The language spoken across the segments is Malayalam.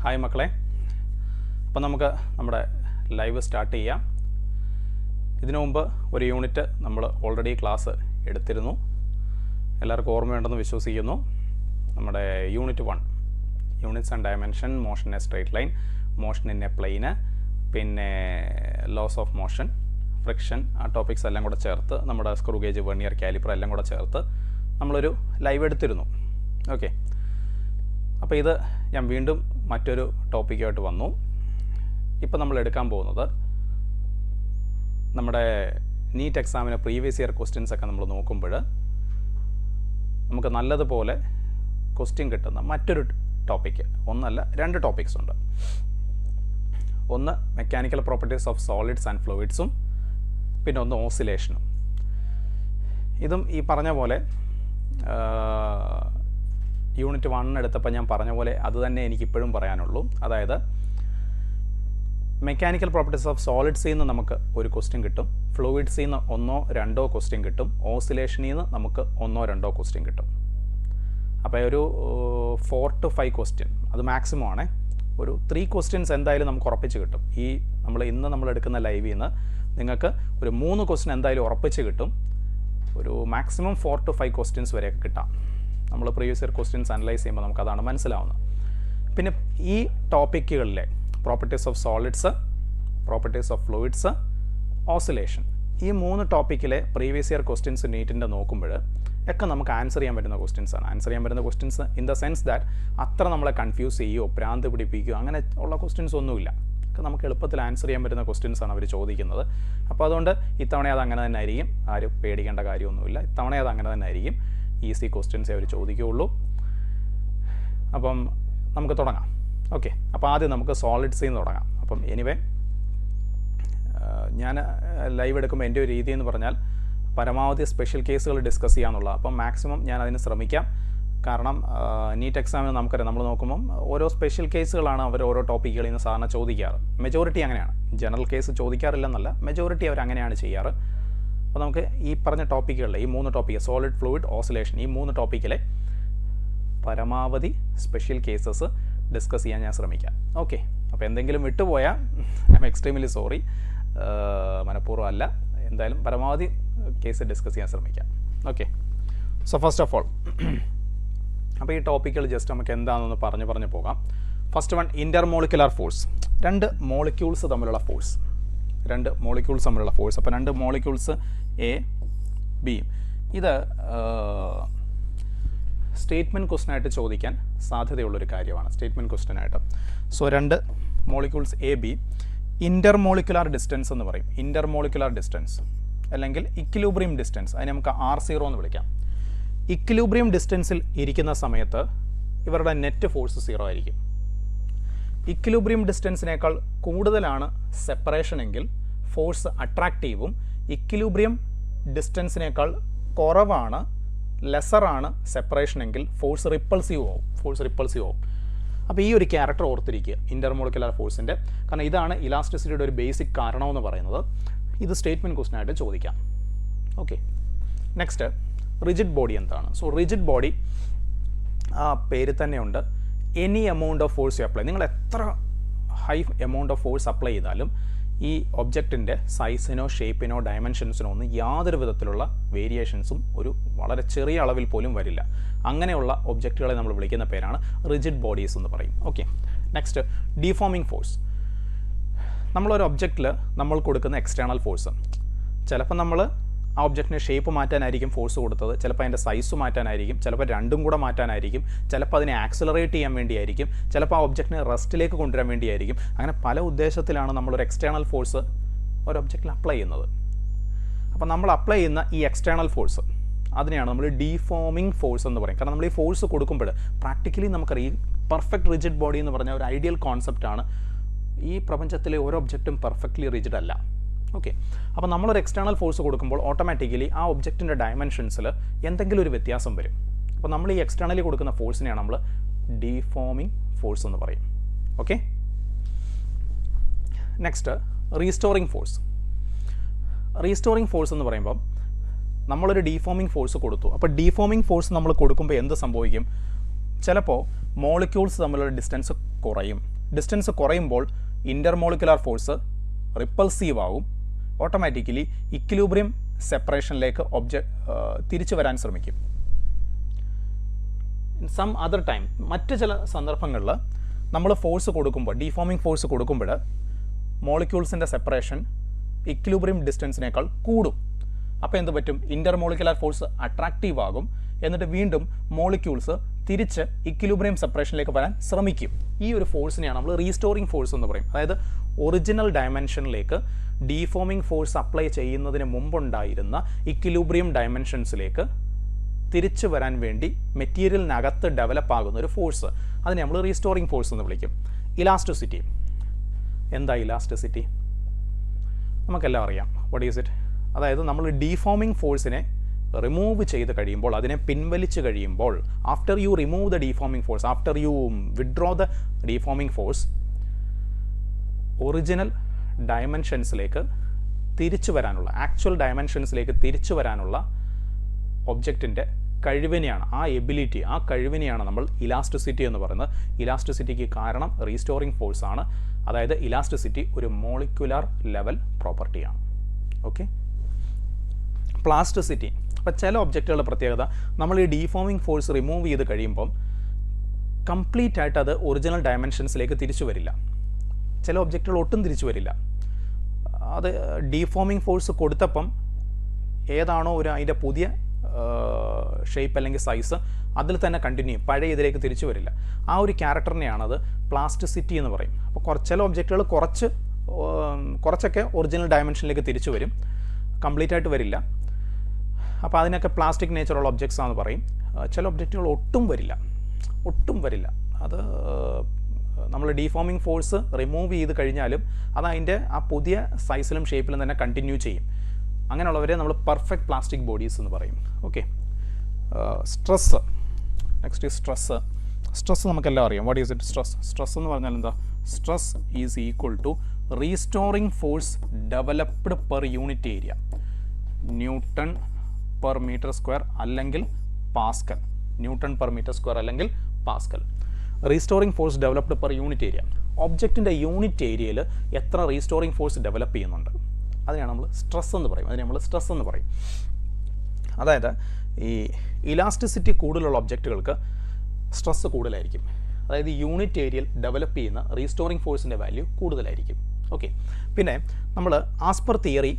ഹായ് മക്കളെ, അപ്പോൾ നമുക്ക് നമ്മുടെ ലൈവ് സ്റ്റാർട്ട് ചെയ്യാം. ഇതിനു മുമ്പ് ഒരു യൂണിറ്റ് നമ്മൾ ഓൾറെഡി ക്ലാസ് എടുത്തിരുന്നു. എല്ലാവർക്കും ഓർമ്മയുണ്ടെന്ന് വിശ്വസിക്കുന്നു. നമ്മുടെ unit 1 units and dimension, motion in a straight line, motion in a plane, പിന്നെ ലോസ് ഓഫ് മോഷൻ, ഫ്രിക്ഷൻ, ആ ടോപ്പിക്സ് എല്ലാം കൂടെ ചേർത്ത് നമ്മുടെ സ്ക്രൂ ഗേജ്, വെർനിയർ, കാലിപ്പർ എല്ലാം കൂടെ ചേർത്ത് നമ്മളൊരു ലൈവ് എടുത്തിരുന്നു. ഓക്കെ, അപ്പോൾ ഇത് ഞാൻ വീണ്ടും മറ്റൊരു ടോപ്പിക്കായിട്ട് വന്നു. ഇപ്പോൾ നമ്മൾ എടുക്കാൻ പോകുന്നത് നമ്മുടെ നീറ്റ് എക്സാമിന് പ്രീവിയസ് ഇയർ ക്വസ്റ്റ്യൻസ് ഒക്കെ നമ്മൾ നോക്കുമ്പോൾ നമുക്ക് നല്ലതുപോലെ ക്വസ്റ്റ്യൻ കിട്ടുന്ന മറ്റൊരു ടോപ്പിക്ക്, ഒന്നല്ല 2 ടോപ്പിക്സ് ഉണ്ട്. ഒന്ന് mechanical properties of solids and ഫ്ലൂയിഡ്സും, പിന്നെ ഒന്ന് ഓസിലേഷനും. ഇതും ഈ പറഞ്ഞ പോലെ യൂണിറ്റ് 1 എടുത്തപ്പോൾ ഞാൻ പറഞ്ഞ പോലെ അത് തന്നെ എനിക്കിപ്പോഴും പറയാനുള്ളൂ. അതായത് മെക്കാനിക്കൽ പ്രോപ്പർട്ടീസ് ഓഫ് സോളിഡ്സിൽ നിന്ന് നമുക്ക് ഒരു ക്വസ്റ്റ്യൻ കിട്ടും, ഫ്ലൂയിഡ്സിൽ നിന്ന് 1-2 ക്വസ്റ്റ്യൻ കിട്ടും, ഓസിലേഷനിൽ നിന്ന് നമുക്ക് 1-2 ക്വസ്റ്റ്യൻ കിട്ടും. അപ്പോൾ ഒരു 4 to 5 ക്വസ്റ്റ്യൻ അത് മാക്സിമം ആണ്. ഒരു 3 ക്വസ്റ്റ്യൻസ് എന്തായാലും നമുക്ക് ഉറപ്പിച്ച് കിട്ടും. ഈ ഇന്ന് നമ്മൾ എടുക്കുന്ന ലൈവിൽ നിന്ന് നിങ്ങൾക്ക് ഒരു 3 ക്വസ്റ്റ്യൻ എന്തായാലും ഉറപ്പിച്ച് കിട്ടും. ഒരു മാക്സിമം 4 to 5 ക്വസ്റ്റ്യൻസ് വരെയൊക്കെ കിട്ടാം. നമ്മൾ പ്രീവിയസ് ഇയർ ക്വസ്റ്റ്യൻസ് അനലൈസ് ചെയ്യുമ്പോൾ നമുക്കതാണ് മനസ്സിലാവുന്നത്. പിന്നെ ഈ ടോപ്പിക്കുകളിലെ properties of solids, properties of fluids, oscillation, ഈ 3 ടോപ്പിക്കിലെ പ്രീവിയസ് ഇയർ ക്വസ്റ്റ്യൻസ് നീറ്റിൻ്റെ നോക്കുമ്പോൾ ഒക്കെ നമുക്ക് ആൻസർ ചെയ്യാൻ പറ്റുന്ന ക്വസ്റ്റ്യൻസാണ്. ആൻസർ ചെയ്യാൻ പറ്റുന്ന questions in the sense that അത്ര നമ്മളെ കൺഫ്യൂസ് ചെയ്യുകയോ ഭ്രാന്ത് പിടിപ്പിക്കുകയോ അങ്ങനെ ഉള്ള ക്വസ്റ്റ്യൻസ് ഒന്നുമില്ല. ഒക്കെ നമുക്ക് എളുപ്പത്തിൽ ആൻസർ ചെയ്യാൻ പറ്റുന്ന ക്വസ്റ്റ്യൻസാണ് അവർ ചോദിക്കുന്നത്. അപ്പോൾ അതുകൊണ്ട് ഇത്തവണ അത് അങ്ങനെ തന്നെ ആയിരിക്കും. ആരും പേടിക്കേണ്ട കാര്യമൊന്നുമില്ല. ഇത്തവണ അത് അങ്ങനെ തന്നെ ആയിരിക്കും. ഈസി ക്വസ്റ്റ്യൻസേ അവർ ചോദിക്കുകയുള്ളൂ. അപ്പം നമുക്ക് തുടങ്ങാം. ഓക്കെ, അപ്പോൾ ആദ്യം നമുക്ക് സോളിഡ്സിൽ നിന്ന് തുടങ്ങാം. അപ്പം എനിവേ ഞാൻ ലൈവ് എടുക്കുമ്പോൾ എൻ്റെ ഒരു രീതി എന്ന് പറഞ്ഞാൽ പരമാവധി സ്പെഷ്യൽ കേസുകൾ ഡിസ്കസ് ചെയ്യാന്നുള്ളത്. അപ്പം മാക്സിമം ഞാൻ അതിന് ശ്രമിക്കാം. കാരണം നീറ്റ് എക്സാമിന് നമുക്കറിയാം, നമ്മൾ നോക്കുമ്പം ഓരോ സ്പെഷ്യൽ കേസുകളാണ് അവർ ഓരോ ടോപ്പിക്കുകളിൽ നിന്ന് സാധാരണ ചോദിക്കാറ്. മെജോറിറ്റി അങ്ങനെയാണ്. ജനറൽ കേസ് ചോദിക്കാറില്ലെന്നല്ല, മെജോറിറ്റി അവർ അങ്ങനെയാണ് ചെയ്യാറ്. അപ്പോൾ നമുക്ക് ഈ പറഞ്ഞ ടോപ്പിക്കുകളിലെ ഈ 3 ടോപ്പിക്ക്, സോളിഡ്, ഫ്ലൂയിഡ്, ഓസിലേഷൻ, ഈ 3 ടോപ്പിക്കിലെ പരമാവധി സ്പെഷ്യൽ കേസസ് ഡിസ്കസ് ചെയ്യാൻ ഞാൻ ശ്രമിക്കാം. ഓക്കെ, അപ്പോൾ എന്തെങ്കിലും വിട്ടുപോയാൽ ഐ എം എക്സ്ട്രീംലി സോറി, മനഃപൂർവ്വം അല്ല. എന്തായാലും പരമാവധി കേസ് ഡിസ്കസ് ചെയ്യാൻ ശ്രമിക്കാം. Okay, so first of all അപ്പോൾ ഈ ടോപ്പിക്കുകൾ ജസ്റ്റ് നമുക്ക് എന്താണെന്നൊന്ന് പറഞ്ഞു പോകാം. First one, intermolecular force. 2 molecules തമ്മിലുള്ള ഫോഴ്സ്. 2 മോളിക്യൂൾസ് തമ്മിലുള്ള ഫോഴ്സ്. അപ്പോൾ 2 മോളിക്യൂൾസ് എ ബി. ഇത് സ്റ്റേറ്റ്മെൻറ്റ് ക്വസ്റ്റനായിട്ട് ചോദിക്കാൻ സാധ്യതയുള്ളൊരു കാര്യമാണ്. സ്റ്റേറ്റ്മെൻറ്റ് ക്വസ്റ്റനായിട്ട്. So 2 molecules A B, intermolecular distance എന്ന് പറയും. ഇൻ്റർമോളിക്കുലാർ ഡിസ്റ്റൻസ് അല്ലെങ്കിൽ ഇക്വിലിബ്രിയം ഡിസ്റ്റൻസ്, അതിനെ നമുക്ക് R0 എന്ന് വിളിക്കാം. ഇക്വിലിബ്രിയം ഡിസ്റ്റൻസിൽ ഇരിക്കുന്ന സമയത്ത് ഇവരുടെ നെറ്റ് ഫോഴ്സ് 0 ആയിരിക്കും. ഇക്വിലിബ്രിയം ഡിസ്റ്റൻസിനേക്കാൾ കൂടുതലാണ് സെപ്പറേഷൻ എങ്കിൽ ഫോഴ്സ് അട്രാക്റ്റീവും, ഇക്വിലിബ്രിയം ഡിസ്റ്റൻസിനേക്കാൾ കുറവാണ്, ലെസറാണ് സെപ്പറേഷൻ എങ്കിൽ ഫോഴ്സ് റിപ്പൾസീവ് ആവും. അപ്പോൾ ഈ ഒരു ക്യാരക്ടർ ഓർത്തിരിക്കുക ഇൻ്റർമോളിക്കുലാർ ഫോഴ്സിൻ്റെ. കാരണം ഇതാണ് ഇലാസ്റ്റിസിറ്റിയുടെ ഒരു ബേസിക് കാരണമെന്ന് പറയുന്നത്. ഇത് സ്റ്റേറ്റ്മെൻറ്റ് ക്വസ്റ്റനായിട്ട് ചോദിക്കാം. ഓക്കെ, നെക്സ്റ്റ്, റിജിഡ് ബോഡി എന്താണ്? സോ റിജിഡ് ബോഡി ആ പേര് തന്നെയുണ്ട്. Any amount of force U apply, നിങ്ങൾ എത്ര high amount of force apply ചെയ്താലും ഈ ഒബ്ജക്റ്റിൻ്റെ സൈസിനോ ഷേപ്പിനോ ഡയമെൻഷൻസിനോ ഒന്നും യാതൊരു വിധത്തിലുള്ള വേരിയേഷൻസും ഒരു വളരെ ചെറിയ അളവിൽ പോലും വരില്ല. അങ്ങനെയുള്ള ഒബ്ജക്റ്റുകളെ നമ്മൾ വിളിക്കുന്ന പേരാണ് റിജിഡ് ബോഡീസ് എന്ന് പറയും. Okay, next, deforming force. നമ്മളൊരു ഒബ്ജക്റ്റിൽ നമ്മൾ കൊടുക്കുന്ന എക്സ്റ്റേണൽ ഫോഴ്സ്. ചിലപ്പോൾ നമ്മൾ ആ ഒബ്ജക്റ്റിന് ഷേപ്പ് മാറ്റാനായിരിക്കും ഫോഴ്സ് കൊടുത്തത്, ചിലപ്പോൾ അതിൻ്റെ സൈസ് മാറ്റാനായിരിക്കും, ചിലപ്പോൾ രണ്ടും കൂടെ മാറ്റാനായിരിക്കും, ചിലപ്പോൾ അതിനെ ആക്സിലറേറ്റ് ചെയ്യാൻ വേണ്ടിയായിരിക്കും, ചിലപ്പോൾ ആ ഒബ്ജക്റ്റിനെ റെസ്റ്റിലേക്ക് കൊണ്ടുവരാൻ വേണ്ടിയായിരിക്കും. അങ്ങനെ പല ഉദ്ദേശത്തിലാണ് നമ്മളൊരു എക്സ്റ്റേണൽ ഫോഴ്സ് ഒരു ഒബ്ജക്റ്റിൽ അപ്ലൈ ചെയ്യുന്നത്. അപ്പോൾ നമ്മൾ അപ്ലൈ ചെയ്യുന്ന ഈ എക്സ്റ്റേണൽ ഫോഴ്സ് അതിനെയാണ് നമ്മൾ ഡീഫോമിംഗ് ഫോഴ്സ് എന്ന് പറയും. കാരണം നമ്മൾ ഈ ഫോഴ്സ് കൊടുക്കുമ്പോൾ പ്രാക്ടിക്കലി നമുക്കറിയാം പെർഫെക്റ്റ് റിജിഡ് ബോഡി എന്ന് പറഞ്ഞാൽ ഒരു ഐഡിയൽ കോൺസെപ്റ്റാണ്. ഈ പ്രപഞ്ചത്തിലെ ഓരോ ഒബ്ജക്റ്റും പെർഫെക്റ്റ്ലി റിജിഡ് അല്ല. ഓക്കെ, അപ്പോൾ നമ്മളൊരു എക്സ്റ്റേണൽ ഫോഴ്സ് കൊടുക്കുമ്പോൾ ഓട്ടോമാറ്റിക്കലി ആ ഒബ്ജക്റ്റിൻ്റെ ഡയമെൻഷൻസിൽ എന്തെങ്കിലും ഒരു വ്യത്യാസം വരും. അപ്പോൾ നമ്മൾ ഈ എക്സ്റ്റേണലി കൊടുക്കുന്ന ഫോഴ്സിനെയാണ് നമ്മൾ ഡീഫോമിംഗ് ഫോഴ്സ് എന്ന് പറയും. Okay, next, restoring force. Restoring force എന്ന് പറയുമ്പോൾ നമ്മളൊരു ഡീഫോമിംഗ് ഫോഴ്സ് കൊടുത്തു. അപ്പോൾ ഡീഫോമിംഗ് ഫോഴ്സ് നമ്മൾ കൊടുക്കുമ്പോൾ എന്ത് സംഭവിക്കും? ചിലപ്പോൾ മോളിക്യൂൾസ് തമ്മിലുള്ള ഡിസ്റ്റൻസ് കുറയും, ഡിസ്റ്റൻസ് കുറയുമ്പോൾ ഇൻ്റർമോളിക്കുലാർ ഫോഴ്സ് റിപ്പൾസീവ് ആവും, ഓട്ടോമാറ്റിക്കലി ഇക്വിലിബ്രിയം സെപ്പറേഷനിലേക്ക് തിരിച്ചു വരാൻ ശ്രമിക്കും. സം അതർ ടൈം, മറ്റ് ചില സന്ദർഭങ്ങളിൽ നമ്മൾ ഫോഴ്സ് കൊടുക്കുമ്പോൾ, ഡീഫോമിംഗ് ഫോഴ്സ് കൊടുക്കുമ്പോൾ മോളിക്യൂൾസിൻ്റെ സെപ്പറേഷൻ ഇക്വിലിബ്രിയം ഡിസ്റ്റൻസിനേക്കാൾ കൂടും. അപ്പോൾ എന്ത് പറ്റും? ഇൻ്റർമോളിക്കുലാർ ഫോഴ്സ് അട്രാക്റ്റീവ് ആകും, എന്നിട്ട് വീണ്ടും മോളിക്യൂൾസ് തിരിച്ച് ഇക്വിലിബ്രിയം സെപ്പറേഷനിലേക്ക് വരാൻ ശ്രമിക്കും. ഈ ഒരു ഫോഴ്സിനെയാണ് നമ്മൾ റീസ്റ്റോറിംഗ് ഫോഴ്സ് എന്ന് പറയും. അതായത് ഒറിജിനൽ ഡയമെൻഷനിലേക്ക് ഡീഫോമിംഗ് ഫോഴ്സ് അപ്ലൈ ചെയ്യുന്നതിന് മുമ്പുണ്ടായിരുന്ന ഇക്വിലിബ്രിയം ഡയമെൻഷൻസിലേക്ക് തിരിച്ചു വരാൻ വേണ്ടി മെറ്റീരിയലിനകത്ത് ഡെവലപ്പ് ആകുന്ന ഒരു ഫോഴ്സ്, അതിനെ നമ്മൾ റീസ്റ്റോറിംഗ് ഫോഴ്സ് എന്ന് വിളിക്കും. ഇലാസ്റ്റിസിറ്റി. എന്താ ഇലാസ്റ്റിസിറ്റി? നമുക്കെല്ലാം അറിയാം. What is it? അതായത് നമ്മൾ ഡീഫോമിംഗ് ഫോഴ്സിനെ റിമൂവ് ചെയ്ത് കഴിയുമ്പോൾ, അതിനെ പിൻവലിച്ച് കഴിയുമ്പോൾ, after you remove the deforming force, after you withdraw the deforming force, original ഡയമെൻഷൻസിലേക്ക് തിരിച്ചു വരാനുള്ള, ആക്ച്വൽ ഡയമെൻഷൻസിലേക്ക് തിരിച്ചു വരാനുള്ള ഒബ്ജക്റ്റിൻ്റെ കഴിവിനെയാണ്, ആ എബിലിറ്റി, ആ കഴിവിനെയാണ് നമ്മൾ ഇലാസ്റ്റിസിറ്റി എന്ന് പറയുന്നത്. ഇലാസ്റ്റിസിറ്റിക്ക് കാരണം റീസ്റ്റോറിംഗ് ഫോഴ്സ് ആണ്. അതായത് ഇലാസ്റ്റിസിറ്റി ഒരു മോളിക്യുലാർ ലെവൽ പ്രോപ്പർട്ടിയാണ്. ഓക്കെ. പ്ലാസ്റ്റിസിറ്റി. അപ്പോൾ ചില ഒബ്ജക്റ്റുകളുടെ പ്രത്യേകത, നമ്മൾ ഈ ഡീഫോമിംഗ് ഫോഴ്സ് റിമൂവ് ചെയ്ത് കഴിയുമ്പം കംപ്ലീറ്റ് ആയിട്ട് അത് ഒറിജിനൽ ഡയമെൻഷൻസിലേക്ക് തിരിച്ചു വരില്ല. ചില ഒബ്ജക്റ്റുകൾ ഒട്ടും തിരിച്ചു വരില്ല. അത് ഡീഫോമിംഗ് ഫോഴ്സ് കൊടുത്തപ്പം ഏതാണോ അതിൻ്റെ പുതിയ ഷേപ്പ് അല്ലെങ്കിൽ സൈസ് അതിൽ തന്നെ കണ്ടിന്യൂ, പഴയ ഇതിലേക്ക് തിരിച്ചു വരില്ല. ആ ഒരു ക്യാരക്ടറിനെയാണത് പ്ലാസ്റ്റിസിറ്റി എന്ന് പറയും. അപ്പോൾ ചില ഒബ്ജക്റ്റുകൾ കുറച്ചൊക്കെ ഒറിജിനൽ ഡയമെൻഷനിലേക്ക് തിരിച്ചു വരും, കംപ്ലീറ്റ് ആയിട്ട് വരില്ല. അപ്പോൾ അതിനൊക്കെ പ്ലാസ്റ്റിക് നേച്ചറുള്ള ഒബ്ജക്ട്സ് ആണെന്ന് പറയും. ചില ഒബ്ജക്റ്റുകൾ ഒട്ടും വരില്ല. അത് നമ്മൾ ഡീഫോമിംഗ് ഫോഴ്സ് റിമൂവ് ചെയ്ത് കഴിഞ്ഞാലും അത് അതിൻ്റെ ആ പുതിയ സൈസിലും ഷേപ്പിലും തന്നെ കണ്ടിന്യൂ ചെയ്യും. അങ്ങനെയുള്ളവരെ നമ്മൾ പെർഫെക്റ്റ് പ്ലാസ്റ്റിക് ബോഡീസ് എന്ന് പറയും. ഓക്കെ. സ്ട്രെസ്സ്. നെക്സ്റ്റ് സ്ട്രെസ്സ് നമുക്കെല്ലാം അറിയാം. What is it? സ്ട്രെസ് എന്ന് പറഞ്ഞാൽ എന്താ? Stress is equal to restoring force developed per unit area, newton per metre square അല്ലെങ്കിൽ pascal. Newton per metre square അല്ലെങ്കിൽ pascal. Restoring force developed per unit area. ഒബ്ജക്റ്റിൻ്റെ യൂണിറ്റ് ഏരിയയിൽ എത്ര റീസ്റ്റോറിംഗ് ഫോഴ്സ് ഡെവലപ്പ് ചെയ്യുന്നുണ്ട്, അതിനാണ് നമ്മൾ സ്ട്രെസ് എന്ന് പറയും. അതായത് ഈ ഇലാസ്റ്റിസിറ്റി കൂടുതലുള്ള ഒബ്ജക്റ്റുകൾക്ക് സ്ട്രെസ് കൂടുതലായിരിക്കും. അതായത് യൂണിറ്റ് ഏരിയയിൽ ഡെവലപ്പ് ചെയ്യുന്ന റീസ്റ്റോറിംഗ് ഫോഴ്സിൻ്റെ വാല്യൂ കൂടുതലായിരിക്കും. ഓക്കെ. പിന്നെ നമ്മൾ as per theory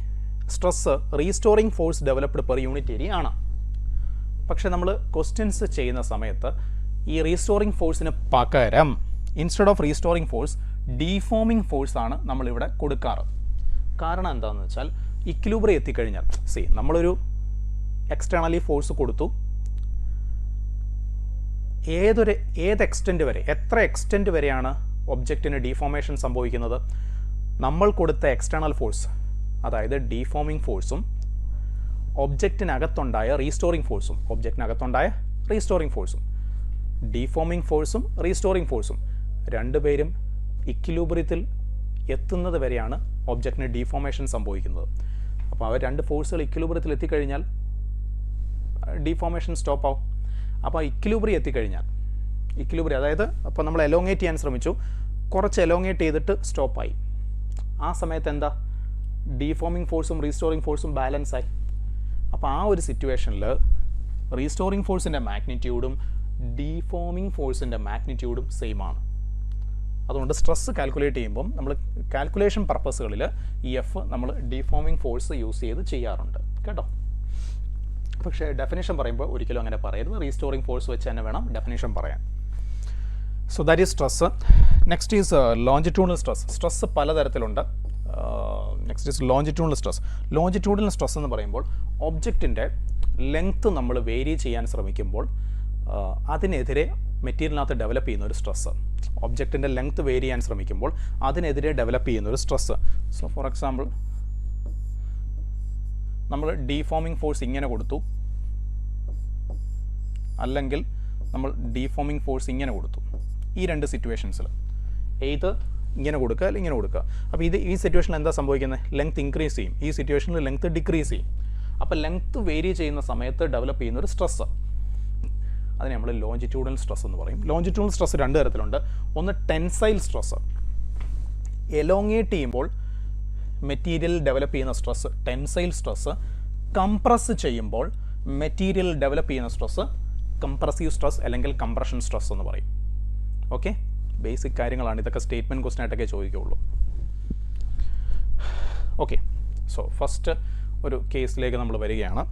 stress restoring force developed per unit area ആണ്. പക്ഷേ നമ്മൾ ക്വസ്റ്റ്യൻസ് ചെയ്യുന്ന സമയത്ത് ഈ റീസ്റ്റോറിംഗ് ഫോഴ്സിന് പകരം instead of restoring force deforming force ആണ് നമ്മളിവിടെ കൊടുക്കാറ്. കാരണം എന്താണെന്ന് വെച്ചാൽ ഇക്വിലിബ്രിയം എത്തിക്കഴിഞ്ഞാൽ, നമ്മളൊരു എക്സ്റ്റേണലി ഫോഴ്സ് കൊടുത്തു, ഏത് എക്സ്റ്റെൻറ്റ് വരെ, എത്ര എക്സ്റ്റെൻറ്റ് വരെയാണ് ഒബ്ജക്റ്റിന് ഡീഫോമേഷൻ സംഭവിക്കുന്നത്? നമ്മൾ കൊടുത്ത എക്സ്റ്റേണൽ ഫോഴ്സ്, അതായത് ഡീഫോമിംഗ് ഫോഴ്സും ഒബ്ജക്റ്റിനകത്തുണ്ടായ റീസ്റ്റോറിംഗ് ഫോഴ്സും, ഡീഫോമിംഗ് ഫോഴ്സും റീസ്റ്റോറിംഗ് ഫോഴ്സും രണ്ടുപേരും ഇക്വിലിബ്രിയത്തിൽ എത്തുന്നത് വരെയാണ് ഒബ്ജക്റ്റിന് ഡീഫോമേഷൻ സംഭവിക്കുന്നത്. അപ്പോൾ അവർ രണ്ട് ഫോഴ്സുകൾ ഇക്വിലിബ്രിയത്തിൽ എത്തിക്കഴിഞ്ഞാൽ ഡീഫോമേഷൻ സ്റ്റോപ്പ് ആവും. അപ്പോൾ ഇക്വിലിബ്രിയം എത്തിക്കഴിഞ്ഞാൽ, അതായത് അപ്പോൾ നമ്മൾ എലോങ്ങേറ്റ് ചെയ്യാൻ ശ്രമിച്ചു, കുറച്ച് എലോങ്ങേറ്റ് ചെയ്തിട്ട് സ്റ്റോപ്പായി. ആ സമയത്ത് എന്താ? ഡീഫോമിംഗ് ഫോഴ്സും റീസ്റ്റോറിംഗ് ഫോഴ്സും ബാലൻസ് ആയി. അപ്പോൾ ആ ഒരു സിറ്റുവേഷനിൽ റീസ്റ്റോറിംഗ് ഫോഴ്സിൻ്റെ മാഗ്നിറ്റ്യൂഡും ഡീഫോമിംഗ് ഫോഴ്സിൻ്റെ മാഗ്നിറ്റ്യൂഡും സെയിം ആണ്. അതുകൊണ്ട് സ്ട്രെസ് കാൽക്കുലേറ്റ് ചെയ്യുമ്പം നമ്മൾ കാൽക്കുലേഷൻ പർപ്പസുകളിൽ ഈ എഫ് നമ്മൾ ഡീഫോമിംഗ് ഫോഴ്സ് യൂസ് ചെയ്ത് ചെയ്യാറുണ്ട് കേട്ടോ. പക്ഷേ ഡെഫിനേഷൻ പറയുമ്പോൾ ഒരിക്കലും അങ്ങനെ പറയരുത്. റീസ്റ്റോറിംഗ് ഫോഴ്സ് വെച്ച് തന്നെ വേണം ഡെഫിനേഷൻ പറയാൻ. So that is stress. Next is longitudinal stress. Stress പലതരത്തിലുണ്ട്. Next is longitudinal stress. Longitudinal stress എന്ന് പറയുമ്പോൾ ഒബ്ജക്റ്റിൻ്റെ ലെങ്ത്ത് നമ്മൾ വേരി ചെയ്യാൻ ശ്രമിക്കുമ്പോൾ അതിനെതിരെ മെറ്റീരിയലിനകത്ത് ഡെവലപ്പ് ചെയ്യുന്ന ഒരു സ്ട്രെസ്. ഒബ്ജക്റ്റിൻ്റെ ലെങ്ത്ത് വേരി ചെയ്യാൻ ശ്രമിക്കുമ്പോൾ അതിനെതിരെ ഡെവലപ്പ് ചെയ്യുന്ന ഒരു സ്ട്രെസ്. സോ ഫോർ എക്സാമ്പിൾ, നമ്മൾ ഡീഫോമിംഗ് ഫോഴ്സ് ഇങ്ങനെ കൊടുത്തു, അല്ലെങ്കിൽ നമ്മൾ ഡീഫോമിംഗ് ഫോഴ്സ് ഇങ്ങനെ കൊടുത്തു. ഈ രണ്ട് സിറ്റുവേഷൻസിൽ ഏത് ഇങ്ങനെ കൊടുക്കുക അല്ലെങ്കിൽ ഇങ്ങനെ കൊടുക്കുക. അപ്പോൾ ഈ സിറ്റുവേഷനിൽ എന്താ സംഭവിക്കുന്നത്? ലെങ്ത് ഇൻക്രീസ് ചെയ്യും. ഈ സിറ്റുവേഷനിൽ ലെങ്ത് ഡിക്രീസ് ചെയ്യും. അപ്പോൾ ലെങ്ത് വേരി ചെയ്യുന്ന സമയത്ത് ഡെവലപ്പ് ചെയ്യുന്ന ഒരു സ്ട്രെസ്, അതിനെ നമ്മൾ ലോഞ്ചിറ്റ്യൂഡൽ സ്ട്രെസ് എന്ന് പറയും. ലോഞ്ചിറ്റ്യൂഡൽ സ്ട്രെസ് രണ്ട് തരത്തിലുണ്ട്. ഒന്ന് ടെൻസൈൽ സ്ട്രെസ്, എലോങ്ങേറ്റ് ചെയ്യുമ്പോൾ മെറ്റീരിയൽ ഡെവലപ്പ് ചെയ്യുന്ന സ്ട്രെസ് ടെൻസൈൽ സ്ട്രെസ്. കംപ്രസ് ചെയ്യുമ്പോൾ മെറ്റീരിയൽ ഡെവലപ്പ് ചെയ്യുന്ന സ്ട്രെസ് കംപ്രസീവ് സ്ട്രെസ് അല്ലെങ്കിൽ കംപ്രഷൻ സ്ട്രെസ് എന്ന് പറയും. ഓക്കെ, ബേസിക് കാര്യങ്ങളാണ്. ഇതൊക്കെ സ്റ്റേറ്റ്മെൻറ്റ് ക്വസ്റ്റൻ ആയിട്ടൊക്കെ ചോദിക്കുകയുള്ളൂ. ഓക്കെ, സോ ഫസ്റ്റ് ഒരു കേസിലേക്ക് നമ്മൾ വരികയാണ്.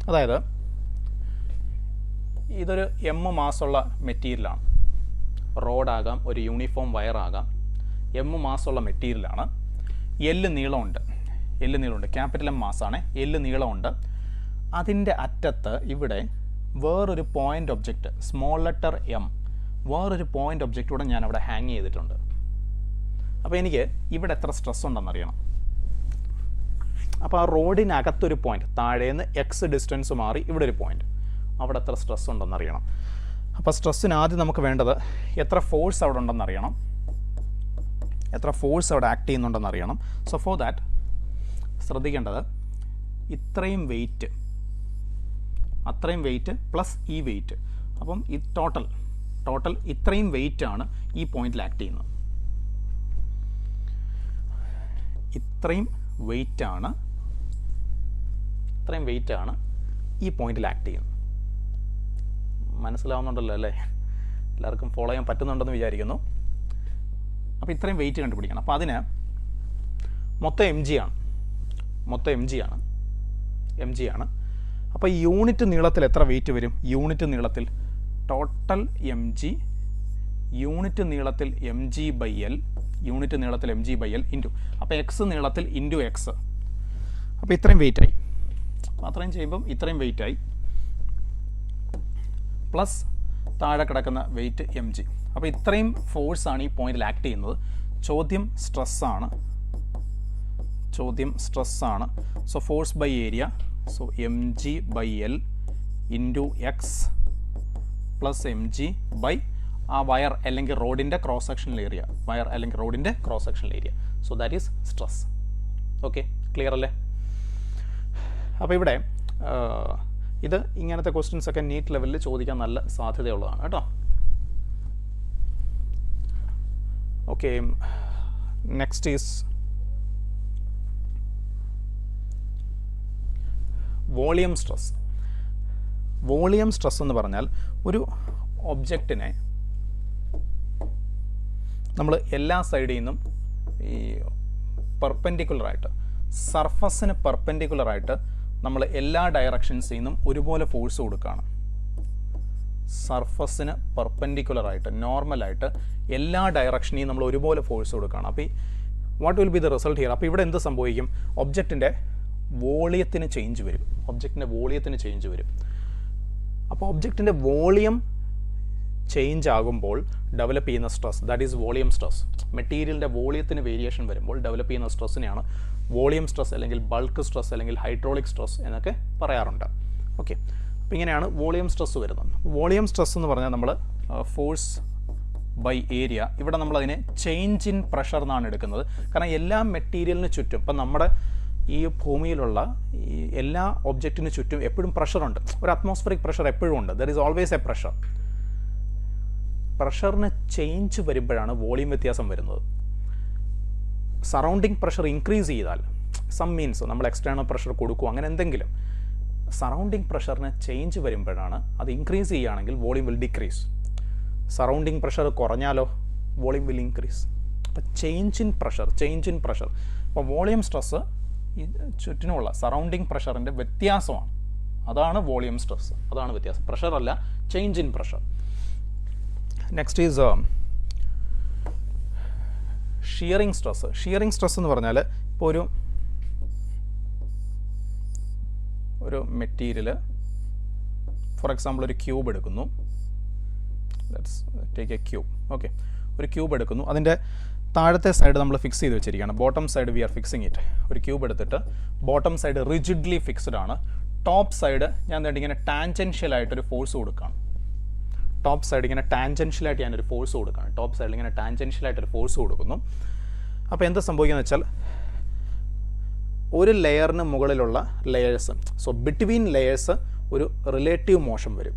അതായത് ഇതൊരു മാസമുള്ള മെറ്റീരിയലാണ്. റോഡാകാം, ഒരു യൂണിഫോം വയറാകാം. മാസമുള്ള മെറ്റീരിയലാണ്. നീളമുണ്ട്. ക്യാപിറ്റൽ എം മാസാണ്. നീളമുണ്ട്. അതിൻ്റെ അറ്റത്ത് ഇവിടെ വേറൊരു point object, small letter M, വേറൊരു പോയിൻ്റ് ഒബ്ജക്റ്റ് കൂടെ ഞാൻ അവിടെ ഹാങ് ചെയ്തിട്ടുണ്ട്. അപ്പോൾ എനിക്ക് ഇവിടെ എത്ര സ്ട്രെസ് ഉണ്ടെന്നറിയണം. അപ്പോൾ ആ റോഡിനകത്തൊരു പോയിൻ്റ്, താഴേന്ന് എക്സ് ഡിസ്റ്റൻസ് മാറി ഇവിടെ ഒരു പോയിൻ്റ്, അവിടെ എത്ര സ്ട്രെസ് ഉണ്ടെന്നറിയണം. അപ്പോൾ സ്ട്രെസ്സിന് ആദ്യം നമുക്ക് വേണ്ടത് എത്ര ഫോഴ്സ് അവിടെ ഉണ്ടെന്നറിയണം, എത്ര ഫോഴ്സ് അവിടെ ആക്ട് ചെയ്യുന്നുണ്ടെന്നറിയണം. സോ ഫോർ ദാറ്റ് ശ്രദ്ധിക്കേണ്ടത് ഇത്രയും വെയിറ്റ്, അത്രയും വെയിറ്റ് പ്ലസ് ഈ വെയിറ്റ്, അപ്പം ഈ ടോട്ടൽ ഇത്രയും വെയിറ്റാണ് ഈ പോയിന്റിൽ ആക്ട് ചെയ്യുന്നത്. ഇത്രയും വെയിറ്റാണ് ഈ പോയിന്റിൽ ആക്ട് ചെയ്യുന്നത്. മനസ്സിലാവുന്നുണ്ടല്ലോ അല്ലേ? എല്ലാവർക്കും ഫോളോ ചെയ്യാൻ പറ്റുന്നുണ്ടെന്ന് വിചാരിക്കുന്നു. അപ്പോൾ ഇത്രയും വെയിറ്റ് കണ്ടുപിടിക്കണം. അപ്പോൾ അതിന് മൊത്തം എം ജി ആണ്. അപ്പോൾ യൂണിറ്റ് നീളത്തിൽ എത്ര വെയിറ്റ് വരും? യൂണിറ്റ് നീളത്തിൽ ടോട്ടൽ എം ജി, യൂണിറ്റ് നീളത്തിൽ M G by L into, അപ്പോൾ എക്സ് നീളത്തിൽ ഇൻറ്റു എക്സ്. അപ്പോൾ ഇത്രയും വെയിറ്റായി. അപ്പോൾ അത്രയും ചെയ്യുമ്പം ഇത്രയും വെയിറ്റായി പ്ലസ് താഴെ കിടക്കുന്ന വെയിറ്റ് എം ജി. അപ്പോൾ ഇത്രയും ഫോഴ്സാണ് ഈ പോയിന്റിൽ ആക്ട് ചെയ്യുന്നത്. ചോദ്യം സ്ട്രെസ്സാണ്. So force by area, so M G by L into X plus M G by ആ വയർ അല്ലെങ്കിൽ റോഡിൻ്റെ cross sectional area, so that is stress. Okay, clear അല്ലേ? അപ്പോൾ ഇവിടെ ഇത് ഇങ്ങനത്തെ ക്വസ്റ്റ്യൻസ് ഒക്കെ നീറ്റ് ലെവലിൽ ചോദിക്കാൻ നല്ല സാധ്യതയുള്ളതാണ് കേട്ടോ. Okay, next is volume stress. Volume stress എന്ന് പറഞ്ഞാൽ ഒരു ഒബ്ജക്റ്റിനെ നമ്മൾ എല്ലാ സൈഡിൽ നിന്നും ഈ പെർപെൻഡിക്കുലറായിട്ട്, സർഫസിന് പെർപെൻഡിക്കുലറായിട്ട് നമ്മൾ എല്ലാ ഡയറക്ഷൻസിൽ നിന്നും ഒരുപോലെ ഫോഴ്സ് കൊടുക്കുകയാണ്. സർഫസിന് പെർപെൻഡിക്കുലറായിട്ട്, നോർമലായിട്ട് എല്ലാ ഡയറക്ഷനിൽ നമ്മൾ ഒരുപോലെ ഫോഴ്സ് കൊടുക്കുകയാണ്. അപ്പോൾ what will be the result here? അപ്പോൾ ഇവിടെ എന്ത് സംഭവിക്കും? ഒബ്ജക്റ്റിൻ്റെ വോളിയത്തിന് ചേഞ്ച് വരും. അപ്പോൾ ഒബ്ജക്റ്റിൻ്റെ വോളിയം ചേഞ്ച് ആകുമ്പോൾ ഡെവലപ്പ് ചെയ്യുന്ന stress, that is volume stress. മെറ്റീരിയലിൻ്റെ വോളിയത്തിന് വേരിയേഷൻ വരുമ്പോൾ ഡെവലപ്പ് ചെയ്യുന്ന സ്ട്രെസ്സിനെയാണ് വോളിയം സ്ട്രെസ് അല്ലെങ്കിൽ ബൾക്ക് സ്ട്രെസ് അല്ലെങ്കിൽ ഹൈഡ്രോളിക് സ്ട്രെസ് എന്നൊക്കെ പറയാറുണ്ട്. ഓക്കെ, അപ്പോൾ ഇങ്ങനെയാണ് വോളിയം സ്ട്രെസ് വരുന്നത്. വോളിയം സ്ട്രെസ് എന്ന് പറഞ്ഞാൽ നമ്മൾ ഫോഴ്സ് ബൈ ഏരിയ, ഇവിടെ നമ്മളതിനെ ചേഞ്ച് ഇൻ പ്രഷർ എന്നാണ് എടുക്കുന്നത്. കാരണം എല്ലാ മെറ്റീരിയലിന് ചുറ്റും, ഇപ്പം നമ്മുടെ ഈ ഭൂമിയിലുള്ള ഈ എല്ലാ ഒബ്ജക്റ്റിന് ചുറ്റും എപ്പോഴും പ്രഷറുണ്ട്. ഒരു അറ്റ്മോസ്ഫറിക് പ്രഷർ എപ്പോഴും ഉണ്ട്. There is always a pressure. പ്രഷറിന് ചേഞ്ച് വരുമ്പോഴാണ് വോളിയം വ്യത്യാസം വരുന്നത്. സറൗണ്ടിങ് പ്രഷർ ഇൻക്രീസ് ചെയ്താൽ, മീൻസ് നമ്മൾ എക്സ്റ്റേണൽ പ്രഷർ കൊടുക്കും, അങ്ങനെ എന്തെങ്കിലും സറൗണ്ടിങ് പ്രഷറിന് ചേഞ്ച് വരുമ്പോഴാണ്, അത് ഇൻക്രീസ് ചെയ്യുകയാണെങ്കിൽ volume will decrease. Surrounding pressure കുറഞ്ഞാലോ വോളിയം വിൽ ഇൻക്രീസ്. അപ്പോൾ ചേഞ്ച് ഇൻ പ്രഷർ. അപ്പോൾ വോളിയം സ്ട്രെസ് ഈ ചുറ്റിനുമുള്ള സറൗണ്ടിങ് പ്രഷറിൻ്റെ വ്യത്യാസമാണ്. അതാണ് വോളിയം സ്ട്രെസ്. അതാണ് വ്യത്യാസം. പ്രഷറല്ല, change in pressure. Next is shearing stress എന്ന് പറഞ്ഞാൽ ഇപ്പോൾ ഒരു മെറ്റീരിയൽ, ഫോർ എക്സാമ്പിൾ ഒരു ക്യൂബ് എടുക്കുന്നു. Let's take a cube. Okay, ഒരു ക്യൂബ് എടുക്കുന്നു. അതിൻ്റെ താഴത്തെ സൈഡ് നമ്മൾ ഫിക്സ് ചെയ്ത് വെച്ചിരിക്കുകയാണ്. Bottom side we are fixing it. ഒരു ക്യൂബ് എടുത്തിട്ട് ബോട്ടം സൈഡ് റിജിഡ്ലി ഫിക്സ്ഡ് ആണ്. ടോപ്പ് സൈഡ് ഞാൻ ഇങ്ങനെ ടാൻജൻഷ്യലായിട്ടൊരു ഫോഴ്സ് കൊടുക്കുകയാണ്. ടോപ്പ് സൈഡിൽ ഇങ്ങനെ ടാൻജൻഷ്യലായിട്ട് ഞാനൊരു ഫോഴ്സ് കൊടുക്കുന്നു. അപ്പോൾ എന്താ സംഭവിക്കുകയെന്ന് വെച്ചാൽ, ഒരു ലെയറിന് മുകളിലുള്ള ലെയേഴ്സ്, സോ ബിറ്റ്വീൻ ലെയേഴ്സ് ഒരു റിലേറ്റീവ് മോഷൻ വരും.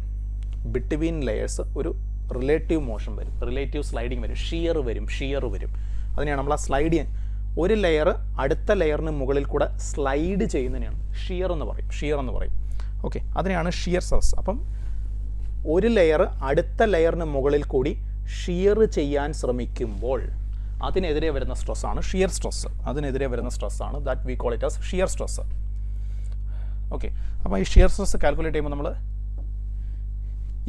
ബിറ്റ്വീൻ ലെയേഴ്സ് ഒരു റിലേറ്റീവ് മോഷൻ വരും, റിലേറ്റീവ് സ്ലൈഡിങ് വരും, ഷിയർ വരും. അതിനെയാണ് നമ്മൾ ആ സ്ലൈഡ് ഒരു ലെയർ അടുത്ത ലെയറിന് മുകളിൽ കൂടെ സ്ലൈഡ് ചെയ്യുന്നതിനെയാണ് ഷിയർ എന്ന് പറയും. ഓക്കെ, അതിനെയാണ് ഷിയർ സ്ട്രെസ്. അപ്പം ഒരു ലെയർ അടുത്ത ലെയറിന് മുകളിൽ കൂടി ഷിയർ ചെയ്യാൻ ശ്രമിക്കുമ്പോൾ അതിനെതിരെ വരുന്ന സ്ട്രെസ്സാണ് shear stress. That we call it as shear stress. Okay, അപ്പോൾ ഈ ഷിയർ സ്ട്രെസ് കാൽക്കുലേറ്റ് ചെയ്യുമ്പോൾ നമ്മൾ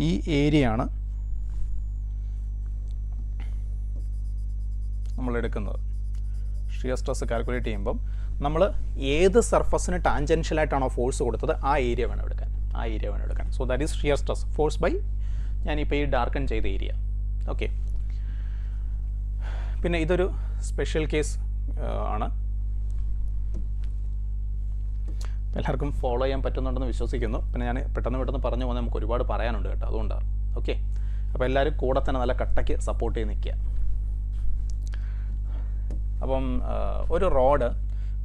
ഈ ഏരിയയാണ് നമ്മൾ എടുക്കുന്നത്. ഷിയർ സ്ട്രെസ് കാൽക്കുലേറ്റ് ചെയ്യുമ്പം നമ്മൾ ഏത് സർഫസിന് ടാൻജൻഷ്യലായിട്ടാണോ ഫോഴ്സ് കൊടുത്തത് ആ ഏരിയ വേണം എടുക്കാൻ. So that is shear stress force by ഞാനിപ്പോൾ ഈ ഡാർക്കൺ ചെയ്ത ഏരിയ. ഓക്കെ, പിന്നെ ഇതൊരു സ്പെഷ്യൽ കേസ് ആണ്, എല്ലാവർക്കും ഫോളോ ചെയ്യാൻ പറ്റുന്നുണ്ടെന്ന് വിശ്വസിക്കുന്നു. പിന്നെ ഞാൻ പെട്ടെന്ന് പറഞ്ഞു പോകുന്നത് നമുക്ക് ഒരുപാട് പറയാനുണ്ട് കേട്ടോ, അതുകൊണ്ടാണ്. ഓക്കെ, അപ്പോൾ എല്ലാവരും കൂടെ തന്നെ നല്ല കട്ടയ്ക്ക് സപ്പോർട്ട് ചെയ്ത് നിൽക്കുക. അപ്പം ഒരു റോഡ്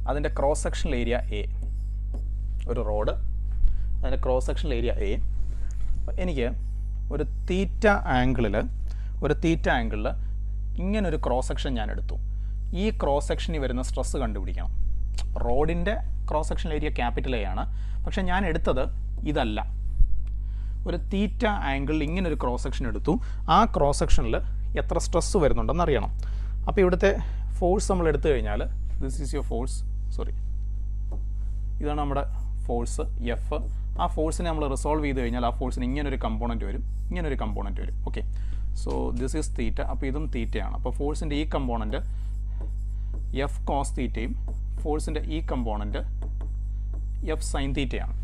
അതിൻ്റെ ക്രോസ് സെക്ഷണൽ ഏരിയ എ, എനിക്ക് ഒരു തീറ്റ ആംഗിളിൽ ഇങ്ങനൊരു ക്രോസ് സെക്ഷൻ ഞാൻ എടുത്തു. ഈ ക്രോസ് സെക്ഷനിൽ വരുന്ന സ്ട്രെസ്സ് കണ്ടുപിടിക്കണം. റോഡിൻ്റെ cross section area capital A ആണ്, പക്ഷേ ഞാൻ എടുത്തത് ഇതല്ല. ഒരു തീറ്റ ആംഗിളിൽ ഇങ്ങനൊരു ക്രോസ് സെക്ഷൻ എടുത്തു. ആ ക്രോസ് സെക്ഷനിൽ എത്ര സ്ട്രെസ്സ് വരുന്നുണ്ടെന്ന് അറിയണം. അപ്പോൾ ഇവിടുത്തെ ഫോഴ്സ് നമ്മൾ എടുത്തു കഴിഞ്ഞാൽ ദിസ് ഈസ് യുവർ ഫോഴ്സ്, ഇതാണ് നമ്മുടെ ഫോഴ്സ് എഫ്. ആ ഫോഴ്സിനെ നമ്മൾ റിസോൾവ് ചെയ്ത് കഴിഞ്ഞാൽ ആ ഫോഴ്സിന് ഇങ്ങനൊരു കമ്പോണൻറ്റ് വരും. ഓക്കെ, സോ ദിസ് ഈസ് തീറ്റ. അപ്പോൾ ഇതും തീറ്റയാണ്. അപ്പോൾ ഫോഴ്സിൻ്റെ ഈ കമ്പോണൻറ്റ് എഫ് കോസ് തീറ്റയും ഫോഴ്സിൻ്റെ ഈ കമ്പോണൻറ്റ് എഫ് സൈൻ തീറ്റയാണ്.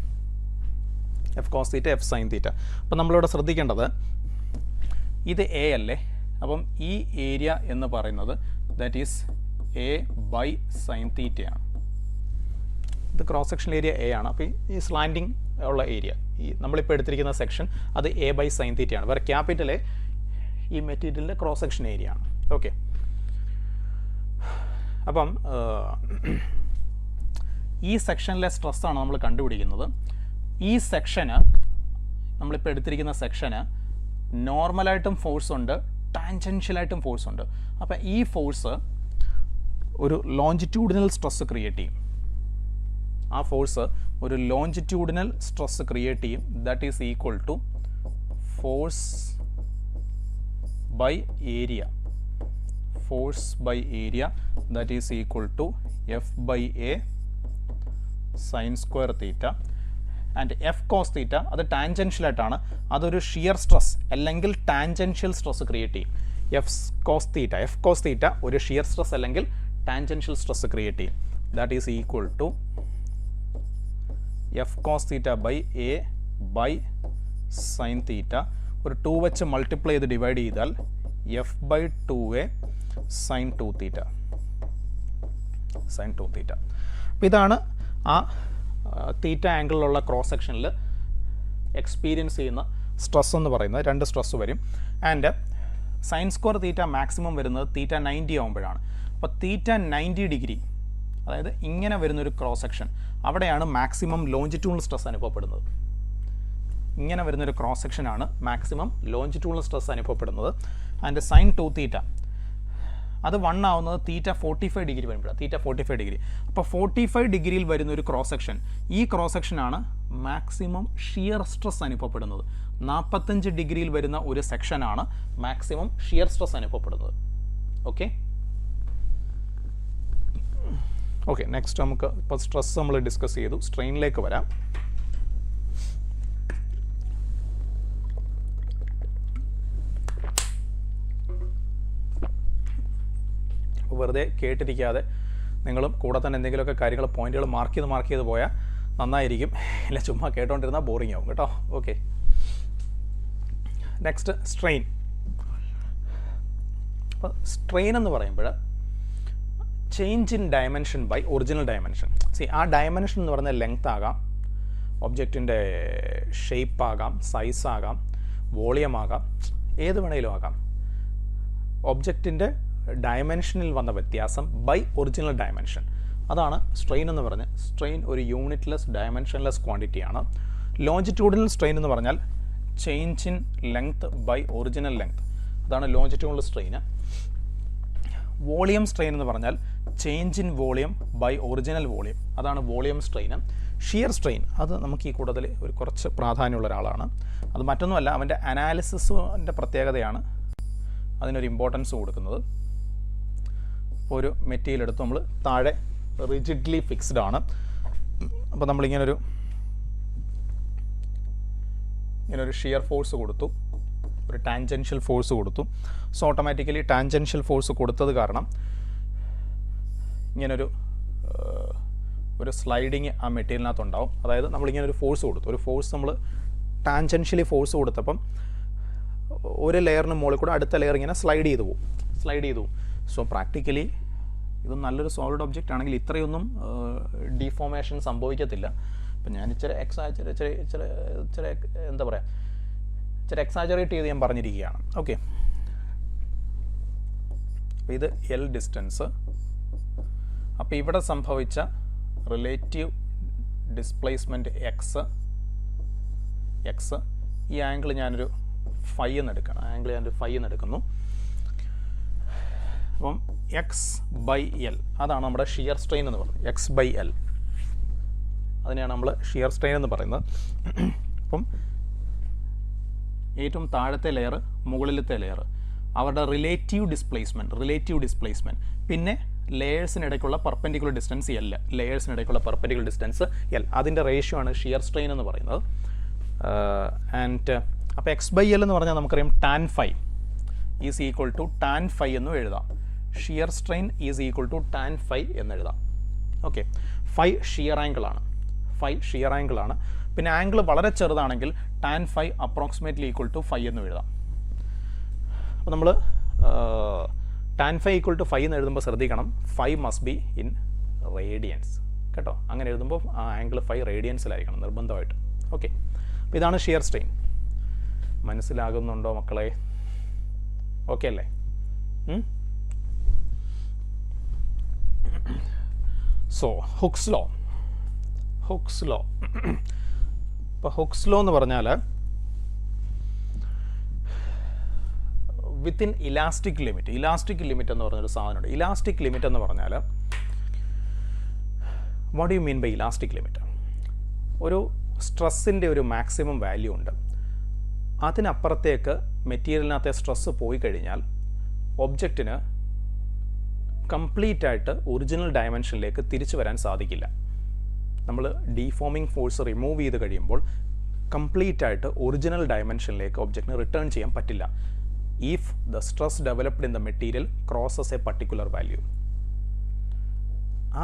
F cos theta, F sine theta. അപ്പം നമ്മളിവിടെ ശ്രദ്ധിക്കേണ്ടത് ഇത് എ അല്ലേ, അപ്പം ഈ ഏരിയ എന്ന് പറയുന്നത് that is A by sine തീറ്റയാണ്. ഇത് ക്രോസ് സെക്ഷൻ ഏരിയ എ ആണ്. അപ്പോൾ ഈ സ്ലാൻഡിങ് ഉള്ള ഏരിയ, ഈ നമ്മളിപ്പോൾ എടുത്തിരിക്കുന്ന സെക്ഷൻ അത് എ ബൈ സൈൻ തീറ്റയാണ്. വേറെ ക്യാപിറ്റൽ എ ഈ മെറ്റീരിയലിൻ്റെ ക്രോസ് സെക്ഷൻ ഏരിയ ആണ്. ഓക്കെ, അപ്പം ഈ സെക്ഷനിലെ സ്ട്രെസ്സാണ് നമ്മൾ കണ്ടുപിടിക്കുന്നത്. ഈ സെക്ഷന് നമ്മളിപ്പോൾ എടുത്തിരിക്കുന്ന സെക്ഷന് നോർമലായിട്ടും ഫോഴ്സ് ഉണ്ട്, ടാൻജൻഷ്യലായിട്ടും ഫോഴ്സ് ഉണ്ട്. അപ്പോൾ ഈ ഫോഴ്സ് ഒരു ലോഞ്ചിറ്റ്യൂഡിനൽ സ്ട്രെസ് ക്രിയേറ്റ് ചെയ്യും. That is equal to force by area. That is equal to F by A sine square theta. And F cos theta അത് ടാൻജൻഷ്യലായിട്ടാണ്, അതൊരു ഷിയർ സ്ട്രെസ് അല്ലെങ്കിൽ ടാൻജൻഷ്യൽ സ്ട്രെസ് ക്രിയേറ്റ് ചെയ്യും. എഫ് കോസ് തീറ്റ ഒരു ഷിയർ സ്ട്രെസ് അല്ലെങ്കിൽ ടാൻജൻഷ്യൽ സ്ട്രെസ് ക്രിയേറ്റ് ചെയ്യും. That is equal to F cos theta by A by sine തീറ്റ. ഒരു 2 വെച്ച് മൾട്ടിപ്ലൈ ചെയ്ത് ഡിവൈഡ് ചെയ്താൽ എഫ് ബൈ 2a സൈൻ 2 തീറ്റ. അപ്പോൾ ഇതാണ് ആ തീറ്റ ആംഗിളിലുള്ള ക്രോസ് സെക്ഷനിൽ എക്സ്പീരിയൻസ് ചെയ്യുന്ന സ്ട്രെസ് എന്ന് പറയുന്നത്. 2 സ്ട്രെസ് വരും. And sign square theta maximum വരുന്നത് തീറ്റ 90 ആകുമ്പോഴാണ്. അപ്പോൾ തീറ്റ 90 ഡിഗ്രി, അതായത് ഇങ്ങനെ വരുന്നൊരു ക്രോസ് സെക്ഷൻ, അവിടെയാണ് മാക്സിമം ലോഞ്ചിറ്റ്യൂണൽ സ്ട്രെസ് അനുഭവപ്പെടുന്നത്. ഇങ്ങനെ വരുന്നൊരു ക്രോസ് സെക്ഷനാണ് മാക്സിമം ലോഞ്ചിറ്റ്യൂണൽ സ്ട്രെസ് അനുഭവപ്പെടുന്നത്. ആൻഡ് സൈൻ 2 തീറ്റ അത് 1 ആവുന്നത് തീറ്റ 45 ഡിഗ്രി വരുമ്പോഴാണ്. അപ്പോൾ 45 ഡിഗ്രിയിൽ വരുന്നൊരു ക്രോസ് സെക്ഷൻ, ഈ ക്രോസ് സെക്ഷനാണ് മാക്സിമം ഷിയർ സ്ട്രെസ് അനുഭവപ്പെടുന്നത്. 45 ഡിഗ്രിയിൽ വരുന്ന ഒരു സെക്ഷനാണ് മാക്സിമം ഷിയർ സ്ട്രെസ് അനുഭവപ്പെടുന്നത്. ഓക്കെ, നെക്സ്റ്റ് നമുക്ക് ഇപ്പോൾ സ്ട്രെസ് നമ്മൾ ഡിസ്കസ് ചെയ്തു. സ്ട്രെയിനിലേക്ക് വരാം. വെറുതെ കേട്ടിരിക്കാതെ നിങ്ങളും കൂടെ തന്നെ എന്തെങ്കിലുമൊക്കെ കാര്യങ്ങൾ പോയിന്റുകൾ മാർക്ക് ചെയ്ത് പോയാൽ നന്നായിരിക്കും. ഇല്ല ചുമ്മാ കേട്ടോണ്ടിരുന്നാൽ ബോറിംഗ് ആവും കേട്ടോ. Okay, next strain. അപ്പോൾ സ്ട്രെയിൻ എന്ന് പറയുമ്പോൾ change in dimension by original dimension. ആ ഡയമെൻഷൻ എന്ന് പറയുന്നത് ലെങ്ത് ആകാം, ഒബ്ജക്റ്റിൻ്റെ ഷേപ്പ് ആകാം, സൈസ് ആകാം, വോളിയം ആകാം, ഏത് വേണമെങ്കിലും ആകാം. ഒബ്ജക്റ്റിൻ്റെ ഡയമെൻഷനിൽ വന്ന വ്യത്യാസം ബൈ ഒറിജിനൽ ഡയമെൻഷൻ, അതാണ് സ്ട്രെയിൻ എന്ന് പറഞ്ഞ്. സ്ട്രെയിൻ ഒരു യൂണിറ്റ്ലെസ് ഡയമെൻഷൻലെസ് ക്വാണ്ടിറ്റിയാണ്. ലോഞ്ചിറ്റ്യൂഡിനൽ സ്ട്രെയിൻ എന്ന് പറഞ്ഞാൽ change in length by original length, അതാണ് ലോഞ്ചിറ്റ്യൂണൽ സ്ട്രെയിൻ. വോളിയം സ്ട്രെയിൻ എന്ന് പറഞ്ഞാൽ change in volume by original volume, അതാണ് വോളിയം സ്ട്രെയിൻ. ഷിയർ സ്ട്രെയിൻ അത് നമുക്ക് ഈ കൂടുതൽ ഒരു കുറച്ച് പ്രാധാന്യമുള്ള ഒരാളാണ്. അത് മറ്റൊന്നുമല്ല, അവൻ്റെ അനാലിസിസിൻ്റെ പ്രത്യേകതയാണ് അതിനൊരു ഇമ്പോർട്ടൻസ് കൊടുക്കുന്നത്. ഇപ്പോൾ ഒരു മെറ്റീരിയൽ എടുത്ത് നമ്മൾ താഴെ റിജിഡ്ലി ഫിക്സ്ഡ് ആണ്, അപ്പോൾ നമ്മളിങ്ങനൊരു ഷിയർ ഫോഴ്സ് കൊടുത്തു, ഒരു ടാൻജൻഷ്യൽ ഫോഴ്സ് കൊടുത്തു. സോ ഓട്ടോമാറ്റിക്കലി ടാൻജൻഷ്യൽ ഫോഴ്സ് കൊടുത്തത് കാരണം ഇങ്ങനൊരു സ്ലൈഡിങ് ആ മെറ്റീരിയലിനകത്ത് ഉണ്ടാവും. അതായത് നമ്മളിങ്ങനെ ഒരു ഫോഴ്സ് കൊടുത്തു, ഒരു ഫോഴ്സ് നമ്മൾ ടാൻജൻഷ്യലി ഫോഴ്സ് കൊടുത്തപ്പം ഒരു ലെയറിന് മുകളിൽ കൂടെ അടുത്ത ലെയർ ഇങ്ങനെ സ്ലൈഡ് ചെയ്തു പോകും. സോ പ്രാക്ടിക്കലി ഇത് നല്ലൊരു സോളിഡ് ഒബ്ജക്റ്റ് ആണെങ്കിൽ ഇത്രയൊന്നും ഡീഫോർമേഷൻ സംഭവിക്കത്തില്ല. അപ്പം ഞാൻ ഇച്ചിരി എന്താ പറയുക, ഇച്ചിരി എക്സാജറേറ്റ് ചെയ്ത് ഞാൻ പറഞ്ഞിരിക്കുകയാണ്. ഓക്കെ, അപ്പോൾ ഇത് എൽ ഡിസ്റ്റൻസ്. അപ്പോൾ ഇവിടെ സംഭവിച്ച റിലേറ്റീവ് ഡിസ്പ്ലേസ്മെൻറ്റ് എക്സ്, ഈ ആംഗിൾ ഞാനൊരു ഫൈ എന്ന് എടുക്കുന്നു. അപ്പം എക്സ് ബൈ എൽ അതാണ് നമ്മുടെ ഷിയർ സ്ട്രെയിൻ എന്ന് പറയുന്നത്. എക്സ് ബൈ എൽ അതിനെയാണ് നമ്മൾ ഷിയർ സ്ട്രെയിൻ എന്ന് പറയുന്നത്. അപ്പം ഏറ്റവും താഴത്തെ ലെയർ, മുകളിലത്തെ ലെയർ, അവരുടെ റിലേറ്റീവ് ഡിസ്പ്ലേസ്മെൻറ്റ്, പിന്നെ ലെയേഴ്സിനിടയ്ക്കുള്ള പെർപെൻഡിക്കുലർ ഡിസ്റ്റൻസ് എൽ, അതിൻ്റെ റേഷ്യോ ആണ് ഷിയർ സ്ട്രെയിൻ എന്ന് പറയുന്നത്. ആൻഡ് അപ്പോൾ എക്സ് ബൈ എൽ എന്ന് പറഞ്ഞാൽ നമുക്കറിയാം tan phi is equal to tan phi എന്നും എഴുതാം. Shear strain is equal to tan phi എന്ന് എഴുതാം. ഓക്കെ, ഫൈ ഷിയർ ആംഗിളാണ്. പിന്നെ ആംഗിൾ വളരെ ചെറുതാണെങ്കിൽ tan phi approximately equal to phi എന്ന് എഴുതാം. അപ്പോൾ നമ്മൾ tan phi equal to phi എന്ന് എഴുതുമ്പോൾ ശ്രദ്ധിക്കണം, phi must be in radians കേട്ടോ. അങ്ങനെ എഴുതുമ്പോൾ ആ ആംഗിൾ ഫൈ റേഡിയൻസിലായിരിക്കണം നിർബന്ധമായിട്ട്. ഓക്കെ, അപ്പോൾ ഇതാണ് ഷിയർ സ്ട്രെയിൻ. മനസ്സിലാകുന്നുണ്ടോ മക്കളെ? ഓക്കെ അല്ലേ? So hooks law. ഇപ്പോൾ ഹുക്സ് ലോ എന്ന് പറഞ്ഞാൽ വിത്തിൻ ഇലാസ്റ്റിക് ലിമിറ്റ് എന്ന് പറഞ്ഞൊരു സാധനമുണ്ട്. ഇലാസ്റ്റിക് ലിമിറ്റ് എന്ന് പറഞ്ഞാൽ what do you mean by elastic limit? ഒരു സ്ട്രെസ്സിൻ്റെ ഒരു മാക്സിമം വാല്യൂ ഉണ്ട്. അതിനപ്പുറത്തേക്ക് മെറ്റീരിയലിനകത്തെ സ്ട്രെസ്സ് പോയി കഴിഞ്ഞാൽ ഒബ്ജക്റ്റിന് കംപ്ലീറ്റ് ആയിട്ട് ഒറിജിനൽ ഡയമെൻഷനിലേക്ക് തിരിച്ചു വരാൻ സാധിക്കില്ല. നമ്മൾ ഡീഫോമിംഗ് ഫോഴ്സ് റിമൂവ് ചെയ്ത് കഴിയുമ്പോൾ കംപ്ലീറ്റ് ആയിട്ട് ഒറിജിനൽ ഡയമെൻഷനിലേക്ക് ഒബ്ജക്റ്റിന് റിട്ടേൺ ചെയ്യാൻ പറ്റില്ല. If the stress developed in the material crosses A particular value,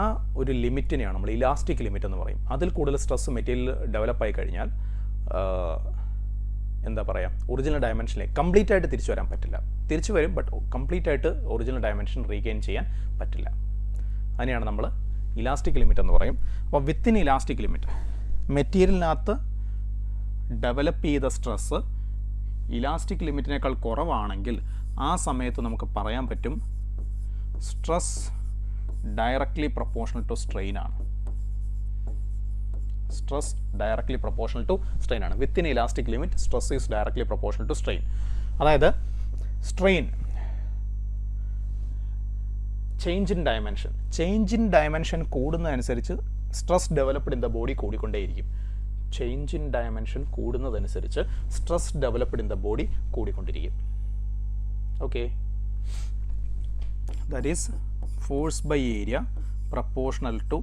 ആ ഒരു ലിമിറ്റിനെയാണ് നമ്മൾ ഇലാസ്റ്റിക് ലിമിറ്റ് എന്ന് പറയും. അതിൽ കൂടുതൽ സ്ട്രെസ് മെറ്റീരിയൽ ഡെവലപ്പായി കഴിഞ്ഞാൽ എന്താ പറയുക, ഒറിജിനൽ ഡയമെൻഷനിലേക്ക് കംപ്ലീറ്റ് ആയിട്ട് തിരിച്ചു വരാൻ പറ്റില്ല. തിരിച്ചു വരും, ബട്ട് കംപ്ലീറ്റ് ആയിട്ട് ഒറിജിനൽ ഡയമെൻഷൻ റീഗെയിൻ ചെയ്യാൻ പറ്റില്ല. അതിനെയാണ് നമ്മൾ ഇലാസ്റ്റിക് ലിമിറ്റ് എന്ന് പറയും. അപ്പോൾ വിത്തിൻ ഇലാസ്റ്റിക് ലിമിറ്റ് മെറ്റീരിയലിനകത്ത് ഡെവലപ്പ് ചെയ്ത സ്ട്രെസ്സ് ഇലാസ്റ്റിക് ലിമിറ്റിനേക്കാൾ കുറവാണെങ്കിൽ ആ സമയത്ത് നമുക്ക് പറയാൻ പറ്റും stress directly proportional to strain ആണ്. Stress directly proportional to strain ആണ്. Within elastic limit stress is directly proportional to strain. അതായത് സ്ട്രെയിൻ ചേഞ്ച് ഇൻ ഡയമെൻഷൻ കൂടുന്നതനുസരിച്ച് stress developed in the body കൂടിക്കൊണ്ടേയിരിക്കും. ചേഞ്ച് ഇൻ ഡയമെൻഷൻ കൂടുന്നതനുസരിച്ച് stress developed in the body കൂടിക്കൊണ്ടിരിക്കും. Okay, that is force by area proportional to,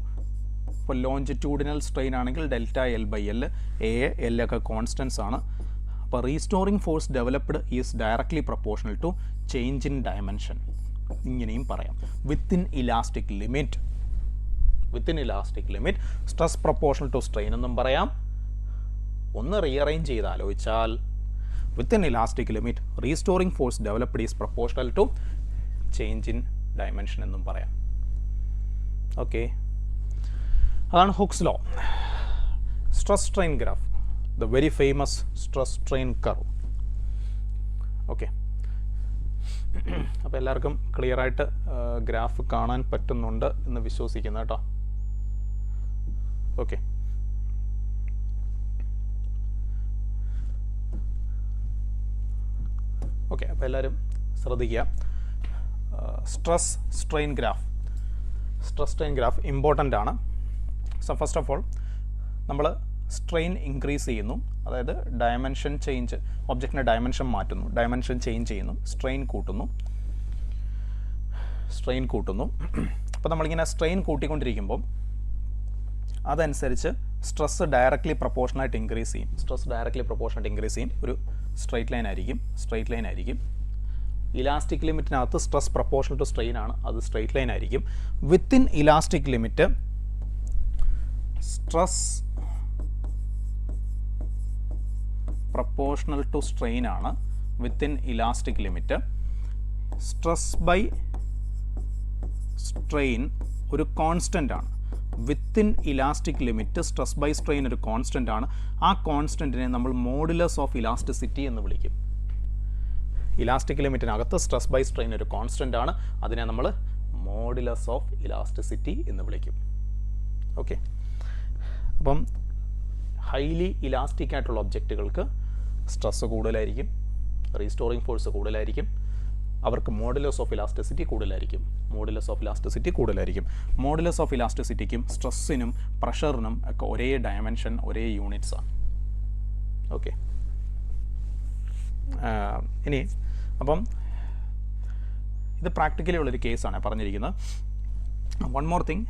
ഇപ്പോൾ ലോഞ്ചിറ്റ്യൂഡിനൽ സ്ട്രെയിൻ ആണെങ്കിൽ delta L by L, L ഒക്കെ കോൺസ്റ്റൻസ് ആണ്. അപ്പോൾ restoring force developed is directly proportional to change in dimension. ഇങ്ങനെയും പറയാം. Within elastic limit stress proportional to strain എന്നും പറയാം. ഒന്ന് റീഅറേഞ്ച് ചെയ്ത് ആലോചിച്ചാൽ within elastic limit restoring force developed is proportional to change in dimension എന്നും പറയാം. ഓക്കെ, അതാണ് hooks law. Stress strain graph, the very famous stress strain curve. Okay, അപ്പോൾ എല്ലാവർക്കും ക്ലിയറായിട്ട് ഗ്രാഫ് കാണാൻ പറ്റുന്നുണ്ട് എന്ന് വിശ്വസിക്കുന്നു കേട്ടോ. ഓക്കെ, ഓക്കെ, അപ്പോൾ എല്ലാവരും ശ്രദ്ധിക്കുക. സ്ട്രെസ് സ്ട്രെയിൻ ഗ്രാഫ് ഇമ്പോർട്ടൻ്റ് ആണ്. സോ ഫസ്റ്റ് ഓഫ് ഓൾ നമ്മൾ സ്ട്രെയിൻ ഇൻക്രീസ് ചെയ്യുന്നു, അതായത് ഡയമെൻഷൻ ചേഞ്ച്, ഒബ്ജക്റ്റിൻ്റെ ഡയമെൻഷൻ മാറ്റുന്നു, ഡയമെൻഷൻ ചേഞ്ച് ചെയ്യുന്നു, സ്ട്രെയിൻ കൂട്ടുന്നു. അപ്പോൾ നമ്മളിങ്ങനെ സ്ട്രെയിൻ കൂട്ടിക്കൊണ്ടിരിക്കുമ്പോൾ അതനുസരിച്ച് സ്ട്രെസ് ഡയറക്റ്റ്ലി പ്രൊപ്പോർഷനായിട്ട് ഇൻക്രീസ് ചെയ്യും. ഒരു സ്ട്രെയിറ്റ് ലൈൻ ആയിരിക്കും. ഇലാസ്റ്റിക് ലിമിറ്റിനകത്ത് സ്ട്രെസ് പ്രൊപ്പോർഷണൽ ടു സ്ട്രെയിൻ ആണ്, അത് സ്ട്രെയിറ്റ് ലൈൻ ആയിരിക്കും. Within elastic limit stress proportional to strain ആണ്. Within elastic limit stress by strain ഒരു കോൺസ്റ്റൻ്റ് ആണ്. Within elastic limit stress by strain ഒരു കോൺസ്റ്റൻ്റ് ആണ്. ആ കോൺസ്റ്റൻറ്റിനെ നമ്മൾ മോഡുലസ് ഓഫ് ഇലാസ്റ്റിസിറ്റി എന്ന് വിളിക്കും. ഇലാസ്റ്റിക് ലിമിറ്റിനകത്ത് സ്ട്രെസ് ബൈ സ്ട്രെയിൻ ഒരു കോൺസ്റ്റൻ്റ് ആണ്, അതിനെ നമ്മൾ മോഡുലസ് ഓഫ് ഇലാസ്റ്റിസിറ്റി എന്ന് വിളിക്കും. ഓക്കെ, അപ്പം ഹൈലി ഇലാസ്റ്റിക് ആയിട്ടുള്ള ഒബ്ജക്റ്റുകൾക്ക് സ്ട്രെസ് കൂടുതലായിരിക്കും, റീസ്റ്റോറിങ് ഫോഴ്സ് കൂടുതലായിരിക്കും, അവർക്ക് മോഡുലസ് ഓഫ് ഇലാസ്റ്റിസിറ്റി കൂടുതലായിരിക്കും. മോഡുലസ് ഓഫ് ഇലാസ്റ്റിസിറ്റിക്കും സ്ട്രെസ്സിനും പ്രഷറിനും ഒക്കെ ഒരേ ഡയമെൻഷൻ, ഒരേ യൂണിറ്റ്സാണ്. ഓക്കെ, ഇനി അപ്പം ഇത് പ്രാക്ടിക്കലി ഉള്ളൊരു കേസാണ് പറഞ്ഞിരിക്കുന്നത്. വൺ മോർ തിങ്,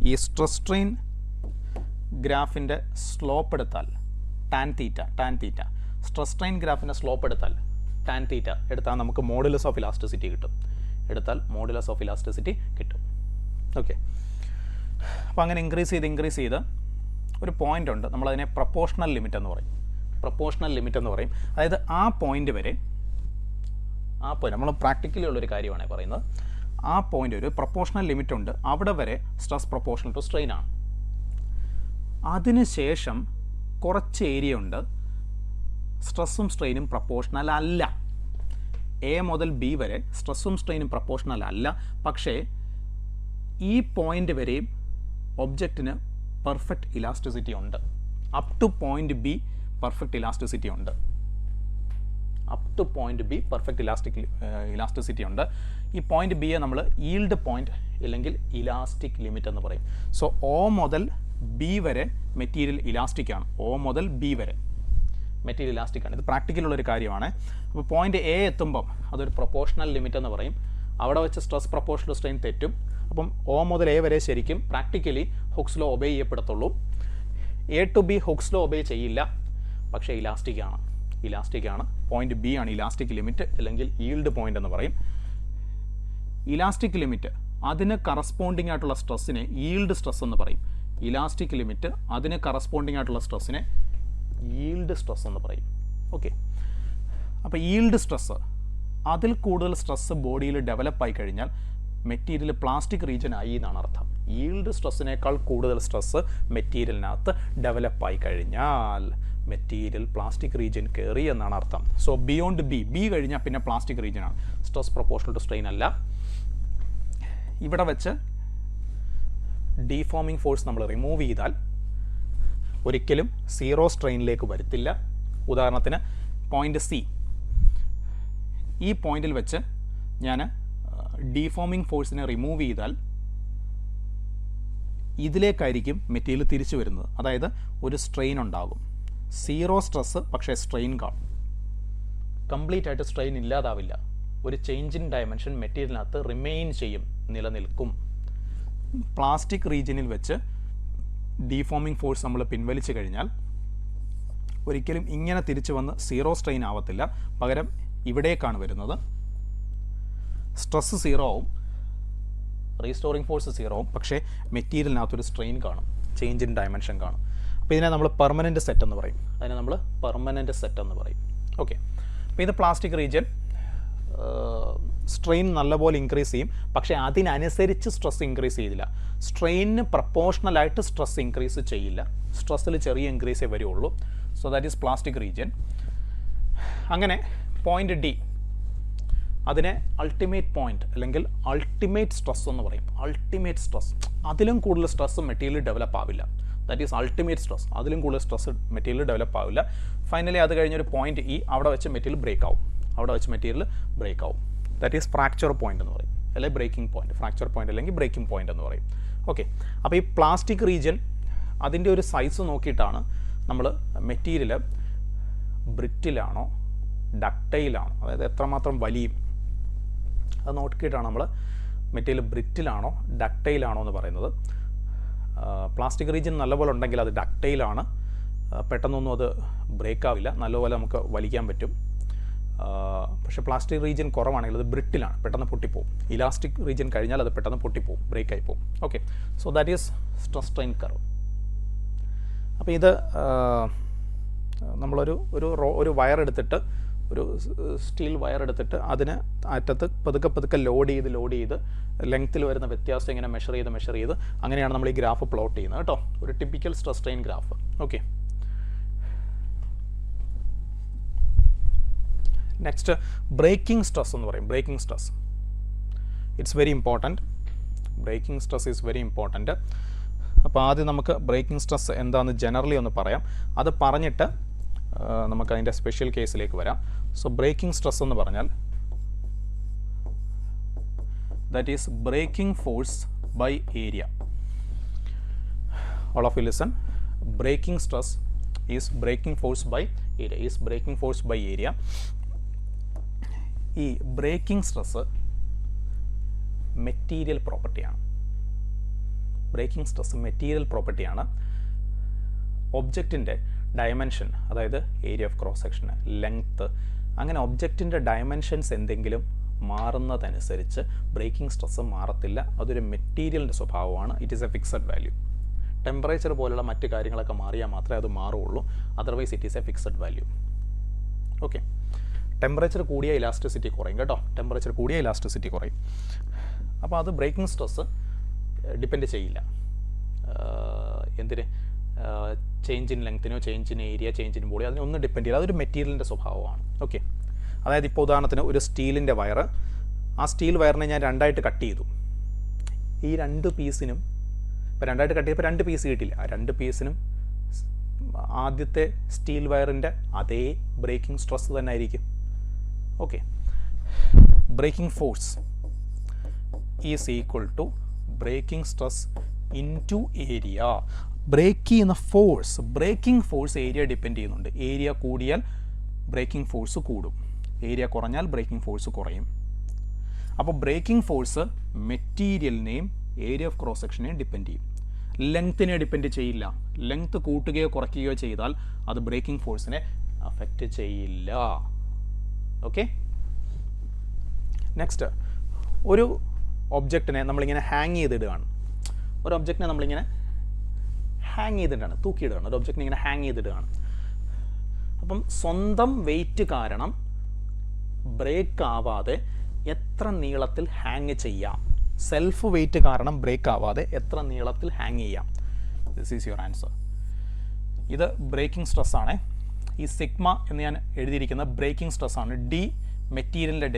ഈ സ്ട്രെസ് സ്ട്രെയിൻ ഗ്രാഫിൻ്റെ സ്ലോപ്പ് എടുത്താൽ ടാൻ തീറ്റ സ്ട്രെസ് സ്ട്രെയിൻ ഗ്രാഫിൻ്റെ സ്ലോപ്പ് എടുത്താൽ ടാൻ തീറ്റ എടുത്താൽ നമുക്ക് മോഡുലസ് ഓഫ് ഇലാസ്റ്റിസിറ്റി കിട്ടും. ഓക്കെ, അപ്പോൾ അങ്ങനെ ഇൻക്രീസ് ചെയ്ത് ഒരു പോയിൻ്റ് ഉണ്ട്, നമ്മളതിനെ പ്രൊപ്പോർഷണൽ ലിമിറ്റ് എന്ന് പറയും. അതായത് ആ പോയിൻ്റ് വരെ, നമ്മൾ പ്രാക്ടിക്കലി ഉള്ളൊരു കാര്യമാണ് പറയുന്നത്, ആ പോയിൻ്റ് ഒരു പ്രൊപ്പോർഷണൽ ലിമിറ്റ് ഉണ്ട്, അവിടെ വരെ സ്ട്രെസ് പ്രൊപ്പോർഷണൽ ടു സ്ട്രെയിൻ ആണ്. അതിനുശേഷം കുറച്ച് ഏരിയ ഉണ്ട്, സ്ട്രെസ്സും സ്ട്രെയിനും പ്രൊപ്പോർഷണൽ അല്ല. എ മുതൽ ബി വരെ സ്ട്രെസ്സും സ്ട്രെയിനും പ്രൊപ്പോർഷണൽ അല്ല, പക്ഷേ ഈ പോയിൻ്റ് വരെയും ഒബ്ജക്റ്റിന് പെർഫെക്റ്റ് ഇലാസ്റ്റിസിറ്റി ഉണ്ട്. Up to point B perfect elasticity ഉണ്ട്. ഈ പോയിൻ്റ് ബിയെ നമ്മൾ ഈൽഡ് പോയിൻ്റ് അല്ലെങ്കിൽ ഇലാസ്റ്റിക് ലിമിറ്റ് എന്ന് പറയും. സോ ഒ മുതൽ ബി വരെ മെറ്റീരിയൽ ഇലാസ്റ്റിക് ആണ്. ഇത് പ്രാക്ടിക്കലുള്ളൊരു കാര്യമാണ്. അപ്പോൾ പോയിൻ്റ് എ എത്തുമ്പം അതൊരു പ്രൊപ്പോർഷണൽ ലിമിറ്റ് എന്ന് പറയും. അവിടെ വെച്ച് സ്ട്രെസ് പ്രൊപ്പോർഷണൽ സ്ട്രെയിൻ തെറ്റും. അപ്പം ഒ മുതൽ എ വരെ ശരിക്കും പ്രാക്ടിക്കലി ഹുക്സ് ലോ ഒബേ ചെയ്യപ്പെടത്തുള്ളൂ. A to B Hooke's law obey ചെയ്യില്ല, പക്ഷേ ഇലാസ്റ്റിക് ആണ്. പോയിൻ്റ് ബി ആണ് ഇലാസ്റ്റിക് ലിമിറ്റ് അല്ലെങ്കിൽ ഈൽഡ് പോയിൻ്റ് എന്ന് പറയും. ഇലാസ്റ്റിക് ലിമിറ്റ് അതിന് കറസ്പോണ്ടിങ് ആയിട്ടുള്ള സ്ട്രെസ്സിനെ ഈൽഡ് സ്ട്രെസ് എന്ന് പറയും. ഇലാസ്റ്റിക് ലിമിറ്റ് അതിന് കറസ്പോണ്ടിങ് ആയിട്ടുള്ള സ്ട്രെസ്സിനെ ഈൽഡ് സ്ട്രെസ് എന്ന് പറയും. ഓക്കെ, അപ്പോൾ ഈൽഡ് സ്ട്രെസ്സ്, അതിൽ കൂടുതൽ സ്ട്രെസ്സ് ബോഡിയിൽ ഡെവലപ്പായി കഴിഞ്ഞാൽ മെറ്റീരിയൽ പ്ലാസ്റ്റിക് റീജിയൻ ആയി എന്നാണ് അർത്ഥം. ഈൽഡ് സ്ട്രെസ്സിനേക്കാൾ കൂടുതൽ സ്ട്രെസ്സ് മെറ്റീരിയലിനകത്ത് ഡെവലപ്പായി കഴിഞ്ഞാൽ മെറ്റീരിയൽ പ്ലാസ്റ്റിക് റീജിയൻ കയറി എന്നാണ് അർത്ഥം. സോ ബിയോണ്ട് ബി കഴിഞ്ഞാൽ പിന്നെ പ്ലാസ്റ്റിക് റീജിയനാണ്. സ്ട്രെസ് പ്രൊപ്പോർഷണൽ ടു സ്ട്രെയിൻ അല്ല. ഇവിടെ വെച്ച് ഡീഫോമിംഗ് ഫോഴ്സ് നമ്മൾ റിമൂവ് ചെയ്താൽ ഒരിക്കലും സീറോ സ്ട്രെയിനിലേക്ക് വരത്തില്ല. ഉദാഹരണത്തിന് പോയിൻ്റ് സി, ഈ പോയിന്റിൽ വെച്ച് ഞാൻ ഡീഫോമിംഗ് ഫോഴ്സിനെ റിമൂവ് ചെയ്താൽ ഇതിലേക്കായിരിക്കും മെറ്റീരിയൽ തിരിച്ചു വരുന്നത്. അതായത് ഒരു സ്ട്രെയിൻ ഉണ്ടാകും, സീറോ സ്ട്രെസ്, പക്ഷേ സ്ട്രെയിൻ കാണും. കംപ്ലീറ്റ് ആയിട്ട് സ്ട്രെയിൻ ഇല്ലാതാവില്ല. ഒരു ചേഞ്ച് ഇൻ ഡയമെൻഷൻ മെറ്റീരിയലിനകത്ത് റിമെയിൻ ചെയ്യും, നിലനിൽക്കും. പ്ലാസ്റ്റിക് റീജിയനിൽ വെച്ച് ഡീഫോമിംഗ് ഫോഴ്സ് നമ്മൾ പിൻവലിച്ചു കഴിഞ്ഞാൽ ഒരിക്കലും ഇങ്ങനെ തിരിച്ചു വന്ന് സീറോ സ്ട്രെയിൻ ആവത്തില്ല. പകരം ഇവിടേക്കാണ് വരുന്നത്. സ്ട്രെസ് സീറോ ആവും, റീസ്റ്റോറിംഗ് ഫോഴ്സ് സീറോ ആവും, പക്ഷേ മെറ്റീരിയലിനകത്തൊരു സ്ട്രെയിൻ കാണും, ചേഞ്ച് ഇൻ ഡയമെൻഷൻ കാണും. അപ്പോൾ ഇതിനെ നമ്മൾ പെർമനൻറ്റ് സെറ്റ് എന്ന് പറയും. ഓക്കെ, അപ്പോൾ ഇത് പ്ലാസ്റ്റിക് റീജിയൻ സ്ട്രെയിൻ നല്ലപോലെ ഇൻക്രീസ് ചെയ്യും, പക്ഷേ അതിനനുസരിച്ച് സ്ട്രെസ് ഇൻക്രീസ് ചെയ്തില്ല. സ്ട്രെയിനിന് പ്രപ്പോർഷണലായിട്ട് സ്ട്രെസ് ഇൻക്രീസ് ചെയ്യില്ല. സ്ട്രെസ്സിൽ ചെറിയ ഇൻക്രീസേ വരുള്ളൂ. So that is plastic region. അങ്ങനെ പോയിൻ്റ് ഡി, അതിനെ അൾട്ടിമേറ്റ് പോയിൻ്റ് അല്ലെങ്കിൽ അൾട്ടിമേറ്റ് സ്ട്രെസ് എന്ന് പറയും. അൾട്ടിമേറ്റ് സ്ട്രെസ്, അതിലും കൂടുതൽ സ്ട്രെസ് മെറ്റീരിയൽ ഡെവലപ്പ് ആവില്ല. That is ultimate stress. അതിലും കൂടുതൽ സ്ട്രെസ് മെറ്റീരിയൽ ഡെവലപ്പ് ആവില്ല. ഫൈനലി അത് കഴിഞ്ഞൊരു പോയിന്റ് ഇ, അവിടെ വെച്ച് മെറ്റീരിയൽ ബ്രേക്ക് ആവും. അവിടെ വെച്ച് മെറ്റീരിയൽ ബ്രേക്ക് ആവും. ദാറ്റ് ഈസ് ഫ്രാക്ചർ പോയിന്റ് എന്ന് പറയും, അല്ലെങ്കിൽ ബ്രേക്കിംഗ് പോയിന്റ്. ഫ്രാക്ചർ പോയിന്റ് അല്ലെങ്കിൽ ബ്രേക്കിംഗ് പോയിന്റ് എന്ന് പറയും. ഓക്കെ, അപ്പോൾ ഈ പ്ലാസ്റ്റിക് റീജിയൻ അതിൻ്റെ ഒരു സൈസ് നോക്കിയിട്ടാണ് നമ്മൾ മെറ്റീരിയൽ ബ്രിറ്റിലാണോ ഡക്റ്റൈലാണോ, അതായത് എത്രമാത്രം വലിയും അത് നോക്കിയിട്ടാണ് നമ്മൾ മെറ്റീരിയൽ ബ്രിറ്റിലാണോ ഡക്റ്റൈലാണോ എന്ന് പറയുന്നത്. പ്ലാസ്റ്റിക് റീജിയൻ നല്ലപോലെ ഉണ്ടെങ്കിൽ അത് ഡക്റ്റൈലാണ്, പെട്ടെന്നൊന്നും അത് ബ്രേക്ക് ആവില്ല, നല്ലപോലെ നമുക്ക് വലിക്കാൻ പറ്റും. പക്ഷേ പ്ലാസ്റ്റിക് റീജിയൻ കുറവാണെങ്കിൽ അത് ബ്രിട്ടിലാണ്, പെട്ടെന്ന് പൊട്ടിപ്പോവും. ഇലാസ്റ്റിക് റീജിയൻ കഴിഞ്ഞാൽ അത് പെട്ടെന്ന് പൊട്ടിപ്പോവും, ബ്രേക്കായി പോവും. Okay, so that is stress strain curve. അപ്പോൾ ഇത് നമ്മളൊരു ഒരു വയർ എടുത്തിട്ട്, ഒരു സ്റ്റീൽ വയർ എടുത്തിട്ട് അതിന് അറ്റത്ത് പതുക്കെ ലോഡ് ചെയ്ത് ലെങ്ത്തിൽ വരുന്ന വ്യത്യാസം ഇങ്ങനെ മെഷർ ചെയ്ത് അങ്ങനെയാണ് നമ്മൾ ഈ ഗ്രാഫ് പ്ലോട്ട് ചെയ്യുന്നത് കേട്ടോ. ഒരു typical stress strain graph. Okay, next breaking stress എന്ന് പറയും. Breaking stress it's very important. Breaking stress is very important. അപ്പോൾ ആദ്യം നമുക്ക് ബ്രേക്കിംഗ് സ്ട്രെസ് എന്താണെന്ന് ജനറലി ഒന്ന് പറയാം. അത് പറഞ്ഞിട്ട് നമുക്ക് അതിൻ്റെ സ്പെഷ്യൽ കേസിലേക്ക് വരാം. സോ ബ്രേക്കിംഗ് സ്ട്രെസ് എന്ന് പറഞ്ഞാൽ that is breaking force by area. All of you listen. Breaking stress is breaking force by area. Is breaking force by area. ഈ ബ്രേക്കിംഗ് സ്ട്രെസ് മെറ്റീരിയൽ പ്രോപ്പർട്ടിയാണ്. ബ്രേക്കിംഗ് സ്ട്രെസ് മെറ്റീരിയൽ പ്രോപ്പർട്ടിയാണ്. ഒബ്ജക്റ്റിൻ്റെ ഡയമെൻഷൻ, അതായത് area of cross section, length, അങ്ങനെ ഒബ്ജക്റ്റിൻ്റെ ഡയമെൻഷൻസ് എന്തെങ്കിലും മാറുന്നതനുസരിച്ച് ബ്രേക്കിംഗ് സ്ട്രെസ് മാറത്തില്ല. അതൊരു മെറ്റീരിയലിൻ്റെ സ്വഭാവമാണ്. It is a fixed value. Temperature പോലുള്ള മറ്റ് കാര്യങ്ങളൊക്കെ മാറിയാൽ മാത്രമേ അത് മാറുകയുള്ളൂ. Otherwise it is a fixed value. Okay, temperature കൂടിയ ഇലാസ്റ്റിസിറ്റി കുറയും കേട്ടോ. ടെമ്പറേച്ചർ കൂടിയ ഇലാസ്റ്റിസിറ്റി കുറയും. അപ്പോൾ അത് ബ്രേക്കിംഗ് സ്ട്രെസ് ഡിപ്പെൻഡ് ചെയ്യില്ല. എന്തിന്? ചേഞ്ച് ഇൻ ലെങ്ത്തിനോ, change in area, change in body, അതിനൊന്നും ഡിപ്പെൻഡ് ചെയ്യില്ല. അതൊരു മെറ്റീരിയലിൻ്റെ സ്വഭാവമാണ്. ഓക്കെ, അതായത് ഇപ്പോൾ ഉദാഹരണത്തിന് ഒരു സ്റ്റീലിൻ്റെ വയർ, ആ സ്റ്റീൽ വയറിനെ ഞാൻ രണ്ടായിട്ട് കട്ട് ചെയ്തു. ഈ രണ്ട് പീസിനും ഇപ്പോൾ രണ്ടായിട്ട് കട്ട് ചെയ്തപ്പോൾ രണ്ട് പീസ് കിട്ടില്ല. ആ രണ്ട് പീസിനും ആദ്യത്തെ സ്റ്റീൽ വയറിൻ്റെ അതേ ബ്രേക്കിംഗ് സ്ട്രെസ് തന്നെ ആയിരിക്കും. Okay, breaking force is equal to breaking stress into area. Break ചെയ്യുന്ന force, breaking force area depend ചെയ്യുന്നുണ്ട്. ഏരിയ കൂടിയാൽ ബ്രേക്കിംഗ് ഫോഴ്സ് കൂടും, ഏരിയ കുറഞ്ഞാൽ ബ്രേക്കിംഗ് ഫോഴ്സ് കുറയും. അപ്പോൾ ബ്രേക്കിംഗ് ഫോഴ്സ് മെറ്റീരിയലിനെയും ഏരിയ ഓഫ് ക്രോസ് സെക്ഷനെയും ഡിപ്പെൻഡ് ചെയ്യും. ലെങ്ത്തിനെ ഡിപ്പെൻഡ് ചെയ്യില്ല. ലെങ്ത്ത് കൂട്ടുകയോ കുറയ്ക്കുകയോ ചെയ്താൽ അത് ബ്രേക്കിംഗ് ഫോഴ്സിനെ അഫക്റ്റ് ചെയ്യില്ല. ഓക്കെ, നെക്സ്റ്റ്, ഒരു ഒബ്ജക്റ്റിനെ നമ്മളിങ്ങനെ ഹാങ് ചെയ്തിടുകയാണ്. ഒരു ഒബ്ജക്റ്റിനെ നമ്മളിങ്ങനെ ഹാങ് ചെയ്തിട്ടാണ്, തൂക്കിയിടുകയാണ്. ഒരു ഒബ്ജക്റ്റിനെ ഇങ്ങനെ ഹാങ് ചെയ്തിടുകയാണ്. അപ്പം സ്വന്തം വെയിറ്റ് കാരണം ബ്രേക്ക് ആവാതെ എത്ര നീളത്തിൽ ഹാങ് ചെയ്യാം? സെൽഫ് വെയിറ്റ് കാരണം ബ്രേക്ക് ആവാതെ എത്ര നീളത്തിൽ ഹാങ് ചെയ്യാം? This is your answer. ഇത് ബ്രേക്കിംഗ് സ്ട്രെസ്സാണ്. ഈ സിഗ്മ എന്ന് ഞാൻ എഴുതിയിരിക്കുന്ന ബ്രേക്കിംഗ് സ്ട്രെസ്സാണ്. ഡി മെറ്റീരിയലിൻ്റെ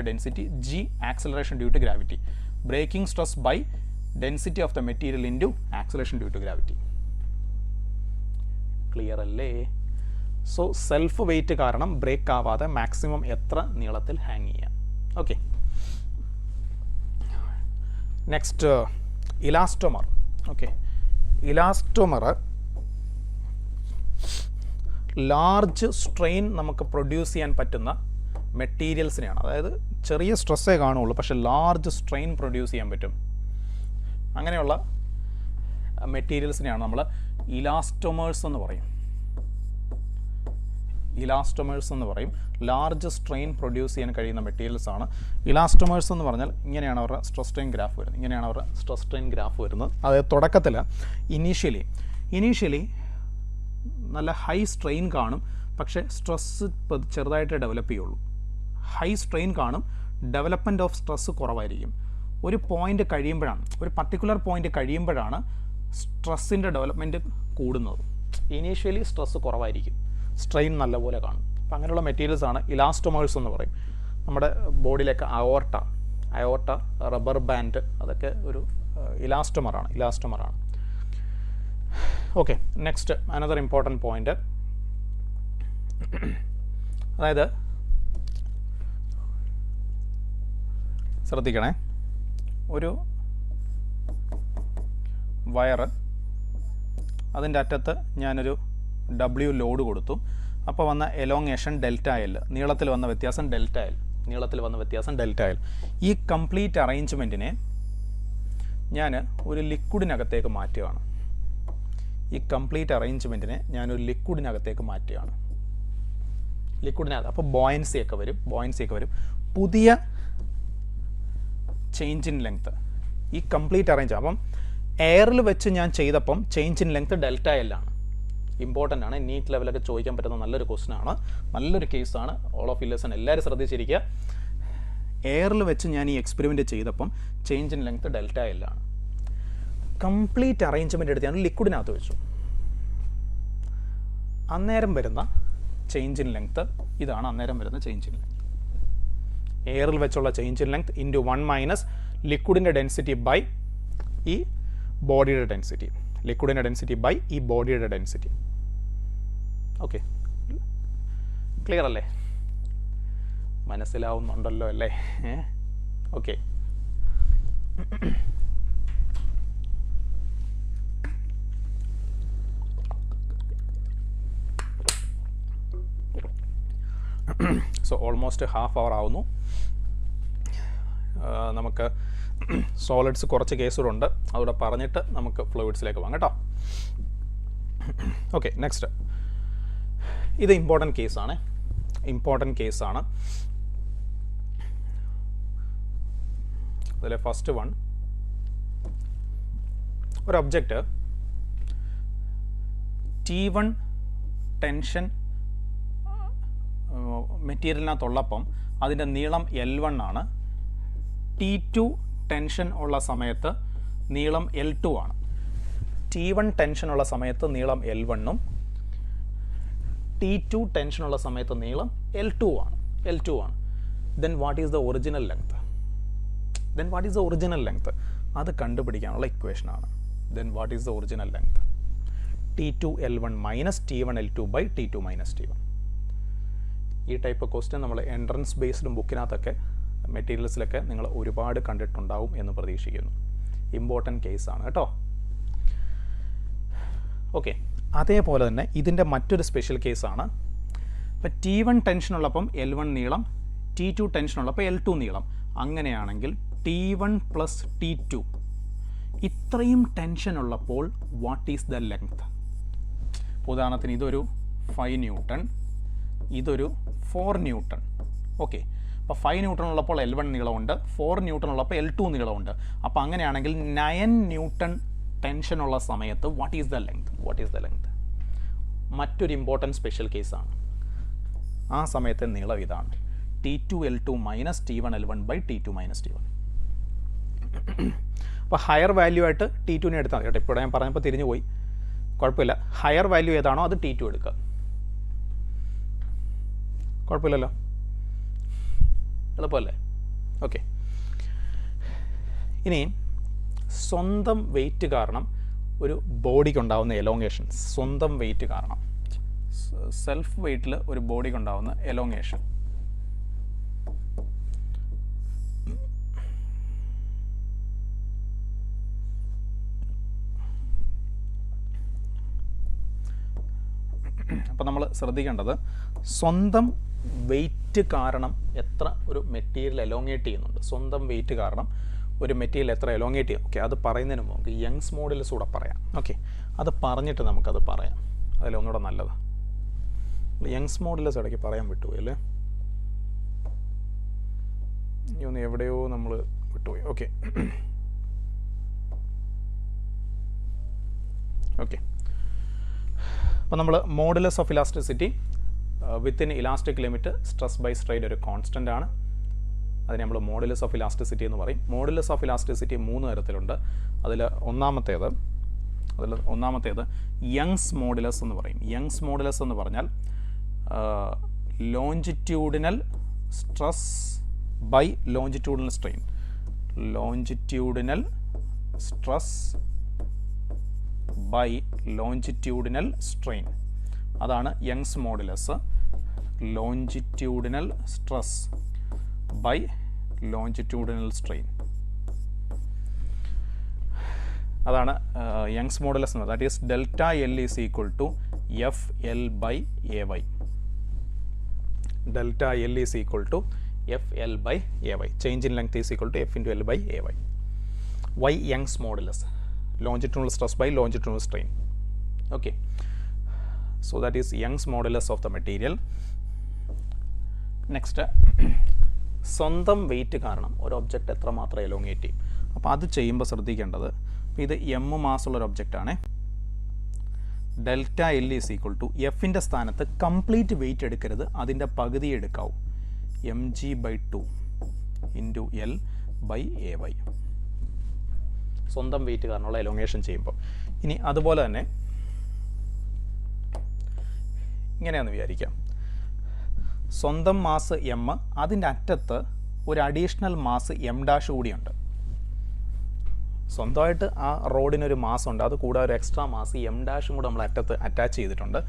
density, G acceleration due to gravity. Breaking stress by density of the material into acceleration due to gravity. Clear അല്ലേ? സോ സെൽഫ് വെയിറ്റ് കാരണം ബ്രേക്ക് ആവാതെ മാക്സിമം എത്ര നീളത്തിൽ ഹാങ് ചെയ്യാം? Okay, next elastomer. Okay, elastomer large strain നമുക്ക് പ്രൊഡ്യൂസ് ചെയ്യാൻ പറ്റുന്ന മെറ്റീരിയൽസിനെയാണ്. അതായത് ചെറിയ സ്ട്രെസ്സേ കാണുള്ളൂ, പക്ഷേ ലാർജ് സ്ട്രെയിൻ പ്രൊഡ്യൂസ് ചെയ്യാൻ പറ്റും. അങ്ങനെയുള്ള മെറ്റീരിയൽസിനെയാണ് നമ്മൾ ഇലാസ്റ്റോമേഴ്സ് എന്ന് പറയും. ഇലാസ്റ്റോമേഴ്സ് എന്ന് പറയും. ലാർജ് സ്ട്രെയിൻ പ്രൊഡ്യൂസ് ചെയ്യാൻ കഴിയുന്ന മെറ്റീരിയൽസ് ആണ് ഇലാസ്റ്റോമേഴ്സ് എന്ന് പറഞ്ഞാൽ. ഇങ്ങനെയാണ് അവരുടെ സ്ട്രെസ് സ്ട്രെയിൻ ഗ്രാഫ് വരുന്നത്. അതായത് തുടക്കത്തിൽ ഇനീഷ്യലി നല്ല ഹൈ സ്ട്രെയിൻ കാണും, പക്ഷേ സ്ട്രെസ് ചെറുതായിട്ട് ഡെവലപ്പ് ചെയ്യുള്ളൂ. ഹൈ സ്ട്രെയിൻ കാണും, ഡെവലപ്മെൻറ്റ് ഓഫ് സ്ട്രെസ് കുറവായിരിക്കും. ഒരു പർട്ടിക്കുലർ പോയിൻ്റ് കഴിയുമ്പോഴാണ് സ്ട്രെസ്സിൻ്റെ ഡെവലപ്മെൻറ്റ് കൂടുന്നത്. ഇനീഷ്യലി സ്ട്രെസ് കുറവായിരിക്കും, സ്ട്രെയിൻ നല്ലപോലെ കാണും. അപ്പോൾ അങ്ങനെയുള്ള മെറ്റീരിയൽസാണ് ഇലാസ്റ്റോമേഴ്സ് എന്ന് പറയും. നമ്മുടെ ബോഡിയിലേക്ക് അയോർട്ട, റബ്ബർ ബാൻഡ്, അതൊക്കെ ഒരു ഇലാസ്റ്റോമറാണ്. Okay, next another important point. അതായത് ശ്രദ്ധിക്കണേ, ഒരു വയറ്, അതിൻ്റെ അറ്റത്ത് ഞാനൊരു W ലോഡ് കൊടുത്തു. അപ്പോൾ വന്ന എലോങ്ങേഷൻ ഡെൽറ്റ എൽ, നീളത്തിൽ വന്ന വ്യത്യാസം ഡെൽറ്റ എൽ, നീളത്തിൽ വന്ന വ്യത്യാസം ഡെൽറ്റ എൽ. ഈ കംപ്ലീറ്റ് അറേഞ്ച്മെൻറ്റിനെ ഞാൻ ഒരു ലിക്വിഡിനകത്തേക്ക് മാറ്റുകയാണ്. ഈ കംപ്ലീറ്റ് അറേഞ്ച്മെൻറ്റിനെ ഞാനൊരു ലിക്വിഡിനകത്തേക്ക് മാറ്റുകയാണ്. ലിക്വിഡിനകത്ത് അപ്പോൾ ബോയൻസി ഒക്കെ വരും. പുതിയ ചേഞ്ച് ഇൻ ലെങ്ത്ത് ഈ കംപ്ലീറ്റ് അറേഞ്ച്. അപ്പം എയറിൽ വെച്ച് ഞാൻ ചെയ്തപ്പം change in length delta L ആണ്. ഇമ്പോർട്ടൻ്റ് ആണ്, നീറ്റ് ലെവലൊക്കെ ചോദിക്കാൻ പറ്റുന്ന നല്ലൊരു ക്വസ്റ്റൻ ആണ്, നല്ലൊരു കേസാണ്. ഓൾ ഓഫ് ഇല്ലേഴ്സൺ എല്ലാവരും ശ്രദ്ധിച്ചിരിക്കുക. എയറിൽ വെച്ച് ഞാൻ ഈ എക്സ്പെരിമെൻറ്റ് ചെയ്തപ്പം change in length delta L ആണ്. കംപ്ലീറ്റ് അറേഞ്ച്മെൻറ്റ് എടുത്ത് ഞാൻ ലിക്വിഡിനകത്ത് വെച്ചു. അന്നേരം വരുന്ന ചേഞ്ച് ഇൻ ലെങ്ത്ത് ഇതാണ്. അന്നേരം വരുന്ന ചേഞ്ച് ഇൻ ലെങ്ത്ത് എയറിൽ വെച്ചുള്ള change in length into 1 minus ലിക്വിഡിൻ്റെ ഡെൻസിറ്റി ബൈ ഈ ബോഡിയുടെ ഡെൻസിറ്റി, ലിക്വിഡിൻ്റെ ഡെൻസിറ്റി ബൈ ഈ ബോഡിയുടെ ഡെൻസിറ്റി. ഓക്കെ, ക്ലിയർ അല്ലേ? മനസ്സിലാവുന്നുണ്ടല്ലോ അല്ലേ? Okay, so almost half hour ആവുന്നു. നമുക്ക് സോളിഡ്സ് കുറച്ച് കേസുകളുണ്ട്, അതുകൂടെ പറഞ്ഞിട്ട് നമുക്ക് ഫ്ലൂയിഡ്സിലേക്ക് പോകാം കേട്ടോ. Okay, next. ഇത് ഇമ്പോർട്ടൻറ്റ് കേസാണ്. അതിലെ ഫസ്റ്റ് വൺ, ഒരു ഒബ്ജക്റ്റ് T1 ടെൻഷൻ മെറ്റീരിയലിനകത്തുള്ളപ്പം അതിൻ്റെ നീളം L1 ആണ്. T2 ടെൻഷൻ ഉള്ള സമയത്ത് നീളം L2 ആണ്. T1 ടെൻഷൻ ഉള്ള സമയത്ത് നീളം L1ഉം T2 ടെൻഷൻ ഉള്ള സമയത്ത് നീളം L2 ആണ്. Then what is the original length? അത് കണ്ടുപിടിക്കാനുള്ള ഇക്വേഷനാണ്. Then what is the original length? T2 L1 minus T1 L2 by T2 minus T1. ഈ ടൈപ്പ് ക്വസ്റ്റ്യൻ നമ്മൾ എൻട്രൻസ് ബേസ്ഡ് ബുക്കിനകത്തൊക്കെ മെറ്റീരിയൽസിലൊക്കെ നിങ്ങൾ ഒരുപാട് കണ്ടിട്ടുണ്ടാവും എന്ന് പ്രതീക്ഷിക്കുന്നു. ഇമ്പോർട്ടൻറ്റ് കേസാണ് കേട്ടോ. ഓക്കെ, അതേപോലെ തന്നെ ഇതിൻ്റെ മറ്റൊരു സ്പെഷ്യൽ കേസാണ്. ഇപ്പം T1 ടെൻഷനുള്ളപ്പം L1 നീളം, T2 ടെൻഷനുള്ളപ്പോൾ L2 നീളം. അങ്ങനെയാണെങ്കിൽ T1 പ്ലസ് T2 ഇത്രയും ടെൻഷൻ ഉള്ളപ്പോൾ വാട്ട് ഈസ് ദ ലെങ്ത്? ഉദാഹരണത്തിന് ഇതൊരു 5 ന്യൂട്ടൺ, ഇതൊരു 4 ന്യൂട്ടൺ. ഓക്കെ, അപ്പോൾ 5 ന്യൂട്ടൺ ഉള്ളപ്പോൾ L1 നീളമുണ്ട്, 4 ന്യൂട്ടൺ ഉള്ളപ്പോൾ L2 നീളമുണ്ട്. അപ്പോൾ അങ്ങനെയാണെങ്കിൽ 9 ന്യൂട്ടൺ ടെൻഷനുള്ള സമയത്ത് വാട്ട് ഈസ് ദ ലെങ്ത്? മറ്റൊരു ഇമ്പോർട്ടൻറ്റ് സ്പെഷ്യൽ കേസാണ്. ആ സമയത്തെ നീളം ഇതാണ്. T2 L2 minus T1 L1 by T2 minus T1. അപ്പോൾ ഹയർ വാല്യൂ ആയിട്ട് T2നെ എടുത്താൽ മതി കേട്ടോ. ഇപ്പോൾ ഞാൻ പറഞ്ഞപ്പോൾ തിരിഞ്ഞു പോയി, കുഴപ്പമില്ല. ഹയർ വാല്യൂ ഏതാണോ അത് T2 എടുക്കുക, കുഴപ്പമില്ലല്ലോ, എളുപ്പമല്ലേ? ഓക്കെ, ഇനി സ്വന്തം വെയിറ്റ് കാരണം ഒരു ബോഡിക്കുണ്ടാവുന്ന എലോങ്ങേഷൻ, സ്വന്തം വെയിറ്റ് കാരണം സെൽഫ് വെയിറ്റിൽ ഒരു ബോഡിക്കുണ്ടാവുന്ന എലോങ്ങേഷൻ. അപ്പോൾ നമ്മൾ ശ്രദ്ധിക്കേണ്ടത് സ്വന്തം വെയിറ്റ് കാരണം എത്ര ഒരു മെറ്റീരിയൽ എലോങ്ങേറ്റ് ചെയ്യുന്നുണ്ട്, സ്വന്തം വെയിറ്റ് കാരണം ഒരു മെറ്റീരിയൽ എത്ര എലോങ്ങേറ്റ് ചെയ്യും. ഓക്കെ, അത് പറയുന്നതിന് മുമ്പ് നമുക്ക് യങ്സ് മോഡുലസ് കൂടെ പറയാം. ഓക്കെ, അത് പറഞ്ഞിട്ട് നമുക്കത് പറയാം, അതിലൊന്നുകൂടെ നല്ലത്. യങ്സ് മോഡുലസ് ഇടയ്ക്ക് പറയാൻ വിട്ടുപോയി അല്ലേ? ഇനി ഒന്ന് എവിടെയോ നമ്മൾ വിട്ടുപോയി. ഓക്കെ ഓക്കെ അപ്പോൾ നമ്മൾ modulus of elasticity within elastic limit stress by strain ഒരു കോൺസ്റ്റൻ്റ് ആണ്. അതിന് നമ്മൾ മോഡുലസ് ഓഫ് ഇലാസ്റ്റിസിറ്റി എന്ന് പറയും. മോഡുലസ് ഓഫ് ഇലാസ്റ്റിസിറ്റി 3 തരത്തിലുണ്ട്. അതിൽ ഒന്നാമത്തേത് യങ്സ് മോഡുലസ് എന്ന് പറയും. യങ്സ് മോഡുലസ് എന്ന് പറഞ്ഞാൽ longitudinal stress by longitudinal strain. Longitudinal stress by longitudinal strain, അതാണ് Young's modulus. Longitudinal stress by longitudinal strain. അതാണ് യങ്സ് മോഡുലസ് എന്ന് പറയുന്നത്. That is delta L is equal to F L by A Y. Delta L is equal to F L by A Y. Change in length is equal to F into L by A Y. Y Young's modulus? Longitudinal stress by longitudinal strain. Okay, so that is Young's modulus of the material. Next, സ്വന്തം വെയിറ്റ് കാരണം ഒരു ഒബ്ജക്റ്റ് എത്രമാത്രം എലോങ്ങേറ്റ് ചെയ്യും. അപ്പോൾ അത് ചെയ്യുമ്പോൾ ശ്രദ്ധിക്കേണ്ടത്, ഇത് എം മാസുള്ളൊരു ഒബ്ജക്റ്റാണ്. Delta L is equal to എഫിൻ്റെ സ്ഥാനത്ത് കംപ്ലീറ്റ് വെയിറ്റ് എടുക്കരുത്, അതിൻ്റെ പകുതി എടുക്കാവൂ. M G by 2 into L by A Y. സ്വന്തം വെയിറ്റ് കാരണമുള്ള എലോങ്ങേഷൻ ചെയ്യുമ്പോൾ. ഇനി അതുപോലെ തന്നെ ഇങ്ങനെയാണെന്ന് വിചാരിക്കാം. സ്വന്തം മാസ് എം, അതിൻ്റെ അറ്റത്ത് ഒരു അഡീഷണൽ മാസ് എം ഡാഷ് കൂടിയുണ്ട്. സ്വന്തമായിട്ട് ആ റോഡിനൊരു മാസ് ഉണ്ട്, അത് കൂടാതെ ഒരു എക്സ്ട്രാ മാസ് എം ഡാഷും കൂടെ നമ്മൾ അറ്റത്ത് അറ്റാച്ച് ചെയ്തിട്ടുണ്ട്.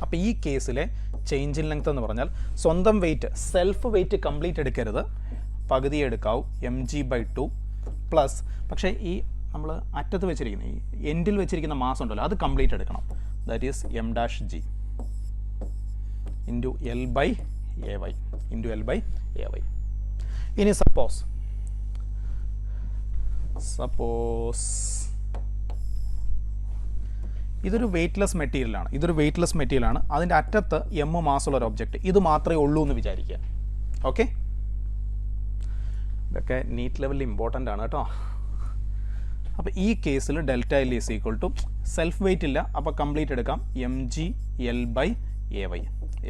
അപ്പോൾ ഈ കേസിലെ ചേഞ്ച് ഇൻ ലെങ്ത് എന്ന് പറഞ്ഞാൽ സ്വന്തം വെയിറ്റ്, സെൽഫ് വെയിറ്റ് കംപ്ലീറ്റ് എടുക്കരുത്, പകുതി എടുക്കാവൂ, എം ജി ബൈ 2 പ്ലസ്. പക്ഷേ ഈ നമ്മൾ അറ്റത്ത് വെച്ചിരിക്കുന്ന ഈ എൻഡിൽ വെച്ചിരിക്കുന്ന മാസ് ഉണ്ടല്ലോ, അത് കംപ്ലീറ്റ് എടുക്കണം. That is M dash G into L by A Y into L by A Y. ഇനി സപ്പോസ് ഇതൊരു വെയ്റ്റ്ലെസ് മെറ്റീരിയലാണ്, അതിൻ്റെ അറ്റത്ത് എം മാസുള്ള ഒരു ഒബ്ജക്റ്റ്, ഇത് മാത്രമേ ഉള്ളൂ എന്ന് വിചാരിക്കുക. ഓക്കെ, ഇതൊക്കെ നീറ്റ് ലെവലിൽ ഇമ്പോർട്ടൻ്റ് ആണ് കേട്ടോ. അപ്പോൾ ഈ കേസിൽ delta L is equal to self weight ഇല്ല, അപ്പോൾ കംപ്ലീറ്റ് എടുക്കാം, M G L by A Y.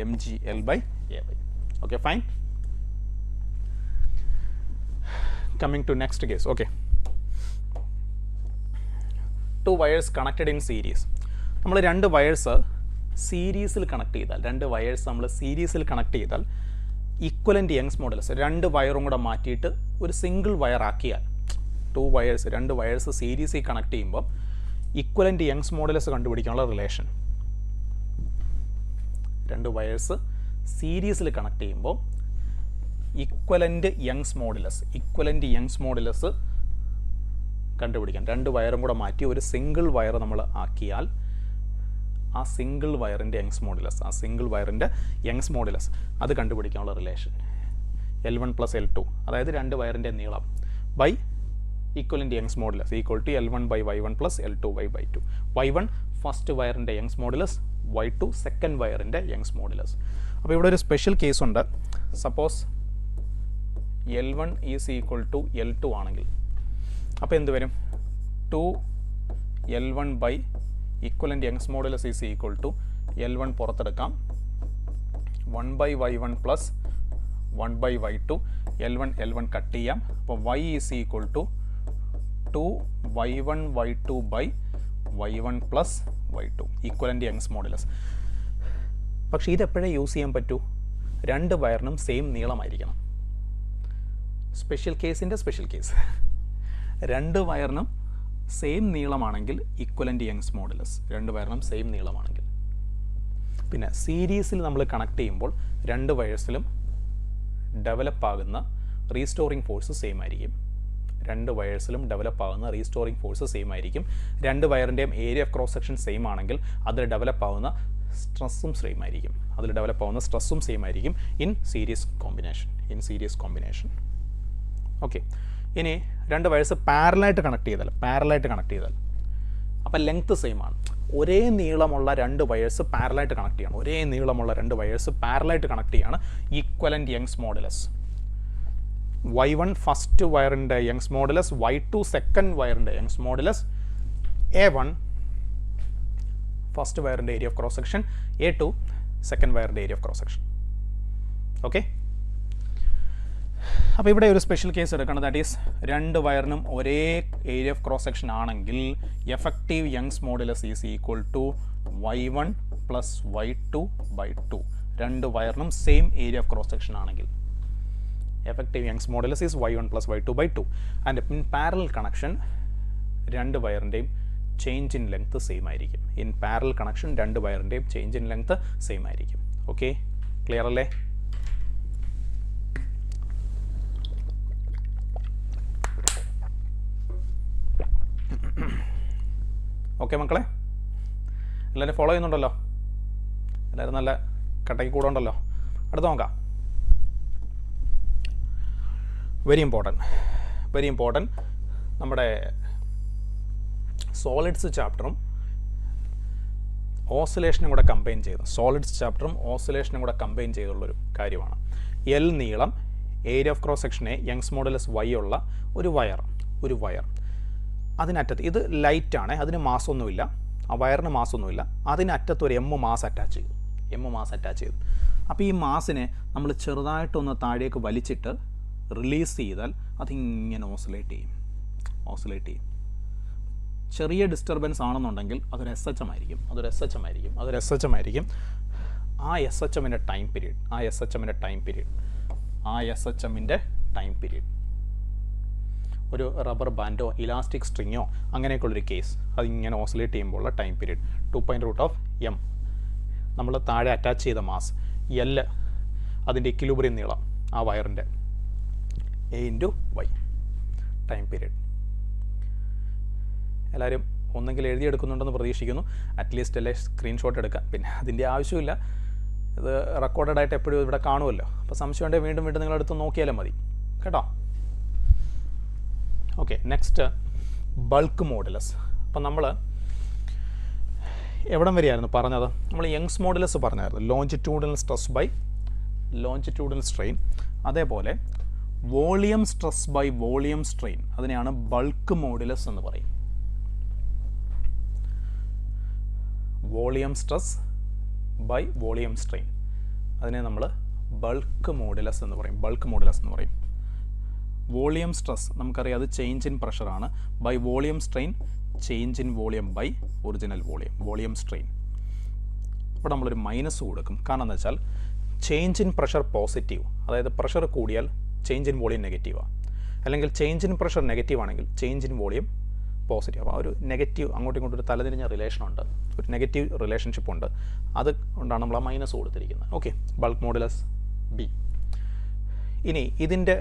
M G L by A Y. Okay, fine. Coming to next case. Okay, 2 wires connected in series. നമ്മൾ 2 വയേഴ്സ് സീരീസിൽ കണക്ട് ചെയ്താൽ ഈക്വലൻ്റ് യങ്സ് മോഡുലസ്, 2 വയറും കൂടെ മാറ്റിയിട്ട് ഒരു സിംഗിൾ വയർ ആക്കിയാൽ, 2 വയേഴ്സ് സീരീസിൽ കണക്ട് ചെയ്യുമ്പോൾ ഈക്വലൻ്റ് യങ്സ് മോഡുലസ് കണ്ടുപിടിക്കാനുള്ള റിലേഷൻ. 2 വയേഴ്സ് സീരീസിൽ കണക്ട് ചെയ്യുമ്പോൾ ഈക്വലൻ്റ് യങ്സ് മോഡുലസ് കണ്ടുപിടിക്കാൻ 2 വയറും കൂടെ മാറ്റി ഒരു സിംഗിൾ വയർ നമ്മൾ ആക്കിയാൽ ആ സിംഗിൾ വയറിൻ്റെ യങ്സ് മോഡുലസ് അത് കണ്ടുപിടിക്കാനുള്ള റിലേഷൻ L1 പ്ലസ് L2, അതായത് 2 വയറിൻ്റെ നീളം by equivalent Young's modulus equal to L1 by Y1 plus L2 by Y2. Y1 first വയറിൻ്റെ യങ്സ് മോഡുലസ്, Y2 സെക്കൻഡ് വയറിൻ്റെ യങ്സ് മോഡുലസ്. അപ്പോൾ ഇവിടെ ഒരു സ്പെഷ്യൽ കേസ് ഉണ്ട്. Suppose L1 is equal to L2 ആണെങ്കിൽ അപ്പോൾ എന്ത് വരും? 2L1 by equivalent Young's modulus is equal to L1 പുറത്തെടുക്കാം, 1 by Y1 plus 1 by Y2. L1 cut ചെയ്യാം, അപ്പോൾ Y is equal to 2Y1 Y2 by Y1 plus Y2 equivalent Young's modulus. പക്ഷേ ഇതെപ്പോഴേ യൂസ് ചെയ്യാൻ പറ്റൂ? 2 വയറിനും സെയിം നീളമായിരിക്കണം. സ്പെഷ്യൽ കേസിൻ്റെ സ്പെഷ്യൽ കേസ്, 2 വയറിനും സെയിം നീളമാണെങ്കിൽ ഈക്വലൻ്റ് യങ്സ് മോഡുലസ്, 2 വയറിനും സെയിം നീളമാണെങ്കിൽ. പിന്നെ സീരീസിൽ നമ്മൾ കണക്ട് ചെയ്യുമ്പോൾ 2 വയേഴ്സിലും ഡെവലപ്പ് ആകുന്ന റീസ്റ്റോറിംഗ് ഫോഴ്സ് സെയിം ആയിരിക്കും. 2 വയേഴ്സിലും ഡെവലപ്പ് ആകുന്ന റീസ്റ്റോറിംഗ് ഫോഴ്സ് സെയിം ആയിരിക്കും. 2 വയറിൻ്റെയും area of cross section same ആണെങ്കിൽ അതിൽ ഡെവലപ്പ് ആകുന്ന സ്ട്രെസ്സും സെയിം ആയിരിക്കും. In series combination. ഓക്കെ, ഇനി 2 വയേഴ്സ് പാരലായിട്ട് കണക്ട് ചെയ്താൽ അപ്പോൾ ലെങ്ത് സെയിം ആണ്. ഒരേ നീളമുള്ള 2 വയേഴ്സ് പാരലായിട്ട് കണക്ട് ചെയ്യാണ്. Equivalent Young's modulus. Y1 first വയറിൻ്റെ യങ്സ് മോഡുലസ്, Y2 സെക്കൻഡ് വയറിൻ്റെ യങ്സ് മോഡുലസ്, A1 ഫസ്റ്റ് വയറിൻ്റെ area of cross section, A2 second വയറിൻ്റെ area of cross section. Okay, അപ്പോൾ ഇവിടെ ഒരു സ്പെഷ്യൽ കേസ് എടുക്കണം. ദാറ്റ് ഈസ് 2 വയറിനും ഒരേ ഏരിയ ഓഫ് ക്രോസ് സെക്ഷൻ ആണെങ്കിൽ effective Young's modulus is equal to Y1 plus Y2 by 2. 2 വയറിനും same area of cross section ആണെങ്കിൽ effective Young's modulus is Y1 plus Y2 by 2. And in parallel connection, 2 വയറിൻ്റെയും ചേഞ്ച് ഇൻ ലെങ്ത് സെയിം ആയിരിക്കും. ഇൻ പാരലൽ കണക്ഷൻ 2 വയറിൻ്റെയും ചേഞ്ച് ഇൻ ലെങ്ത് സെയിം ആയിരിക്കും. ഓക്കെ, ക്ലിയർ അല്ലേ? ഓക്കെ മക്കളെ, എല്ലാവരും ഫോളോ ചെയ്യുന്നുണ്ടല്ലോ? എല്ലാവരും നല്ല കട്ടയ്ക്ക് കൂടെ ഉണ്ടല്ലോ? അടുത്ത് നോക്കാം. വെരി ഇമ്പോർട്ടൻറ്റ് നമ്മുടെ സോളിഡ്സ് ചാപ്റ്ററും ഓസിലേഷനും കൂടെ കമ്പൈൻ ചെയ്ത്, സോളിഡ്സ് ചാപ്റ്ററും ഓസിലേഷനും കൂടെ കമ്പൈൻ ചെയ്തുള്ളൊരു കാര്യമാണ്. എൽ നീളം, area of cross section A, Young's modulus Y ഉള്ള ഒരു വയർ അതിനറ്റത്ത്, ഇത് ലൈറ്റാണ്, അതിന് മാസമൊന്നുമില്ല, ആ വയറിന് മാസമൊന്നുമില്ല, അതിനറ്റത്ത് ഒരു എം മാസ് അറ്റാച്ച് ചെയ്തു. അപ്പോൾ ഈ മാസിനെ നമ്മൾ ചെറുതായിട്ടൊന്ന് താഴേക്ക് വലിച്ചിട്ട് റിലീസ് ചെയ്താൽ അതിങ്ങനെ ഓസിലേറ്റ് ചെയ്യും. ചെറിയ ഡിസ്റ്റർബൻസ് ആണെന്നുണ്ടെങ്കിൽ അതൊരു എസ് എച്ച് എം ആയിരിക്കും. ആ എസ് എച്ച് എമ്മിൻ്റെ ടൈം പീരീഡ് ഒരു റബ്ബർ ബാൻഡോ ഇലാസ്റ്റിക് സ്ട്രിങ്ങോ അങ്ങനെയൊക്കെയുള്ളൊരു കേസ്, അതിങ്ങനെ ഓസിലേറ്റ് ചെയ്യുമ്പോൾ ഉള്ള ടൈം പീരീഡ് 2.√m. നമ്മൾ താഴെ അറ്റാച്ച് ചെയ്ത മാസ് എൽ, അതിൻ്റെ ഇക്വിലിബ്രിയം നീളം, ആ വയറിൻ്റെ A/Y ടൈം പീരീഡ്. എല്ലാവരും ഒന്നെങ്കിൽ എഴുതിയെടുക്കുന്നുണ്ടെന്ന് പ്രതീക്ഷിക്കുന്നു. അറ്റ്ലീസ്റ്റ് അല്ലേ സ്ക്രീൻഷോട്ട് എടുക്കാം. പിന്നെ അതിൻ്റെ ആവശ്യമില്ല, ഇത് റെക്കോർഡഡായിട്ട് എപ്പോഴും ഇവിടെ കാണുമല്ലോ. അപ്പോൾ സംശയം ഉണ്ടെങ്കിൽ വീണ്ടും നിങ്ങളെടുത്ത് നോക്കിയാലും മതി കേട്ടോ. Okay, next bulk modulus. അപ്പം നമ്മൾ എവിടം വരെയായിരുന്നു പറഞ്ഞത്? നമ്മൾ യങ്സ് മോഡുലസ് പറഞ്ഞായിരുന്നു, longitudinal stress by longitudinal strain. അതേപോലെ volume stress by volume strain, അതിനെയാണ് ബൾക്ക് മോഡുലസ് എന്ന് പറയും. Volume stress by volume strain, അതിനെ നമ്മൾ ബൾക്ക് മോഡുലസ് എന്ന് പറയും. വോളിയം സ്ട്രെസ് നമുക്കറിയാം, അത് ചേഞ്ച് ഇൻ പ്രഷറാണ്. By volume strain, change in volume by original volume strain. അപ്പോൾ നമ്മളൊരു മൈനസ് കൊടുക്കും. കാരണം എന്താ വെച്ചാൽ ചേഞ്ച് ഇൻ പ്രഷർ പോസിറ്റീവ്, അതായത് പ്രഷർ കൂടിയാൽ ചേഞ്ച് ഇൻ വോളിയം നെഗറ്റീവാണ്. അല്ലെങ്കിൽ ചേഞ്ച് ഇൻ പ്രഷർ നെഗറ്റീവ് ആണെങ്കിൽ ചേഞ്ച് ഇൻ വോളിയം പോസിറ്റീവ്. അപ്പോൾ ഒരു നെഗറ്റീവ്, അങ്ങോട്ടും ഇങ്ങോട്ടും ഒരു തലതിരിഞ്ഞ റിലേഷനുണ്ട്, ഒരു നെഗറ്റീവ് റിലേഷൻഷിപ്പ് ഉണ്ട്. അത് കൊണ്ടാണ് നമ്മൾ ആ മൈനസ് കൊടുത്തിരിക്കുന്നത്. Okay, bulk modulus B. ഇനി ഇതിൻ്റെ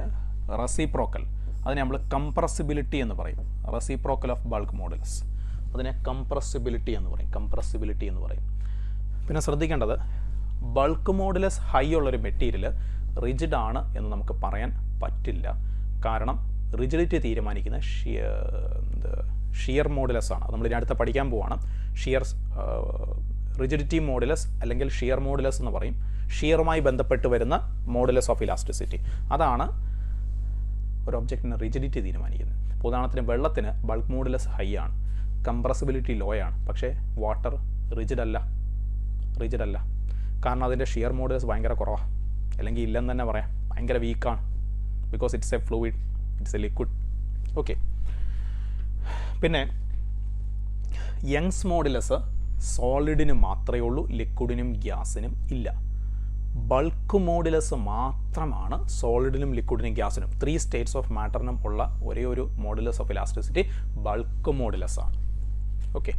റെസിപ്രോക്കൽ, അതിനെ നമ്മൾ കംപ്രസിബിലിറ്റി എന്ന് പറയും. റെസിപ്രോക്കൽ ഓഫ് ബൾക്ക് മോഡുലസ്, അതിനെ കംപ്രസിബിലിറ്റി എന്ന് പറയും. പിന്നെ ശ്രദ്ധിക്കേണ്ടത്, ബൾക്ക് മോഡുലസ് ഹൈ ഉള്ളൊരു മെറ്റീരിയൽ റിജിഡ് ആണ് എന്ന് നമുക്ക് പറയാൻ പറ്റില്ല. കാരണം റിജിഡിറ്റി തീരുമാനിക്കുന്ന ഷിയർ മോഡുലസ് ആണ്. അത് നമ്മൾ ഇനി അടുത്ത പഠിക്കാൻ പോവാണ്. റിജിഡിറ്റി മോഡുലസ് അല്ലെങ്കിൽ ഷിയർ മോഡുലസ് എന്ന് പറയും. ഷിയറുമായി ബന്ധപ്പെട്ട് വരുന്ന മോഡുലസ് ഓഫ് ഇലാസ്റ്റിസിറ്റി, അതാണ് ഒരു ഒബ്ജക്റ്റിന് റിജിഡിറ്റി തീരുമാനിക്കുന്നത്. ഉദാഹരണത്തിന് വെള്ളത്തിന് ബൾക്ക് മോഡുലസ് ഹൈ ആണ്, കംപ്രസിബിലിറ്റി ലോ ആണ്. പക്ഷേ വാട്ടർ റിജിഡ് അല്ല. കാരണം അതിൻ്റെ ഷിയർ മോഡുലസ് ഭയങ്കര കുറവാണ്, അല്ലെങ്കിൽ ഇല്ലെന്ന് തന്നെ പറയാം, ഭയങ്കര വീക്കാണ്. Because it's a fluid, it's a liquid. Okay, പിന്നെ യങ്സ് മോഡുലസ് സോളിഡിന് മാത്രമേ ഉള്ളൂ, ലിക്വിഡിനും ഗ്യാസിനും ഇല്ല. ബൾക്ക് മോഡുലസ് മാത്രമാണ് സോളിഡിനും ലിക്വിഡിനും ഗ്യാസിനും 3 സ്റ്റേറ്റ്സ് ഓഫ് മാറ്ററിനും ഉള്ള ഒരേ ഒരു modulus of elasticity bulk modulus ആണ്. Okay,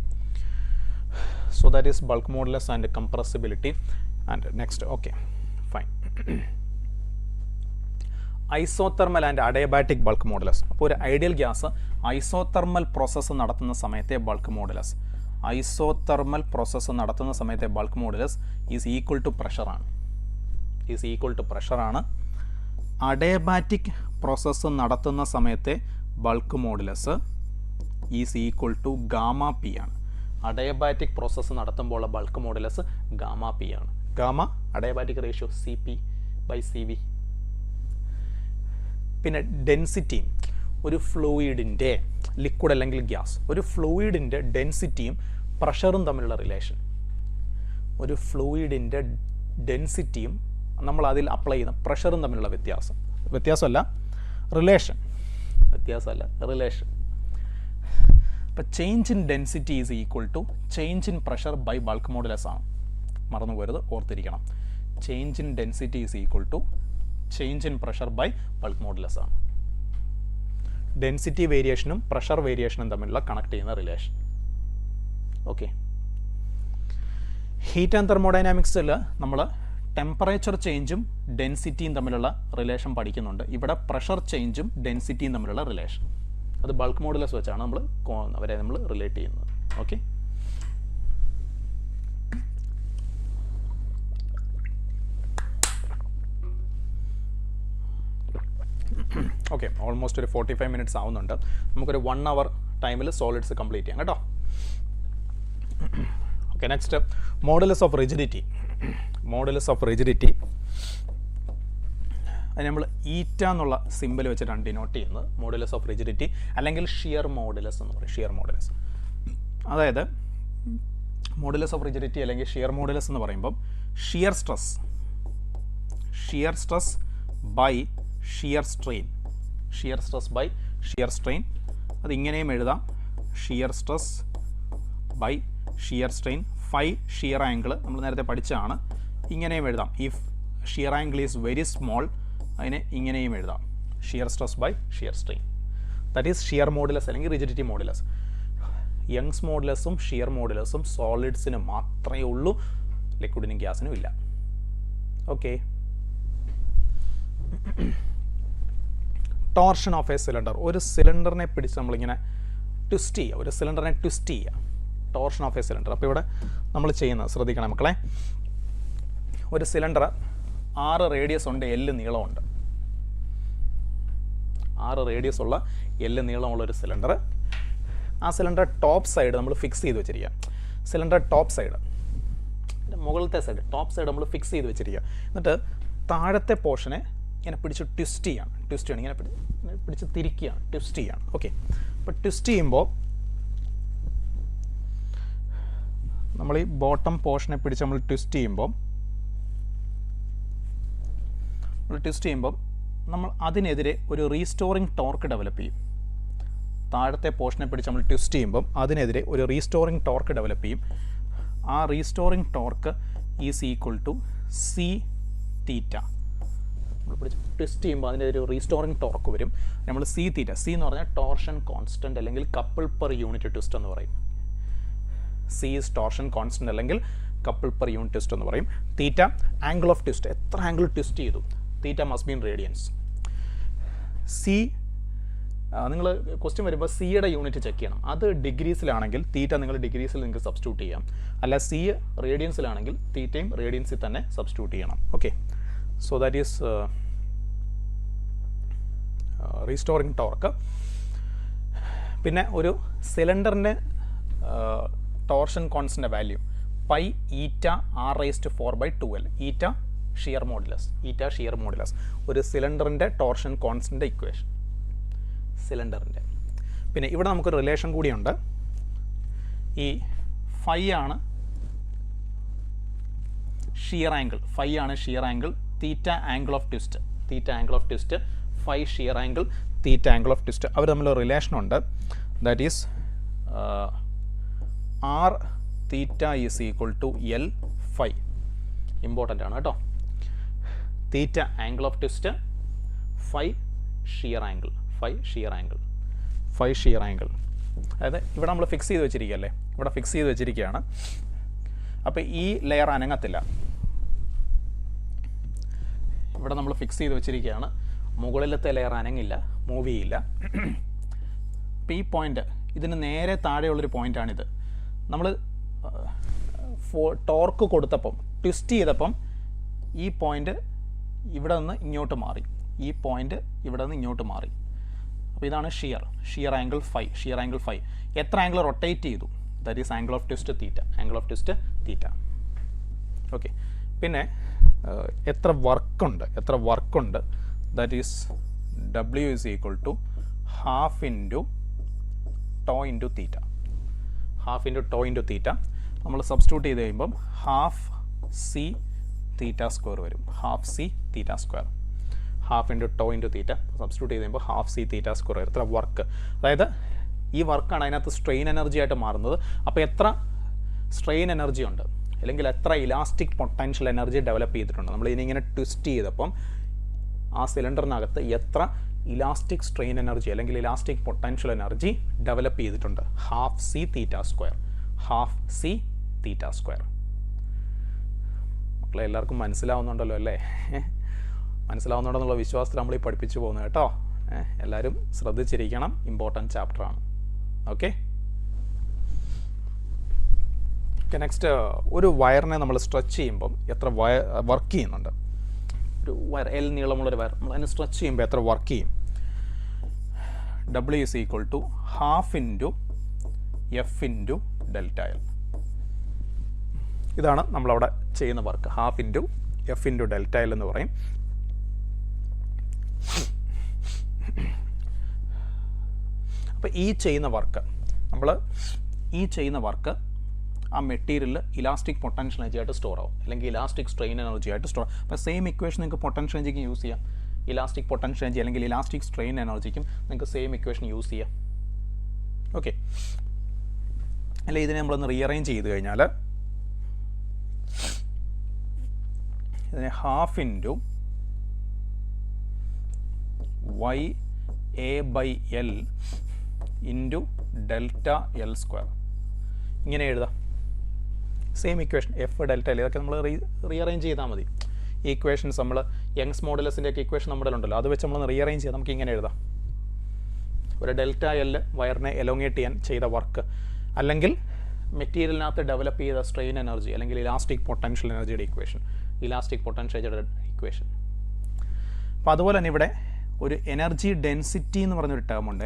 so that is bulk modulus and compressibility. And next, okay fine, isothermal and adiabatic bulk modulus. അപ്പോൾ ഒരു ഐഡിയൽ ഗ്യാസ് ഐസോതെർമൽ പ്രോസസ്സ് നടത്തുന്ന സമയത്തെ bulk modulus is equal to പ്രഷറാണ്. അഡയബാറ്റിക് പ്രോസസ്സ് നടത്തുന്ന സമയത്തെ bulk modulus is equal to gamma P ആണ്. അഡയബാറ്റിക് പ്രോസസ്സ് നടത്തുമ്പോൾ ബൾക്ക് മോഡുലസ് ഗാമ പി ആണ്. Gamma adiabatic ratio CP/CV. പിന്നെ ഡെൻസിറ്റിയും, ഒരു ഫ്ലൂയിഡിൻ്റെ, ലിക്വിഡ് അല്ലെങ്കിൽ ഗ്യാസ്, ഒരു ഫ്ലൂയിഡിൻ്റെ ഡെൻസിറ്റിയും പ്രഷറും തമ്മിലുള്ള റിലേഷൻ. ഒരു ഫ്ലൂയിഡിൻ്റെ ഡെൻസിറ്റിയും നമ്മൾ അതിൽ അപ്ലൈ ചെയ്യുന്ന പ്രഷറും തമ്മിലുള്ള വ്യത്യാസമല്ല റിലേഷൻ. അപ്പോൾ change in density is equal to change in pressure by bulk modulus ആണ്. മറന്നു പോരുത്, ഓർത്തിരിക്കണം. Change in density is equal to change in pressure by bulk modulus ആണ്. ഡെൻസിറ്റി വേരിയേഷനും പ്രഷർ വേരിയേഷനും തമ്മിലുള്ള കണക്ട് ചെയ്യുന്ന റിലേഷൻ. ഓക്കെ, ഹീറ്റ് ആൻഡ് തെർമോഡൈനാമിക്സിൽ നമ്മൾ ടെമ്പറേച്ചർ ചേഞ്ചും ഡെൻസിറ്റിയും തമ്മിലുള്ള റിലേഷൻ പഠിക്കുന്നുണ്ട്. ഇവിടെ പ്രഷർ ചേഞ്ചും ഡെൻസിറ്റിയും തമ്മിലുള്ള റിലേഷൻ, അത് ബൾക്ക് മോഡുലസ് വെച്ചാണ് നമ്മൾ റിലേറ്റ് ചെയ്യുന്നത്. ഓക്കെ. ഓക്കെ, ഓൾമോസ്റ്റ് ഒരു 45 മിനിറ്റ്സ് ആവുന്നുണ്ട്. നമുക്കൊരു 1 hour ടൈമിൽ സോളിഡ്സ് കംപ്ലീറ്റ് ചെയ്യാം കേട്ടോ. Okay, next modulus of rigidity. Modulus of rigidity അത് നമ്മൾ ഈറ്റ എന്നുള്ള സിമ്പിൾ വെച്ചിട്ടാണ് ഡിനോട്ട് ചെയ്യുന്നത്. മോഡുലസ് ഓഫ് റിജിഡിറ്റി അല്ലെങ്കിൽ ഷിയർ മോഡുലസ് എന്ന് പറയും. ഷിയർ മോഡുലസ് അതായത് മോഡുലസ് ഓഫ് റിജിഡിറ്റി അല്ലെങ്കിൽ ഷിയർ മോഡുലസ് എന്ന് പറയുമ്പം shear stress by shear strain. Shear stress by shear strain. അത് ഇങ്ങനെയും എഴുതാം, shear stress by shear strain. Phi shear angle നമ്മൾ നേരത്തെ പഠിച്ചതാണ്. ഇങ്ങനെയും എഴുതാം, if shear angle is very small അതിനെ ഇങ്ങനെയും എഴുതാം, shear stress by shear strain. That is shear modulus അല്ലെങ്കിൽ റിജിഡിറ്റി മോഡുലസ്. യങ്സ് മോഡുലസും ഷിയർ മോഡുലസും സോളിഡ്സിന് മാത്രമേ ഉള്ളൂ, ലിക്വിഡിനും ഗ്യാസിനും ഇല്ല. Okay. Torsion of a cylinder. ഒരു സിലിണ്ടറിനെ പിടിച്ച് നമ്മളിങ്ങനെ ട്വിസ്റ്റ് ചെയ്യുക, ഒരു സിലിണ്ടറിനെ ട്വിസ്റ്റ് ചെയ്യുക. Torsion of a cylinder. അപ്പോൾ ഇവിടെ നമ്മൾ ചെയ്യുന്നത് ശ്രദ്ധിക്കണം മക്കളെ. ഒരു സിലിണ്ടർ 6 റേഡിയസ് ഉണ്ട്, L നീളമുണ്ട്. 6 റേഡിയസ് ഉള്ള L നീളമുള്ള ഒരു സിലിണ്ടർ. ആ സിലിണ്ടർ ടോപ്പ് സൈഡ് നമ്മൾ ഫിക്സ് ചെയ്ത് വെച്ചിരിക്കുക. സിലിണ്ടർ ടോപ്പ് സൈഡ്, മുകളിലത്തെ സൈഡ്, ടോപ്പ് സൈഡ് നമ്മൾ ഫിക്സ് ചെയ്ത് വെച്ചിരിക്കുക. എന്നിട്ട് താഴത്തെ പോർഷനെ ഇങ്ങനെ പിടിച്ച് ട്വിസ്റ്റ് ചെയ്യാണ്. ഇങ്ങനെ പിടിച്ച് തിരിക്കുകയാണ്, ട്വിസ്റ്റ് ചെയ്യാണ്. ഓക്കെ. അപ്പോൾ ട്വിസ്റ്റ് ചെയ്യുമ്പോൾ നമ്മൾ ഈ ബോട്ടം പോർഷനെ പിടിച്ച് നമ്മൾ ട്വിസ്റ്റ് ചെയ്യുമ്പോൾ നമ്മൾ അതിനെതിരെ ഒരു റീസ്റ്റോറിങ് ടോർക്ക് ഡെവലപ്പ് ചെയ്യും. താഴത്തെ പോർഷനെ പിടിച്ച് നമ്മൾ ട്വിസ്റ്റ് ചെയ്യുമ്പം അതിനെതിരെ ഒരു റീസ്റ്റോറിങ് ടോർക്ക് ഡെവലപ്പ് ചെയ്യും. ആ restoring torque is equal to C theta. നമ്മൾ പിടിച്ച് ട്വിസ്റ്റ് ചെയ്യുമ്പോൾ അതിൻ്റെ ഒരു റീസ്റ്റോറിങ് ടോർക്ക് വരും. നമ്മൾ സി തീറ്റ, സി എന്ന് പറഞ്ഞാൽ ടോർഷൻ കോൺസ്റ്റൻറ്റ് അല്ലെങ്കിൽ കപ്പിൾ പെർ യൂണിറ്റ് ട്വിസ്റ്റ് എന്ന് പറയും. സി ഈസ് ടോർഷൻ കോൺസ്റ്റൻറ്റ് അല്ലെങ്കിൽ കപ്പിൾ പെർ യൂണിറ്റ് ട്വിസ്റ്റ് എന്ന് പറയും. തീറ്റ ആംഗിൾ ഓഫ് ട്വിസ്റ്റ്, എത്ര ആംഗിൾ ട്വിസ്റ്റ് ചെയ്തു. Theta must be in radians. C നിങ്ങൾ ക്വസ്റ്റ്യൻ വരുമ്പോൾ സിയുടെ യൂണിറ്റ് ചെക്ക് ചെയ്യണം. അത് ഡിഗ്രീസിലാണെങ്കിൽ തീറ്റ നിങ്ങൾ ഡിഗ്രീസിൽ നിങ്ങൾക്ക് സബ്സ്റ്റിറ്റ്യൂട്ട് ചെയ്യാം. അല്ല സി റേഡിയൻസിലാണെങ്കിൽ തീറ്റയും റേഡിയൻസിൽ തന്നെ സബ്സ്റ്റിറ്റ്യൂട്ട് ചെയ്യണം. Okay. So that is restoring torque. പിന്നെ ഒരു സിലിണ്ടറിൻ്റെ torsion constant value pi eta R raised 4/2L. Eta shear modulus. ഒരു സിലിണ്ടറിൻ്റെ ടോർഷൻ കോൺസ്റ്റൻ്റ് ഇക്വേഷൻ സിലിണ്ടറിൻ്റെ. പിന്നെ ഇവിടെ നമുക്കൊരു റിലേഷൻ കൂടിയുണ്ട്. ഈ ഫൈ ആണ് shear angle, theta angle of twist, phi shear angle, theta angle of twist. അവർ തമ്മിൽ റിലേഷനുണ്ട്. That is R theta is equal to L phi. Important ആണ് കേട്ടോ. Theta angle of twist, phi shear angle. അതായത് ഇവിടെ നമ്മൾ ഫിക്സ് ചെയ്ത് വെച്ചിരിക്കുകയല്ലേ, ഇവിടെ ഫിക്സ് ചെയ്ത് വെച്ചിരിക്കുകയാണ്. അപ്പോൾ ഈ ലെയർ അനങ്ങത്തില്ല. ഇവിടെ നമ്മൾ ഫിക്സ് ചെയ്ത് വെച്ചിരിക്കുകയാണ്. മുകളിലത്തെ ലെയർ അനങ്ങില്ല, മൂവ് ചെയ്യില്ല. അപ്പോൾ ഈ പോയിൻ്റ്, ഇതിന് നേരെ താഴെയുള്ളൊരു പോയിൻ്റാണിത്. നമ്മൾ ടോർക്ക് കൊടുത്തപ്പം, ട്വിസ്റ്റ് ചെയ്തപ്പം ഈ പോയിൻ്റ് ഇവിടെ നിന്ന് ഇങ്ങോട്ട് മാറി, അപ്പോൾ ഇതാണ് ഷിയർ ആംഗിൾ ഫൈ. എത്ര ആംഗിൾ റൊട്ടേറ്റ് ചെയ്തു, that is angle of twist theta. Okay. പിന്നെ എത്ര വർക്കുണ്ട്, that is W is equal to half into tau into theta. നമ്മൾ സബ്സ്റ്റിറ്റ്യൂട്ട് ചെയ്ത് കഴിയുമ്പം ഹാഫ് സി തീറ്റ സ്ക്വയർ വരും. Half into tau into theta substitute ചെയ്ത് കഴിയുമ്പോൾ ഹാഫ് സി തീറ്റ സ്ക്വയർ വരും. എത്ര വർക്ക്, അതായത് ഈ വർക്കാണ് അതിനകത്ത് സ്ട്രെയിൻ എനർജി ആയിട്ട് മാറുന്നത്. അപ്പോൾ എത്ര സ്ട്രെയിൻ എനർജി ഉണ്ട്, അല്ലെങ്കിൽ എത്ര ഇലാസ്റ്റിക് പൊട്ടൻഷ്യൽ എനർജി ഡെവലപ്പ് ചെയ്തിട്ടുണ്ട്. നമ്മൾ ഇതിനിങ്ങനെ ട്വിസ്റ്റ് ചെയ്തപ്പം ആ സിലിണ്ടറിനകത്ത് എത്ര ഇലാസ്റ്റിക് സ്ട്രെയിൻ എനർജി അല്ലെങ്കിൽ ഇലാസ്റ്റിക് പൊട്ടൻഷ്യൽ എനർജി ഡെവലപ്പ് ചെയ്തിട്ടുണ്ട്. Half C theta square. മക്കളെ എല്ലാവർക്കും മനസ്സിലാവുന്നുണ്ടല്ലോ അല്ലേ? മനസ്സിലാവുന്നുണ്ടെന്നുള്ള വിശ്വാസത്തിൽ നമ്മൾ ഈ പഠിപ്പിച്ചു പോകുന്നത് കേട്ടോ. എല്ലാവരും ശ്രദ്ധിച്ചിരിക്കണം, ഇമ്പോർട്ടൻറ്റ് ചാപ്റ്ററാണ്. ഓക്കെ. നെക്സ്റ്റ് ഒരു വയറിനെ നമ്മൾ സ്ട്രെച്ച് ചെയ്യുമ്പം എത്ര വർക്ക് ചെയ്യുന്നുണ്ട്? ഒരു വയർ എൽ നീളമുള്ളൊരു വയർ നമ്മൾ അതിനെ സ്ട്രെച്ച് ചെയ്യുമ്പോൾ എത്ര വർക്ക് ചെയ്യും? W = ½ × F × Δl. ഇതാണ് നമ്മളവിടെ ചെയ്യുന്ന വർക്ക്. ½ × F × Δl എന്ന് പറയും. അപ്പോൾ ഈ ചെയ്യുന്ന വർക്ക് ആ മെറ്റീരിയൽ ഇലാസ്റ്റിക് പൊട്ടൻഷ്യൽ എനർജി ആയിട്ട് സ്റ്റോർ ആവും, അല്ലെങ്കിൽ ഇലാസ്റ്റിക് സ്ട്രെയിൻ എനർജി ആയിട്ട് സ്റ്റോർ. അപ്പോൾ സെയിം ഇക്വേഷൻ നിങ്ങൾക്ക് പൊട്ടൻഷ്യൽ എനർജിക്ക് യൂസ് ചെയ്യാം. ഇലാസ്റ്റിക് പൊട്ടൻഷ്യൽ എനർജി അല്ലെങ്കിൽ ഇലാസ്റ്റിക് സ്ട്രെയിൻ എനർജിക്കും നിങ്ങൾക്ക് സെയിം ഇക്വേഷൻ യൂസ് ചെയ്യാം. ഓക്കെ, അല്ലെ ഇതിനെ നമ്മളൊന്ന് റീഅറേഞ്ച് ചെയ്ത് കഴിഞ്ഞാൽ ഇതിനെ ½ × YA/L × Δl². ഇങ്ങനെ എഴുതാം. സെയിം ഇക്വേഷൻ F Δl ഇതൊക്കെ നമ്മൾ റീഅറേഞ്ച് ചെയ്താൽ മതി. ഈ ഇക്വേഷൻസ് നമ്മൾ യങ്സ് മോഡുലസിൻ്റെ ഒക്കെ ഇക്വേഷൻ നമ്മുടെ ഉണ്ടല്ലോ, അത് വെച്ച് നമ്മൾ റീഅറേഞ്ച് ചെയ്താൽ നമുക്ക് ഇങ്ങനെ എഴുതാം. ഒരു Δl വയറിനെ എലോങ്ങേറ്റ് ചെയ്യാൻ ചെയ്ത വർക്ക്, അല്ലെങ്കിൽ മെറ്റീരിയലിനകത്ത് ഡെവലപ്പ് ചെയ്ത സ്ട്രെയിൻ എനർജി, അല്ലെങ്കിൽ ഇലാസ്റ്റിക് പൊട്ടൻഷ്യൽ എനർജിയുടെ ഇക്വേഷൻ, ഇലാസ്റ്റിക് പൊട്ടൻഷ്യൽ എനർജിയുടെ ഇക്വേഷൻ. അപ്പോൾ അതുപോലെ തന്നെ ഇവിടെ ഒരു എനർജി ഡെൻസിറ്റി എന്ന് പറഞ്ഞൊരു ടേം ഉണ്ട്.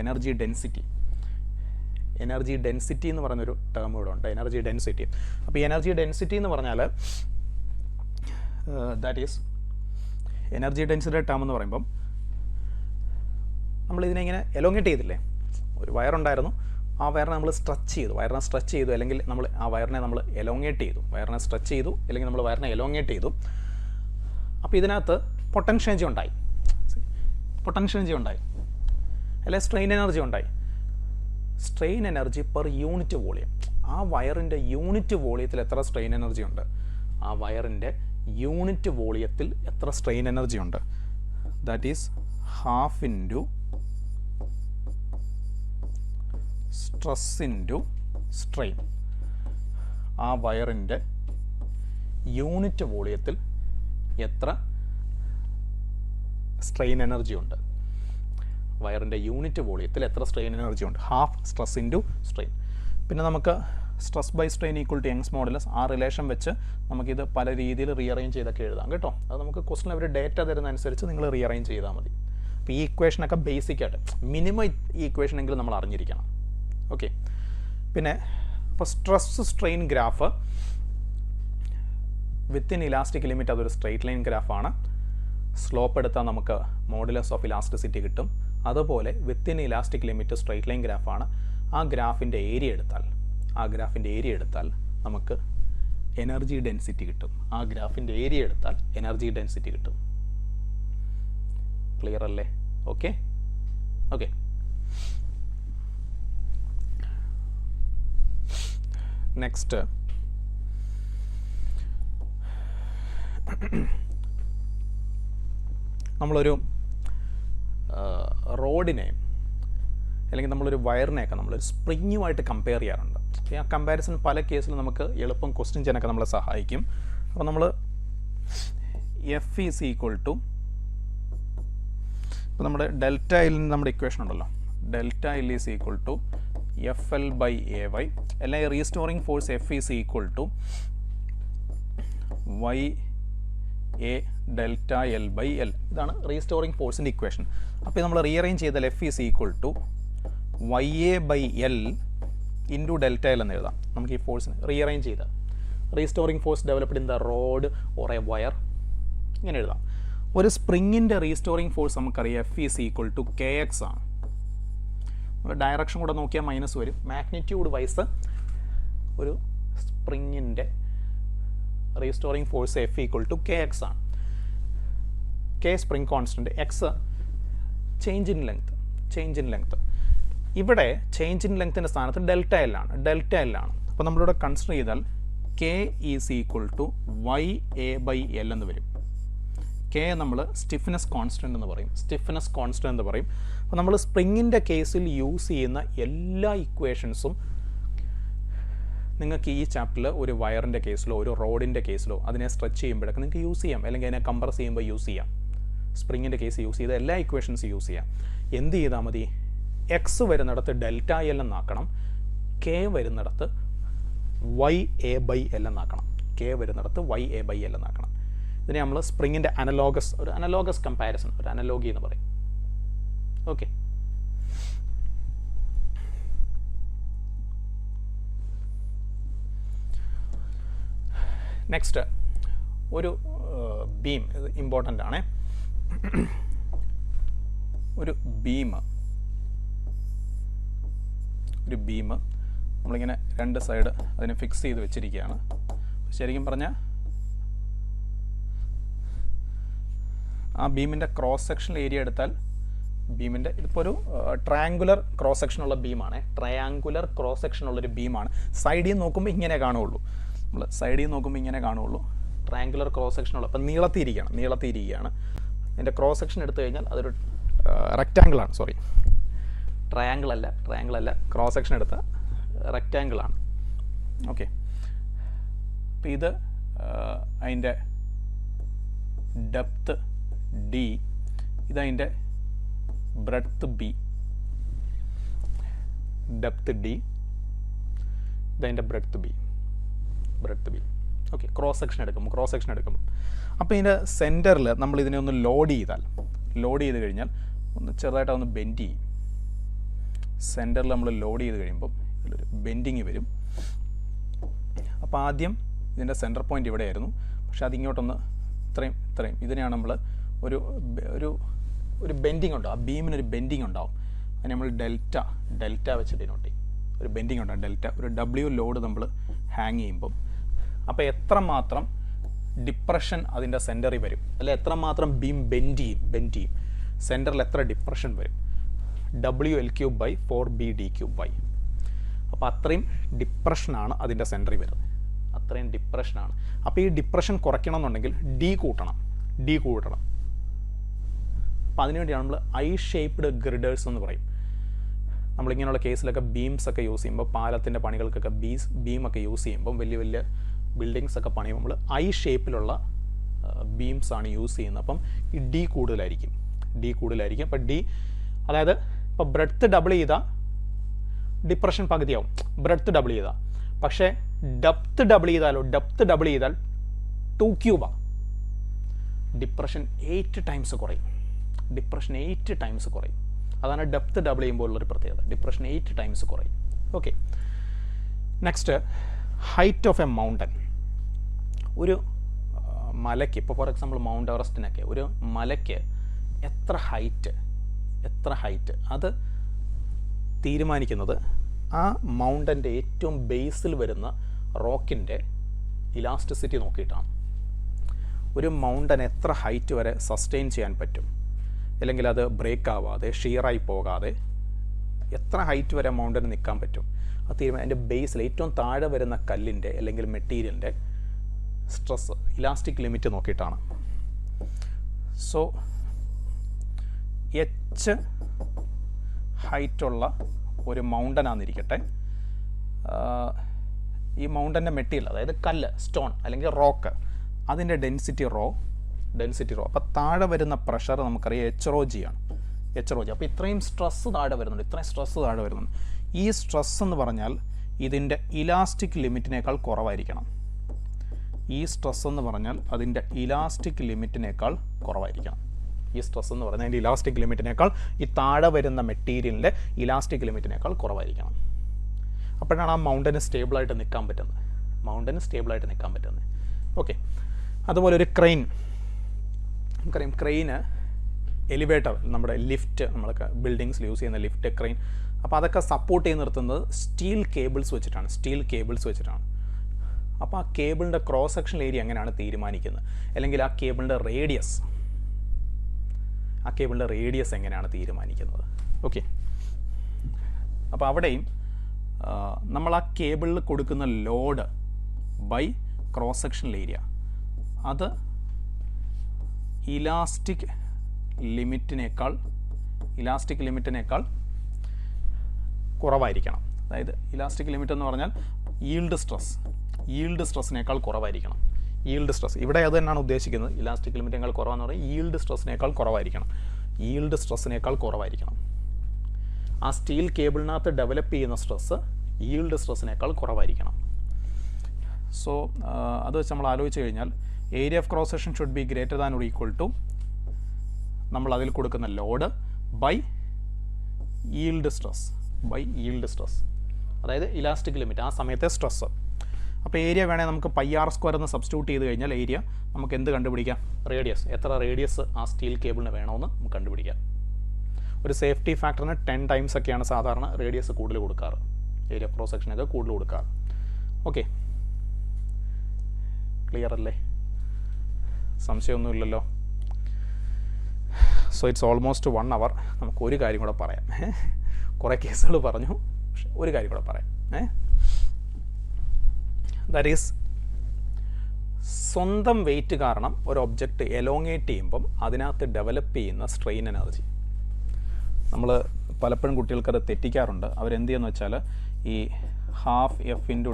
എനർജി ഡെൻസിറ്റി എന്ന് പറയുന്നൊരു ടേം ഇവിടെ ഉണ്ട്, എനർജി ഡെൻസിറ്റി. അപ്പോൾ ഈ എനർജി ഡെൻസിറ്റി എന്ന് പറഞ്ഞാൽ ദാറ്റ് ഈസ് എനർജി ഡെൻസിറ്റിയുടെ ടേം എന്ന് പറയുമ്പം നമ്മളിതിനെ ഇങ്ങനെ എലോങ്ങേറ്റ് ചെയ്തില്ലേ, ഒരു വയറുണ്ടായിരുന്നു, ആ വയറിനെ നമ്മൾ സ്ട്രെച്ച് ചെയ്തു, അല്ലെങ്കിൽ നമ്മൾ ആ വയറിനെ നമ്മൾ എലോങ്ങേറ്റ് ചെയ്തു, അല്ലെങ്കിൽ നമ്മൾ വയറിനെ എലോങ്ങേറ്റ് ചെയ്തു. അപ്പോൾ ഇതിനകത്ത് പൊട്ടൻഷ്യൽ എനർജി ഉണ്ടായി, അല്ലെങ്കിൽ സ്ട്രെയിൻ എനർജി ഉണ്ടായി. Strain energy per unit volume. ആ വയറിൻ്റെ യൂണിറ്റ് വോളിയത്തിൽ എത്ര സ്ട്രെയിൻ എനർജി ഉണ്ട്? That is ½ × stress × strain. ആ വയറിൻ്റെ യൂണിറ്റ് വോളിയത്തിൽ എത്ര സ്ട്രെയിൻ എനർജി ഉണ്ട്? ½ സ്ട്രെസ് × സ്ട്രെയിൻ. പിന്നെ നമുക്ക് stress by strain = Young's modulus, ആ റിലേഷൻ വെച്ച് നമുക്കിത് പല രീതിയിൽ റീഅറേഞ്ച് ചെയ്തൊക്കെ എഴുതാം കേട്ടോ. അത് നമുക്ക് ക്വസ്റ്റൻ അവർ ഡേറ്റ തരുന്ന അനുസരിച്ച് നിങ്ങൾ റീഅറേഞ്ച് ചെയ്താൽ മതി. അപ്പോൾ ഈ ഇക്വേഷനൊക്കെ ബേസിക്കായിട്ട് മിനിമം ഈ ഇക്വേഷനെങ്കിലും നമ്മൾ അറിഞ്ഞിരിക്കണം. ഓക്കെ, പിന്നെ ഇപ്പോൾ stress strain graph within elastic limit അതൊരു സ്ട്രെയിറ്റ് ലൈൻ ഗ്രാഫാണ്. സ്ലോപ്പ് എടുത്താൽ നമുക്ക് മോഡുലസ് ഓഫ് ഇലാസ്റ്റിസിറ്റി കിട്ടും. അതുപോലെ within elastic limit straight line ഗ്രാഫാണ്. ആ ഗ്രാഫിൻ്റെ ഏരിയ എടുത്താൽ നമുക്ക് എനർജി ഡെൻസിറ്റി കിട്ടും. ക്ലിയർ അല്ലേ? ഓക്കെ. നെക്സ്റ്റ് നമ്മളൊരു റോഡിനെ അല്ലെങ്കിൽ നമ്മളൊരു വയറിനെയൊക്കെ നമ്മളൊരു സ്പ്രിങ്ങുമായിട്ട് കമ്പയർ ചെയ്യാറുണ്ട്. ആ കമ്പാരിസൺ പല കേസിലും നമുക്ക് എളുപ്പം ക്വസ്റ്റ്യൻ ചെയ്യാനൊക്കെ നമ്മളെ സഹായിക്കും. അപ്പോൾ നമ്മൾ F = ഇപ്പോൾ നമ്മുടെ Δl നമ്മുടെ ഇക്വേഷൻ ഉണ്ടല്ലോ, Δl = FL/AY, അല്ലെങ്കിൽ റീസ്റ്റോറിംഗ് ഫോഴ്സ് F = YA∆L/L. ഇതാണ് റീസ്റ്റോറിംഗ് ഫോഴ്സിൻ്റെ ഇക്വേഷൻ. അപ്പോൾ നമ്മൾ റീഅറേഞ്ച് ചെയ്താൽ F = YA/L × Δl എന്ന് എഴുതാം. നമുക്ക് ഈ ഫോഴ്സിന് റീഅറേഞ്ച് ചെയ്താൽ restoring force developed in the road or A wire, ഇങ്ങനെ എഴുതാം. ഒരു സ്പ്രിങ്ങിൻ്റെ റീസ്റ്റോറിംഗ് ഫോഴ്സ് നമുക്കറിയാം F = KX ആണ്. ഡയറക്ഷൻ കൂടെ നോക്കിയാൽ മൈനസ് വരും. മാഗ്നിറ്റ്യൂഡ് വൈസ് ഒരു സ്പ്രിങ്ങിൻ്റെ റീസ്റ്റോറിംഗ് ഫോഴ്സ് F = KX ആണ്. K spring constant, X change in length. ഇവിടെ ചേഞ്ച് ഇൻ ലെങ്ത്തിൻ്റെ സ്ഥാനത്ത് Δl ആണ്. അപ്പോൾ നമ്മളിവിടെ കൺസിഡർ ചെയ്താൽ K = YA/L എന്ന് വരും. K നമ്മൾ സ്റ്റിഫ്നെസ് കോൺസ്റ്റൻറ്റ് എന്ന് പറയും. അപ്പോൾ നമ്മൾ സ്പ്രിങ്ങിൻ്റെ കേസിൽ യൂസ് ചെയ്യുന്ന എല്ലാ ഇക്വേഷൻസും നിങ്ങൾക്ക് ഈ ചാപ്റ്ററിൽ ഒരു വയറിൻ്റെ കേസിലോ ഒരു റോഡിൻ്റെ കേസിലോ അതിനെ സ്ട്രെച്ച് ചെയ്യുമ്പോഴൊക്കെ നിങ്ങൾക്ക് യൂസ് ചെയ്യാം, അല്ലെങ്കിൽ അതിനെ കംപ്രസ് ചെയ്യുമ്പോൾ യൂസ് ചെയ്യാം. സ്പ്രിങ്ങിൻ്റെ കേസ് യൂസ് ചെയ്ത് എല്ലാ ഇക്വേഷൻസ് യൂസ് ചെയ്യാം. എന്ത് ചെയ്താൽ മതി? X വരുന്നിടത്ത് Δl എന്നാക്കണം, K വരുന്നിടത്ത് YA/L എന്നാക്കണം. K വരുന്നിടത്ത് YA/L എന്നാക്കണം. ഇതിനെ നമ്മൾ സ്പ്രിങ്ങിൻ്റെ അനലോഗസ് കമ്പാരിസൺ, ഒരു അനലോഗി എന്ന് പറയും. ഓക്കെ, നെക്സ്റ്റ് ഒരു ബീം, ഇത് ഇമ്പോർട്ടൻ്റ് ആണ്. ഒരു ബീം നമ്മളിങ്ങനെ രണ്ട് സൈഡ് അതിനെ ഫിക്സ് ചെയ്ത് വെച്ചിരിക്കുകയാണ്. ശരിക്കും പറഞ്ഞാൽ ആ ബീമിൻ്റെ ക്രോസ് സെക്ഷൻ ഏരിയ എടുത്താൽ ബീമിൻ്റെ ഇതിപ്പോൾ ഒരു ട്രയാങ്കുലർ ക്രോസ് സെക്ഷനുള്ള ബീമാണ്. ട്രയാങ്കുലർ ക്രോസ് സെക്ഷനുള്ളൊരു ബീമാണ്. സൈഡിൽ നിന്ന് നോക്കുമ്പോൾ ഇങ്ങനെ കാണുള്ളൂ. നമ്മൾ സൈഡിൽ നിന്ന് നോക്കുമ്പോൾ ഇങ്ങനെ കാണുള്ളൂ. ട്രയാങ്കുലർ ക്രോസ് സെക്ഷനുള്ള, അപ്പം നീളത്തിയിരിക്കുകയാണ്. അതിൻ്റെ ക്രോസ് സെക്ഷൻ എടുത്തു കഴിഞ്ഞാൽ അതൊരു റെക്റ്റാങ്കിളാണ്. സോറി, ട്രയാങ്കിൾ അല്ല, ക്രോസ് സെക്ഷൻ എടുത്ത റെക്റ്റാങ്കിളാണ്. ഓക്കെ, അപ്പം ഇത് അതിൻ്റെ ഡെപ്ത്ത് D, ഇതതിൻ്റെ ബ്രെഡ്ത്ത് B. ഡെപ്ത്ത് D, ഇതതിൻ്റെ breadth B. Okay, cross section എടുക്കുമ്പോൾ അപ്പോൾ ഇതിൻ്റെ സെൻറ്ററിൽ നമ്മൾ ഇതിനെ ഒന്ന് ലോഡ് ചെയ്ത് കഴിഞ്ഞാൽ ഒന്ന് ചെറുതായിട്ട് ഒന്ന് ബെൻഡ് ചെയ്യും. സെൻറ്ററിൽ നമ്മൾ ലോഡ് ചെയ്ത് കഴിയുമ്പം ഇതിലൊരു ബെൻഡിങ് വരും. അപ്പോൾ ആദ്യം ഇതിൻ്റെ സെൻറ്റർ പോയിൻ്റ് ഇവിടെയായിരുന്നു. പക്ഷേ അതിങ്ങോട്ടൊന്ന് ഇത്രയും ഇതിനെയാണ് നമ്മൾ ഒരു ബെൻഡിങ് ഉണ്ടാവും. ആ ബീമിനൊരു ബെൻഡിങ് ഉണ്ടാവും. അതിന് നമ്മൾ ഡെൽറ്റ വെച്ച് ഡിനോട്ട് ചെയ്യും. ഒരു ബെൻഡിങ് ഉണ്ടാവും, ഡെൽറ്റ. ഒരു W ലോഡ് നമ്മൾ ഹാങ് ചെയ്യുമ്പം അപ്പോൾ എത്രമാത്രം ഡിപ്രഷൻ അതിൻ്റെ സെൻറ്ററിൽ വരും, അല്ലെ എത്രമാത്രം ബീം ബെൻഡ് ചെയ്യും, സെൻറ്ററിൽ എത്ര ഡിപ്രഷൻ വരും, WL3/4BD3. അപ്പോൾ അത്രയും ഡിപ്രഷനാണ് അതിൻ്റെ സെൻറ്ററിൽ വരുന്നത്. അത്രയും ഡിപ്രഷനാണ്. അപ്പോൾ ഈ ഡിപ്രഷൻ കുറയ്ക്കണം എന്നുണ്ടെങ്കിൽ D കൂട്ടണം. അപ്പോൾ അതിനുവേണ്ടിയാണ് നമ്മൾ ഐ ഷേപ്ഡ് ഗ്രിഡേഴ്സ് എന്ന് പറയും. നമ്മളിങ്ങനെയുള്ള കേസിലൊക്കെ ബീംസ് ഒക്കെ യൂസ് ചെയ്യുമ്പോൾ, പാലത്തിൻ്റെ പണികൾക്കൊക്കെ ബീമൊക്കെ യൂസ് ചെയ്യുമ്പം, വലിയ ബിൽഡിങ്സ് ഒക്കെ പണിയുമ്പോൾ നമ്മൾ ഐ ഷേപ്പിലുള്ള ബീംസാണ് യൂസ് ചെയ്യുന്നത്. അപ്പം ഈ D കൂടുതലായിരിക്കും. അപ്പോൾ D, അതായത് ഇപ്പോൾ ബ്രെഡ്ത്ത് ഡബിൾ ചെയ്താൽ ഡിപ്രഷൻ പകുതിയാവും, ബ്രെഡ്ത്ത് ഡബിൾ ചെയ്താൽ. പക്ഷേ ഡെപ്ത്ത് ഡബിൾ ചെയ്താൽ 2³ ഡിപ്രഷൻ 8 ടൈംസ് കുറയും. അതാണ് ഡെപ്ത്ത് ഡബിൾ ചെയ്യുമ്പോൾ ഉള്ളൊരു പ്രത്യേകത. ഡിപ്രഷൻ 8 ടൈംസ് കുറയും. Okay, next height of A mountain. ഒരു മലയ്ക്ക്, ഇപ്പോൾ ഫോർ എക്സാമ്പിൾ മൗണ്ട് എവറസ്റ്റിനൊക്കെ ഒരു മലയ്ക്ക് എത്ര ഹൈറ്റ് അത് തീരുമാനിക്കുന്നത് ആ മൗണ്ടൻ്റെ ഏറ്റവും ബേസിൽ വരുന്ന റോക്കിൻ്റെ ഇലാസ്റ്റിസിറ്റി നോക്കിയിട്ടാണ്. ഒരു മൗണ്ടൻ എത്ര ഹൈറ്റ് വരെ സസ്റ്റെയിൻ ചെയ്യാൻ പറ്റും, അല്ലെങ്കിൽ അത് ബ്രേക്ക് ആവാതെ ഷിയറായി പോകാതെ എത്ര ഹൈറ്റ് വരെ മൗണ്ടന് നിൽക്കാൻ പറ്റും, അത് അതിൻ്റെ ബേസിൽ ഏറ്റവും താഴെ വരുന്ന കല്ലിൻ്റെ അല്ലെങ്കിൽ മെറ്റീരിയലിൻ്റെ സ്ട്രെസ്, ഇലാസ്റ്റിക് ലിമിറ്റ് നോക്കിയിട്ടാണ്. സോ H ഹൈറ്റുള്ള ഒരു മൗണ്ടനാന്നിരിക്കട്ടെ, ഈ മൗണ്ടൻ്റെ മെറ്റീരിയൽ, അതായത് കല്ല്, സ്റ്റോൺ അല്ലെങ്കിൽ റോക്ക്, അതിൻ്റെ ഡെൻസിറ്റി റോ. അപ്പോൾ താഴെ വരുന്ന പ്രഷർ നമുക്കറിയാം HROG ആണ്. അപ്പോൾ ഇത്രയും സ്ട്രെസ്സ് താഴെ വരുന്നുണ്ട്. ഈ സ്ട്രെസ് എന്ന് പറഞ്ഞാൽ ഇതിൻ്റെ ഇലാസ്റ്റിക് ലിമിറ്റിനേക്കാൾ കുറവായിരിക്കണം. ഈ സ്ട്രെസ് എന്ന് പറഞ്ഞാൽ അതിൻ്റെ ഇലാസ്റ്റിക് ലിമിറ്റിനേക്കാൾ കുറവായിരിക്കണം. ഈ താഴെ വരുന്ന മെറ്റീരിയലിൻ്റെ ഇലാസ്റ്റിക് ലിമിറ്റിനേക്കാൾ കുറവായിരിക്കണം. അപ്പോഴാണ് ആ മൗണ്ടന് സ്റ്റേബിളായിട്ട് നിൽക്കാൻ പറ്റുന്നത്. ഓക്കെ, അതുപോലെ ഒരു ക്രെയിന് എലിവേറ്റർ, നമ്മുടെ ലിഫ്റ്റ്, നമ്മളൊക്കെ ബിൽഡിങ്സിൽ യൂസ് ചെയ്യുന്ന ലിഫ്റ്റ്, ക്രെയിൻ, അപ്പോൾ അതൊക്കെ സപ്പോർട്ട് ചെയ്ത് നിർത്തുന്നത് സ്റ്റീൽ കേബിൾസ് വെച്ചിട്ടാണ്. അപ്പോൾ ആ കേബിളിൻ്റെ ക്രോസ് സെക്ഷൻ ഏരിയ എങ്ങനെയാണ് തീരുമാനിക്കുന്നത്, അല്ലെങ്കിൽ ആ കേബിളിൻ്റെ റേഡിയസ് എങ്ങനെയാണ് തീരുമാനിക്കുന്നത്. ഓക്കെ, അപ്പോൾ അവിടെയും നമ്മൾ ആ കേബിളിൽ കൊടുക്കുന്ന load by cross sectional area അത് ഇലാസ്റ്റിക് ലിമിറ്റിനേക്കാൾ കുറവായിരിക്കണം. അതായത് ഇലാസ്റ്റിക് ലിമിറ്റ് എന്ന് പറഞ്ഞാൽ ഈൽഡ് സ്ട്രെസ്സിനേക്കാൾ കുറവായിരിക്കണം. ഇവിടെ അത് തന്നെയാണ് ഉദ്ദേശിക്കുന്നത്. ഇലാസ്റ്റിക് ലിമിറ്റിനേക്കാൾ കുറവെന്ന് പറഞ്ഞാൽ ഈൽഡ് സ്ട്രെസ്സിനേക്കാൾ കുറവായിരിക്കണം. ആ സ്റ്റീൽ കേബിളിനകത്ത് ഡെവലപ്പ് ചെയ്യുന്ന സ്ട്രെസ്സ് ഈൽഡ് സ്ട്രെസ്സിനേക്കാൾ കുറവായിരിക്കണം. സോ അത് വെച്ച് നമ്മൾ ആലോചിച്ച് കഴിഞ്ഞാൽ area of cross section should be greater than or equal to നമ്മൾ അതിൽ കൊടുക്കുന്ന ലോഡ് ബൈ yield സ്ട്രെസ്, അതായത് ഇലാസ്റ്റിക് ലിമിറ്റ്, ആ സമയത്തെ സ്ട്രെസ്സ്. അപ്പോൾ ഏരിയ വേണേൽ നമുക്ക് πr² എന്ന് സബ്സ്റ്റിറ്റ്യൂട്ട് ചെയ്ത് കഴിഞ്ഞാൽ ഏരിയ നമുക്ക് എന്ത് കണ്ടുപിടിക്കാം? റേഡിയസ്, എത്ര റേഡിയസ് ആ സ്റ്റീൽ കേബിളിന് വേണമെന്ന് നമുക്ക് കണ്ടുപിടിക്കാം. ഒരു സേഫ്റ്റി ഫാക്ടറിന് 10 ടൈംസ് ഒക്കെയാണ് സാധാരണ റേഡിയസ് കൂടുതൽ കൊടുക്കാറ്, ഏരിയ ക്രോസ് സെക്ഷനൊക്കെ കൂടുതൽ കൊടുക്കാറ്. ഓക്കെ, ക്ലിയർ അല്ലേ? സംശയമൊന്നുമില്ലല്ലോ. So it's almost 1 hour. നമുക്ക് ഒരു കാര്യം കൂടെ പറയാം. കുറേ കേസുകൾ പറഞ്ഞു, പക്ഷെ ഒരു കാര്യം കൂടെ പറയാം. ദാറ്റ് ഈസ്, സ്വന്തം വെയിറ്റ് കാരണം ഒരു ഒബ്ജക്റ്റ് എലോങ്ങേറ്റ് ചെയ്യുമ്പം അതിനകത്ത് ഡെവലപ്പ് ചെയ്യുന്ന സ്ട്രെയിൻ എനർജി. നമ്മൾ പലപ്പോഴും കുട്ടികൾക്കത് തെറ്റിക്കാറുണ്ട്. അവരെന്ത് ചെയ്യുമെന്ന് വെച്ചാൽ ഈ ½ f × Δ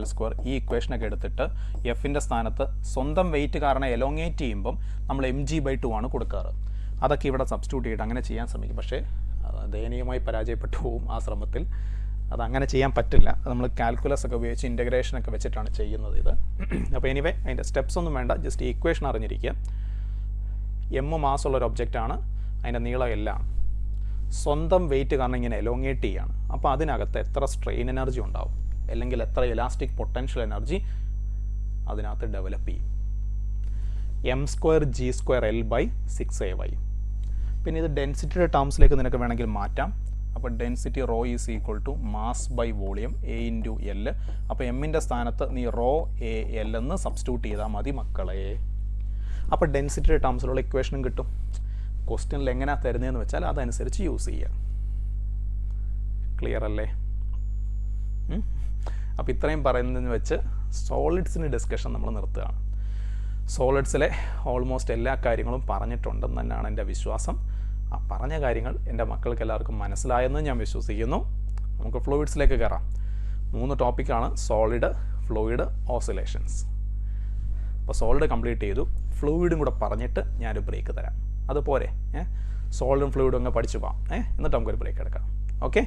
L² ഈ ഇക്വേഷനൊക്കെ എടുത്തിട്ട് എഫിൻ്റെ സ്ഥാനത്ത് സ്വന്തം വെയിറ്റ് കാരണം എലോങ്ങേറ്റ് ചെയ്യുമ്പം നമ്മൾ mg/2 ആണ് കൊടുക്കാറ്. അതൊക്കെ ഇവിടെ സബ്സ്റ്റിറ്റ്യൂട്ട് ചെയ്തിട്ട് അങ്ങനെ ചെയ്യാൻ ശ്രമിക്കും. പക്ഷേ ദയനീയമായി പരാജയപ്പെട്ടു പോകും ആ ശ്രമത്തിൽ. അതങ്ങനെ ചെയ്യാൻ പറ്റില്ല. നമ്മൾ കാൽക്കുലസ് ഒക്കെ ഉപയോഗിച്ച് ഇൻ്റഗ്രേഷനൊക്കെ വെച്ചിട്ടാണ് ചെയ്യുന്നത് ഇത്. അപ്പോൾ എനിവേ അതിൻ്റെ സ്റ്റെപ്സ് ഒന്നും വേണ്ട, ജസ്റ്റ് ഈ ഇക്വേഷൻ അറിഞ്ഞിരിക്കുക. m മാസമുള്ളൊരു ഒബ്ജക്റ്റാണ്, അതിൻ്റെ നീളം എല്ലാം സ്വന്തം വെയിറ്റ് കാരണം ഇങ്ങനെ എലോങ്ങേറ്റ് ചെയ്യുകയാണ്. അപ്പോൾ അതിനകത്ത് എത്ര സ്ട്രെയിൻ എനർജി ഉണ്ടാവും, അല്ലെങ്കിൽ എത്ര ഇലാസ്റ്റിക് പൊട്ടൻഷ്യൽ എനർജി അതിനകത്ത് ഡെവലപ്പ് ചെയ്യും? m² g² L/6ay. പിന്നെ ഇത് ഡെൻസിറ്റിയുടെ ടേംസിലേക്ക് നിനക്ക് വേണമെങ്കിൽ മാറ്റാം. അപ്പോൾ density rho is equal to mass by volume A × L. അപ്പോൾ എമ്മിൻ്റെ സ്ഥാനത്ത് നീ റോ എ എൽ എന്ന് സബ്സ്റ്റിറ്റ്യൂട്ട് ചെയ്താൽ മതി മക്കളെ. അപ്പോൾ ഡെൻസിറ്റിയുടെ ടേംസിലുള്ള ഇക്വേഷനും കിട്ടും. ക്വസ്റ്റ്യനിൽ എങ്ങനെയാണ് തരുന്നതെന്ന് വെച്ചാൽ അതനുസരിച്ച് യൂസ് ചെയ്യുക. ക്ലിയർ അല്ലേ? അപ്പോൾ ഇത്രയും പറയുന്നതെന്ന് വെച്ച് സോളിഡ്സിൻ്റെ ഡിസ്കഷൻ നമ്മൾ നിർത്തുകയാണ്. സോളിഡ്സിലെ ഓൾമോസ്റ്റ് എല്ലാ കാര്യങ്ങളും പറഞ്ഞിട്ടുണ്ടെന്ന് തന്നെയാണ് എൻ്റെ വിശ്വാസം. ആ പറഞ്ഞ കാര്യങ്ങൾ എൻ്റെ മക്കൾക്ക് എല്ലാവർക്കും മനസ്സിലായെന്ന് ഞാൻ വിശ്വസിക്കുന്നു. നമുക്ക് ഫ്ലൂയിഡ്സിലേക്ക് കയറാം. 3 ടോപ്പിക്കാണ്: സോളിഡ്, ഫ്ലൂയിഡ്, ഓസിലേഷൻസ്. അപ്പോൾ സോളിഡ് കംപ്ലീറ്റ് ചെയ്തു. ഫ്ലൂയിഡും കൂടെ പറഞ്ഞിട്ട് ഞാനൊരു ബ്രേക്ക് തരാം. അതുപോലെ സോളിഡും ഫ്ലൂയിഡും അങ്ങ് പഠിച്ചു പോകാം. എന്നിട്ട് നമുക്കൊരു ബ്രേക്ക് എടുക്കാം. ഓക്കെ?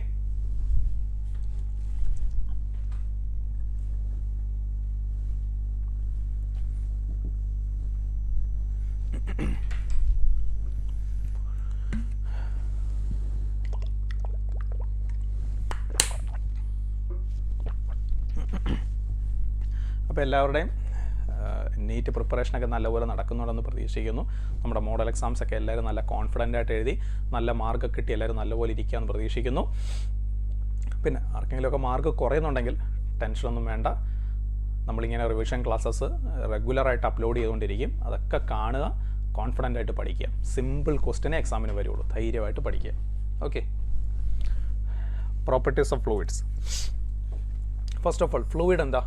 അപ്പോൾ എല്ലാവരുടെയും നീറ്റ് പ്രിപ്പറേഷനൊക്കെ നല്ലപോലെ നടക്കുന്നുണ്ടെന്ന് പ്രതീക്ഷിക്കുന്നു. നമ്മുടെ മോഡൽ എക്സാംസൊക്കെ എല്ലാവരും നല്ല കോൺഫിഡൻ്റ് ആയിട്ട് എഴുതി നല്ല മാർക്ക് കിട്ടി എല്ലാവരും നല്ലപോലെ ഇരിക്കാമെന്ന് പ്രതീക്ഷിക്കുന്നു. പിന്നെ ആർക്കെങ്കിലുമൊക്കെ മാർക്ക് കുറയുന്നുണ്ടെങ്കിൽ ടെൻഷനൊന്നും വേണ്ട. നമ്മളിങ്ങനെ റിവിഷൻ ക്ലാസ്സസ് റെഗുലറായിട്ട് അപ്ലോഡ് ചെയ്തുകൊണ്ടിരിക്കും. അതൊക്കെ കാണുക, കോൺഫിഡൻ്റ് ആയിട്ട് പഠിക്കുക. സിമ്പിൾ ക്വസ്റ്റ്യനെ എക്സാമിന് വരുള്ളൂ. ധൈര്യമായിട്ട് പഠിക്കുക. Okay? Properties of fluids. First of all, fluid എന്താ?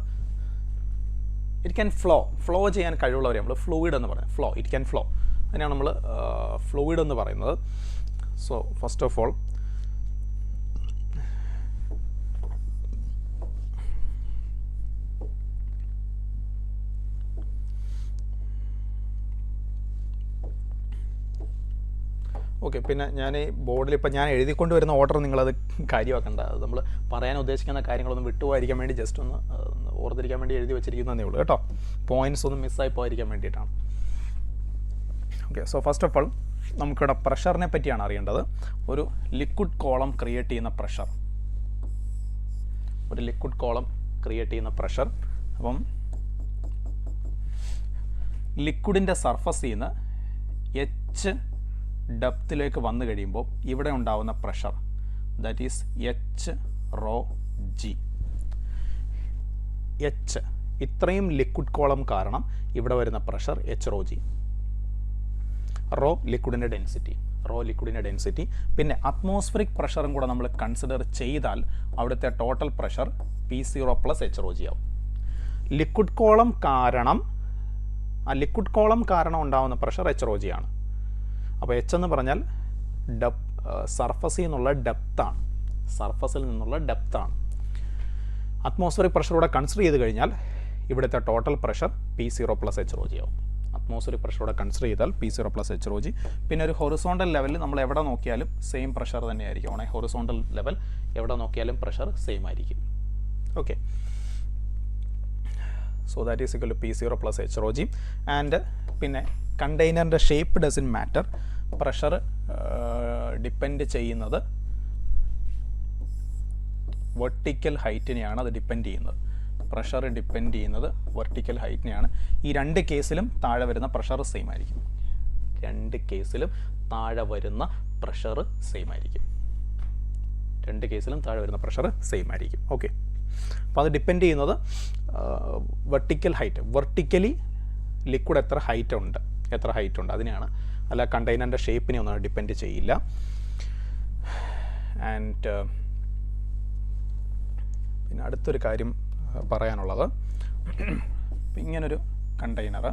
ഇറ്റ് ക്യാൻ ഫ്ലോ ചെയ്യാൻ കഴിവുള്ളവരെ നമ്മൾ ഫ്ലൂയിഡ് എന്ന് പറയുന്നത്. ഇറ്റ് ക്യാൻ ഫ്ലോ, അതിനാണ് നമ്മൾ ഫ്ലൂയിഡ് എന്ന് പറയുന്നത്. So first of all, okay. പിന്നെ ഞാൻ ഈ ബോർഡിൽ ഇപ്പം ഞാൻ എഴുതിക്കൊണ്ട് വരുന്ന ഓർഡർ നിങ്ങളത് കാര്യമാക്കണ്ട. അത് നമ്മൾ പറയാൻ ഉദ്ദേശിക്കുന്ന കാര്യങ്ങളൊന്നും വിട്ടുപോയിരിക്കാൻ വേണ്ടി ജസ്റ്റ് ഒന്ന് ഓർത്തിരിക്കാൻ വേണ്ടി എഴുതി വെച്ചിരിക്കുന്നതേ ഉള്ളൂ കേട്ടോ. പോയിൻറ്റ്സ് ഒന്നും മിസ്സായി പോയിരിക്കാൻ വേണ്ടിയിട്ടാണ്. Okay. So first of all നമുക്കിവിടെ പ്രഷറിനെ പറ്റിയാണ് അറിയേണ്ടത്. ഒരു ലിക്വിഡ് കോളം ക്രിയേറ്റ് ചെയ്യുന്ന പ്രഷർ. ഒരു ലിക്വിഡ് കോളം ക്രിയേറ്റ് ചെയ്യുന്ന പ്രഷർ. അപ്പം ലിക്വിഡിൻ്റെ സർഫസിൽ നിന്ന് എച്ച് ഡെപ്തിലേക്ക് വന്നു കഴിയുമ്പോൾ ഇവിടെ ഉണ്ടാവുന്ന pressure that is h/ρg. H ഇത്രയും ലിക്വിഡ് കോളം കാരണം ഇവിടെ വരുന്ന പ്രഷർ h/ρg. റോ ലിക്വിഡിൻ്റെ ഡെൻസിറ്റി. പിന്നെ അറ്റ്മോസ്ഫിയറിക് പ്രഷറും കൂടെ നമ്മൾ കൺസിഡർ ചെയ്താൽ അവിടുത്തെ ടോട്ടൽ പ്രഷർ P0 + h/ρg ആവും. ലിക്വിഡ് കോളം കാരണം ഉണ്ടാകുന്ന പ്രഷർ h/ρg ആണ്. അപ്പോൾ എച്ച് എന്ന് പറഞ്ഞാൽ സർഫസിൽ നിന്നുള്ള ഡെപ്താണ്. അറ്റ്മോസ്ഫിയറിക് പ്രഷറോടെ കൺസിഡർ ചെയ്ത് കഴിഞ്ഞാൽ ഇവിടുത്തെ ടോട്ടൽ പ്രഷർ P0 + h/ρg ആവും. അറ്റ്മോസ്ഫിയറിക് പ്രഷറോടെ കൺസിഡർ ചെയ്താൽ P0 + h/ρg. പിന്നെ ഒരു ഹൊറിസോണ്ടൽ ലെവലിൽ നമ്മൾ എവിടെ നോക്കിയാലും സെയിം പ്രഷർ തന്നെയായിരിക്കും. ഹൊറിസോണ്ടൽ ലെവൽ എവിടെ നോക്കിയാലും പ്രഷർ സെയിം ആയിരിക്കും. Okay. So that is equal to P0 plus H rho G. And പിന്നെ കണ്ടെയ്നറിൻ്റെ shape doesn't matter, pressure depend ചെയ്യുന്നത് വെർട്ടിക്കൽ ഹൈറ്റിനെയാണ് അത് ഡിപ്പെൻഡ് ചെയ്യുന്നത്. പ്രഷർ ഡിപ്പെൻഡ് ചെയ്യുന്നത് വെർട്ടിക്കൽ ഹൈറ്റിനെയാണ്. ഈ രണ്ട് കേസിലും താഴെ വരുന്ന പ്രഷർ സെയിം ആയിരിക്കും. രണ്ട് കേസിലും താഴെ വരുന്ന പ്രഷർ സെയിം ആയിരിക്കും. രണ്ട് കേസിലും താഴെ വരുന്ന പ്രഷർ സെയിം ആയിരിക്കും. ഓക്കെ, അപ്പോൾ അത് ഡിപ്പെൻഡ് ചെയ്യുന്നത് വെർട്ടിക്കൽ ഹൈറ്റ്, വെർട്ടിക്കലി ലിക്വിഡ് എത്ര ഹൈറ്റ് ഉണ്ട് അതിനെയാണ്. അല്ല കണ്ടെയ്നറിൻ്റെ ഷേപ്പിനെ ഒന്നും ഡിപ്പെൻഡ് ചെയ്യില്ല. ആൻഡ് പിന്നെ അടുത്തൊരു കാര്യം പറയാനുള്ളത്, ഇങ്ങനൊരു കണ്ടെയ്നർ,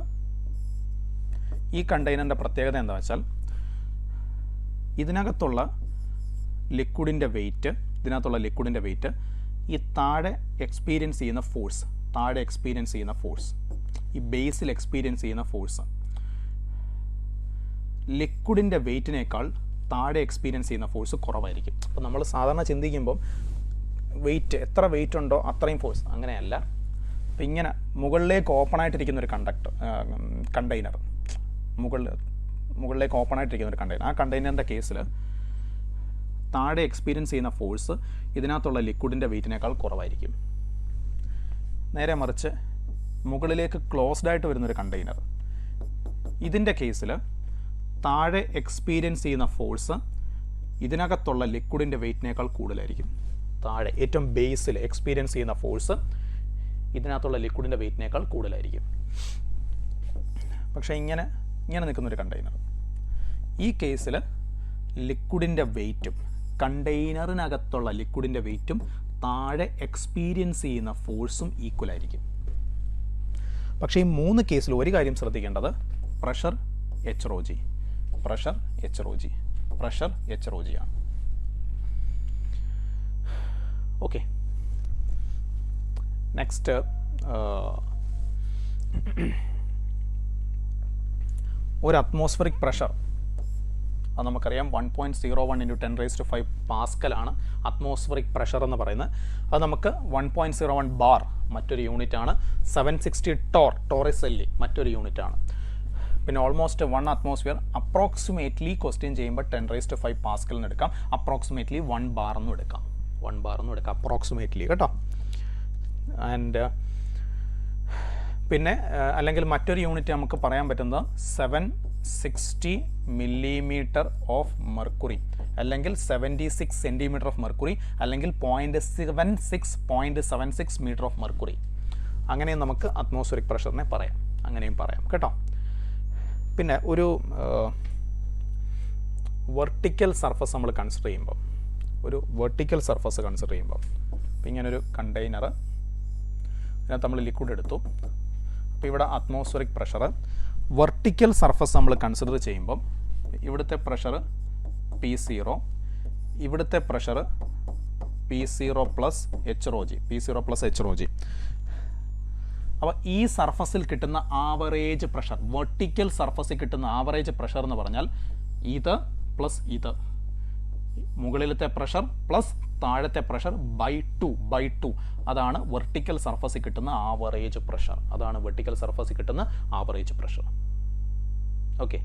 ഈ കണ്ടെയ്നറിൻ്റെ പ്രത്യേകത എന്താ വെച്ചാൽ ഇതിനകത്തുള്ള ലിക്വിഡിൻ്റെ വെയിറ്റ് ഈ താഴെ എക്സ്പീരിയൻസ് ചെയ്യുന്ന ഫോഴ്സ്, ഈ ബേസിൽ എക്സ്പീരിയൻസ് ചെയ്യുന്ന ഫോഴ്സ് ലിക്വിഡിൻ്റെ വെയിറ്റിനേക്കാൾ താഴെ എക്സ്പീരിയൻസ് ചെയ്യുന്ന ഫോഴ്സ് കുറവായിരിക്കും. അപ്പോൾ നമ്മൾ സാധാരണ ചിന്തിക്കുമ്പം എത്ര വെയിറ്റ് ഉണ്ടോ അത്രയും ഫോഴ്സ്, അങ്ങനെയല്ല. അപ്പോൾ ഇങ്ങനെ മുകളിലേക്ക് ഓപ്പണായിട്ടിരിക്കുന്ന ഒരു കണ്ടെയ്നർ, മുകളിലേക്ക് ഓപ്പണായിട്ടിരിക്കുന്ന ഒരു കണ്ടെയ്നർ, ആ കണ്ടെയ്നറിൻ്റെ കേസിൽ താഴെ എക്സ്പീരിയൻസ് ചെയ്യുന്ന ഫോഴ്സ് ഇതിനകത്തുള്ള ലിക്വിഡിൻ്റെ വെയിറ്റിനേക്കാൾ കുറവായിരിക്കും. നേരെ മറിച്ച് മുകളിലേക്ക് ക്ലോസ്ഡ് ആയിട്ട് വരുന്നൊരു കണ്ടെയ്നർ, ഇതിൻ്റെ കേസിൽ താഴെ എക്സ്പീരിയൻസ് ചെയ്യുന്ന ഫോഴ്സ് ഇതിനകത്തുള്ള ലിക്വിഡിൻ്റെ വെയിറ്റിനേക്കാൾ കൂടുതലായിരിക്കും. താഴെ ഏറ്റവും ബേസിൽ എക്സ്പീരിയൻസ് ചെയ്യുന്ന ഫോഴ്സ് ഇതിനകത്തുള്ള ലിക്വിഡിൻ്റെ വെയിറ്റിനേക്കാൾ കൂടുതലായിരിക്കും. പക്ഷേ ഇങ്ങനെ നിൽക്കുന്നൊരു കണ്ടെയ്നർ, ഈ കേസിൽ ലിക്വിഡിൻ്റെ വെയിറ്റും കണ്ടെയ്നറിനകത്തുള്ള ലിക്വിഡിൻ്റെ വെയിറ്റും താഴെ എക്സ്പീരിയൻസ് ചെയ്യുന്ന ഫോഴ്സും ഈക്വൽ ആയിരിക്കും. പക്ഷേ ഈ മൂന്ന് കേസിൽ ഒരു കാര്യം ശ്രദ്ധിക്കേണ്ടത്, പ്രഷർ എച്ച് റോ ജി ആണ്. ഓക്കെ, നെക്സ്റ്റ് ഒരു അറ്റ്മോസ്ഫറിക് പ്രഷർ, അത് നമുക്കറിയാം 1.01 × 10⁵ പാസ്കലാണ് അറ്റ്മോസ്ഫറിക് പ്രഷർ എന്ന് പറയുന്നത്. അത് നമുക്ക് 1.01 ബാർ മറ്റൊരു യൂണിറ്റാണ്, 760 ടോറിസെല്ലി മറ്റൊരു യൂണിറ്റാണ്. പിന്നെ ഓൾമോസ്റ്റ് 1 അറ്റ്മോസ്ഫിയർ അപ്രോക്സിമേറ്റ്ലി ക്വസ്റ്റ്യൻ ചെയ്യുമ്പോൾ 10⁵ പാസ്കൽ എന്ന് എടുക്കാം, അപ്രോക്സിമേറ്റ്ലി 1 ബാർ എന്നും എടുക്കാം, അപ്രോക്സിമേറ്റ്ലി കേട്ടോ. ആൻഡ് പിന്നെ അല്ലെങ്കിൽ മറ്റൊരു യൂണിറ്റ് നമുക്ക് പറയാൻ പറ്റുന്നത് 760 മില്ലിമീറ്റർ ഓഫ് മെർക്കുറി, അല്ലെങ്കിൽ 76 സെൻറ്റിമീറ്റർ ഓഫ് മെർക്കുറി, അല്ലെങ്കിൽ 0.76 മീറ്റർ ഓഫ് മെർക്കുറി. അങ്ങനെയും നമുക്ക് അറ്റ്മോസ്ഫിയറിക് പ്രഷറിനെ പറയാം, അങ്ങനെയും പറയാം കേട്ടോ. പിന്നെ ഒരു വെർട്ടിക്കൽ സർഫസ് നമ്മൾ കൺസിഡർ ചെയ്യുമ്പോൾ, അപ്പോൾ ഇങ്ങനൊരു കണ്ടെയ്നർ, ഇതിനകത്ത് നമ്മൾ ലിക്വിഡ് എടുത്തു. അപ്പോൾ ഇവിടെ അറ്റ്മോസ്ഫിയറിക് പ്രഷർ, വെർട്ടിക്കൽ സർഫസ് നമ്മൾ കൺസിഡർ ചെയ്യുമ്പം ഇവിടുത്തെ പ്രഷർ P0, ഇവിടുത്തെ pressure P0 plus H rho G. അപ്പോൾ ഈ സർഫസിൽ കിട്ടുന്ന ആവറേജ് പ്രഷർ, വെർട്ടിക്കൽ സർഫസിൽ കിട്ടുന്ന ആവറേജ് പ്രഷർ എന്ന് പറഞ്ഞാൽ ഇത് പ്ലസ് ഇത്, മുകളിലത്തെ പ്രഷർ പ്ലസ് താഴത്തെ പ്രഷർ ബൈ ടു, അതാണ് വെർട്ടിക്കൽ സർഫസിൽ കിട്ടുന്ന ആവറേജ് പ്രഷർ. ഓക്കെ,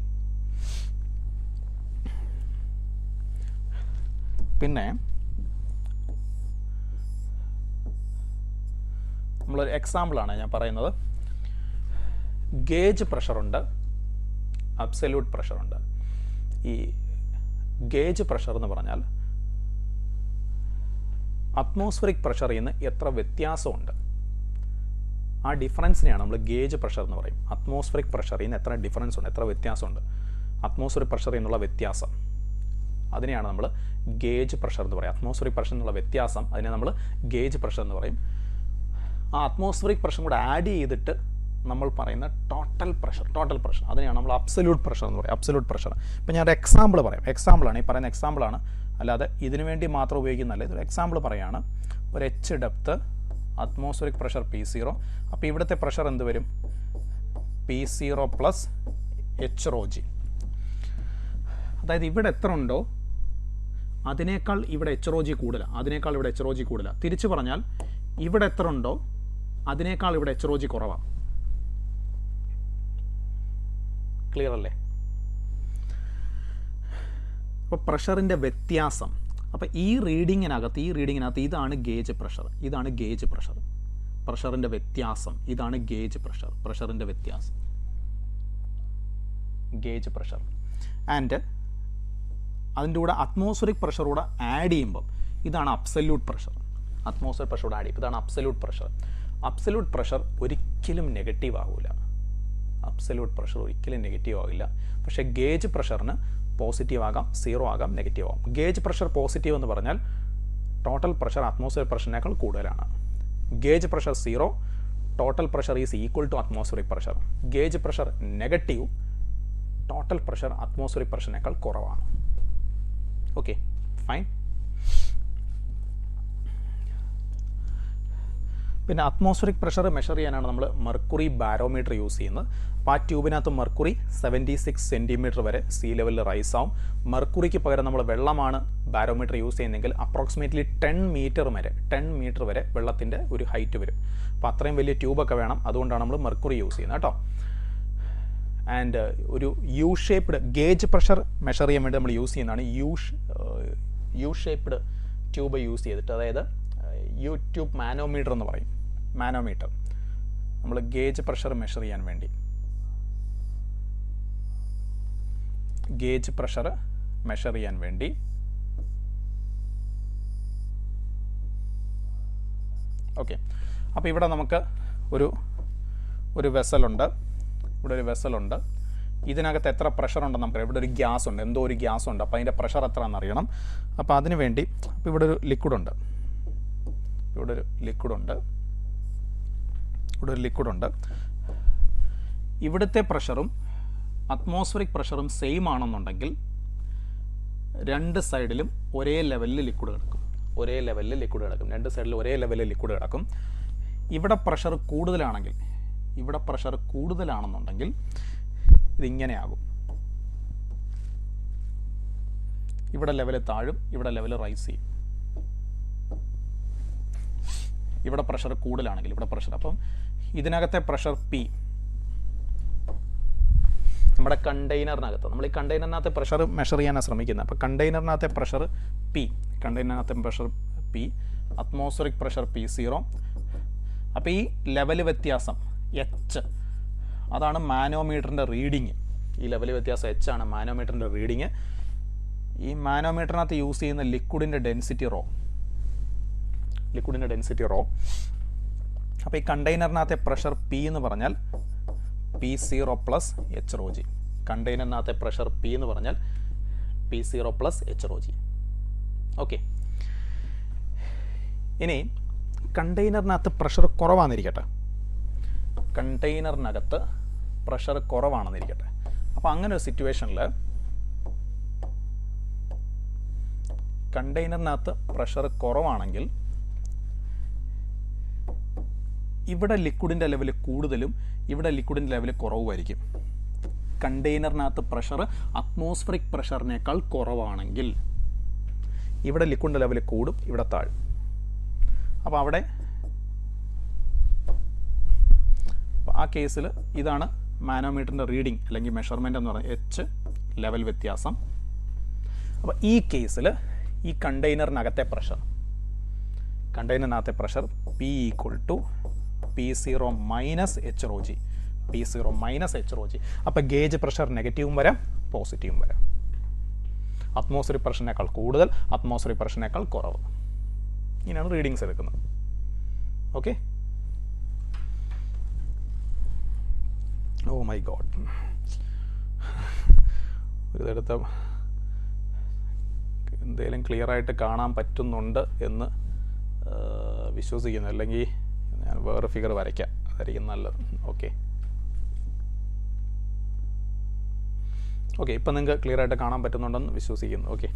പിന്നെ നമ്മളൊരു എക്സാമ്പിളാണ് ഞാൻ പറയുന്നത്. ഗേജ് പ്രഷറുണ്ട്, അബ്സല്യൂട്ട് പ്രഷറുണ്ട്. ഈ ഗേജ് പ്രഷർ എന്ന് പറഞ്ഞാൽ അറ്റ്മോസ്ഫിയറിക് പ്രഷറിൽ നിന്ന് എത്ര വ്യത്യാസമുണ്ട്, ആ ഡിഫറൻസിനെയാണ് നമ്മൾ ഗേജ് പ്രഷർ എന്ന് പറയും. അറ്റ്മോസ്ഫിയറിക് പ്രഷറിൽ നിന്ന് എത്ര ഡിഫറൻസ് ഉണ്ട്, എത്ര വ്യത്യാസമുണ്ട്, അറ്റ്മോസ്ഫിയറിക് പ്രഷറിൽ നിന്നുള്ള വ്യത്യാസം, അതിനെയാണ് നമ്മൾ ഗേജ് പ്രഷർ എന്ന് പറയും. അറ്റ്മോസ്ഫിയറിക് പ്രഷർ എന്നുള്ള വ്യത്യാസം, അതിനെ നമ്മൾ ഗേജ് പ്രഷർ എന്ന് പറയും. ആ അറ്റ്മോസ്ഫിയറിക് പ്രഷർ കൂടെ ആഡ് ചെയ്തിട്ട് നമ്മൾ പറയുന്ന ടോട്ടൽ പ്രഷർ, അതിനെയാണ് നമ്മൾ അബ്സല്യൂട്ട് പ്രഷർ എന്ന് പറയും. Absolute pressure. ഇപ്പോൾ ഞാൻ ഒരു എക്സാമ്പിൾ പറയാം, എക്സാമ്പിളാണ് ഈ പറയുന്ന എക്സാമ്പിളാണ്, അല്ലാതെ ഇതിനു വേണ്ടി മാത്രം ഉപയോഗിക്കുന്നതല്ല. ഇതൊരു എക്സാമ്പിൾ പറയുകയാണ്. ഒരു H depth, atmospheric pressure P0. അപ്പോൾ ഇവിടുത്തെ പ്രഷർ എന്ത് വരും? P0 plus H rho G. അതായത് ഇവിടെ എത്ര ഉണ്ടോ അതിനേക്കാൾ ഇവിടെ എച്ച് റോ ജി കൂടുതലാണ്, തിരിച്ചു പറഞ്ഞാൽ ഇവിടെ എത്ര ഉണ്ടോ അതിനേക്കാൾ ഇവിടെ HROG കുറവാണ്. ക്ലിയർ അല്ലേ? അപ്പോൾ പ്രഷറിൻ്റെ വ്യത്യാസം, അപ്പോൾ ഈ റീഡിങ്ങിനകത്ത് ഇതാണ് ഗേജ് പ്രഷർ, ഇതാണ് ഗേജ് പ്രഷർ, പ്രഷറിൻ്റെ വ്യത്യാസം, ഇതാണ് ഗേജ് പ്രഷർ, പ്രഷറിൻ്റെ വ്യത്യാസം, ഗേജ് പ്രഷർ. ആൻഡ് അതിൻ്റെ കൂടെ അറ്റ്മോസ്ഫിയറിക് പ്രഷർ കൂടെ ആഡ് ചെയ്യുമ്പം ഇതാണ് അബ്സല്യൂട്ട് പ്രഷർ. അറ്റ്മോസ്ഫിയർ പ്രഷർ കൂടെ ആഡ് ചെയ്യും, ഇതാണ് അബ്സല്യൂട്ട് പ്രഷർ. അബ്സല്യൂട്ട് പ്രഷർ ഒരിക്കലും നെഗറ്റീവ് ആകില്ല, അബ്സല്യൂട്ട് പ്രഷർ ഒരിക്കലും നെഗറ്റീവ് ആകില്ല. പക്ഷേ ഗേജ് പ്രഷറിന് പോസിറ്റീവ് ആകാം, സീറോ ആകാം, നെഗറ്റീവ് ആകാം. ഗേജ് പ്രഷർ പോസിറ്റീവ് എന്ന് പറഞ്ഞാൽ ടോട്ടൽ പ്രഷർ അറ്റ്മോസ്ഫിയർ പ്രഷറിനേക്കാൾ കൂടുതലാണ്. Gauge pressure zero, total pressure is equal to atmospheric pressure. Gauge pressure negative, total pressure atmospheric പ്രഷറിനേക്കാൾ കുറവാണ്. Okay, fine. പിന്നെ അറ്റ്മോസ്ഫിയറിക് പ്രഷർ മെഷർ ചെയ്യാനാണ് നമ്മൾ മെർക്കുറി ബാരോമീറ്റർ യൂസ് ചെയ്യുന്നത്. അപ്പോൾ ആ ട്യൂബിനകത്ത് മെർക്കുറി 76 സെൻറ്റിമീറ്റർ വരെ സീ ലെവലിൽ റൈസ് ആവും. മെർക്കുറിക്ക് പകരം നമ്മൾ വെള്ളമാണ് ബാരോമീറ്റർ യൂസ് ചെയ്യുന്നതെങ്കിൽ അപ്രോക്സിമേറ്റ്ലി 10 മീറ്റർ വരെ വെള്ളത്തിൻ്റെ ഒരു ഹൈറ്റ് വരും. അപ്പോൾ അത്രയും വലിയ ട്യൂബൊക്കെ വേണം, അതുകൊണ്ടാണ് നമ്മൾ മെർക്കുറി യൂസ് ചെയ്യുന്നത് കേട്ടോ. ആൻഡ് ഒരു U shaped gauge pressure measure ചെയ്യാൻ വേണ്ടി നമ്മൾ യൂസ് ചെയ്യുന്നതാണ് യു ഷേപ്ഡ് ട്യൂബ് യൂസ് ചെയ്തിട്ട്, അതായത് യു ട്യൂബ് മാനോമീറ്റർ എന്ന് പറയും. മാനോമീറ്റർ നമ്മൾ ഗേജ് പ്രഷർ മെഷർ ചെയ്യാൻ വേണ്ടി, ഗേജ് പ്രഷർ മെഷർ ചെയ്യാൻ വേണ്ടി ഓക്കെ. അപ്പോൾ ഇവിടെ നമുക്ക് ഒരു വെസലുണ്ട്, ഇവിടെ ഒരു വെസലുണ്ട്. ഇതിനകത്ത് എത്ര പ്രഷർ ഉണ്ടെന്ന് നമുക്കറിയാം. ഇവിടെ ഒരു ഗ്യാസ് ഉണ്ട്, എന്തോ ഒരു ഗ്യാസ് ഉണ്ട്. അപ്പോൾ അതിൻ്റെ പ്രഷർ എത്രയാണെന്ന് അറിയണം. അപ്പോൾ അതിന് വേണ്ടി അപ്പോൾ ഇവിടെ ഒരു ലിക്വിഡുണ്ട്, ഇവിടെ ഒരു ലിക്വിഡുണ്ട്. ഇവിടുത്തെ പ്രഷറും അറ്റ്മോസ്ഫിയറിക് പ്രഷറും സെയിം ആണെന്നുണ്ടെങ്കിൽ രണ്ട് സൈഡിലും ഒരേ ലെവലിൽ ലിക്വിഡ് കിടക്കും, രണ്ട് സൈഡിലും ഒരേ ലെവലിൽ ലിക്വിഡ് കിടക്കും. ഇവിടെ പ്രഷർ കൂടുതലാണെന്നുണ്ടെങ്കിൽ ഇതിങ്ങനെയാകും. ഇവിടെ ലെവൽ താഴും, ഇവിടെ ലെവൽ റൈസ് ചെയ്യും. ഇവിടെ പ്രഷർ കൂടുതലാണെങ്കിൽ ഇവിടെ പ്രഷർ, അപ്പം ഇതിനകത്തെ പ്രഷർ പി, നമ്മുടെ കണ്ടെയ്നറിനകത്ത്, നമ്മൾ ഈ കണ്ടെയ്നറിനകത്തെ പ്രഷർ മെഷർ ചെയ്യാനാണ് ശ്രമിക്കുന്നത്. അപ്പോൾ കണ്ടെയ്നറിനകത്തെ pressure P, atmospheric pressure P0. അപ്പോൾ ഈ ലെവൽ വ്യത്യാസം എച്ച്, അതാണ് മാനോമീറ്ററിൻ്റെ റീഡിങ്. ഈ ലെവൽ വ്യത്യാസം എച്ച് ആണ് മാനോമീറ്ററിൻ്റെ റീഡിങ്. ഈ മാനോമീറ്ററിനകത്ത് യൂസ് ചെയ്യുന്ന ലിക്വിഡിൻ്റെ ഡെൻസിറ്റി റോ. അപ്പോൾ ഈ കണ്ടെയ്നറിനകത്തെ പ്രഷർ പി എന്ന് പറഞ്ഞാൽ P0 പ്ലസ് HROG. കണ്ടെയ്നറിനകത്തെ പ്രഷർ പി എന്ന് പറഞ്ഞാൽ P0 പ്ലസ് HROG. ഓക്കെ, ഇനി കണ്ടെയ്നറിനകത്ത് പ്രഷർ കുറവാണെന്നിരിക്കട്ടെ, അപ്പോൾ അങ്ങനെ ഒരു സിറ്റുവേഷനിൽ കണ്ടെയ്നറിനകത്ത് പ്രഷർ കുറവാണെങ്കിൽ ഇവിടെ ലിക്വിഡിൻ്റെ ലെവൽ കൂടുതലും ഇവിടെ ലിക്വിഡിൻ്റെ ലെവൽ കുറവുമായിരിക്കും. കണ്ടെയ്നറിനകത്ത് പ്രഷർ അറ്റ്മോസ്ഫിയറിക് പ്രഷറിനേക്കാൾ കുറവാണെങ്കിൽ ഇവിടെ ലിക്വിഡിൻ്റെ ലെവൽ കൂടും, ഇവിടെ താഴും. അപ്പോൾ അവിടെ ആ കേസിൽ ഇതാണ് മാനോമീറ്ററിൻ്റെ റീഡിങ് അല്ലെങ്കിൽ മെഷർമെൻ്റ് എന്ന് പറയുന്നത്, എച്ച് ലെവൽ വ്യത്യാസം. അപ്പോൾ ഈ കേസിൽ ഈ കണ്ടെയ്നറിനകത്തെ pressure P equal to P0 minus HROG. അപ്പോൾ ഗേജ് പ്രഷർ നെഗറ്റീവും വരാം, പോസിറ്റീവും വരാം. അറ്റ്മോസ്ഫിയറിക് പ്രഷറിനേക്കാൾ കൂടുതൽ, അറ്റ്മോസ്ഫിയറിക് പ്രഷറിനേക്കാൾ കുറവ്. ഇങ്ങനെയാണ് റീഡിങ്സ് എടുക്കുന്നത്. ഓക്കെ, ഓ മൈ ഗോഡ്, ഇതെടുത്ത എന്തെങ്കിലും ക്ലിയർ ആയിട്ട് കാണാൻ പറ്റുന്നുണ്ട് എന്ന് വിശ്വസിക്കുന്നു. അല്ലെങ്കിൽ ഞാൻ വേറെ ഫിഗർ വരയ്ക്കാം, അതായിരിക്കും നല്ലത്. ഓക്കെ, ഇപ്പം നിങ്ങൾക്ക് ക്ലിയർ ആയിട്ട് കാണാൻ പറ്റുന്നുണ്ടെന്ന് വിശ്വസിക്കുന്നു. ഓക്കെ,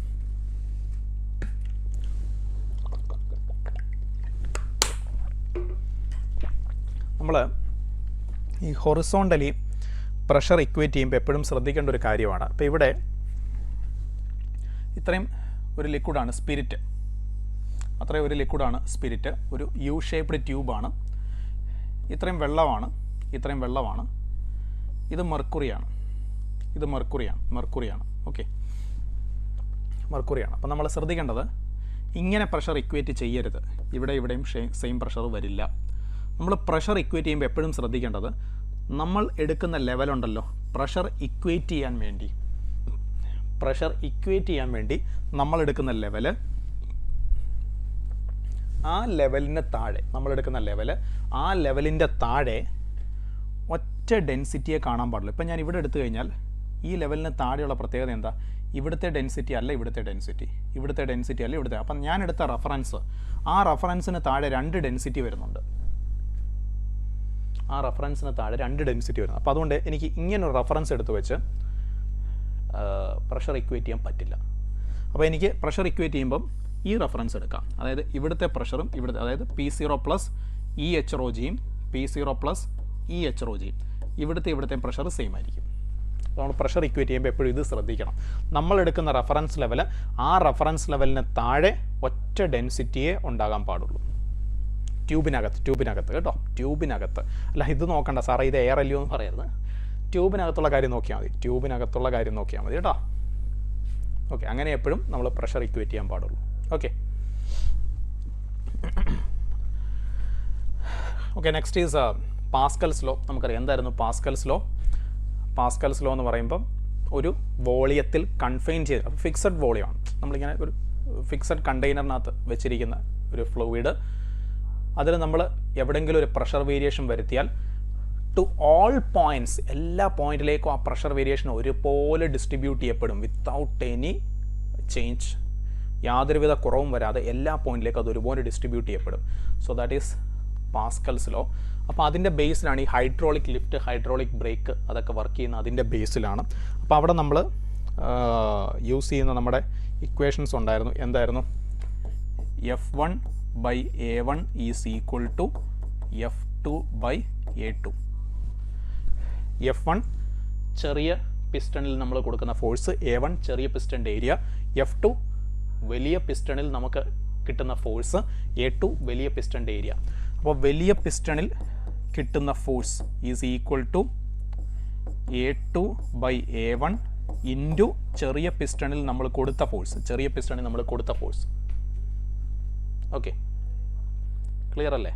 നമ്മൾ ഈ ഹൊറിസോണ്ടലി പ്രഷർ ഇക്വേറ്റ് ചെയ്യുമ്പോൾ എപ്പോഴും ശ്രദ്ധിക്കേണ്ട ഒരു കാര്യമാണ്. അപ്പോൾ ഇവിടെ ഇത്രയും ഒരു ലിക്വിഡാണ് സ്പിരിറ്റ്, ഒരു യു ഷേപ്ഡ് ട്യൂബാണ്. ഇത്രയും വെള്ളമാണ്, ഇത്രയും വെള്ളമാണ്, ഇത് മെർക്കുറിയാണ്, ഇത് മെർക്കുറിയാണ്. ഓക്കെ, മെർക്കുറിയാണ്. അപ്പോൾ നമ്മൾ ശ്രദ്ധിക്കേണ്ടത് ഇങ്ങനെ പ്രഷർ ഇക്വേറ്റ് ചെയ്യരുത്. ഇവിടെയും സെയിം പ്രഷർ വരില്ല. നമ്മൾ പ്രഷർ ഇക്വേറ്റ് ചെയ്യുമ്പോൾ എപ്പോഴും ശ്രദ്ധിക്കേണ്ടത് നമ്മൾ എടുക്കുന്ന ലെവലുണ്ടല്ലോ, പ്രഷർ ഇക്വേറ്റ് ചെയ്യാൻ വേണ്ടി നമ്മൾ എടുക്കുന്ന ലെവല്, ആ ലെവലിന് താഴെ നമ്മളെടുക്കുന്ന ലെവല്, ആ ലെവലിൻ്റെ താഴെ ഒറ്റ ഡെൻസിറ്റിയെ കാണാൻ പാടുള്ളൂ. ഇപ്പം ഞാൻ ഇവിടെ എടുത്തു കഴിഞ്ഞാൽ ഈ ലെവലിന് താഴെയുള്ള പ്രത്യേകത എന്താ? ഇവിടുത്തെ ഡെൻസിറ്റി അല്ല ഇവിടുത്തെ ഡെൻസിറ്റി, അല്ല ഇവിടുത്തെ. അപ്പം ഞാൻ എടുത്ത റഫറൻസ്, ആ റഫറൻസിന് താഴെ 2 ഡെൻസിറ്റി വരുന്നുണ്ട്. അപ്പോൾ അതുകൊണ്ട് എനിക്ക് ഇങ്ങനൊരു റഫറൻസ് എടുത്ത് വെച്ച് പ്രഷർ ഇക്വേറ്റ് ചെയ്യാൻ പറ്റില്ല. അപ്പോൾ എനിക്ക് പ്രഷർ ഇക്വേറ്റ് ചെയ്യുമ്പം ഈ റഫറൻസ് എടുക്കാം. അതായത് ഇവിടുത്തെ പ്രഷറും ഇവിടുത്തെ, അതായത് P0 പ്ലസ് EHρGയും P0 പ്ലസ് EHρGയും ഇവിടുത്തെ പ്രഷർ സെയിം ആയിരിക്കും. നമ്മൾ പ്രഷർ ഇക്വേറ്റ് ചെയ്യുമ്പോൾ എപ്പോഴും ഇത് ശ്രദ്ധിക്കണം. നമ്മൾ എടുക്കുന്ന റഫറൻസ് ലെവൽ, ആ റഫറൻസ് ലെവലിന് താഴെ ഒറ്റ ഡെൻസിറ്റിയെ ഉണ്ടാകാൻ പാടുള്ളൂ. ട്യൂബിനകത്ത് കേട്ടോ, ട്യൂബിനകത്ത്. അല്ല ഇത് നോക്കണ്ട സാറേ, ഇത് എയർ അല്ലയോ എന്ന് പറയരുത്. ട്യൂബിനകത്തുള്ള കാര്യം നോക്കിയാൽ മതി, കേട്ടോ. ഓക്കെ, അങ്ങനെ എപ്പോഴും നമ്മൾ പ്രഷർ ഇക്വേറ്റ് ചെയ്യാൻ പാടുള്ളൂ. Okay, next is Pascal's law. നമുക്കറിയാം എന്തായിരുന്നു പാസ്കൽസ് ലോ എന്ന് പറയുമ്പം ഒരു വോളിയത്തിൽ കൺഫൈൻ ചെയ്ത്, ഫിക്സഡ് വോളിയമാണ്. നമ്മളിങ്ങനെ ഒരു ഫിക്സഡ് കണ്ടെയ്നറിനകത്ത് വെച്ചിരിക്കുന്ന ഒരു ഫ്ലൂയിഡ്, അതിൽ നമ്മൾ എവിടെയെങ്കിലും ഒരു പ്രഷർ വേരിയേഷൻ വരുത്തിയാൽ ടു ഓൾ പോയിൻറ്റ്സ്, എല്ലാ പോയിന്റിലേക്കും ആ പ്രഷർ വേരിയേഷൻ ഒരുപോലെ ഡിസ്ട്രിബ്യൂട്ട് ചെയ്യപ്പെടും വിത്തൗട്ട് എനി ചേഞ്ച്. യാതൊരുവിധ കുറവും വരാതെ എല്ലാ പോയിന്റിലേക്കും അത് ഒരുപോലെ ഡിസ്ട്രിബ്യൂട്ട് ചെയ്യപ്പെടും. So that is Pascal's law. അപ്പോൾ അതിൻ്റെ ബേസിലാണ് ഈ ഹൈഡ്രോളിക് ലിഫ്റ്റ്, ഹൈഡ്രോളിക് ബ്രേക്ക് അതൊക്കെ വർക്ക് ചെയ്യുന്ന അതിൻ്റെ ബേസിലാണ്. അപ്പോൾ അവിടെ നമ്മൾ യൂസ് ചെയ്യുന്ന നമ്മുടെ ഇക്വേഷൻസ് ഉണ്ടായിരുന്നു. എന്തായിരുന്നു? F1/A1 is equal to F2/A2. F1 ചെറിയ പിസ്റ്റണിൽ നമ്മൾ കൊടുക്കുന്ന ഫോഴ്സ്, A1 ചെറിയ പിസ്റ്റണിൻ്റെ ഏരിയ, F2 വലിയ പിസ്റ്റണിൽ നമുക്ക് കിട്ടുന്ന ഫോഴ്സ്, A2 വലിയ പിസ്റ്റണിൻ്റെ ഏരിയ. അപ്പോൾ വലിയ പിസ്റ്റണിൽ കിട്ടുന്ന force is equal to A2/A1 into ചെറിയ പിസ്റ്റണിൽ നമ്മൾ കൊടുത്ത ഫോഴ്സ്. ഓക്കെ, ക്ലിയർ അല്ലേ?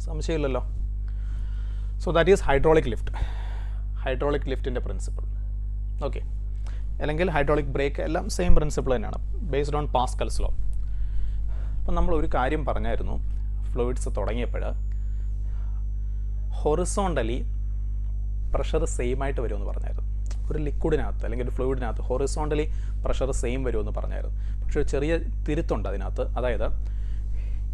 സംശയമില്ലല്ലോ. സോ ദാറ്റ് ഈസ് ഹൈഡ്രോളിക് ലിഫ്റ്റിൻ്റെ പ്രിൻസിപ്പിൾ. ഓക്കെ, അല്ലെങ്കിൽ ഹൈഡ്രോളിക് ബ്രേക്ക് എല്ലാം സെയിം പ്രിൻസിപ്പിൾ തന്നെയാണ്, ബേസ്ഡ് ഓൺ പാസ്കൽസ് ലോ. അപ്പം നമ്മൾ ഒരു കാര്യം പറഞ്ഞായിരുന്നു ഫ്ലൂയിഡ്സ് തുടങ്ങിയപ്പോൾ, ഹൊറിസോണ്ടലി പ്രഷർ സെയിം ആയിട്ട് വരുമെന്ന് പറഞ്ഞായിരുന്നു. ഒരു ലിക്വിഡിനകത്ത് അല്ലെങ്കിൽ ഒരു ഫ്ലൂയിഡിനകത്ത് ഹൊറിസോണ്ടലി പ്രഷർ സെയിം വരുമെന്ന് പറഞ്ഞായിരുന്നു. പക്ഷേ ഒരു ചെറിയ തിരുത്തുണ്ട് അതിനകത്ത്. അതായത്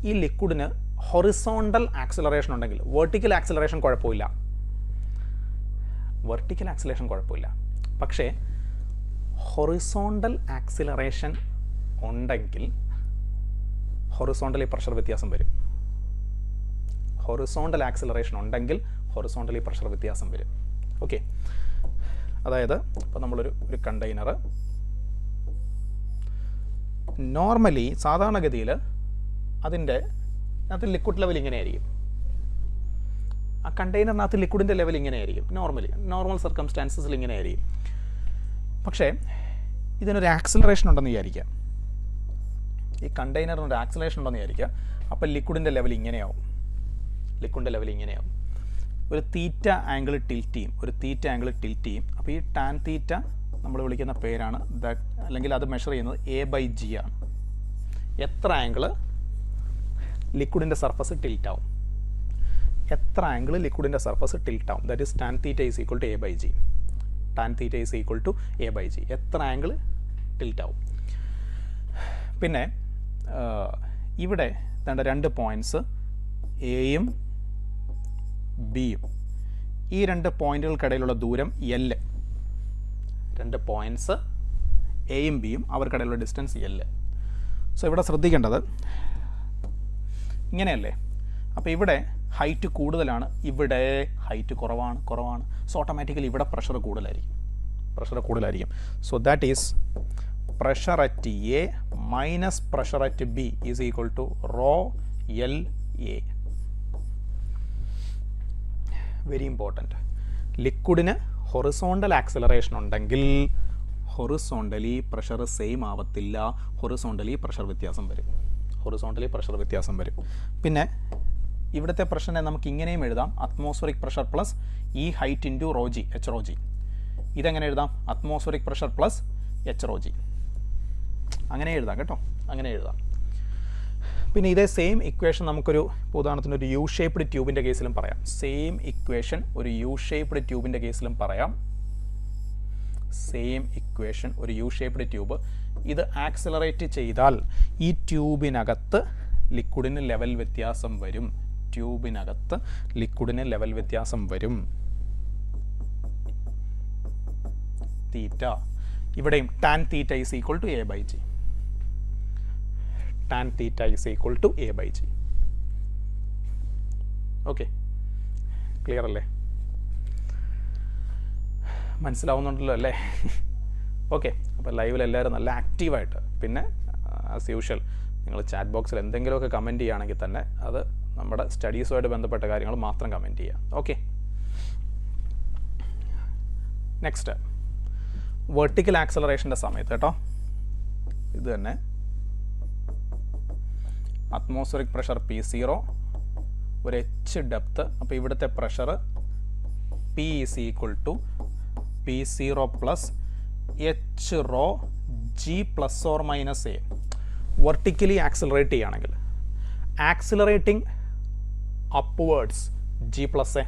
ഈ ലിക്വിഡിന് ഹൊറിസോണ്ടൽ ആക്സിലറേഷൻ ഉണ്ടെങ്കിൽ വെർട്ടിക്കൽ ആക്സിലറേഷൻ കുഴപ്പമില്ല, പക്ഷേ ഹൊറിസോണ്ടൽ ആക്സിലറേഷൻ ഉണ്ടെങ്കിൽ ഹൊറിസോണ്ടലി പ്രഷർ വ്യത്യാസം വരും. ഓക്കെ, അതായത് ഇപ്പോൾ നമ്മളൊരു കണ്ടെയ്നർ നോർമലി സാധാരണഗതിയിൽ അതിനകത്ത് ലിക്വിഡ് ലെവൽ ഇങ്ങനെയായിരിക്കും. ആ കണ്ടെയ്നറിനകത്ത് ലിക്വിഡിൻ്റെ ലെവൽ ഇങ്ങനെയായിരിക്കും നോർമൽ സർക്കംസ്റ്റാൻസസിൽ ഇങ്ങനെയായിരിക്കും. പക്ഷേ ഇതിനൊരു ആക്സിലറേഷൻ ഉണ്ടെന്ന് വിചാരിക്കുക, ഈ കണ്ടെയ്നറിനൊരു ആക്സിലറേഷൻ ഉണ്ടെന്ന് വിചാരിക്കുക. അപ്പോൾ ലിക്വിഡിൻ്റെ ലെവൽ ഇങ്ങനെയാവും. ഒരു തീറ്റ ആംഗിൾ ടിൽറ്റ് ചെയ്യും. അപ്പോൾ ഈ ടാൻ തീറ്റ നമ്മൾ വിളിക്കുന്ന പേരാണ് ദാറ്റ്, അല്ലെങ്കിൽ അത് മെഷർ ചെയ്യുന്നത് A/G ആണ്. എത്ര ആംഗിൾ ലിക്വിഡിൻ്റെ സർഫസ് ടിൽറ്റ് ആവും, that is tan theta is equal to A/G. എത്ര ആംഗിൾ ടിൽറ്റ് ആവും. പിന്നെ ഇവിടെ രണ്ട് പോയിൻറ്റ്സ് എയും ബിയും, ഈ 2 പോയിന്റുകൾക്കിടയിലുള്ള ദൂരം L. 2 പോയിൻറ്റ്സ് എയും ബിയും അവർക്കിടയിലുള്ള ഡിസ്റ്റൻസ് L. സോ ഇവിടെ ശ്രദ്ധിക്കേണ്ടത് ഇങ്ങനെയല്ലേ. അപ്പോൾ ഇവിടെ ഹൈറ്റ് കൂടുതലാണ്, ഇവിടെ ഹൈറ്റ് കുറവാണ്. സോ ഓട്ടോമാറ്റിക്കലി ഇവിടെ പ്രഷർ കൂടുതലായിരിക്കും. So that is pressure at A minus pressure at B is equal to rho LA. Very important. ലിക്വിഡിന് ഹൊറിസോണ്ടൽ ആക്സിലറേഷൻ ഉണ്ടെങ്കിൽ ഹൊറിസോണ്ടലി പ്രഷർ സെയിം ആവത്തില്ല, ഹൊറിസോണ്ടലി പ്രഷർ വ്യത്യാസം വരും. പിന്നെ ഇവിടുത്തെ പ്രഷറിനെ നമുക്ക് ഇങ്ങനെയും എഴുതാം, അറ്റ്മോസ്ഫിയറിക് പ്രഷർ പ്ലസ് ഈ height into rho G, H rho G. ഇതെങ്ങനെ എഴുതാം? Atmospheric pressure plus H rho G. അങ്ങനെ എഴുതാം കേട്ടോ, അങ്ങനെ എഴുതാം. പിന്നെ ഇതേ സെയിം ഇക്വേഷൻ നമുക്കൊരു ഉദാഹരണത്തിന് ഒരു യു ഷേപ്ഡ് ട്യൂബിൻ്റെ കേസിലും പറയാം. സെയിം ഇക്വേഷൻ ഒരു യു ഷേപ്ഡ് ട്യൂബിൻ്റെ കേസിലും പറയാം. സെയിം ഇക്വേഷൻ ഒരു യു ഷേപ്ഡ് ട്യൂബ്, ഇത് ആക്സിലറേറ്റ് ചെയ്താൽ ഈ ട്യൂബിനകത്ത് ലിക്വിഡിന് ലെവൽ വ്യത്യാസം വരും. തീറ്റ. ഇവിടെയും tan theta is equal to A by G. Okay, clear അല്ലേ? മനസ്സിലാവുന്നുണ്ടല്ലോ അല്ലേ? ഓക്കെ, അപ്പോൾ ലൈവിൽ എല്ലാവരും നല്ല ആക്റ്റീവായിട്ട്, പിന്നെ ആസ് യൂഷ്വൽ നിങ്ങൾ ചാറ്റ് ബോക്സിൽ എന്തെങ്കിലുമൊക്കെ കമൻറ്റ് ചെയ്യുകയാണെങ്കിൽ തന്നെ അത് നമ്മുടെ സ്റ്റഡീസുമായിട്ട് ബന്ധപ്പെട്ട കാര്യങ്ങൾ മാത്രം കമൻറ്റ് ചെയ്യുക. ഓക്കെ, നെക്സ്റ്റ് വെർട്ടിക്കൽ ആക്സലറേഷൻ്റെ സമയത്ത് കേട്ടോ, ഇത് തന്നെ അറ്റ്മോസ്ഫിയറിക് പ്രഷർ P0, ഒരു എച്ച് ഡെപ്ത്. അപ്പോൾ ഇവിടുത്തെ pressure P is equal to P0 plus H rho G plus or minus A. Vertically accelerate ചെയ്യുകയാണെങ്കിൽ accelerating upwards G plus A,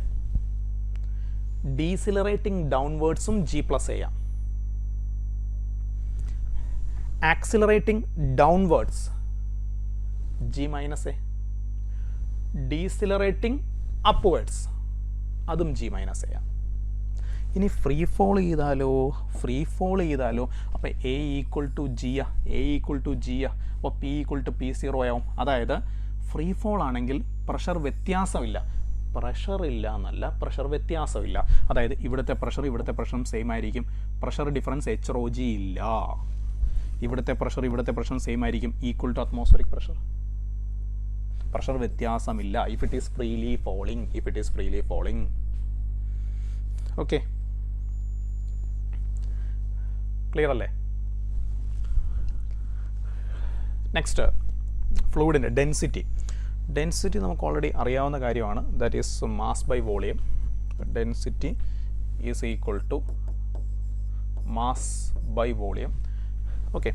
decelerating ഡൗൺവേർഡ്സും G plus A. Accelerating downwards G minus A, decelerating upwards അതും ജി മൈനസ് എ. ഇനി ഫ്രീ ഫോൾ ചെയ്താലോ? അപ്പോൾ എ ഈക്വൽ ടു ജി അപ്പോൾ പി ഈക്വൽ ടു P0 ആവും. അതായത് ഫ്രീ ഫോൾ ആണെങ്കിൽ പ്രഷർ വ്യത്യാസമില്ല, പ്രഷർ വ്യത്യാസമില്ല. അതായത് ഇവിടുത്തെ പ്രഷറും സെയിം ആയിരിക്കും, pressure difference H rho G ഇല്ല. ഇവിടുത്തെ പ്രഷർ സെയിം ആയിരിക്കും, ഈക്വൽ ടു അറ്റ്മോസ്ഫിയറിക് പ്രഷർ വ്യത്യാസമില്ല if it is freely falling. Okay, clear അല്ലേ? നെക്സ്റ്റ് ഫ്ലൂയിഡിൻ്റെ ഡെൻസിറ്റി നമുക്ക് ഓൾറെഡി അറിയാവുന്ന കാര്യമാണ്. That is mass by volume. Density is equal to mass by volume. Okay,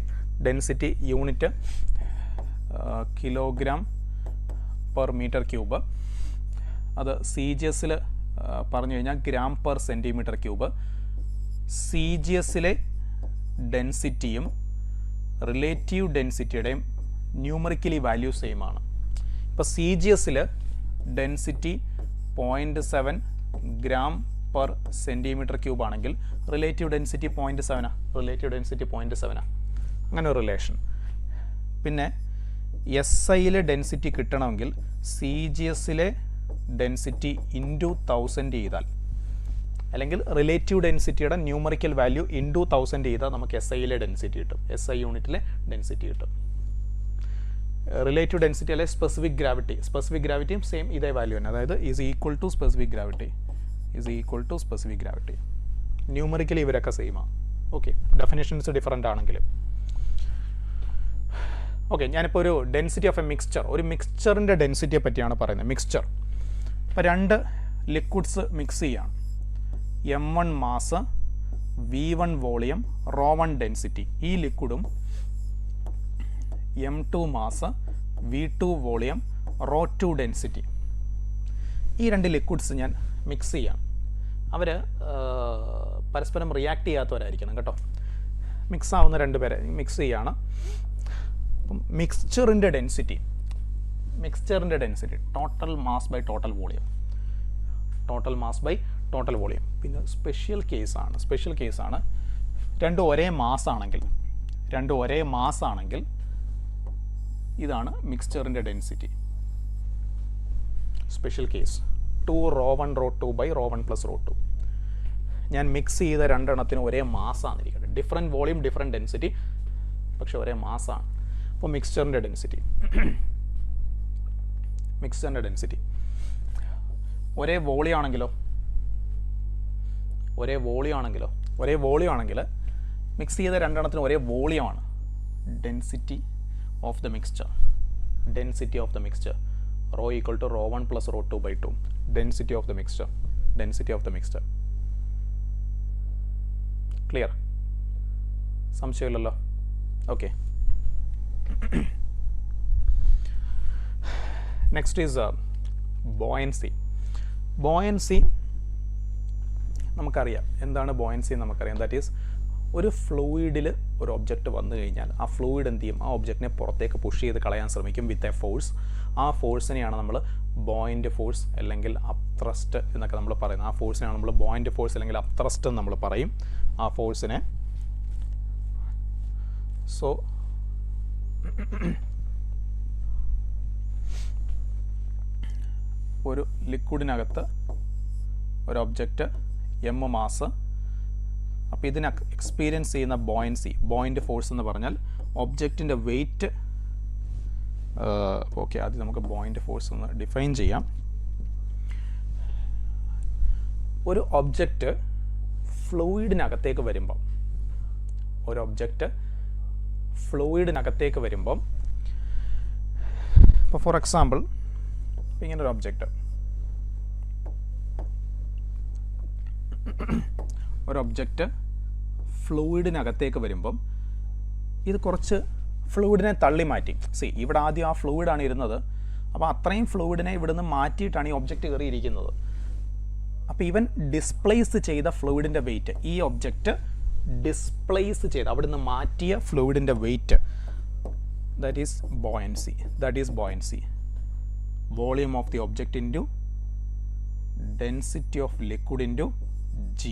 density unit kilogram per metre cube. അത് സി ജി എസിൽ പറഞ്ഞു കഴിഞ്ഞാൽ gram per centimetre cube. C G എസിലെ ഡെൻസിറ്റിയും റിലേറ്റീവ് ഡെൻസിറ്റിയുടെയും ന്യൂമറിക്കലി വാല്യൂ സെയിം ആണ്. ഇപ്പോൾ സി ജി എസിൽ density 0.7 gram per centimetre cube ആണെങ്കിൽ റിലേറ്റീവ് ഡെൻസിറ്റി 0.7. അങ്ങനെ ഒരു റിലേഷൻ. പിന്നെ എസ് ഐയിലെ ഡെൻസിറ്റി കിട്ടണമെങ്കിൽ സി ജി എസിലെ ഡെൻസിറ്റി ഇൻറ്റു 1000 ചെയ്താൽ, അല്ലെങ്കിൽ റിലേറ്റീവ് ഡെൻസിറ്റിയുടെ ന്യൂമറിക്കൽ വാല്യൂ ഇൻറ്റു 1000 ചെയ്താൽ നമുക്ക് എസ് ഐയിലെ ഡെൻസിറ്റി കിട്ടും, എസ് ഐ യൂണിറ്റിലെ ഡെൻസിറ്റി കിട്ടും. റിലേറ്റീവ് ഡെൻസിറ്റി അല്ലെ സ്പെസിഫിക് ഗ്രാവിറ്റിയും സെയിം ഇതേ വാല്യൂ തന്നെ, അതായത് is equal to specific gravity. Numerically ഇവരൊക്കെ സെയിമാണ്. ഓക്കെ, ഡെഫിനേഷൻസ് ഡിഫറൻ്റ് ആണെങ്കിലും. ഓക്കെ, ഞാനിപ്പോൾ ഒരു ഡെൻസിറ്റി ഓഫ് എ ഒരു മിക്സ്ചറിൻ്റെ ഡെൻസിറ്റിയെ പറ്റിയാണ് പറയുന്നത്. മിക്സ്ചർ, ഇപ്പോൾ രണ്ട് ലിക്വിഡ്സ് മിക്സ് ചെയ്യാണ്. M1 mass, V1 volume, ρ1 density. ഈ ലിക്വിഡും M2 mass, V2 volume, ρ2 density. ഈ രണ്ട് ലിക്വിഡ്സ് ഞാൻ മിക്സ് ചെയ്യാം. അവർ പരസ്പരം റിയാക്ട് ചെയ്യാത്തവരായിരിക്കണം കേട്ടോ. മിക്സ് ആവുന്ന രണ്ടുപേരെ മിക്സ് ചെയ്യാണ്. അപ്പം മിക്സ്ചറിൻ്റെ density total mass by total volume. പിന്നെ സ്പെഷ്യൽ കേസാണ് രണ്ടും ഒരേ മാസ് ആണെങ്കിൽ ഇതാണ് മിക്സ്ചറിൻ്റെ density. Special case 2 ρ1 ρ2 by ρ1 plus ρ2. ഞാൻ മിക്സ് ചെയ്ത രണ്ടെണ്ണത്തിന് ഒരേ മാസ്സാന്നിരിക്കട്ടെ, ഡിഫറെൻറ്റ് വോളിയം ഡിഫറെൻറ്റ് ഡെൻസിറ്റി, പക്ഷെ ഒരേ മാസ്സാണ്. അപ്പോൾ മിക്സ്ചറിൻ്റെ ഡെൻസിറ്റി ഒരേ വോളിയം ആണെങ്കിലോ ഒരേ വോളിയം ആണെങ്കിലോ, ഒരേ വോളിയം ആണെങ്കിൽ മിക്സ് ചെയ്ത രണ്ടെണ്ണത്തിന് ഒരേ വോളിയമാണ്. Density of the mixture, density of the mixture rho equal to rho 1 plus rho 2/2. Density of the mixture, density of the mixture. Clear? സംശയമില്ലല്ലോ? Okay. Next is buoyancy. Buoyancy നമുക്കറിയാം എന്താണ് ബോയൻസി നമുക്കറിയാം. ദാറ്റ് ഈസ് ഒരു ഫ്ലൂയിഡിൽ ഒരു ഒബ്ജക്റ്റ് വന്നു കഴിഞ്ഞാൽ ആ ഫ്ലൂയിഡ് എന്ത് ചെയ്യും, ആ ഒബ്ജക്റ്റിനെ പുറത്തേക്ക് പുഷ് ചെയ്ത് കളയാൻ ശ്രമിക്കും വിത്ത് എ ഫോഴ്സ്. ആ ഫോഴ്സിനെയാണ് നമ്മൾ ബോയിൻ്റ് ഫോഴ്സ് അല്ലെങ്കിൽ അപ്ത്രസ്റ്റ് എന്നൊക്കെ നമ്മൾ പറയുന്നത്. ആ ഫോഴ്സിനെയാണ് നമ്മൾ ബോയിൻ്റ് ഫോഴ്സ് അല്ലെങ്കിൽ അപ്ത്രസ്റ്റ് എന്ന് നമ്മൾ പറയും ആ ഫോഴ്സിനെ. സോ ഒരു ലിക്വിഡിനകത്ത് ഒരു ഒബ്ജക്റ്റ് എം മാസ്, അപ്പോൾ ഇതിന് എക്സ്പീരിയൻസ് ചെയ്യുന്ന ബോയൻസി, ബോയിൻ്റ് ഫോഴ്സ് എന്ന് പറഞ്ഞാൽ ഒബ്ജക്റ്റിൻ്റെ വെയിറ്റ്. ഓക്കെ, ആദ്യം നമുക്ക് ബോയിൻ്റ് ഫോഴ്സ് ഒന്ന് ഡിഫൈൻ ചെയ്യാം. ഒരു ഒബ്ജക്റ്റ് ഫ്ലൂയിഡിനകത്തേക്ക് വരുമ്പം, ഒരു ഒബ്ജക്റ്റ് ഫ്ലൂയിഡിനകത്തേക്ക് വരുമ്പം, ഇപ്പോൾ ഫോർ എക്സാമ്പിൾ ഇങ്ങനൊരു ഒബ്ജക്റ്റ്, ഒരു ഒബ്ജക്റ്റ് ഫ്ലൂയിഡിനകത്തേക്ക് വരുമ്പം ഇത് കുറച്ച് ഫ്ലൂയിഡിനെ തള്ളി മാറ്റി. ഇവിടെ ആദ്യം ആ ഫ്ലൂയിഡാണ് ഇരുന്നത്, അപ്പോൾ അത്രയും ഫ്ലൂയിഡിനെ ഇവിടുന്ന് മാറ്റിയിട്ടാണ് ഈ ഒബ്ജക്റ്റ് കയറിയിരിക്കുന്നത്. അപ്പോൾ ഇവൻ ഡിസ്പ്ലേസ് ചെയ്ത ഫ്ലൂയിഡിൻ്റെ വെയിറ്റ്, ഈ ഒബ്ജക്റ്റ് ഡിസ്പ്ലേസ് ചെയ്ത് അവിടുന്ന് മാറ്റിയ ഫ്ലൂയിഡിൻ്റെ weight, that is buoyancy. That is buoyancy. Volume of the object into density of liquid into G.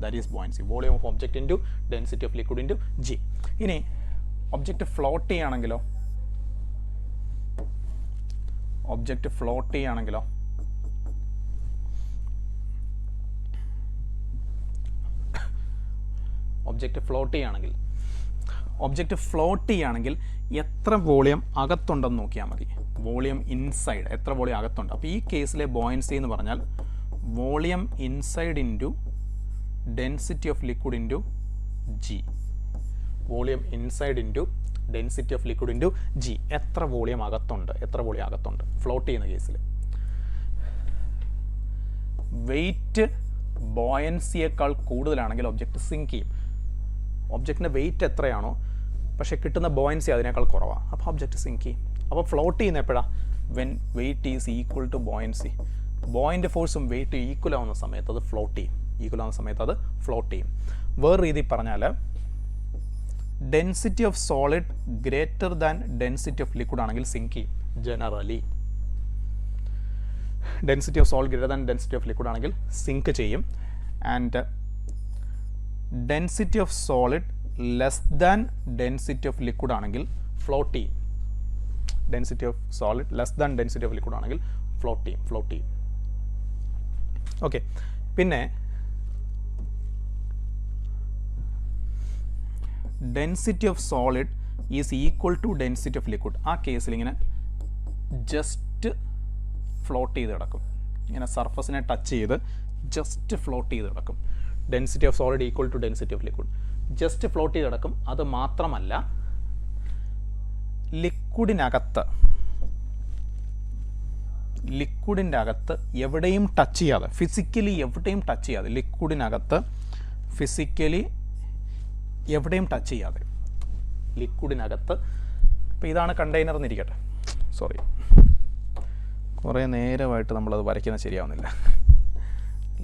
That is buoyancy. Volume of object into density of liquid into G. ഇനി ഒബ്ജക്റ്റ് ഫ്ലോട്ട് ചെയ്യുകയാണെങ്കിലോ, ഒബ്ജക്റ്റ് ഫ്ലോട്ട് ചെയ്യുകയാണെങ്കിലോ, ഒബ്ജക്റ്റ് ഫ്ലോട്ട് ചെയ്യുകയാണെങ്കിൽ, ഒബ്ജക്റ്റ് ഫ്ലോട്ട് ചെയ്യുകയാണെങ്കിൽ എത്ര വോളിയം അകത്തുണ്ടെന്ന് നോക്കിയാൽ മതി. വോളിയം ഇൻസൈഡ്, എത്ര വോളിയം അകത്തുണ്ട്. അപ്പോൾ ഈ കേസിലെ ബോയൻസി എന്ന് പറഞ്ഞാൽ volume inside into density of liquid into G. Volume inside into density of liquid into G. എത്ര വോളിയം അകത്തുണ്ട്, എത്ര വോളിയം അകത്തുണ്ട് ഫ്ലോട്ട് ചെയ്യുന്ന കേസിൽ. വെയിറ്റ് ബോയൻസിയേക്കാൾ കൂടുതലാണെങ്കിൽ ഒബ്ജക്റ്റ് സിങ്ക് ചെയ്യും. ഒബ്ജക്റ്റിൻ്റെ വെയിറ്റ് എത്രയാണോ പക്ഷേ കിട്ടുന്ന ബോയൻസി അതിനേക്കാൾ കുറവാണ്, അപ്പോൾ ഒബ്ജക്റ്റ് സിങ്ക് ചെയ്യും. അപ്പോൾ ഫ്ലോട്ട് ചെയ്യുന്ന എപ്പോഴാണ്? When weight is equal to buoyancy. Buoyant ഫോഴ്സും വെയിറ്റ് ഈക്വൽ ആവുന്ന സമയത്ത് അത് ഫ്ലോട്ട് ചെയ്യും. ഈക്വൽ ആവുന്ന സമയത്ത് അത് ഫ്ലോട്ട് ചെയ്യും. വേറെ രീതിയിൽ പറഞ്ഞാൽ density of solid greater than density of liquid ആണെങ്കിൽ സിങ്ക് ചെയ്യും. Generally density of solid greater than density of liquid ആണെങ്കിൽ സിങ്ക് ചെയ്യും. And density of solid less than density of liquid ആണെങ്കിൽ ഫ്ലോട്ട് ചെയ്യും. Density of solid less than density of liquid ആണെങ്കിൽ ഫ്ലോട്ട് ചെയ്യും. ഓക്കെ, പിന്നെ density of solid is equal to density of liquid. ആ കേസിൽ ഇങ്ങനെ ജസ്റ്റ് ഫ്ലോട്ട് ചെയ്ത് കിടക്കും. ഇങ്ങനെ സർഫസിനെ ടച്ച് ചെയ്ത് ജസ്റ്റ് ഫ്ലോട്ട് ചെയ്ത് കിടക്കും. Density of solid equal to density of liquid, just float ചെയ്ത് കിടക്കും. അത് മാത്രമല്ല, ലിക്വിഡിൻ്റെ അകത്ത് എവിടെയും ടച്ച് ചെയ്യാതെ, ഫിസിക്കലി എവിടെയും ടച്ച് ചെയ്യാതെ, ലിക്വിഡിനകത്ത് ഫിസിക്കലി എവിടെയും ടച്ച് ചെയ്യാതെ, ലിക്വിഡിനകത്ത്, ഇപ്പോൾ ഇതാണ് കണ്ടെയ്നർ എന്നിരിക്കട്ടെ, സോറി കുറേ നേരമായിട്ട് നമ്മളത് വരയ്ക്കുന്നത് ശരിയാവുന്നില്ല.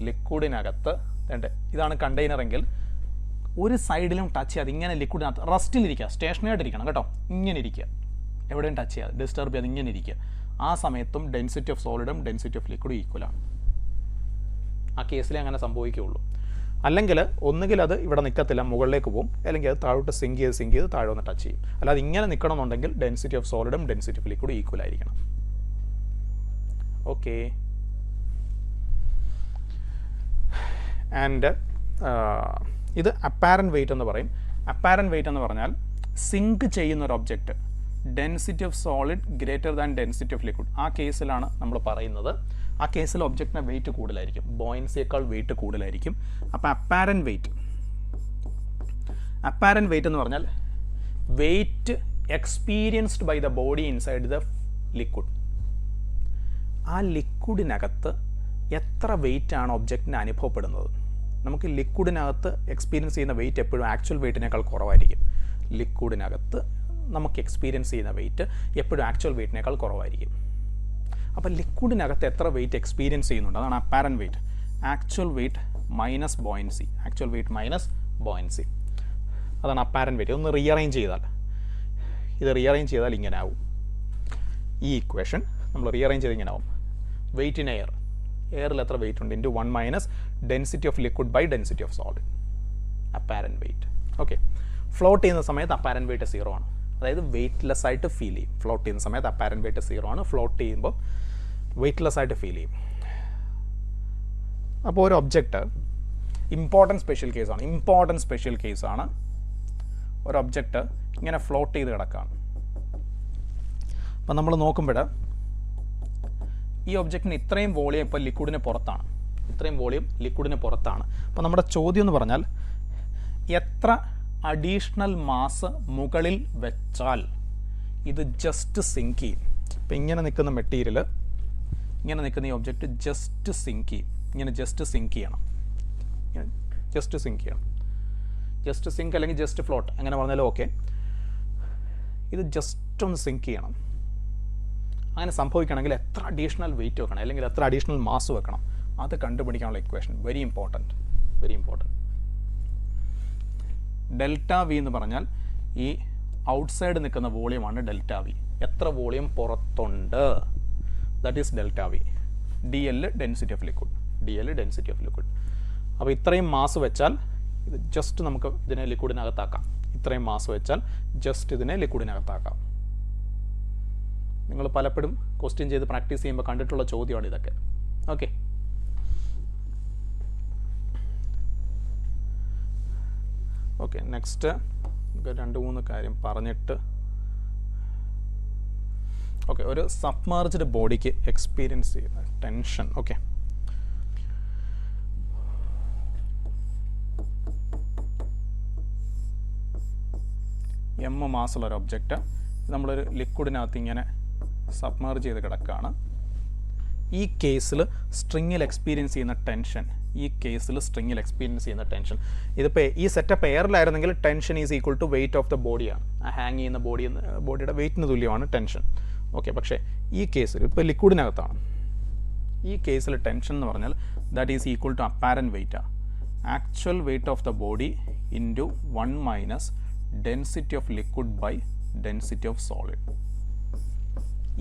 ലിക്വിഡിനകത്ത് ഇതാണ് കണ്ടെയ്നർ എങ്കിൽ ഒരു സൈഡിലും ടച്ച് ചെയ്യാതെ ഇങ്ങനെ ലിക്വിഡിനകത്ത് റെസ്റ്റിലിരിക്കുക, സ്റ്റേഷനറി ആയിട്ടിരിക്കണം കേട്ടോ, ഇങ്ങനെ ഇരിക്കുക, എവിടെയും ടച്ച് ചെയ്യാതെ, ഡിസ്റ്റർബ് ചെയ്യാതെ ഇങ്ങനെ ഇരിക്കുക. ആ സമയത്തും ഡെൻസിറ്റി ഓഫ് സോളിഡും ഡെൻസിറ്റി ഓഫ് ലിക്വിഡും ഈക്വലാണ്. ആ കേസിലേ അങ്ങനെ സംഭവിക്കുകയുള്ളൂ. അല്ലെങ്കിൽ ഒന്നുകിൽ അത് ഇവിടെ നിൽക്കത്തില്ല, മുകളിലേക്ക് പോകും, അല്ലെങ്കിൽ അത് താഴോട്ട് സിങ്ക് ചെയ്ത് താഴെ ഒന്ന് ടച്ച് ചെയ്യും. അല്ലാതെ ഇങ്ങനെ നിൽക്കണമെന്നുണ്ടെങ്കിൽ ഡെൻസിറ്റി ഓഫ് സോളിഡും ഡെൻസിറ്റി ഓഫ് ലിക്വിഡും ഈക്വൽ ആയിരിക്കണം. ഓക്കെ. ആൻഡ് ഇത് അപ്പാരൻറ്റ് വെയിറ്റ് എന്ന് പറയും. അപ്പാരൻറ്റ് വെയിറ്റ് എന്ന് പറഞ്ഞാൽ സിങ്ക് ചെയ്യുന്ന ഒരു object density of solid greater than density of liquid, ആ കേസിലാണ് നമ്മൾ പറയുന്നത് ആ കേസിൽ ഒബ്ജക്റ്റിന് വെയിറ്റ് കൂടുതലായിരിക്കും, ബോയിൻസിയേക്കാൾ വെയിറ്റ് കൂടുതലായിരിക്കും. അപ്പോൾ അപ്പാരൻറ്റ് വെയിറ്റ് എന്ന് പറഞ്ഞാൽ weight experienced by the body inside the liquid. ആ ലിക്വിഡിനകത്ത് എത്ര വെയിറ്റാണ് ഒബ്ജക്റ്റിന് അനുഭവപ്പെടുന്നത്. നമുക്ക് ലിക്വിഡിനകത്ത് എക്സ്പീരിയൻസ് ചെയ്യുന്ന വെയിറ്റ് എപ്പോഴും ആക്ച്വൽ വെയിറ്റിനേക്കാൾ കുറവായിരിക്കും. ലിക്വിഡിനകത്ത് നമുക്ക് എക്സ്പീരിയൻസ് ചെയ്യുന്ന വെയിറ്റ് എപ്പോഴും ആക്ച്വൽ വെയിറ്റിനേക്കാൾ കുറവായിരിക്കും. അപ്പോൾ ലിക്വിഡിനകത്ത് എത്ര വെയിറ്റ് എക്സ്പീരിയൻസ് ചെയ്യുന്നുണ്ട്, അതാണ് apparent weight. Actual weight minus buoyancy, actual weight minus buoyancy, അതാണ് അപ്പാരൻറ്റ് വെയിറ്റ്. ഒന്ന് റീഅറേഞ്ച് ചെയ്താൽ ഇങ്ങനെ ആവും. ഈ ഇക്വേഷൻ നമ്മൾ റീഅറേഞ്ച് ചെയ്ത് ഇങ്ങനെ ആവും. വെയിറ്റ് ഇൻ എയറിൽ എത്ര വെയിറ്റ് ഉണ്ട് into 1 minus density of liquid by density of solid, apparent weight. Okay, float ചെയ്യുന്ന സമയത്ത് അപ്പാരൻറ്റ് വെയിറ്റ് 0 ആണ്, അതായത് വെയ്റ്റ്ലെസ് ആയിട്ട് ഫീൽ ചെയ്യും. ഫ്ലോട്ട് ചെയ്യുന്ന സമയത്ത് അപ്പാരൻറ്റ് വെയിറ്റ് 0 ആണ്, ഫ്ലോട്ട് ചെയ്യുമ്പോൾ വെയ്റ്റ്ലെസ് ആയിട്ട് ഫീൽ ചെയ്യും. അപ്പോൾ ഒരു ഒബ്ജക്റ്റ് ഇമ്പോർട്ടൻറ്റ് സ്പെഷ്യൽ കേസാണ്. ഒരു ഒബ്ജക്റ്റ് ഇങ്ങനെ ഫ്ലോട്ട് ചെയ്ത് കിടക്കുകയാണ്. അപ്പം നമ്മൾ നോക്കുമ്പോൾ ഈ ഒബ്ജക്റ്റിന് ഇത്രയും വോളിയം ഇപ്പോൾ ലിക്വിഡിന് പുറത്താണ്, അപ്പോൾ നമ്മുടെ ചോദ്യം എന്ന് പറഞ്ഞാൽ എത്ര അഡീഷണൽ മാസ് മുകളിൽ വെച്ചാൽ ഇത് ജസ്റ്റ് സിങ്ക് ചെയ്യും. ഇപ്പം ഇങ്ങനെ നിൽക്കുന്ന മെറ്റീരിയൽ, ഇങ്ങനെ നിൽക്കുന്ന ഈ ഒബ്ജക്റ്റ് ജസ്റ്റ് സിങ്ക് ചെയ്യും. ജസ്റ്റ് സിങ്ക് അല്ലെങ്കിൽ ജസ്റ്റ് ഫ്ലോട്ട് അങ്ങനെ പറഞ്ഞാലും ഓക്കെ. ഇത് ജസ്റ്റ് ഒന്ന് സിങ്ക് ചെയ്യണം. അങ്ങനെ സംഭവിക്കണമെങ്കിൽ എത്ര അഡീഷണൽ വെയിറ്റ് വെക്കണം, അല്ലെങ്കിൽ എത്ര അഡീഷണൽ മാസ് വെക്കണം, അത് കണ്ടുപിടിക്കാനുള്ള equation very important. Delta V എന്ന് പറഞ്ഞാൽ ഈ ഔട്ട്സൈഡ് നിൽക്കുന്ന വോളിയമാണ് ഡെൽറ്റ വി. എത്ര വോളിയം പുറത്തുണ്ട്, that is delta V. D L density of liquid. അപ്പോൾ ഇത്രയും മാസ് വെച്ചാൽ ഇത് ജസ്റ്റ് നമുക്ക് ഇതിനെ ലിക്വിഡിനകത്താക്കാം. നിങ്ങൾ പലപ്പോഴും ക്വസ്റ്റ്യൻ ചെയ്ത് പ്രാക്ടീസ് ചെയ്യുമ്പോൾ കണ്ടിട്ടുള്ള ചോദ്യമാണ് ഇതൊക്കെ. ഓക്കെ, നെക്സ്റ്റ് 2-3 കാര്യം പറഞ്ഞിട്ട് ഒരു സബ്മർജ്ഡ് ബോഡിക്ക് എക്സ്പീരിയൻസ് ചെയ്യുന്ന ടെൻഷൻ. എം മാസുള്ള ഒരു ഒബ്ജക്റ്റ് നമ്മളൊരു ലിക്വിഡിനകത്ത് ഇങ്ങനെ സബ്മർജ് ചെയ്ത് കിടക്കുകയാണ്. ഈ കേസിൽ സ്ട്രിങ്ങിൽ എക്സ്പീരിയൻസ് ചെയ്യുന്ന ടെൻഷൻ, ഇതിപ്പോൾ ഈ സെറ്റപ്പ് എയറിലായിരുന്നെങ്കിൽ tension is equal to weight of the ബോഡിയാണ്. ആ ഹാങ് ചെയ്യുന്ന ബോഡിയുടെ വെയിറ്റിന് തുല്യമാണ് ടെൻഷൻ. പക്ഷേ ഈ കേസിൽ ഇപ്പോൾ ലിക്വിഡിനകത്താണ്. ഈ കേസിൽ ടെൻഷൻ എന്ന് പറഞ്ഞാൽ that is equal to apparent വെയിറ്റാണ്. Actual weight of the body into 1 minus density of liquid by density of solid.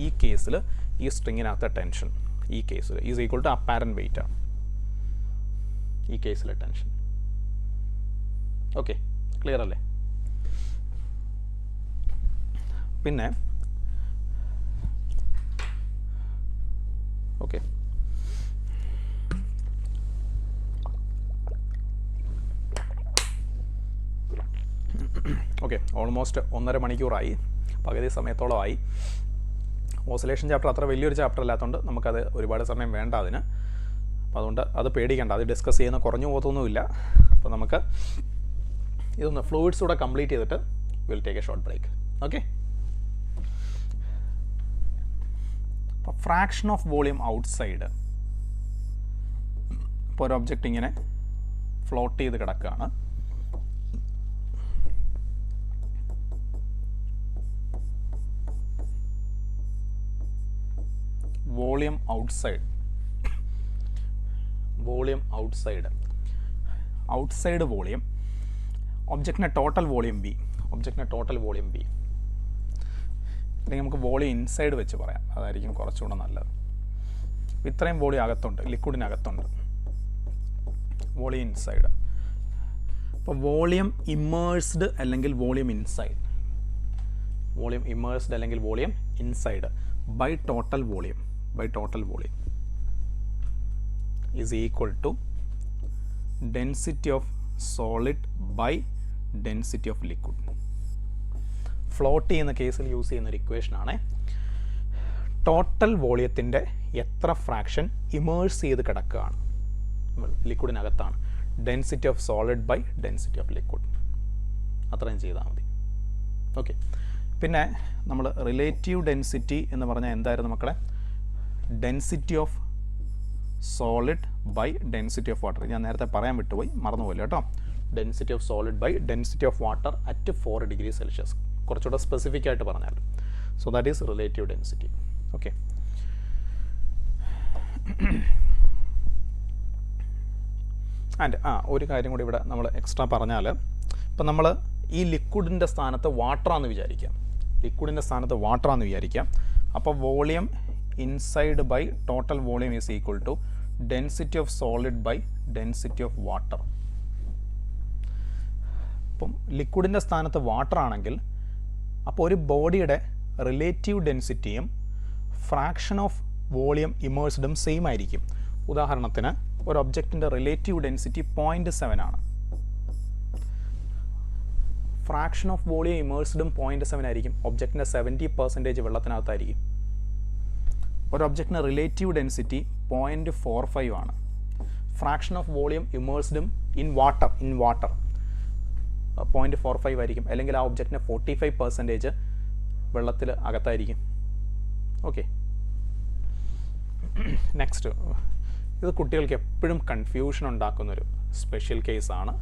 ഈ കേസിൽ ഈ സ്ട്രിങ്ങിനകത്തെ ടെൻഷൻ ഈ കേസിൽ ഈസ് ഈക്വൽ ടു അപ്പാരൻറ്റ് വെയിറ്റാണ്. ഈ കേസിലെ ടെൻഷൻ. ക്ലിയർ അല്ലേ? പിന്നെ ഓൾമോസ്റ്റ് 1.5 മണിക്കൂറായി, പകുതി സമയത്തോളമായി. ഓസിലേഷൻ ചാപ്റ്റർ അത്ര വലിയൊരു ചാപ്റ്റർ അല്ലാത്തതുകൊണ്ട് നമുക്കത് ഒരുപാട് സമയം വേണ്ട അതിന്. അപ്പോൾ അതുകൊണ്ട് അത് പേടിക്കേണ്ട, അത് ഡിസ്കസ് ചെയ്യുന്ന കുറഞ്ഞു പോകത്തൊന്നുമില്ല. അപ്പോൾ നമുക്ക് ഇതൊന്ന് ഫ്ലൂയിഡ്സ് കൂടെ കംപ്ലീറ്റ് ചെയ്തിട്ട് will take a short break. അപ്പോൾ ഫ്രാക്ഷൻ ഓഫ് വോളിയം ഔട്ട്സൈഡ്. ഇപ്പോൾ ഒരു ഒബ്ജക്റ്റ് ഇങ്ങനെ ഫ്ലോട്ട് ചെയ്ത് കിടക്കുകയാണ്. വോളിയം ഔട്ട്സൈഡ് വോളിയം ഒബ്ജക്റ്റിൻ്റെ ടോട്ടൽ വോളിയം ബി. അല്ലെങ്കിൽ നമുക്ക് വോളിയം ഇൻസൈഡ് വെച്ച് പറയാം, അതായിരിക്കും കുറച്ചുകൂടെ നല്ലത്. ഇത്രയും വോളിയം അകത്തുണ്ട്, ലിക്വിഡിനകത്തുണ്ട്, വോളിയം ഇൻസൈഡ്. അപ്പോൾ വോളിയം ഇമ്മേഴ്സ്ഡ് അല്ലെങ്കിൽ volume inside by total volume is equal to density of solid by density of liquid. Float ചെയ്യുന്ന കേസിൽ യൂസ് ചെയ്യുന്ന ഒരു ഇക്വേഷനാണ്. ടോട്ടൽ വോളിയത്തിൻ്റെ എത്ര ഫ്രാക്ഷൻ ഇമേഴ്സ് ചെയ്ത് കിടക്കുകയാണ് ലിക്വിഡിനകത്താണ്. Density of solid by density of liquid, അത്രയും ചെയ്താൽ മതി. ഓക്കെ, പിന്നെ നമ്മൾ റിലേറ്റീവ് ഡെൻസിറ്റി എന്ന് പറഞ്ഞാൽ എന്തായിരുന്നു മക്കളെ? Density of solid by density of water. ഞാൻ നേരത്തെ പറയാൻ വിട്ടുപോയി, മറന്നുപോയില്ല കേട്ടോ. Density of solid by density of water at 4 degree Celsius. കുറച്ചുകൂടെ സ്പെസിഫിക് ആയിട്ട് പറഞ്ഞാൽ, so that is relative density. Okay, and ഒരു കാര്യം കൂടി ഇവിടെ നമ്മൾ എക്സ്ട്രാ പറഞ്ഞാൽ, ഇപ്പം നമ്മൾ ഈ ലിക്വിഡിൻ്റെ സ്ഥാനത്ത് വാട്ടറാണെന്ന് വിചാരിക്കാം. ലിക്വിഡിൻ്റെ സ്ഥാനത്ത് വാട്ടറാണെന്ന് വിചാരിക്കാം. അപ്പോൾ volume inside by total volume is equal to density of solid by density of water. ഇപ്പം ലിക്വിഡിൻ്റെ സ്ഥാനത്ത് വാട്ടർ ആണെങ്കിൽ അപ്പോൾ ഒരു ബോഡിയുടെ റിലേറ്റീവ് ഡെൻസിറ്റിയും ഫ്രാക്ഷൻ ഓഫ് വോളിയം ഇമേഴ്സ്ഡും സെയിം ആയിരിക്കും. ഉദാഹരണത്തിന് ഒരു ഒബ്ജക്റ്റിൻ്റെ റിലേറ്റീവ് ഡെൻസിറ്റി 0.7 ആണ്. ഫ്രാക്ഷൻ ഓഫ് വോളിയം ഇമേഴ്സ്ഡും 0.7 ആയിരിക്കും. ഒബ്ജക്റ്റിൻ്റെ 70% വെള്ളത്തിനകത്തായിരിക്കും. ഒരു ഒബ്ജക്റ്റിന് റിലേറ്റീവ് ഡെൻസിറ്റി 0.45 ആണ്. ഫ്രാക്ഷൻ ഓഫ് വോളിയം ഇമേഴ്സ്ഡും ഇൻ വാട്ടർ 0.45 ആയിരിക്കും. അല്ലെങ്കിൽ ആ ഒബ്ജക്റ്റിന് 45% വെള്ളത്തിൽ അകത്തായിരിക്കും. ഓക്കെ, നെക്സ്റ്റ്, ഇത് കുട്ടികൾക്ക് എപ്പോഴും കൺഫ്യൂഷൻ ഉണ്ടാക്കുന്നൊരു സ്പെഷ്യൽ കേസാണ്,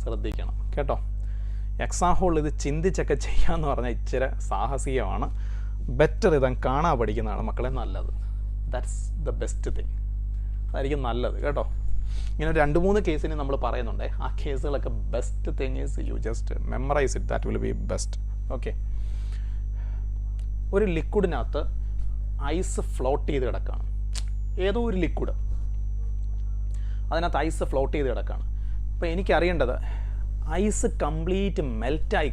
ശ്രദ്ധിക്കണം കേട്ടോ. എക്സാം ഹോളിൽ ഇത് ചിന്തിച്ചൊക്കെ ചെയ്യാമെന്ന് പറഞ്ഞാൽ ഇച്ചിരി സാഹസികമാണ്. ബെറ്റർ ഇതങ്ങ് കാണാൻ പഠിക്കുന്നതാണ് മക്കളെ നല്ലത്. ദാറ്റ്സ് ദ ബെസ്റ്റ് തിങ്, അതായിരിക്കും നല്ലത് കേട്ടോ. ഇങ്ങനെ 2-3 കേസിന് നമ്മൾ പറയുന്നുണ്ട്. ആ കേസുകളൊക്കെ best thing is you just memorise it, that will be best. Okay, ഒരു ലിക്വിഡിനകത്ത് ഐസ് ഫ്ലോട്ട് ചെയ്ത് കിടക്കുകയാണ്. ഏതോ ഒരു ലിക്വിഡ്, അതിനകത്ത് ഐസ് ഫ്ലോട്ട് ചെയ്ത് കിടക്കുകയാണ്. അപ്പോൾ എനിക്കറിയേണ്ടത് ഐസ് കംപ്ലീറ്റ് മെൽറ്റായി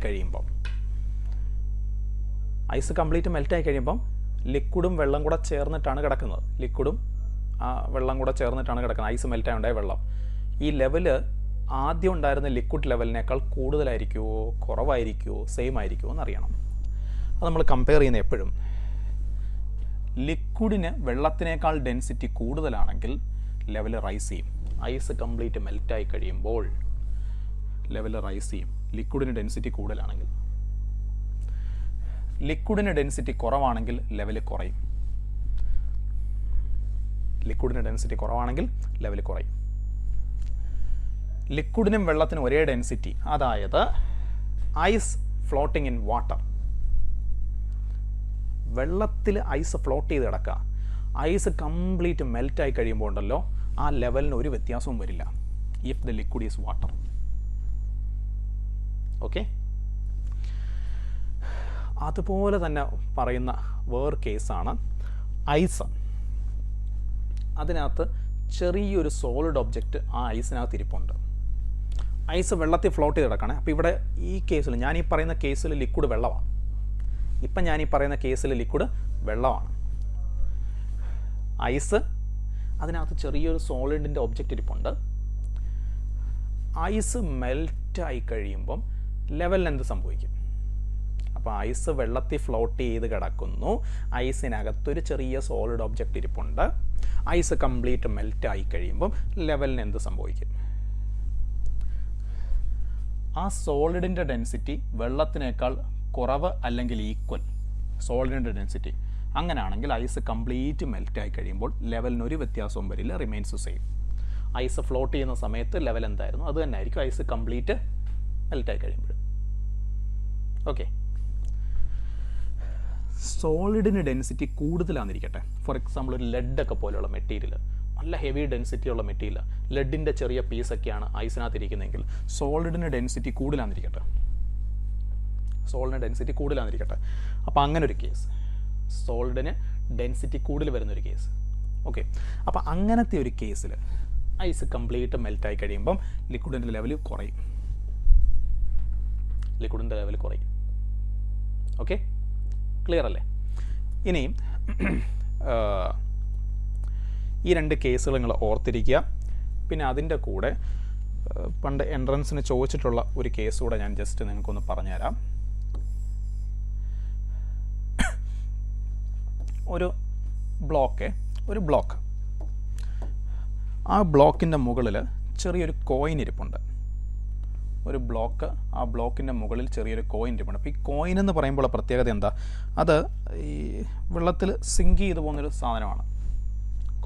കഴിയുമ്പം ലിക്വിഡും വെള്ളം കൂടെ ചേർന്നിട്ടാണ് കിടക്കുന്നത്. ലിക്വിഡും വെള്ളം കൂടെ ചേർന്നിട്ടാണ് കിടക്കുന്നത്. ഐസ് മെൽറ്റായി ഉണ്ടായ വെള്ളം. ഈ ലെവല് ആദ്യം ഉണ്ടായിരുന്ന ലിക്വിഡ് ലെവലിനേക്കാൾ കൂടുതലായിരിക്കുമോ, കുറവായിരിക്കുമോ, സെയിം ആയിരിക്കുമോ എന്നറിയണം. അത് നമ്മൾ കമ്പയർ ചെയ്യുന്ന എപ്പോഴും ലിക്വിഡിന് വെള്ളത്തിനേക്കാൾ ഡെൻസിറ്റി കൂടുതലാണെങ്കിൽ ലെവൽ റൈസ് ചെയ്യും. ഐസ് കംപ്ലീറ്റ് മെൽറ്റായി കഴിയുമ്പോൾ ലെവൽ റൈസ് ചെയ്യും. ലിക്വിഡിന് ഡെൻസിറ്റി കൂടുതലാണെങ്കിൽ. ലിക്വിഡിന് ഡെൻസിറ്റി കുറവാണെങ്കിൽ ലെവൽ കുറയും. ലിക്വിഡിനും വെള്ളത്തിനും ഒരേ ഡെൻസിറ്റി, അതായത് ഐസ് ഫ്ലോട്ടിങ് ഇൻ വാട്ടർ. വെള്ളത്തിൽ ഐസ് ഫ്ലോട്ട് ചെയ്ത് കിടക്കുക. ഐസ് കംപ്ലീറ്റ് മെൽറ്റായി കഴിയുമ്പോൾ ഉണ്ടല്ലോ, ആ ലെവലിന് ഒരു വ്യത്യാസവും വരില്ല if the liquid is water. Okay, അതുപോലെ തന്നെ പറയുന്ന വേറെ കേസാണ് ഐസ്. അതിനകത്ത് ചെറിയൊരു സോളിഡ് ഒബ്ജക്റ്റ് ആ ഐസിനകത്ത് ഇരിപ്പുണ്ട്. ഐസ് വെള്ളത്തിൽ ഫ്ലോട്ട് ചെയ്ത് കിടക്കുകയാണ്. അപ്പോൾ ഇവിടെ ഈ കേസിൽ, ഞാൻ ഈ പറയുന്ന കേസിൽ ലിക്വിഡ് വെള്ളമാണ്. ഐസ്, അതിനകത്ത് ചെറിയൊരു സോളിഡിൻ്റെ ഒബ്ജക്റ്റ് ഇരിപ്പുണ്ട്. ഐസ് മെൽറ്റായി കഴിയുമ്പം ലെവലിന് എന്ത് സംഭവിക്കും? അപ്പോൾ ഐസ് വെള്ളത്തിൽ ഫ്ലോട്ട് ചെയ്ത് കിടക്കുന്നു. ഐസിനകത്തൊരു ചെറിയ സോളിഡ് ഒബ്ജക്റ്റ് ഇരിപ്പുണ്ട്. ഐസ് കംപ്ലീറ്റ് മെൽറ്റായി കഴിയുമ്പം ലെവലിന് എന്ത് സംഭവിക്കും? ആ സോളിഡിൻ്റെ ഡെൻസിറ്റി വെള്ളത്തിനേക്കാൾ കുറവ് അല്ലെങ്കിൽ ഈക്വൽ, സോളിഡിൻ്റെ ഡെൻസിറ്റി. അങ്ങനെയാണെങ്കിൽ ഐസ് കംപ്ലീറ്റ് മെൽറ്റായി കഴിയുമ്പോൾ ലെവലിന് ഒരു വ്യത്യാസവും വരില്ല, റിമെയിൻസ് സെയിം. ഐസ് ഫ്ലോട്ട് ചെയ്യുന്ന സമയത്ത് ലെവൽ എന്തായിരുന്നു അത് തന്നെ ആയിരിക്കും ഐസ് കംപ്ലീറ്റ് മെൽറ്റായി കഴിയുമ്പോൾ. ഓക്കെ, സോളിഡിന് ഡെൻസിറ്റി കൂടുതലാണെന്നിരിക്കട്ടെ. ഫോർ എക്സാമ്പിൾ ഒരു ലെഡൊക്കെ പോലെയുള്ള മെറ്റീരിയൽ, നല്ല ഹെവി ഡെൻസിറ്റി ഉള്ള മെറ്റീരിയൽ, ലെഡിൻ്റെ ചെറിയ പീസൊക്കെയാണ് ഐസിനകത്ത് ഇരിക്കുന്നതെങ്കിൽ സോളിഡിന് ഡെൻസിറ്റി കൂടുതലാണെന്നിരിക്കട്ടെ. അപ്പോൾ അങ്ങനെ ഒരു കേസ്, സോളിഡിന് ഡെൻസിറ്റി കൂടുതൽ വരുന്നൊരു കേസ്. ഓക്കെ, അപ്പോൾ അങ്ങനത്തെ ഒരു കേസിൽ ഐസ് കംപ്ലീറ്റ് മെൽറ്റായി കഴിയുമ്പം ലിക്വിഡിൻ്റെ ലെവൽ കുറയും. ഓക്കെ, ക്ലിയർ അല്ലേ? ഇനിയും ഈ 2 കേസുകൾ നിങ്ങൾ ഓർത്തിരിക്കുക. പിന്നെ അതിൻ്റെ കൂടെ പണ്ട് എൻട്രൻസിന് ചോദിച്ചിട്ടുള്ള ഒരു കേസ് കൂടെ ഞാൻ ജസ്റ്റ് നിങ്ങൾക്കൊന്ന് പറഞ്ഞുതരാം. ഒരു ഒരു ബ്ലോക്ക്. ആ ബ്ലോക്കിൻ്റെ മുകളിൽ ചെറിയൊരു കോയിൻ ഇരിപ്പുണ്ട്. ഒരു ബ്ലോക്ക്, ആ ബ്ലോക്കിൻ്റെ മുകളിൽ ചെറിയൊരു കോയിൻ ഇരിപ്പുണ്ട്. അപ്പോൾ ഈ കോയിൻ എന്ന് പറയുമ്പോൾ പ്രത്യേകത എന്താ? അത് ഈ വെള്ളത്തിൽ സിങ്ക് ചെയ്ത് പോകുന്നൊരു സാധനമാണ്.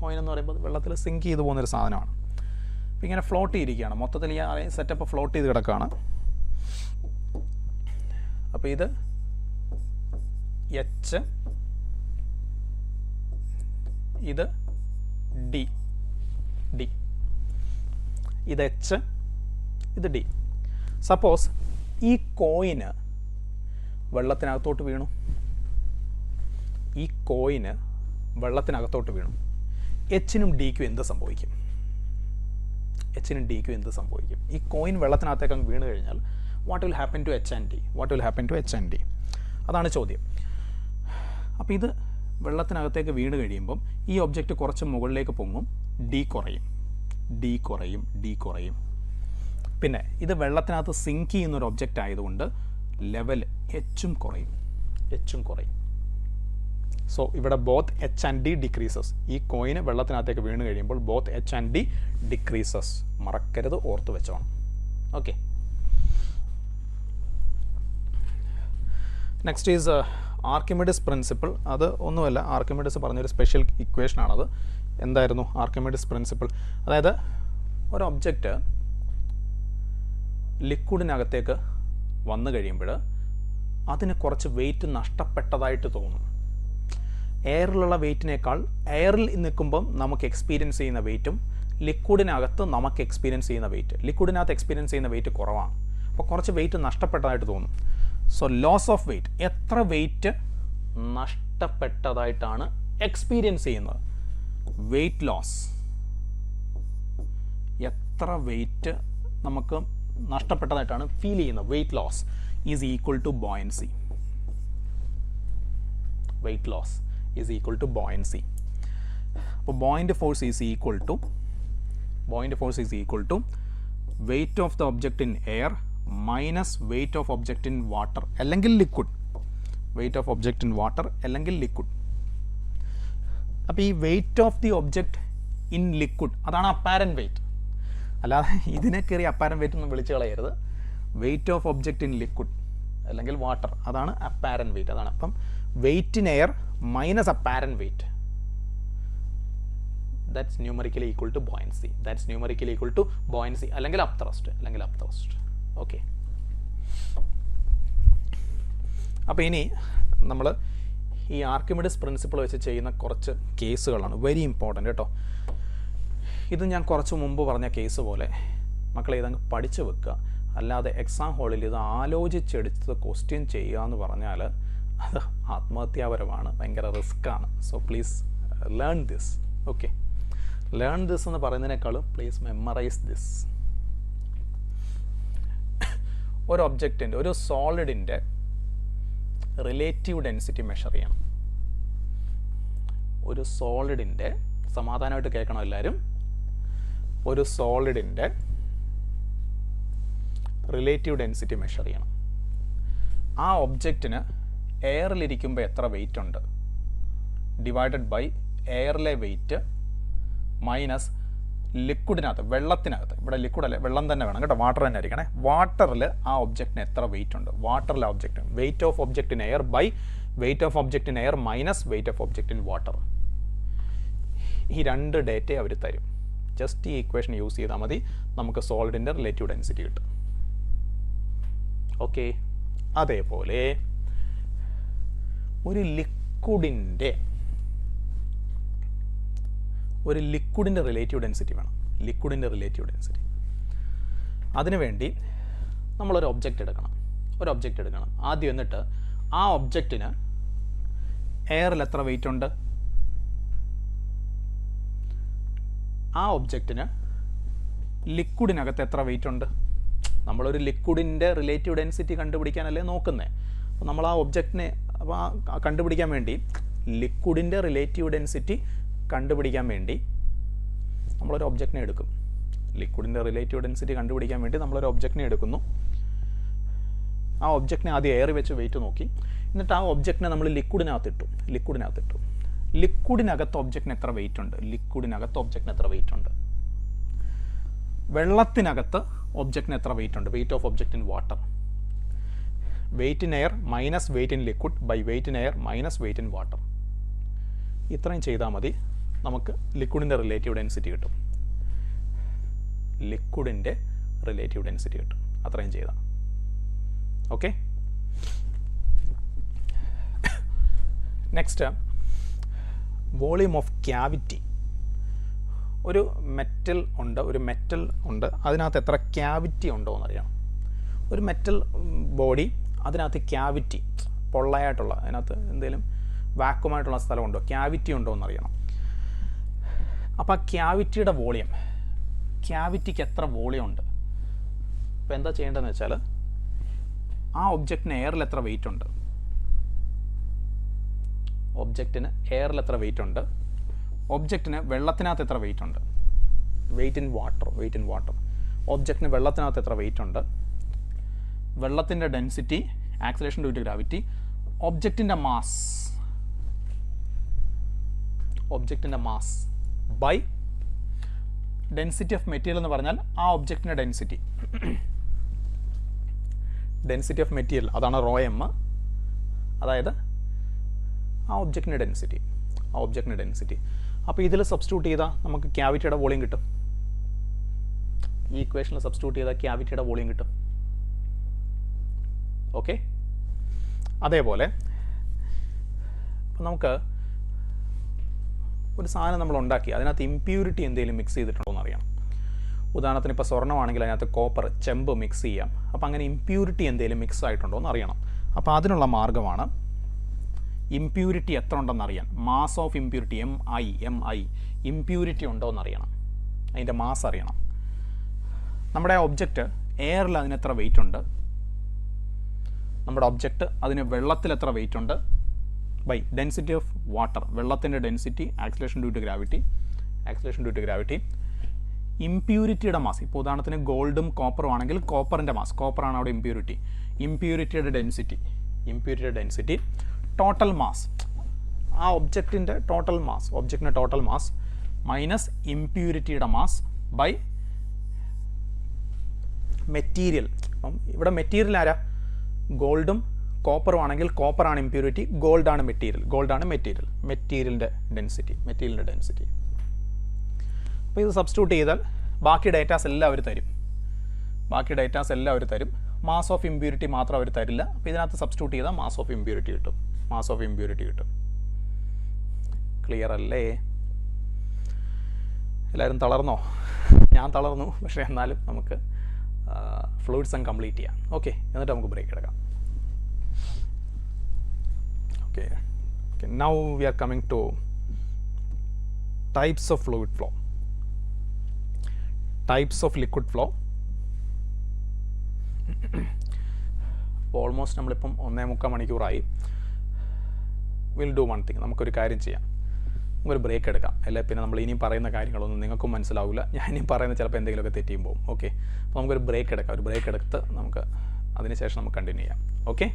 കോയിൻ എന്ന് പറയുമ്പോൾ വെള്ളത്തിൽ സിങ്ക് ചെയ്ത് പോകുന്നൊരു സാധനമാണ്. അപ്പോൾ ഇങ്ങനെ ഫ്ലോട്ട് ചെയ്തിരിക്കുകയാണ്. മൊത്തത്തിൽ ഈ സെറ്റപ്പ് ഫ്ലോട്ട് ചെയ്ത് കിടക്കുകയാണ്. അപ്പോൾ ഇത് എച്ച്, ഇത് ഡി, ഡി, ഇത് എച്ച്, ഇത് ഡി. സപ്പോസ് ഈ കോയിന് വെള്ളത്തിനകത്തോട്ട് വീണു. ഈ കോയിന് വെള്ളത്തിനകത്തോട്ട് വീണു. എച്ചിനും ഡിക്കും എന്ത് സംഭവിക്കും? എച്ചിനും ഡിക്കും എന്ത് സംഭവിക്കും? ഈ കോയിൻ വെള്ളത്തിനകത്തേക്ക് അങ്ങ് വീണ് കഴിഞ്ഞാൽ what will happen to H and D? What will happen to H and D? അതാണ് ചോദ്യം. അപ്പോൾ ഇത് വെള്ളത്തിനകത്തേക്ക് വീണ് കഴിയുമ്പം ഈ ഒബ്ജക്റ്റ് കുറച്ച് മുകളിലേക്ക് പൊങ്ങും, ഡി കുറയും, ഡി കുറയും, ഡി കുറയും. പിന്നെ ഇത് വെള്ളത്തിനകത്ത് സിങ്ക് ചെയ്യുന്നൊരു ഒബ്ജക്റ്റ് ആയതുകൊണ്ട് ലെവൽ എച്ചും കുറയും, എച്ചും കുറയും. സോ ഇവിടെ both H and D decreases. ഈ കോയിന് വെള്ളത്തിനകത്തേക്ക് വീണ് കഴിയുമ്പോൾ both H and D decreases. മറക്കരുത്, ഓർത്ത് വെച്ചോണം. Okay. Next is Archimedes principle. അത് ഒന്നുമല്ല, ആർക്കിമിഡിസ് പറഞ്ഞൊരു സ്പെഷ്യൽ ഇക്വേഷനാണത്. എന്തായിരുന്നു ആർക്കിമിഡിസ് പ്രിൻസിപ്പിൾ? അതായത് ഒരു ഒബ്ജക്റ്റ് ലിക്വിഡിനകത്തേക്ക് വന്നു കഴിയുമ്പോൾ അതിന് കുറച്ച് വെയിറ്റ് നഷ്ടപ്പെട്ടതായിട്ട് തോന്നും. എയറിലുള്ള വെയിറ്റിനേക്കാൾ എയറിൽ നിൽക്കുമ്പം നമുക്ക് എക്സ്പീരിയൻസ് ചെയ്യുന്ന വെയിറ്റും ലിക്വിഡിനകത്ത് നമുക്ക് എക്സ്പീരിയൻസ് ചെയ്യുന്ന വെയിറ്റ്, ലിക്വിഡിനകത്ത് എക്സ്പീരിയൻസ് ചെയ്യുന്ന വെയിറ്റ് കുറവാണ്. അപ്പോൾ കുറച്ച് വെയിറ്റ് നഷ്ടപ്പെട്ടതായിട്ട് തോന്നും. സോ ലോസ് ഓഫ് വെയിറ്റ്, എത്ര വെയിറ്റ് നഷ്ടപ്പെട്ടതായിട്ടാണ് എക്സ്പീരിയൻസ് ചെയ്യുന്നത്? വെയിറ്റ് ലോസ്, എത്ര വെയിറ്റ് നമുക്ക് നഷ്ടപ്പെട്ടതായിട്ടാണ് ഫീൽ ചെയ്യുന്നത്? Weight loss is equal to buoyancy. Weight loss is equal to buoyancy. അപ്പോൾ buoyant force is equal to weight of the object in air minus weight of object in water അല്ലെങ്കിൽ liquid. Weight of object in water അല്ലെങ്കിൽ ലിക്വിഡ്. അപ്പോൾ ഈ weight of the object in liquid അതാണ് അപ്പാരൻറ്റ് വെയിറ്റ്. അല്ലാതെ ഇതിനെ കയറി അപ്പാരൻറ്റ് വെയിറ്റ് ഒന്നും വിളിച്ച് കളയരുത്. Weight of object in liquid അല്ലെങ്കിൽ വാട്ടർ, അതാണ് അപ്പാരൻറ്റ് വെയിറ്റ്. അതാണ്. അപ്പം weight in air minus apparent weight, that's numerically equal to buoyancy. That's numerically equal to buoyancy അല്ലെങ്കിൽ അപ് ത്രസ്റ്റ്. ഓക്കെ. അപ്പോൾ ഇനി നമ്മൾ ഈ ആർക്കിമിഡിസ് പ്രിൻസിപ്പിൾ വെച്ച് ചെയ്യുന്ന കുറച്ച് കേസുകളാണ് വെരി ഇമ്പോർട്ടൻ്റ് കേട്ടോ. ഇത് ഞാൻ കുറച്ച് മുമ്പ് പറഞ്ഞ കേസ് പോലെ മക്കളെ ഇതങ്ങ് പഠിച്ചു വെക്കുക. അല്ലാതെ എക്സാം ഹാളിൽ ഇത് ആലോചിച്ചെടുത്ത് ക്വസ്റ്റ്യൻ ചെയ്യുക എന്ന് പറഞ്ഞാൽ അത് ആത്മഹത്യാപരമാണ്, ഭയങ്കര റിസ്ക്കാണ്. So please learn this. Okay, learn this എന്ന് പറയുന്നതിനേക്കാളും പ്ലീസ് മെമ്മറൈസ് ദിസ്. ഒരു ഒബ്ജക്റ്റിൻ്റെ, ഒരു സോളിഡിൻ്റെ റിലേറ്റീവ് ഡെൻസിറ്റി മെഷർ ചെയ്യണം. ഒരു സോളിഡിൻ്റെ, സമാധാനമായിട്ട് കേൾക്കണം എല്ലാവരും, ഒരു സോളിഡിൻ്റെ റിലേറ്റീവ് ഡെൻസിറ്റി മെഷർ ചെയ്യണം. ആ ഒബ്ജക്റ്റിന് എയറിലിരിക്കുമ്പോൾ എത്ര വെയിറ്റ് ഉണ്ട് ഡിവൈഡഡ് ബൈ എയറിലെ വെയിറ്റ് മൈനസ് ലിക്വിഡിനകത്ത്, വെള്ളത്തിനകത്ത്, ഇവിടെ ലിക്വിഡ് അല്ലേ, വെള്ളം തന്നെ വേണം കേട്ടോ, വാട്ടർ തന്നെ ആയിരിക്കണേ. വാട്ടറിൽ ആ ഒബ്ജക്റ്റിന് എത്ര വെയിറ്റ് ഉണ്ട്, വാട്ടറിലെ object, weight of object in air by weight of object in air minus weight of object in water. ഈ രണ്ട് ഡേറ്റയെ അവർ തരും. ജസ്റ്റ് ഈ ഇക്വേഷൻ യൂസ് ചെയ്താൽ മതി, നമുക്ക് സോളിഡിൻ്റെ റിലേറ്റീവ് ഡെൻസിറ്റി കിട്ടും. ഓക്കെ, അതേപോലെ ഒരു ലിക്വിഡിൻ്റെ റിലേറ്റീവ് ഡെൻസിറ്റി വേണം. ലിക്വിഡിൻ്റെ റിലേറ്റീവ് ഡെൻസിറ്റി, അതിനുവേണ്ടി നമ്മളൊരു ഒബ്ജക്റ്റ് എടുക്കണം. ആദ്യം എന്നിട്ട് ആ ഒബ്ജക്റ്റിന് എയറിൽ എത്ര വെയിറ്റ് ഉണ്ട്, ആ ഒബ്ജക്റ്റിന് ലിക്വിഡിനകത്ത് എത്ര വെയിറ്റ് ഉണ്ട്. നമ്മളൊരു ലിക്വിഡിൻ്റെ റിലേറ്റീവ് ഡെൻസിറ്റി കണ്ടുപിടിക്കാനല്ലേ നോക്കുന്നത്. അപ്പോൾ നമ്മൾ ആ ഒബ്ജക്റ്റിനെ കണ്ടുപിടിക്കാൻ വേണ്ടി, ലിക്വിഡിൻ്റെ റിലേറ്റീവ് ഡെൻസിറ്റി കണ്ടുപിടിക്കാൻ വേണ്ടി നമ്മളൊരു ഒബ്ജക്റ്റിനെ എടുക്കും. ലിക്വിഡിൻ്റെ റിലേറ്റീവ് ഡെൻസിറ്റി കണ്ടുപിടിക്കാൻ വേണ്ടി നമ്മളൊരു ഒബ്ജക്റ്റിനെ എടുക്കുന്നു. ആ ഒബ്ജക്റ്റിനെ ആദ്യം എയർ വെച്ച് വെയിറ്റ് നോക്കി, എന്നിട്ട് ആ ഒബ്ജക്റ്റിനെ നമ്മൾ ലിക്വിഡിനകത്തിട്ടു. ലിക്വിഡിനകത്ത് ഒബ്ജക്റ്റിന് എത്ര വെയിറ്റ് ഉണ്ട്, ലിക്വിഡിനകത്ത് ഒബ്ജക്റ്റിന് എത്ര വെയിറ്റ് ഉണ്ട്. വെള്ളത്തിനകത്ത് ഒബ്ജക്റ്റിന് എത്ര വെയിറ്റ് ഉണ്ട്, weight of object in water. Weight in air minus weight in liquid by weight in air minus weight in water. ഇത്രയും ചെയ്താൽ മതി, നമുക്ക് ലിക്വിഡിൻ്റെ റിലേറ്റീവ് ഡെൻസിറ്റി കിട്ടും. ലിക്വിഡിൻ്റെ റിലേറ്റീവ് ഡെൻസിറ്റി കിട്ടും അത്രയും ചെയ്താൽ. Okay, next volume of cavity. ഒരു മെറ്റൽ ഉണ്ട്, അതിനകത്ത് എത്ര ക്യാവിറ്റി ഉണ്ടോ എന്നറിയണം. ഒരു മെറ്റൽ ബോഡി, അതിനകത്ത് ക്യാവിറ്റി, പൊള്ളയായിട്ടുള്ള, അതിനകത്ത് എന്തെങ്കിലും വാക്വമായിട്ടുള്ള സ്ഥലമുണ്ടോ, ക്യാവിറ്റി ഉണ്ടോ എന്നറിയണം. അപ്പോൾ ആ ക്യാവിറ്റിയുടെ വോളിയം, ക്യാവിറ്റിക്ക് എത്ര വോളിയം ഉണ്ട്. അപ്പോൾ എന്താ ചെയ്യേണ്ടതെന്ന് വെച്ചാൽ, ആ ഒബ്ജക്റ്റിന് എയറിൽ എത്ര വെയിറ്റ് ഉണ്ട്, ഒബ്ജക്റ്റിന് എയറിൽ എത്ര വെയിറ്റ് ഉണ്ട്, ഒബ്ജക്റ്റിന് വെള്ളത്തിനകത്ത് എത്ര വെയിറ്റ് ഉണ്ട്, വെയിറ്റ് ഇൻ വാട്ടർ, ഒബ്ജക്റ്റിന് വെള്ളത്തിനകത്ത് എത്ര വെയിറ്റ് ഉണ്ട്, വെള്ളത്തിൻ്റെ density, acceleration due to gravity, ഒബ്ജക്റ്റിൻ്റെ mass by density of material എന്ന് പറഞ്ഞാൽ ആ ഒബ്ജക്റ്റിൻ്റെ ഡെൻസിറ്റി ഓഫ് മെറ്റീരിയൽ, അതാണ് റോ എം. അതായത് ആ ഒബ്ജക്റ്റിൻ്റെ ഡെൻസിറ്റി. അപ്പോൾ ഇതിൽ സബ്സ്റ്റിറ്റ്യൂട്ട് ചെയ്താൽ നമുക്ക് ക്യാവിറ്റിയുടെ വോളിയം കിട്ടും. ഈ ഇക്വേഷനിൽ സബ്സ്റ്റിറ്റ്യൂട്ട് ചെയ്താൽ ക്യാവിറ്റിയുടെ വോളിയം കിട്ടും. ഓക്കെ, അതേപോലെ അപ്പോൾ നമുക്ക് ഒരു സാധനം നമ്മൾ ഉണ്ടാക്കി, അതിനകത്ത് ഇമ്പ്യൂരിറ്റി എന്തെങ്കിലും മിക്സ് ചെയ്തിട്ടുണ്ടോ എന്ന് അറിയണം. ഉദാഹരണത്തിന് ഇപ്പോൾ സ്വർണ്ണമാണെങ്കിൽ അതിനകത്ത് കോപ്പർ, ചെമ്പ് മിക്സ് ചെയ്യാം. അപ്പോൾ അങ്ങനെ ഇമ്പ്യൂരിറ്റി എന്തെങ്കിലും മിക്സ് ആയിട്ടുണ്ടോ എന്ന് അറിയണം. അപ്പോൾ അതിനുള്ള മാർഗ്ഗമാണ് ഇമ്പ്യൂരിറ്റി എത്ര ഉണ്ടെന്ന് അറിയാൻ. Mass of impurity, MI, impurity ഉണ്ടോ എന്നറിയണം, അതിൻ്റെ മാസ് അറിയണം. നമ്മുടെ ഒബ്ജക്റ്റ് എയറിൽ അതിന് എത്ര വെയിറ്റ് ഉണ്ട്, നമ്മുടെ ഒബ്ജക്റ്റ് അതിന് വെള്ളത്തിൽ എത്ര വെയിറ്റ് ഉണ്ട് ബൈ ഡെൻസിറ്റി ഓഫ് വാട്ടർ, വെള്ളത്തിൻ്റെ density, acceleration due to gravity, ഇമ്പ്യൂരിറ്റിയുടെ മാസ്. ഇപ്പോൾ ഉദാഹരണത്തിന് ഗോൾഡും കോപ്പറും ആണെങ്കിൽ കോപ്പറിൻ്റെ മാസ്, കോപ്പറാണ് അവിടെ ഇമ്പ്യൂരിറ്റിയുടെ ഡെൻസിറ്റി, ടോട്ടൽ മാസ്, ആ ഒബ്ജക്റ്റിൻ്റെ ടോട്ടൽ മാസ് മൈനസ് ഇമ്പ്യൂരിറ്റിയുടെ മാസ് ബൈ മെറ്റീരിയൽ. അപ്പം ഇവിടെ മെറ്റീരിയൽ ആരാ, ഗോൾഡും കോപ്പറും ആണെങ്കിൽ കോപ്പറാണ് ഇമ്പ്യൂരിറ്റി, ഗോൾഡാണ് മെറ്റീരിയലിൻ്റെ ഡെൻസിറ്റി. അപ്പോൾ ഇത് സബ്സ്റ്റിറ്റ്യൂട്ട് ചെയ്താൽ ബാക്കി ഡേറ്റാസ് എല്ലാം അവർ തരും. മാസ് ഓഫ് ഇമ്പ്യൂരിറ്റി മാത്രം അവർ തരില്ല. അപ്പോൾ ഇതിനകത്ത് സബ്സ്റ്റിറ്റ്യൂട്ട് ചെയ്താൽ മാസ് ഓഫ് ഇമ്പ്യൂരിറ്റി കിട്ടും. ക്ലിയർ അല്ലേ? എല്ലാവരും തളർന്നോ? ഞാൻ തളർന്നു, പക്ഷേ എന്നാലും നമുക്ക് ഫ്ലൂയിഡ്സ് കംപ്ലീറ്റ് ചെയ്യാം. ഓക്കെ, എന്നിട്ട് നമുക്ക് ബ്രേക്ക് എടുക്കാം. Okay, now we are coming to types of fluid flow, types of liquid flow. Almost നമ്മളിപ്പം 1.25 മണിക്കൂറായി. വിൽ ഡു വൺ തിങ്, നമുക്കൊരു കാര്യം ചെയ്യാം, നമുക്കൊരു ബ്രേക്ക് എടുക്കാം. അല്ലെ പിന്നെ നമ്മൾ ഇനിയും പറയുന്ന കാര്യങ്ങളൊന്നും നിങ്ങൾക്കും മനസ്സിലാവില്ല, ഞാൻ ഇനിയും പറയുന്ന ചിലപ്പോൾ എന്തെങ്കിലുമൊക്കെ തെറ്റിയും പോകും. ഓക്കെ, അപ്പോൾ നമുക്കൊരു ബ്രേക്ക് എടുത്ത് നമുക്ക് അതിനുശേഷം നമുക്ക് കണ്ടിന്യൂ ചെയ്യാം. ഓക്കെ.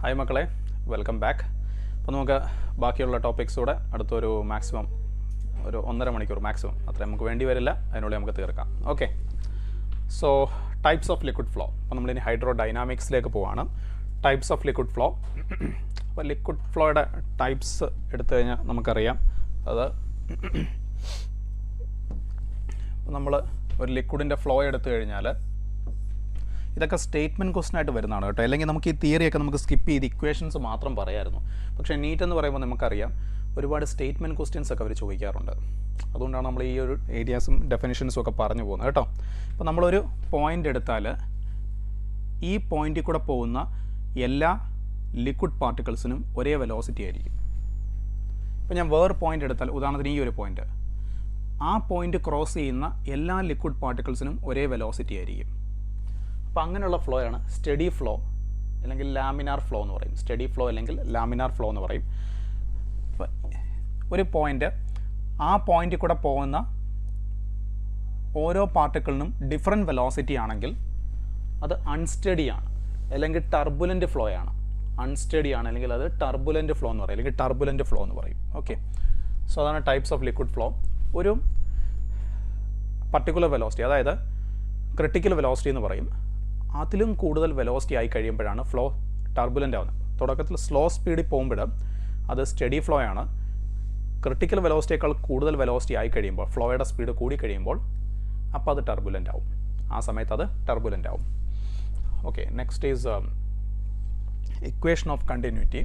ഹായ് മക്കളെ, വെൽക്കം ബാക്ക്. അപ്പോൾ നമുക്ക് ബാക്കിയുള്ള ടോപ്പിക്സൂടെ അടുത്തൊരു മാക്സിമം ഒരു 1.5 മണിക്കൂർ മാക്സിമം, അത്ര നമുക്ക് വേണ്ടി വരില്ല, അതിനുള്ളിൽ നമുക്ക് തീർക്കാം. Okay, so types of liquid flow. അപ്പോൾ നമ്മളിനി ഹൈഡ്രോ ഡൈനാമിക്സിലേക്ക് പോവാണ്. Types of liquid flow. അപ്പോൾ ലിക്വിഡ് ഫ്ലോയുടെ ടൈപ്സ് എടുത്തു കഴിഞ്ഞാൽ നമുക്കറിയാം, അത് നമ്മൾ ഒരു ലിക്വിഡിൻ്റെ ഫ്ലോ എടുത്തു കഴിഞ്ഞാൽ ഇതൊക്കെ സ്റ്റേറ്റ്മെൻറ്റ് ക്വസ്റ്റൻ ആയിട്ട് വരുന്നതാണ് കേട്ടോ. അല്ലെങ്കിൽ നമുക്ക് ഈ തിയറിയൊക്കെ നമുക്ക് സ്കിപ്പ് ചെയ്ത് ഇക്വേഷൻസ് മാത്രം പറയായിരുന്നു. പക്ഷേ നീറ്റ് എന്ന് പറയുമ്പോൾ നമുക്കറിയാം ഒരുപാട് സ്റ്റേറ്റ്മെൻറ്റ് ക്വസ്റ്റ്യൻസ് ഒക്കെ അവർ ചോദിക്കാറുണ്ട്. അതുകൊണ്ടാണ് നമ്മൾ ഈ ഒരു ഏരിയാസും ഡെഫിനിഷൻസും ഒക്കെ പറഞ്ഞു പോകുന്നത് കേട്ടോ. അപ്പോൾ നമ്മളൊരു പോയിൻ്റ് എടുത്താൽ ഈ പോയിൻറ്റിൽ കൂടെ പോകുന്ന എല്ലാ ലിക്വിഡ് പാർട്ടിക്കിൾസിനും ഒരേ വെലോസിറ്റി ആയിരിക്കും. ഇപ്പോൾ ഞാൻ വേറെ പോയിൻ്റ് എടുത്താൽ, ഉദാഹരണത്തിന് ഈ ഒരു പോയിൻ്റ്, ആ പോയിൻ്റ് ക്രോസ് ചെയ്യുന്ന എല്ലാ ലിക്വിഡ് പാർട്ടിക്കിൾസിനും ഒരേ വെലോസിറ്റി ആയിരിക്കും. അപ്പോൾ അങ്ങനെയുള്ള ഫ്ലോ ആണ് സ്റ്റഡി ഫ്ലോ അല്ലെങ്കിൽ ലാമിനാർ ഫ്ലോ എന്ന് പറയും. സ്റ്റഡി ഫ്ലോ അല്ലെങ്കിൽ ലാമിനാർ ഫ്ലോ എന്ന് പറയും. ഒരു പോയിൻ്റ്, ആ പോയിൻ്റിൽ കൂടെ പോകുന്ന ഓരോ പാർട്ടിക്കിളിനും ഡിഫറെൻറ്റ് വെലോസിറ്റി ആണെങ്കിൽ അത് അൺസ്റ്റഡി ആണ്, അല്ലെങ്കിൽ ടർബുലൻ്റ് ഫ്ലോ ആണ്. അൺസ്റ്റഡി ആണ് അല്ലെങ്കിൽ അത് ടർബുലൻ്റ് ഫ്ലോ എന്ന് പറയും, അല്ലെങ്കിൽ ടർബുലൻ്റ് ഫ്ലോ എന്ന് പറയും. ഓക്കെ, സോ അതാണ് ടൈപ്സ് ഓഫ് ലിക്വിഡ് ഫ്ലോ. ഒരു പർട്ടിക്കുലർ വെലോസിറ്റി, അതായത് ക്രിട്ടിക്കൽ വെലോസിറ്റി എന്ന് പറയും, അതിലും കൂടുതൽ വെലോസിറ്റി ആയി കഴിയുമ്പോഴാണ് ഫ്ലോ ടർബുലൻ്റ് ആവുന്നത്. തുടക്കത്തിൽ സ്ലോ സ്പീഡിൽ പോകുമ്പോൾ അത് സ്റ്റഡി ഫ്ലോ ആണ്. ക്രിട്ടിക്കൽ വെലോസിറ്റിയേക്കാൾ കൂടുതൽ വെലോസിറ്റി ആയി കഴിയുമ്പോൾ, ഫ്ലോയുടെ സ്പീഡ് കൂടി കഴിയുമ്പോൾ, അപ്പോൾ അത് ടർബുലൻ്റ് ആവും. ആ സമയത്ത് അത് ടർബുലൻ്റ് ആവും. Okay, next is equation of continuity.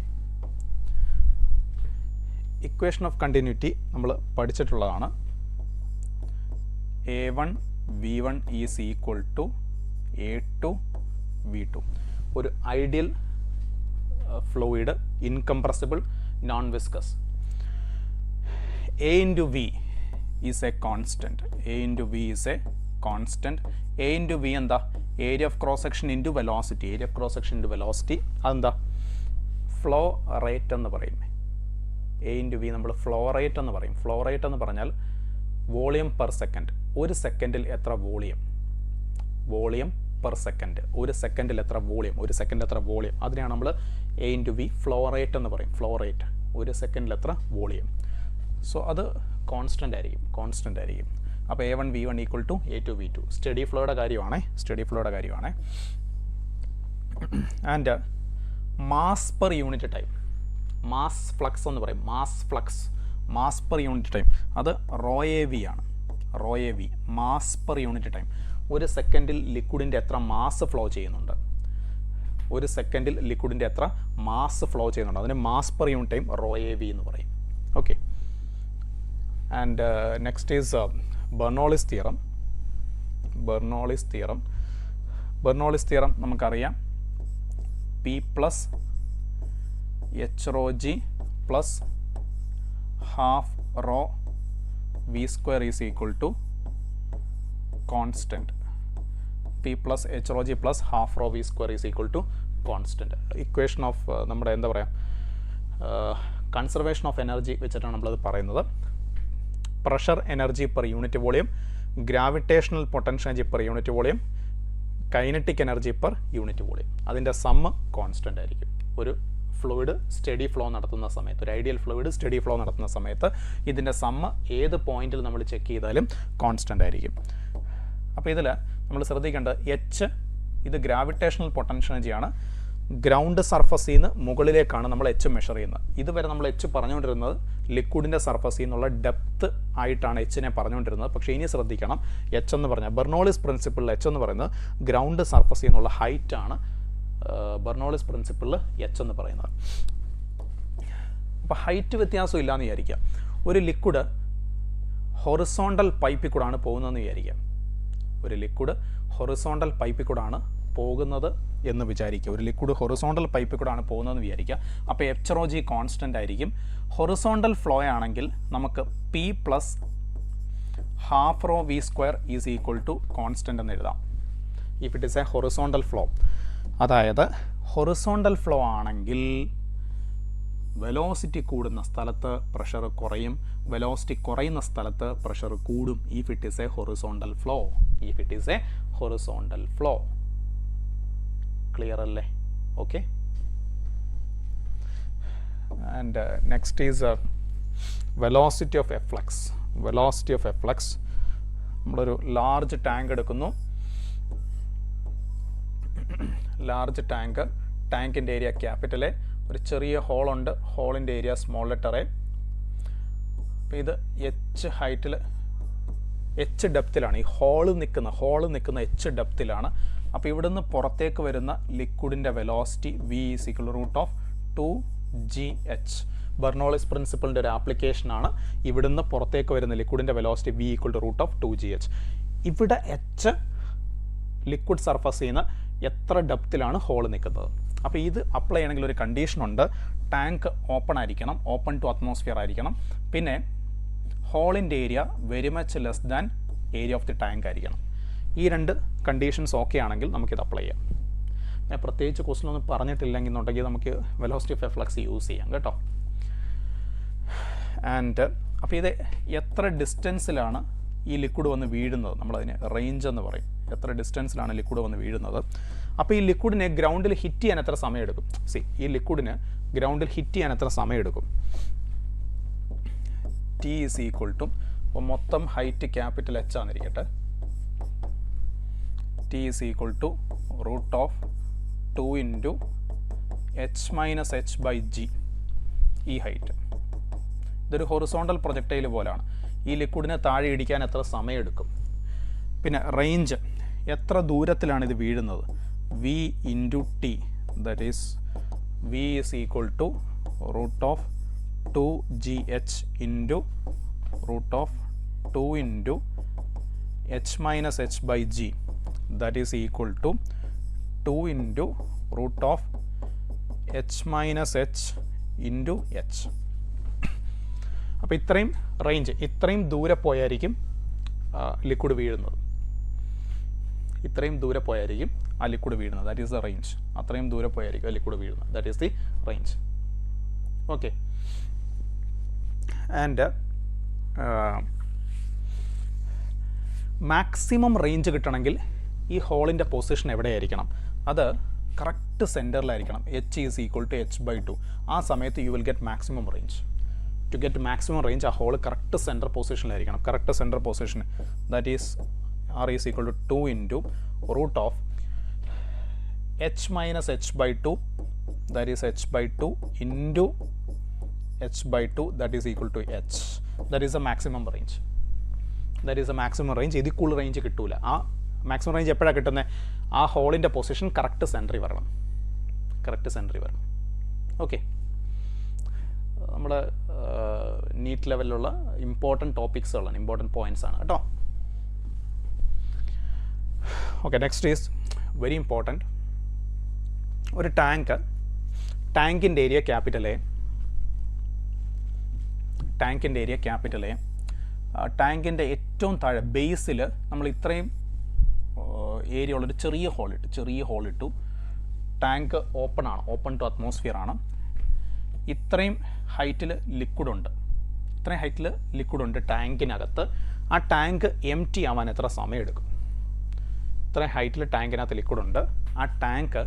Equation of continuity നമ്മൾ പഠിച്ചിട്ടുള്ളതാണ്. A1 V1 is equal to A2 V2. ഒരു ideal fluid, incompressible, non viscous. A into V is a constant. A into V is a constant. A into V എന്താ? Area of cross section into velocity. Area of cross section into velocity, അതെന്താ? ഫ്ലോ റേറ്റ് എന്ന് പറയും. A into V നമ്മൾ ഫ്ലോ റേറ്റ് എന്ന് പറയും. ഫ്ലോ റേറ്റ് എന്ന് പറഞ്ഞാൽ വോളിയം പെർ സെക്കൻഡ്. ഒരു സെക്കൻഡിൽ എത്ര വോളിയം, വോളിയം പെർ സെക്കൻഡ്. ഒരു സെക്കൻഡിൽ എത്ര വോളിയം, ഒരു സെക്കൻഡിൽ എത്ര വോളിയം, അതിനെയാണ് നമ്മൾ A into V flow rate എന്ന് പറയും. ഫ്ലോ റേറ്റ്, ഒരു സെക്കൻഡിൽ എത്ര വോളിയം. സോ അത് കോൺസ്റ്റൻ്റ് ആയിരിക്കും, കോൺസ്റ്റൻ്റ് ആയിരിക്കും. അപ്പോൾ A1 V1 equal to A2 V2. Study ഫ്ലോയുടെ കാര്യമാണ്, സ്റ്റഡി ഫ്ലോയുടെ കാര്യമാണ്. And mass per unit time, mass flux എന്ന് പറയും. Mass flux, mass per unit time, അത് റോ എ വി ആണ്. Rho A V, mass per unit time. ഒരു സെക്കൻഡിൽ ലിക്വിഡിൻ്റെ എത്ര മാസ് ഫ്ലോ ചെയ്യുന്നുണ്ട്, ഒരു സെക്കൻഡിൽ ലിക്വിഡിൻ്റെ എത്ര മാസ് ഫ്ലോ ചെയ്യുന്നുണ്ട്, അതിന് mass per unit time rho A V എന്ന് പറയും. Okay, and next is Bernoulli's theorem. Bernoulli's theorem, Bernoulli's theorem നമുക്കറിയാം. P plus H rho G plus half rho V square is equal to constant. P plus H rho G plus half rho V square is equal to constant. Equation of നമ്മുടെ എന്താ പറയുക, കൺസർവേഷൻ ഓഫ് എനർജി വെച്ചിട്ടാണ് നമ്മളത് പറയുന്നത്. Pressure energy per unit volume, gravitational potential energy per unit volume, kinetic energy per unit volume, അതിൻ്റെ സമ്മ് കോൺസ്റ്റൻ്റ് ആയിരിക്കും. ഒരു ഫ്ലൂയിഡ് സ്റ്റഡി ഫ്ലോ നടത്തുന്ന സമയത്ത്, ഒരു ഐഡിയൽ ഫ്ലൂയിഡ് സ്റ്റഡി ഫ്ലോ നടത്തുന്ന സമയത്ത് ഇതിൻ്റെ സമ്മ് ഏത് പോയിന്റിൽ നമ്മൾ ചെക്ക് ചെയ്താലും കോൺസ്റ്റൻ്റ് ആയിരിക്കും. അപ്പോൾ ഇതിൽ നമ്മൾ ശ്രദ്ധിക്കേണ്ടത് എച്ച്, ഇത് ഗ്രാവിറ്റേഷണൽ പൊട്ടൻഷ്യൽ എനർജിയാണ്. ഗ്രൗണ്ട് സർഫസിൽ നിന്ന് മുകളിലേക്കാണ് നമ്മൾ എച്ച് മെഷർ ചെയ്യുന്നത്. ഇതുവരെ നമ്മൾ എച്ച് പറഞ്ഞുകൊണ്ടിരുന്നത് ലിക്വിഡിൻ്റെ സർഫസിൽ നിന്നുള്ള ഡെപ്ത്ത് ആയിട്ടാണ് എച്ചിനെ പറഞ്ഞുകൊണ്ടിരുന്നത്. പക്ഷേ ഇനി ശ്രദ്ധിക്കണം, എച്ച് എന്ന് പറഞ്ഞാൽ ബെർണോളിസ് പ്രിൻസിപ്പിളിൽ എച്ച് എന്ന് പറയുന്നത് ഗ്രൗണ്ട് സർഫസിൽ നിന്നുള്ള ഹൈറ്റാണ്. ബെർണോളിസ് പ്രിൻസിപ്പിളിൽ എച്ച് എന്ന് പറയുന്നത്. അപ്പോൾ ഹൈറ്റ് വ്യത്യാസം ഇല്ലയെന്ന് വിചാരിക്കുക. ഒരു ലിക്വിഡ് ഹൊറിസോണ്ടൽ പൈപ്പിൽ കൂടാണ് പോകുന്നതെന്ന് വിചാരിക്കുക. ഒരു ലിക്വിഡ് ഹൊറിസോണ്ടൽ പൈപ്പിൽ കൂടാണ് പോകുന്നത് എന്ന് വിചാരിക്കുക. ഒരു ലിക്വിഡ് ഹൊറിസോണ്ടൽ പൈപ്പിൽ കൂടാണ് പോകുന്നതെന്ന് വിചാരിക്കുക. അപ്പോൾ എച്ച് റോ ജി കോൺസ്റ്റൻ്റ് ആയിരിക്കും. ഹൊറിസോണ്ടൽ ഫ്ലോ ആണെങ്കിൽ നമുക്ക് P plus half rho V square is equal to constant എന്ന് എഴുതാം. If it is a horizontal flow, അതായത് ഹൊറിസോണ്ടൽ ഫ്ലോ ആണെങ്കിൽ വെലോസിറ്റി കൂടുന്ന സ്ഥലത്ത് പ്രഷർ കുറയും, വെലോസിറ്റി കുറയുന്ന സ്ഥലത്ത് പ്രഷർ കൂടും. If it is a horizontal flow, if it is a horizontal flow. Clear അല്ലേ? Okay, and next is velocity of efflux. Velocity of efflux, നമ്മളൊരു ലാർജ് ടാങ്ക് എടുക്കുന്നു. ലാർജ് ടാങ്ക്, ടാങ്കിൻ്റെ ഏരിയ ക്യാപിറ്റൽ എ, ഒരു ചെറിയ ഹോളുണ്ട്, ഹോളിൻ്റെ ഏരിയ സ്മോൾ ലെറ്റർ എ. അപ്പോൾ ഇത് എച്ച് ഹൈറ്റിൽ, എച്ച് ഡെപ്തിലാണ് ഈ ഹോള് നിൽക്കുന്ന എച്ച് ഡെപ്തിലാണ്. അപ്പോൾ ഇവിടുന്ന് പുറത്തേക്ക് വരുന്ന ലിക്വിഡിൻ്റെ velocity V is equal root of 2GH. Bernoulli's പ്രിൻസിപ്പിളിൻ്റെ ഒരു ആപ്ലിക്കേഷനാണ്. ഇവിടുന്ന് പുറത്തേക്ക് വരുന്ന ലിക്വിഡിൻ്റെ velocity V equal to root of 2GH. ഇവിടെ എച്ച് ലിക്വിഡ് സർഫസിൽ നിന്ന് എത്ര ഡെപ്തിലാണ് ഹോൾ നിൽക്കുന്നത്, അപ്പോൾ ഇത് അപ്ലൈ ചെയ്യണമെങ്കിൽ ഒരു കണ്ടീഷനുണ്ട്, ടാങ്ക് ഓപ്പൺ ആയിരിക്കണം, ഓപ്പൺ ടു അറ്റ്മോസ്ഫിയർ ആയിരിക്കണം, പിന്നെ ഹോളിൻ്റെ area very much less than area of the tank ആയിരിക്കണം. ഈ രണ്ട് കണ്ടീഷൻസ് ഓക്കെ ആണെങ്കിൽ നമുക്കിത് അപ്ലൈ ചെയ്യാം. ഞാൻ പ്രത്യേകിച്ച് ക്വസ്റ്റൻ ഒന്നും പറഞ്ഞിട്ടില്ലെങ്കിൽ എന്നുണ്ടെങ്കിൽ നമുക്ക് വെലോസിറ്റി ഓഫ് എഫ്ലക്സ് യൂസ് ചെയ്യാം കേട്ടോ. ആൻഡ് അപ്പോൾ ഇത് എത്ര ഡിസ്റ്റൻസിലാണ് ഈ ലിക്വിഡ് വന്ന് വീഴുന്നത്, നമ്മളതിന് റേഞ്ച് എന്ന് പറയും, എത്ര ഡിസ്റ്റൻസിലാണ് ലിക്വിഡ് വന്ന് വീഴുന്നത്. അപ്പോൾ ഈ ലിക്വിഡിനെ ഗ്രൗണ്ടിൽ ഹിറ്റ് ചെയ്യാൻ എത്ര സമയം എടുക്കും? ഈ ലിക്വിഡിന് ഗ്രൗണ്ടിൽ ഹിറ്റ് ചെയ്യാൻ എത്ര സമയം എടുക്കും? ടി ഈസ് ഈക്വൽ ടു, അപ്പോൾ മൊത്തം ഹൈറ്റ് ക്യാപിറ്റൽ എച്ച് ആണെന്നിരിക്കട്ടെ, T is equal to root of 2 into H minus H by G. ഈ ഹൈറ്റ് ഇതൊരു ഹൊറിസോണ്ടൽ പ്രൊജക്ടൈൽ പോലെയാണ്. ഈ ലിക്വിഡിനെ താഴെ ഇടിക്കാൻ എത്ര സമയം എടുക്കും? പിന്നെ റേഞ്ച്, എത്ര ദൂരത്തിലാണ് ഇത് വീഴുന്നത്? V into T, that is V is equal to root of 2 G H into root of 2 into H minus H by G, that is equal to 2 into root of H minus H into H. അപ്പോൾ ഇത്രയും റേഞ്ച്, ഇത്രയും ദൂരെ പോയായിരിക്കും ലിക്വിഡ് വീഴുന്നത്, ഇത്രയും ദൂരെ പോയായിരിക്കും ആ ലിക്വിഡ് വീഴുന്നത്, ദാറ്റ് ഈസ് ദ റേഞ്ച്. അത്രയും ദൂരെ പോയായിരിക്കും ആ ലിക്വിഡ് വീഴുന്നത്, that is the range. Okay. And maximum range കിട്ടണമെങ്കിൽ ഈ ഹോളിൻ്റെ പൊസിഷൻ എവിടെയായിരിക്കണം? അത് കറക്റ്റ് സെൻറ്ററിലായിരിക്കണം. H is equal to H by 2. ആ സമയത്ത് you will get maximum range. To get maximum range ആ ഹോൾ കറക്റ്റ് സെൻറ്റർ പൊസിഷനിലായിരിക്കണം. Correct centre position, that is R is equal to 2 into root of H minus H by 2, that is H by 2 into H by 2, that is equal to H. That is a maximum range, that is a maximum range. ഇതിൽ കൂടുതൽ റേഞ്ച് കിട്ടൂല. ആ മാക്സിമം റേഞ്ച് എപ്പോഴാണ് കിട്ടുന്നത്? ആ ഹോളിൻ്റെ പൊസിഷൻ കറക്റ്റ് സെൻറ്ററിൽ വരണം, കറക്റ്റ് സെൻറ്ററിൽ വരണം. ഓക്കെ. നമ്മുടെ നീറ്റ് ലെവലിലുള്ള ഇമ്പോർട്ടൻറ്റ് ടോപ്പിക്സുകളാണ്, ഇമ്പോർട്ടൻറ്റ് പോയിൻറ്റ്സ് ആണ് കേട്ടോ. Okay, next is very important. ഒരു ടാങ്കിൻ്റെ ഏരിയ ക്യാപിറ്റൽ എ, ടാങ്കിൻ്റെ ഏരിയ ക്യാപിറ്റൽ എ. ടാങ്കിൻ്റെ ഏറ്റവും താഴെ ബേസിൽ നമ്മൾ ഇത്രയും ഏരിയ ഉള്ളൊരു ചെറിയ ഹോൾ ഇട്ടു. ടാങ്ക് ഓപ്പൺ ആണ്, ഓപ്പൺ ടു അറ്റ്മോസ്ഫിയർ ആണ്. ഇത്രയും ഹൈറ്റിൽ ലിക്വിഡുണ്ട്, ഇത്രയും ഹൈറ്റിൽ ലിക്വിഡുണ്ട് ടാങ്കിനകത്ത്. ആ ടാങ്ക് എം ടി ആവാൻ എത്ര സമയം എടുക്കും? ഇത്രയും ഹൈറ്റിൽ ടാങ്കിനകത്ത് ലിക്വിഡുണ്ട്. ആ ടാങ്ക്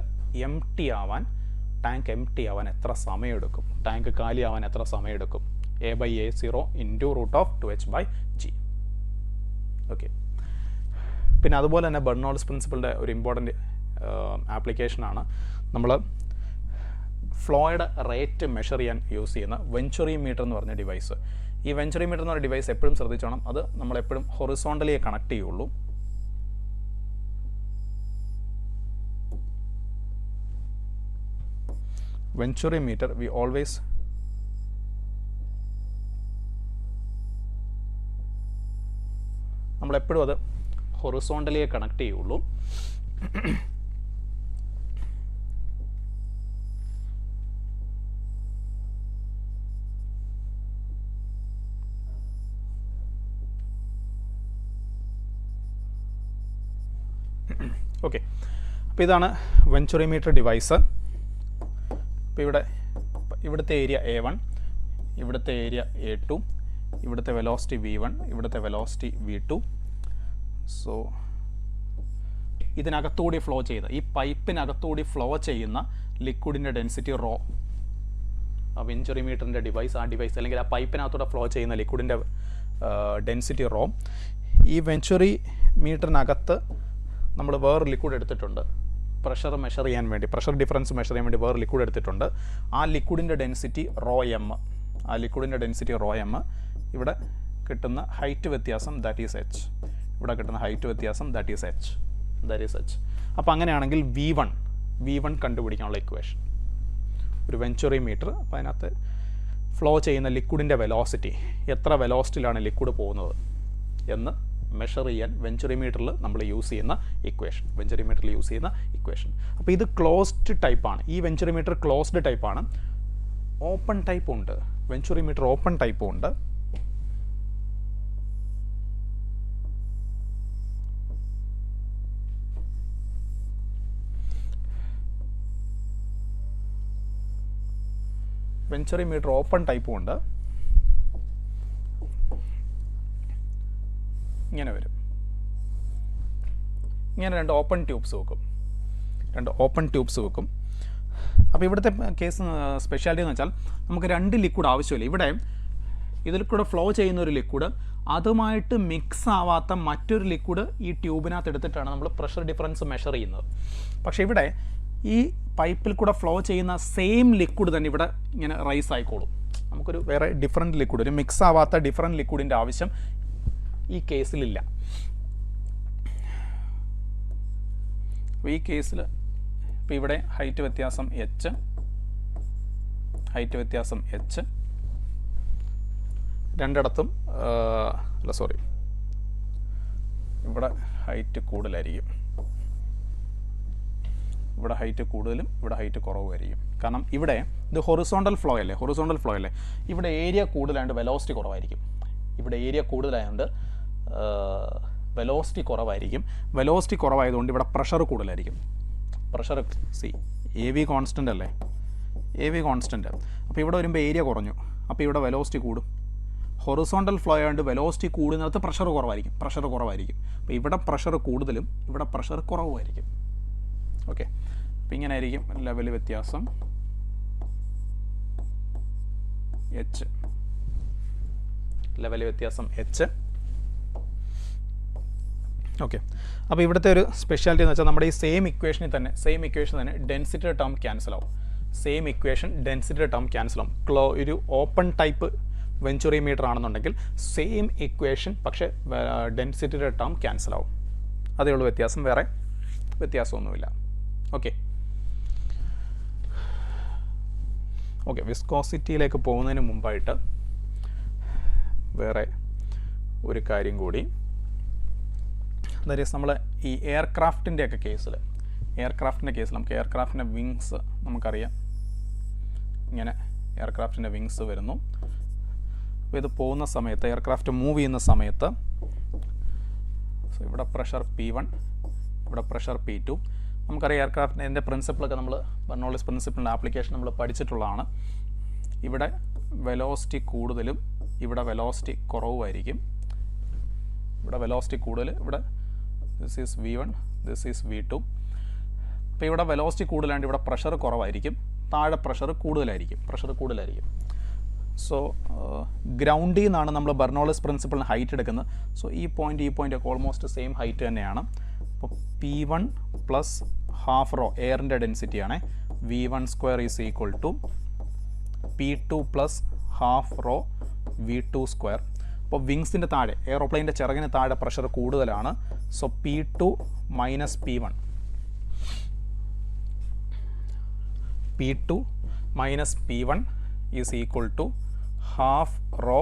എം ടി ആവാൻ എത്ര സമയം എടുക്കും? ടാങ്ക് കാലിയാവാൻ എത്ര സമയം എടുക്കും? A by A 0 into root of 2h by G. Okay. പിന്നെ അതുപോലെ തന്നെ ബെർണോൾസ് പ്രിൻസിപ്പിളിൻ്റെ ഒരു ഇമ്പോർട്ടൻറ്റ് ആപ്ലിക്കേഷനാണ് നമ്മൾ ഫ്ലോയുടെ റേറ്റ് മെഷർ ചെയ്യാൻ യൂസ് ചെയ്യുന്ന വെഞ്ചുറി മീറ്റർ എന്ന് പറഞ്ഞ ഡിവൈസ്. ഈ വെഞ്ചുറി മീറ്റർ എന്ന് പറഞ്ഞ ഡിവൈസ് എപ്പോഴും ശ്രദ്ധിച്ചോണം, അത് നമ്മളെപ്പോഴും ഹൊറിസോണ്ടലിയെ കണക്ട് ചെയ്യുള്ളൂ. വെഞ്ചുറി മീറ്റർ വി ഓൾവേസ് നമ്മളെപ്പോഴും അത് ഹൊറിസോണ്ടലിയെ കണക്ട് ചെയ്യുള്ളൂ. ഓക്കെ, അപ്പോൾ ഇതാണ് വെഞ്ചുറി മീറ്റർ ഡിവൈസ്. അപ്പോൾ ഇവിടുത്തെ ഏരിയ A1, ഇവിടുത്തെ ഏരിയ A2, ഇവിടുത്തെ വെലോസിറ്റി V1, ഇവിടുത്തെ വെലോസിറ്റി V2. സോ ഇതിനകത്തുകൂടി ഫ്ലോ ചെയ്ത, ഈ പൈപ്പിനകത്തുകൂടി ഫ്ലോ ചെയ്യുന്ന ലിക്വിഡിൻ്റെ ഡെൻസിറ്റി റോ. ആ വെഞ്ചുറി മീറ്ററിൻ്റെ ഡിവൈസ്, ആ ഡിവൈസ് അല്ലെങ്കിൽ ആ പൈപ്പിനകത്തൂടെ ഫ്ലോ ചെയ്യുന്ന ലിക്വിഡിൻ്റെ ഡെൻസിറ്റി റോ. ഈ വെഞ്ചുറി മീറ്ററിനകത്ത് നമ്മൾ വേറെ ലിക്വിഡ് എടുത്തിട്ടുണ്ട്, പ്രഷർ മെഷർ ചെയ്യാൻ വേണ്ടി, പ്രഷർ ഡിഫറൻസ് മെഷർ ചെയ്യാൻ വേണ്ടി വേറെ ലിക്വിഡ് എടുത്തിട്ടുണ്ട്. ആ ലിക്വിഡിൻ്റെ ഡെൻസിറ്റി റോ എം, ആ ലിക്വിഡിൻ്റെ ഡെൻസിറ്റി റോ എം. ഇവിടെ കിട്ടുന്ന ഹൈറ്റ് വ്യത്യാസം ദാറ്റ് ഈസ് എച്ച്, ഇവിടെ കിട്ടുന്ന ഹൈറ്റ് വ്യത്യാസം ദാറ്റ് ഈസ് എച്ച്. അപ്പോൾ അങ്ങനെയാണെങ്കിൽ V1 കണ്ടുപിടിക്കാനുള്ള ഇക്വേഷൻ, ഒരു വെഞ്ചുറി മീറ്റർ. അപ്പോൾ അതിനകത്ത് ഫ്ലോ ചെയ്യുന്ന ലിക്വിഡിൻ്റെ വെലോസിറ്റി, എത്ര വെലോസിറ്റിയിലാണ് ലിക്വിഡ് പോകുന്നത് എന്ന് മെഷർ ചെയ്യാൻ വെഞ്ചറിമീറ്ററിൽ നമ്മൾ യൂസ് ചെയ്യുന്ന ഇക്വേഷൻ. അപ്പോൾ ഇത് ക്ലോസ്ഡ് ടൈപ്പാണ്. ഈ വെഞ്ചറിമീറ്റർ ക്ലോസ്ഡ് ടൈപ്പാണ്. ഓപ്പൺ ടൈപ്പ് ഉണ്ട്, വെഞ്ചറിമീറ്റർ ഓപ്പൺ ടൈപ്പും ഉണ്ട്. വെഞ്ചറിമീറ്റർ ഓപ്പൺ ടൈപ്പും ഉണ്ട്. ഇങ്ങനെ വരും. ഇങ്ങനെ രണ്ട് ഓപ്പൺ ട്യൂബ്സ് വെക്കും. അപ്പോൾ ഇവിടുത്തെ കേസ് സ്പെഷ്യാലിറ്റി എന്ന് വെച്ചാൽ നമുക്ക് രണ്ട് ലിക്വിഡ് ആവശ്യമില്ല. ഇവിടെ ഇതിൽ കൂടെ ഫ്ലോ ചെയ്യുന്ന ഒരു ലിക്വിഡ് അതുമായിട്ട് മിക്സ് ആവാത്ത മറ്റൊരു ലിക്വിഡ് ഈ ട്യൂബിനകത്ത് എടുത്തിട്ടാണ് നമ്മൾ പ്രഷർ ഡിഫറൻസ് മെഷർ ചെയ്യുന്നത്. പക്ഷേ ഇവിടെ ഈ പൈപ്പിൽ കൂടെ ഫ്ലോ ചെയ്യുന്ന സെയിം ലിക്വിഡ് തന്നെ ഇവിടെ ഇങ്ങനെ റൈസ് ആയിക്കോളും. നമുക്കൊരു വേറെ ഡിഫറെൻറ്റ് ലിക്വിഡ്, ഒരു മിക്സ് ആവാത്ത ഡിഫറെൻറ്റ് ലിക്വിഡിൻ്റെ ആവശ്യം ഈ കേസിലില്ല. അപ്പോൾ ഈ കേസിൽ ഇപ്പോൾ ഇവിടെ ഹൈറ്റ് വ്യത്യാസം h, രണ്ടിടത്തും ഇവിടെ ഹൈറ്റ് കൂടുതലായിരിക്കും. ഇവിടെ ഹൈറ്റ് കൂടുതലും ഇവിടെ ഹൈറ്റ് കുറവുമായിരിക്കും. കാരണം ഇവിടെ ഇത് ഹൊറിസോണ്ടൽ ഫ്ലോ അല്ലേ, ഇവിടെ ഏരിയ കൂടുതലായതുകൊണ്ട് വെലോസിറ്റി കുറവായിരിക്കും. വെലോസിറ്റി കുറവായതുകൊണ്ട് ഇവിടെ പ്രഷർ കൂടുതലായിരിക്കും. പ്രഷർ എ വി കോൺസ്റ്റൻ്റ് അല്ലേ, അപ്പോൾ ഇവിടെ വരുമ്പോൾ ഏരിയ കുറഞ്ഞു, അപ്പോൾ ഇവിടെ വെലോസിറ്റി കൂടും. ഹൊറിസോണ്ടൽ ഫ്ലോ ആയതുകൊണ്ട് വെലോസിറ്റി കൂടുന്നിടത്ത് പ്രഷർ കുറവായിരിക്കും. അപ്പോൾ ഇവിടെ പ്രഷർ കൂടുതലും ഇവിടെ പ്രഷർ കുറവുമായിരിക്കും. ഓക്കെ, അപ്പോൾ ഇങ്ങനെ ആയിരിക്കും ലെവൽ വ്യത്യാസം h. ഓക്കെ, അപ്പോൾ ഇവിടുത്തെ ഒരു സ്പെഷ്യാലിറ്റി എന്ന് വെച്ചാൽ നമ്മുടെ ഈ സെയിം ഇക്വേഷൻ തന്നെ ഡെൻസിറ്റിയുടെ ടേം ക്യാൻസൽ ആവും. ഒരു ഓപ്പൺ ടൈപ്പ് വെഞ്ചറിമീറ്റർ ആണെന്നുണ്ടെങ്കിൽ സെയിം ഇക്വേഷൻ, പക്ഷേ ഡെൻസിറ്റിയുടെ ടേം ക്യാൻസൽ ആവും. അതേ ഉള്ളൂ വ്യത്യാസം, വേറെ വ്യത്യാസമൊന്നുമില്ല. ഓക്കെ, വിസ്കോസിറ്റിയിലേക്ക് പോകുന്നതിന് മുമ്പായിട്ട് വേറെ ഒരു കാര്യം കൂടി. ദാറ്റ് ഈസ് നമ്മൾ ഈ എയർക്രാഫ്റ്റിൻ്റെ കേസിൽ നമുക്ക് എയർക്രാഫ്റ്റിൻ്റെ വിങ്സ് നമുക്കറിയാം. ഇങ്ങനെ എയർക്രാഫ്റ്റിൻ്റെ വിങ്സ് വരുന്നു. അപ്പോൾ ഇത് പോകുന്ന സമയത്ത്, എയർക്രാഫ്റ്റ് മൂവ് ചെയ്യുന്ന സമയത്ത് ഇവിടെ പ്രഷർ P1, ഇവിടെ പ്രഷർ P2. നമുക്കറിയാം എയർക്രാഫ്റ്റിൻ്റെ പ്രിൻസിപ്പിളൊക്കെ നമ്മൾ ബെർണോളിസ് പ്രിൻസിപ്പിളിൻ്റെ ആപ്ലിക്കേഷൻ നമ്മൾ പഠിച്ചിട്ടുള്ളതാണ്. ഇവിടെ വെലോസിറ്റി കൂടുതലും ഇവിടെ വെലോസിറ്റി കുറവുമായിരിക്കും. ഇവിടെ this is V1, this is V2. അപ്പോൾ ഇവിടെ വെലോസിറ്റി കൂടുതലാണ്ട് ഇവിടെ പ്രഷർ കുറവായിരിക്കും, താഴെ പ്രഷർ കൂടുതലായിരിക്കും. സോ ഗ്രൗണ്ടിൽ നിന്നാണ് നമ്മൾ ബെർണോളിസ് പ്രിൻസിപ്പിളിന് ഹൈറ്റ് എടുക്കുന്നത്. സോ ഈ പോയിൻ്റ് ഒക്കെ ഓൾമോസ്റ്റ് സെയിം ഹൈറ്റ് തന്നെയാണ്. അപ്പോൾ P1 പ്ലസ് ഹാഫ് റോ എയറിൻ്റെ ഡെൻസിറ്റിയാണ്. V1² is equal to P2 plus half rho V2². അപ്പോൾ വിങ്സിൻ്റെ താഴെ, എയറോപ്ലെയിൻ്റെ ചിറകിന് താഴെ പ്രഷർ കൂടുതലാണ്. So P2 minus P1 is equal to half rho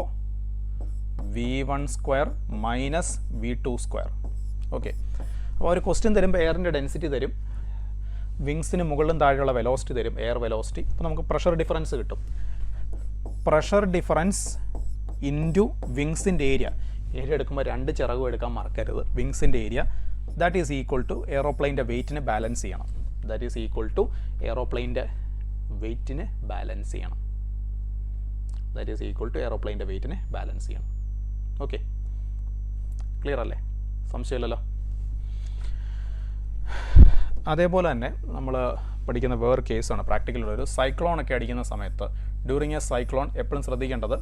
V1² minus V2². Okay, അപ്പോൾ ഒരു ക്വസ്റ്റ്യൻ തരുമ്പോൾ എയറിൻ്റെ ഡെൻസിറ്റി തരും, വിങ്സിന് മുകളിലും താഴെയുള്ള വെലോസിറ്റി തരും, എയർ വെലോസിറ്റി. അപ്പോൾ നമുക്ക് പ്രഷർ ഡിഫറൻസ് കിട്ടും. പ്രഷർ ഡിഫറൻസ് ഇൻറ്റു വിങ്സിൻ്റെ ഏരിയ എടുക്കുമ്പോൾ രണ്ട് ചിറകും എടുക്കാൻ മറക്കരുത്. വിങ്സിൻ്റെ area that is equal to എയറോപ്ലെയിൻ്റെ വെയ്റ്റിനെ ബാലൻസ് ചെയ്യണം. ഓക്കെ, ക്ലിയർ അല്ലേ? സംശയമില്ലല്ലോ. അതേപോലെ തന്നെ നമ്മൾ പഠിക്കുന്ന വേറെ കേസാണ് പ്രാക്ടിക്കലൊരു സൈക്ലോണൊക്കെ അടിക്കുന്ന സമയത്ത്. ഡ്യൂറിങ് എ സൈക്ലോൺ എപ്പോഴും ശ്രദ്ധിക്കേണ്ടത്,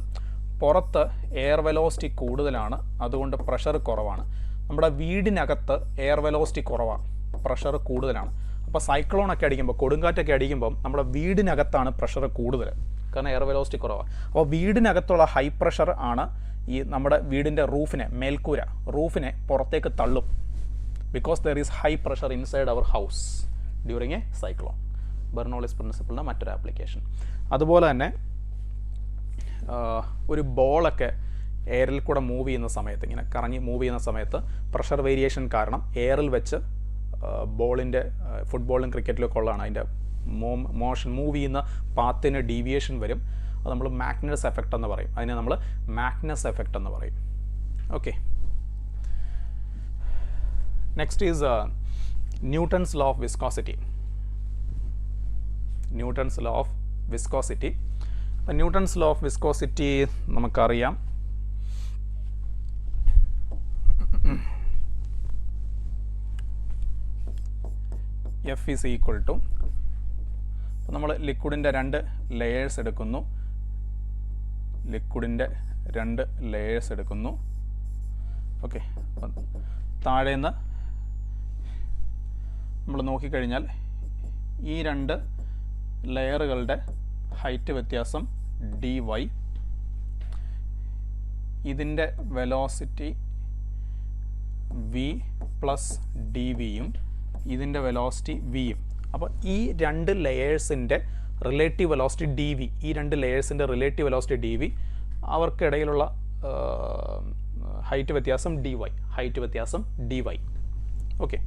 പുറത്ത് എയർ വെലോസിറ്റി കൂടുതലാണ്, അതുകൊണ്ട് പ്രഷർ കുറവാണ്. നമ്മുടെ വീടിനകത്ത് എയർ വെലോസിറ്റി കുറവാണ്, പ്രഷർ കൂടുതലാണ്. അപ്പോൾ സൈക്ലോണൊക്കെ അടിക്കുമ്പോൾ, കൊടുങ്കാറ്റൊക്കെ അടിക്കുമ്പോൾ നമ്മുടെ വീടിനകത്താണ് പ്രഷർ കൂടുതൽ, കാരണം എയർ വെലോസിറ്റി കുറവാണ്. അപ്പോൾ വീടിനകത്തുള്ള ഹൈ പ്രഷർ ആണ് ഈ നമ്മുടെ വീടിൻ്റെ റൂഫിനെ പുറത്തേക്ക് തള്ളും. Because there is high pressure inside our house during a cyclone. Bernoulli's പ്രിൻസിപ്പിളിൻ്റെ മറ്റൊരു ആപ്ലിക്കേഷൻ. അതുപോലെ തന്നെ ഒരു ബോളൊക്കെ എയറിൽ കൂടെ മൂവ് ചെയ്യുന്ന സമയത്ത്, ഇങ്ങനെ കറങ്ങി മൂവ് ചെയ്യുന്ന സമയത്ത് പ്രഷർ വേരിയേഷൻ കാരണം എയറിൽ വെച്ച് ബോളിൻ്റെ ഫുട്ബോളിലും ക്രിക്കറ്റിലും ഒക്കെ ഉള്ളതാണ് അതിൻ്റെ മോഷൻ മൂവ് ചെയ്യുന്ന പാത്തിന് ഡീവിയേഷൻ വരും. അത് നമ്മൾ മാഗ്നസ് എഫക്റ്റ് എന്ന് പറയും. അതിനെ നമ്മൾ മാഗ്നസ് എഫക്റ്റ് എന്ന് പറയും. Okay, next is Newton's law of viscosity. Newton's law of viscosity. അപ്പം ന്യൂട്ടൺസ് ലോ ഓഫ് വിസ്കോസിറ്റി നമുക്കറിയാം. F is equal to, അപ്പോൾ നമ്മൾ ലിക്വിഡിൻ്റെ 2 ലെയേഴ്സ് എടുക്കുന്നു. ലിക്വിഡിൻ്റെ 2 ലെയേഴ്സ് എടുക്കുന്നു. ഓക്കെ, അപ്പം താഴേന്ന് നമ്മൾ നോക്കിക്കഴിഞ്ഞാൽ ഈ 2 ലെയറുകളുടെ ഹൈറ്റ് വ്യത്യാസം dy, ഇതിൻ്റെ വെലോസിറ്റി v പ്ലസ് ഡി വിയും ഇതിൻ്റെ വെലോസിറ്റി വിയും. അപ്പോൾ ഈ 2 ലെയേഴ്സിൻ്റെ റിലേറ്റീവ് വെലോസിറ്റി ഡി വി, ഈ 2 ലെയേഴ്സിൻ്റെ റിലേറ്റീവ് വെലോസിറ്റി ഡി വി, അവർക്കിടയിലുള്ള ഹൈറ്റ് വ്യത്യാസം dy, ഹൈറ്റ് വ്യത്യാസം dy. ഓക്കെ,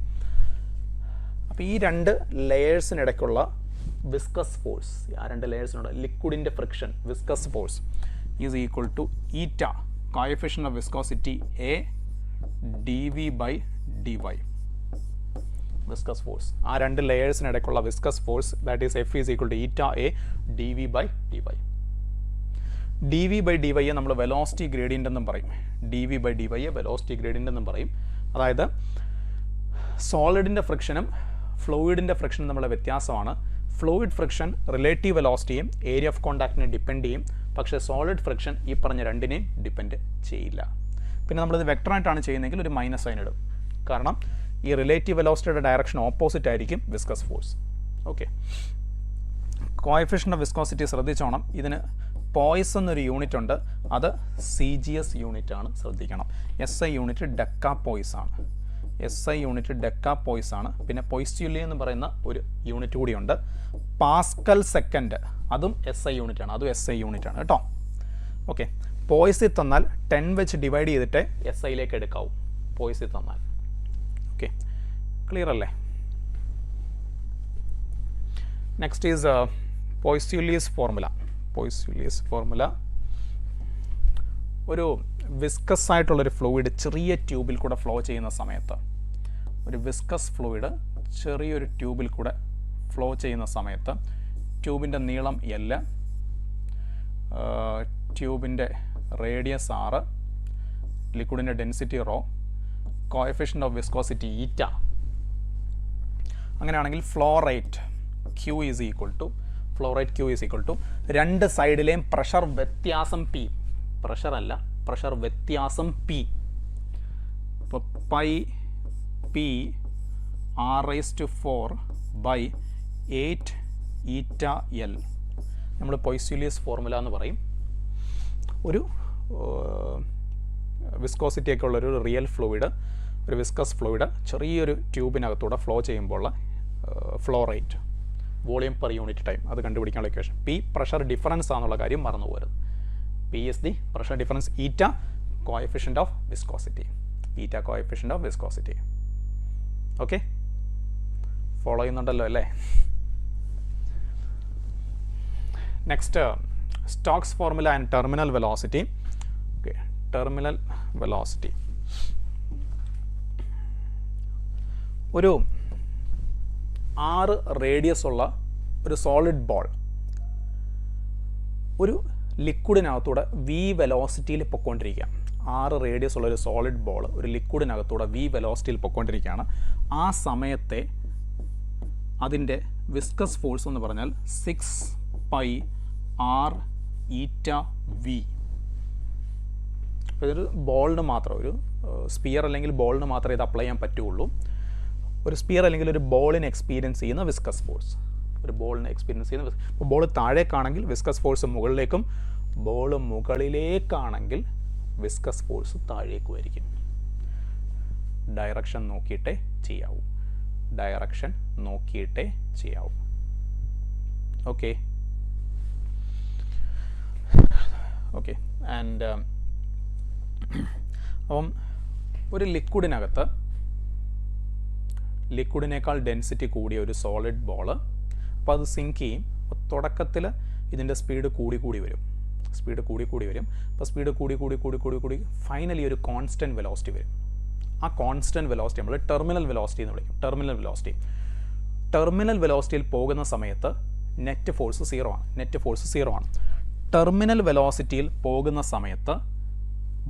അപ്പോൾ ഈ 2 ലെയേഴ്സിനിടയ്ക്കുള്ള വിസ്കസ് ഫോഴ്സ്, ആ 2 ലെയേഴ്സിനുള്ള ലിക്വിഡിൻ്റെ friction viscous force is equal to eta coefficient of viscosity A dv by dy. Viscous force, ആ 2 ലെയേഴ്സിനിടയ്ക്കുള്ള viscous force, that is F is equal to eta A dv by dy. dv by dy നമ്മൾ വെലോസിറ്റി ഗ്രേഡിയൻ്റ് എന്നും പറയും. dv by dy velocity gradient എന്നും പറയും. അതായത് സോളിഡിൻ്റെ ഫ്രിക്ഷനും ഫ്ലൂയിഡിൻ്റെ ഫ്രിക്ഷനും തമ്മിലുള്ള വ്യത്യാസമാണ്. ഫ്ലൂയിഡ് ഫ്രിക്ഷൻ റിലേറ്റീവ് വെലോസിറ്റിയും ഏരിയ ഓഫ് കോണ്ടാക്റ്റിനെ ഡിപ്പെൻഡ് ചെയ്യും. പക്ഷേ സോളിഡ് ഫ്രിക്ഷൻ ഈ പറഞ്ഞ രണ്ടിനെയും ഡിപ്പെൻഡ് ചെയ്യില്ല. പിന്നെ നമ്മളിത് വെക്ടറായിട്ടാണ് ചെയ്യുന്നതെങ്കിൽ ഒരു മൈനസ് സൈൻ ഇടും. കാരണം ഈ റിലേറ്റീവ് വെലോസിറ്റിയുടെ ഡയറക്ഷൻ ഓപ്പോസിറ്റ് ആയിരിക്കും viscous force. Okay, coefficient of viscosity ശ്രദ്ധിച്ചോണം. ഇതിന് പോയ്സ് എന്നൊരു യൂണിറ്റ് ഉണ്ട്, അത് CGS യൂണിറ്റ് ആണ്, ശ്രദ്ധിക്കണം. SI യൂണിറ്റ് ഡെക്കാ പോയ്സ് ആണ്. SI യൂണിറ്റ് ഡെക്കാ പോയ്സ് ആണ്. പിന്നെ പോയ്സ്റ്റുലി എന്ന് പറയുന്ന ഒരു യൂണിറ്റ് കൂടിയുണ്ട്. പാസ്കൽ സെക്കൻഡ്, അതും SI യൂണിറ്റ് ആണ്, അതും SI യൂണിറ്റ് ആണ് കേട്ടോ. ഓക്കെ, പോയ്സിൽ തന്നാൽ 10 വെച്ച് ഡിവൈഡ് ചെയ്തിട്ട് SIയിലേക്ക് എടുക്കാവൂ. പോയ്സിൽ തന്നാൽ. ഓക്കെ, ക്ലിയർ അല്ലേ? Next is Poiseuille's formula. Poiseuille's formula, ഒരു വിസ്കസ് ആയിട്ടുള്ളൊരു ഫ്ലൂയിഡ് ചെറിയ ട്യൂബിൽ കൂടെ ഫ്ലോ ചെയ്യുന്ന സമയത്ത്, ഒരു വിസ്കസ് ഫ്ലൂയിഡ് ചെറിയൊരു ട്യൂബിൽ കൂടെ ഫ്ലോ ചെയ്യുന്ന സമയത്ത് ട്യൂബിൻ്റെ നീളം L, ട്യൂബിൻ്റെ റേഡിയസ് R, ലിക്വിഡിൻ്റെ density ρ, coefficient of viscosity eta. അങ്ങനെയാണെങ്കിൽ flow rate Q is equal to, flow rate Q is equal to 2 സൈഡിലെയും പ്രഷർ വ്യത്യാസം P, പ്രഷർ അല്ല, പ്രഷർ വ്യത്യാസം P. അപ്പോൾ പൈ P R⁴ by 8 ഈറ്റ L നമ്മൾ പോയ്സ്റ്റുലിയസ് ഫോർമുല എന്ന് പറയും. ഒരു വിസ്കോസിറ്റിയൊക്കെ ഉള്ളൊരു റിയൽ ഫ്ലൂയിഡ്, ഒരു വിസ്കസ് ഫ്ലൂയിഡ് ചെറിയൊരു ട്യൂബിനകത്തൂടെ ഫ്ലോ ചെയ്യുമ്പോഴുള്ള flow rate, volume per unit time, അത് കണ്ടുപിടിക്കാനുള്ള ഇക്വേഷൻ. P പ്രഷർ ഡിഫറൻസ് ആണെന്നുള്ള കാര്യം മറന്നു പോകരുത്. P is the pressure difference, eta coefficient of viscosity, eta coefficient of viscosity. Okay, follow ചെയ്യുന്നുണ്ടല്ലോ അല്ലേ? Next, Stokes formula and terminal velocity. Okay, terminal velocity. ഒരു 6 റേഡിയസ് ഉള്ള ഒരു സോളിഡ് ബോൾ ഒരു ലിക്വിഡിനകത്തൂടെ V വെലോസിറ്റിയിൽ പൊയ്ക്കൊണ്ടിരിക്കുക. 6 റേഡിയസ് ഉള്ള ഒരു സോളിഡ് ബോൾ ഒരു ലിക്വിഡിനകത്തൂടെ V വെലോസിറ്റിയിൽ പൊയ്ക്കൊണ്ടിരിക്കുകയാണ്. ആ സമയത്തെ അതിൻ്റെ വിസ്കസ് ഫോഴ്സ് എന്ന് പറഞ്ഞാൽ 6 പൈ R ഈറ്റ V. അപ്പോൾ ഇതൊരു ബോളിന് മാത്രം, ഒരു സ്പിയർ അല്ലെങ്കിൽ ബോളിന് മാത്രമേ ഇത് അപ്ലൈ ചെയ്യാൻ പറ്റുള്ളൂ. ഒരു സ്പിയർ അല്ലെങ്കിൽ ഒരു ബോളിനെ എക്സ്പീരിയൻസ് ചെയ്യുന്ന വിസ്കസ് ഫോഴ്സ്, ഒരു ബോളിനെ എക്സ്പീരിയൻസ് ചെയ്യുന്ന, ഇപ്പോൾ ബോൾ താഴേക്കാണെങ്കിൽ വിസ്കസ് ഫോഴ്സ് മുകളിലേക്കും, ബോൾ മുകളിലേക്കാണെങ്കിൽ വിസ്കസ് ഫോഴ്സ് താഴേക്കുമായിരിക്കും. ഡയറക്ഷൻ നോക്കിയിട്ടേ ചെയ്യാവൂ, ഡയറക്ഷൻ നോക്കിയിട്ടേ ചെയ്യാവൂ. ഓക്കെ ഓക്കെ, ആൻഡ് അപ്പം ഒരു ലിക്വിഡിനേക്കാൾ ഡെൻസിറ്റി കൂടിയ ഒരു സോളിഡ് ബോൾ, അപ്പോൾ അത് സിങ്ക് ചെയ്യും. അപ്പോൾ തുടക്കത്തിൽ ഇതിൻ്റെ സ്പീഡ് കൂടി വരും. അപ്പോൾ സ്പീഡ് കൂടി ഫൈനലി ഒരു കോൺസ്റ്റൻറ്റ് വെലോസിറ്റി വരും. ആ കോൺസ്റ്റൻറ്റ് വെലോസിറ്റി നമ്മൾ ടെർമിനൽ വെലോസിറ്റി എന്ന് വിളിക്കും. ടെർമിനൽ വെലോസിറ്റിയിൽ പോകുന്ന സമയത്ത് നെറ്റ് ഫോഴ്സ് 0 ആണ്. ടെർമിനൽ വെലോസിറ്റിയിൽ പോകുന്ന സമയത്ത്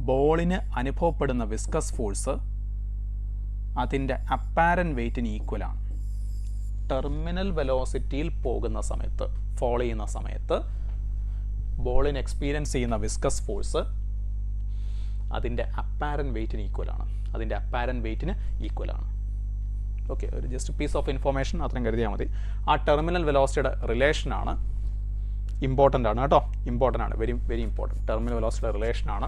ബോളിന് അനുഭവപ്പെടുന്ന വിസ്കസ് ഫോഴ്സ് അതിൻ്റെ അപ്പാരൻറ്റ് വെയ്റ്റിന് ഈക്വലാണ്. ടെർമിനൽ വെലോസിറ്റിയിൽ പോകുന്ന സമയത്ത്, ഫോളോ ചെയ്യുന്ന സമയത്ത് ബോളിന് എക്സ്പീരിയൻസ് ചെയ്യുന്ന വിസ്കസ് ഫോഴ്സ് അതിൻ്റെ അപ്പാരൻറ്റ് വെയ്റ്റിന് ഈക്വലാണ്. ഓക്കെ, ഒരു ജസ്റ്റ് പീസ് ഓഫ് ഇൻഫോർമേഷൻ അത്രയും കരുതിയാൽ മതി. ആ ടെർമിനൽ വെലോസിറ്റിയുടെ റിലേഷനാണ് ഇമ്പോർട്ടൻ്റ് ആണ് കേട്ടോ, വെരി വെരി ഇമ്പോർട്ടൻറ്റ്. ടെർമിനൽ വെലോസിറ്റിയുടെ റിലേഷനാണ്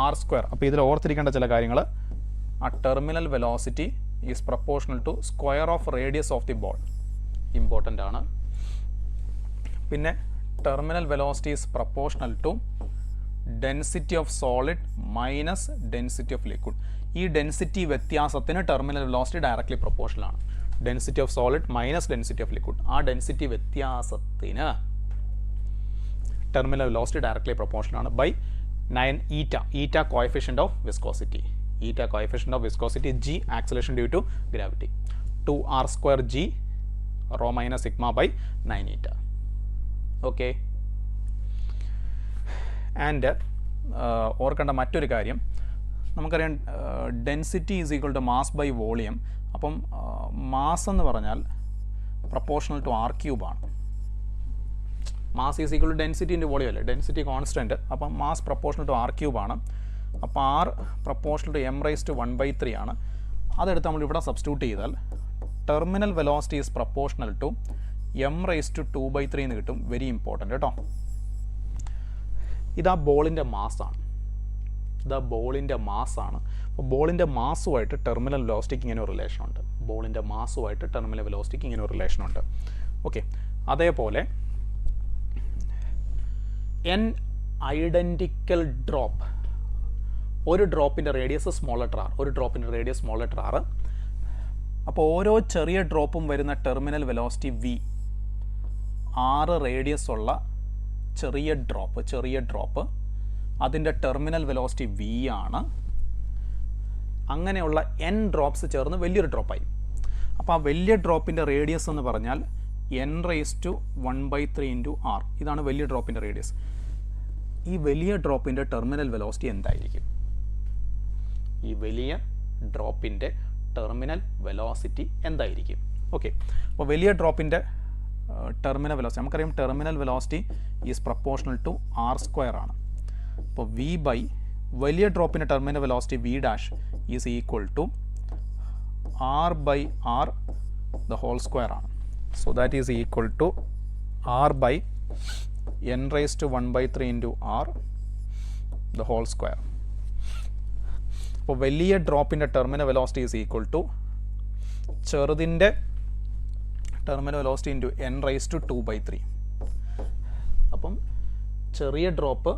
r². അപ്പോൾ ഇതിൽ ഓർത്തിരിക്കേണ്ട ചില കാര്യങ്ങൾ, ആ terminal velocity is proportional to square of radius of the ball, important ആണ്. പിന്നെ terminal velocity is proportional to density of solid minus density of liquid. ഈ ഡെൻസിറ്റി വ്യത്യാസത്തിന് ടെർമിനൽ വെലോസിറ്റി ഡയറക്ട്ലി പ്രപ്പോർഷണലാണ്. Density of solid minus density of liquid, ആ ഡെൻസിറ്റി വ്യത്യാസത്തിന് ടെർമിനൽ വെലോസിറ്റി ഡയറക്ട്ലി പ്രപ്പോർഷണലാണ് by 9 eta coefficient of viscosity. G acceleration due to gravity, 2r² G rho minus sigma by 9 eta. Okay, and ഓർക്കേണ്ട മറ്റൊരു കാര്യം, നമുക്കറിയാം density is equal to mass by volume. അപ്പം മാസ് എന്ന് പറഞ്ഞാൽ പ്രപ്പോർഷണൽ ടു r³ ആണ്. Mass is equal to density into volume അല്ലേ, ഡെൻസിറ്റി കോൺസ്റ്റൻറ്റ്. അപ്പം മാസ് പ്രപ്പോർഷണൽ ടു r³ ആണ്. അപ്പോൾ r പ്രപ്പോർഷണൽ ടു m⁻⁴ ആണ്. അതെടുത്ത് നമ്മൾ ഇവിടെ സബ്സ്റ്റിറ്റ്യൂട്ട് ചെയ്താൽ terminal velocity is proportional to m⁻² എന്ന് കിട്ടും. വെരി ഇമ്പോർട്ടൻ്റ് കേട്ടോ. ഇതാ ബോളിൻ്റെ മാസ്സാണ്. അപ്പോൾ ബോളിൻ്റെ മാസുമായിട്ട് ടെർമിനൽ വെലോസിറ്റിക്ക് ഇങ്ങനെ ഒരു റിലേഷനുണ്ട്. ഓക്കെ, അതേപോലെ n ഐഡൻറ്റിക്കൽ ഡ്രോപ്പ്, ഒരു ഡ്രോപ്പിൻ്റെ റേഡിയസ് സ്മോൾ ലെറ്റർ r, അപ്പോൾ ഓരോ ചെറിയ ഡ്രോപ്പും വരുന്ന ടെർമിനൽ വെലോസിറ്റി v, 6 റേഡിയസ് ഉള്ള ചെറിയ ഡ്രോപ്പ് അതിൻ്റെ ടെർമിനൽ വെലോസിറ്റി v ആണ്. അങ്ങനെയുള്ള n ഡ്രോപ്സ് ചേർന്ന് വലിയൊരു ഡ്രോപ്പായി. അപ്പോൾ ആ വലിയ ഡ്രോപ്പിൻ്റെ റേഡിയസ് എന്ന് പറഞ്ഞാൽ n⁻⁴ ഇൻറ്റു r. ഇതാണ് വലിയ ഡ്രോപ്പിൻ്റെ റേഡിയസ്. ഈ വലിയ ഡ്രോപ്പിൻ്റെ ടെർമിനൽ വെലോസിറ്റി എന്തായിരിക്കും? ഓക്കെ, അപ്പോൾ വലിയ ഡ്രോപ്പിൻ്റെ ടെർമിനൽ വെലോസിറ്റി നമുക്കറിയാം. Terminal velocity is proportional to r² ആണ്. അപ്പോൾ v ബൈ വലിയ ഡ്രോപ്പിൻ്റെ terminal velocity v dash is equal to r by r the whole square ആണ്. So that is equal to r by n⁻⁴ into r the whole square. അപ്പോൾ വലിയ ഡ്രോപ്പിൻ്റെ terminal velocity is equal to ചെറുതിൻ്റെ ടെർമിനൽ വെലോസിറ്റി ഇൻറ്റു n⁻²/3. അപ്പം ചെറിയ ഡ്രോപ്പ്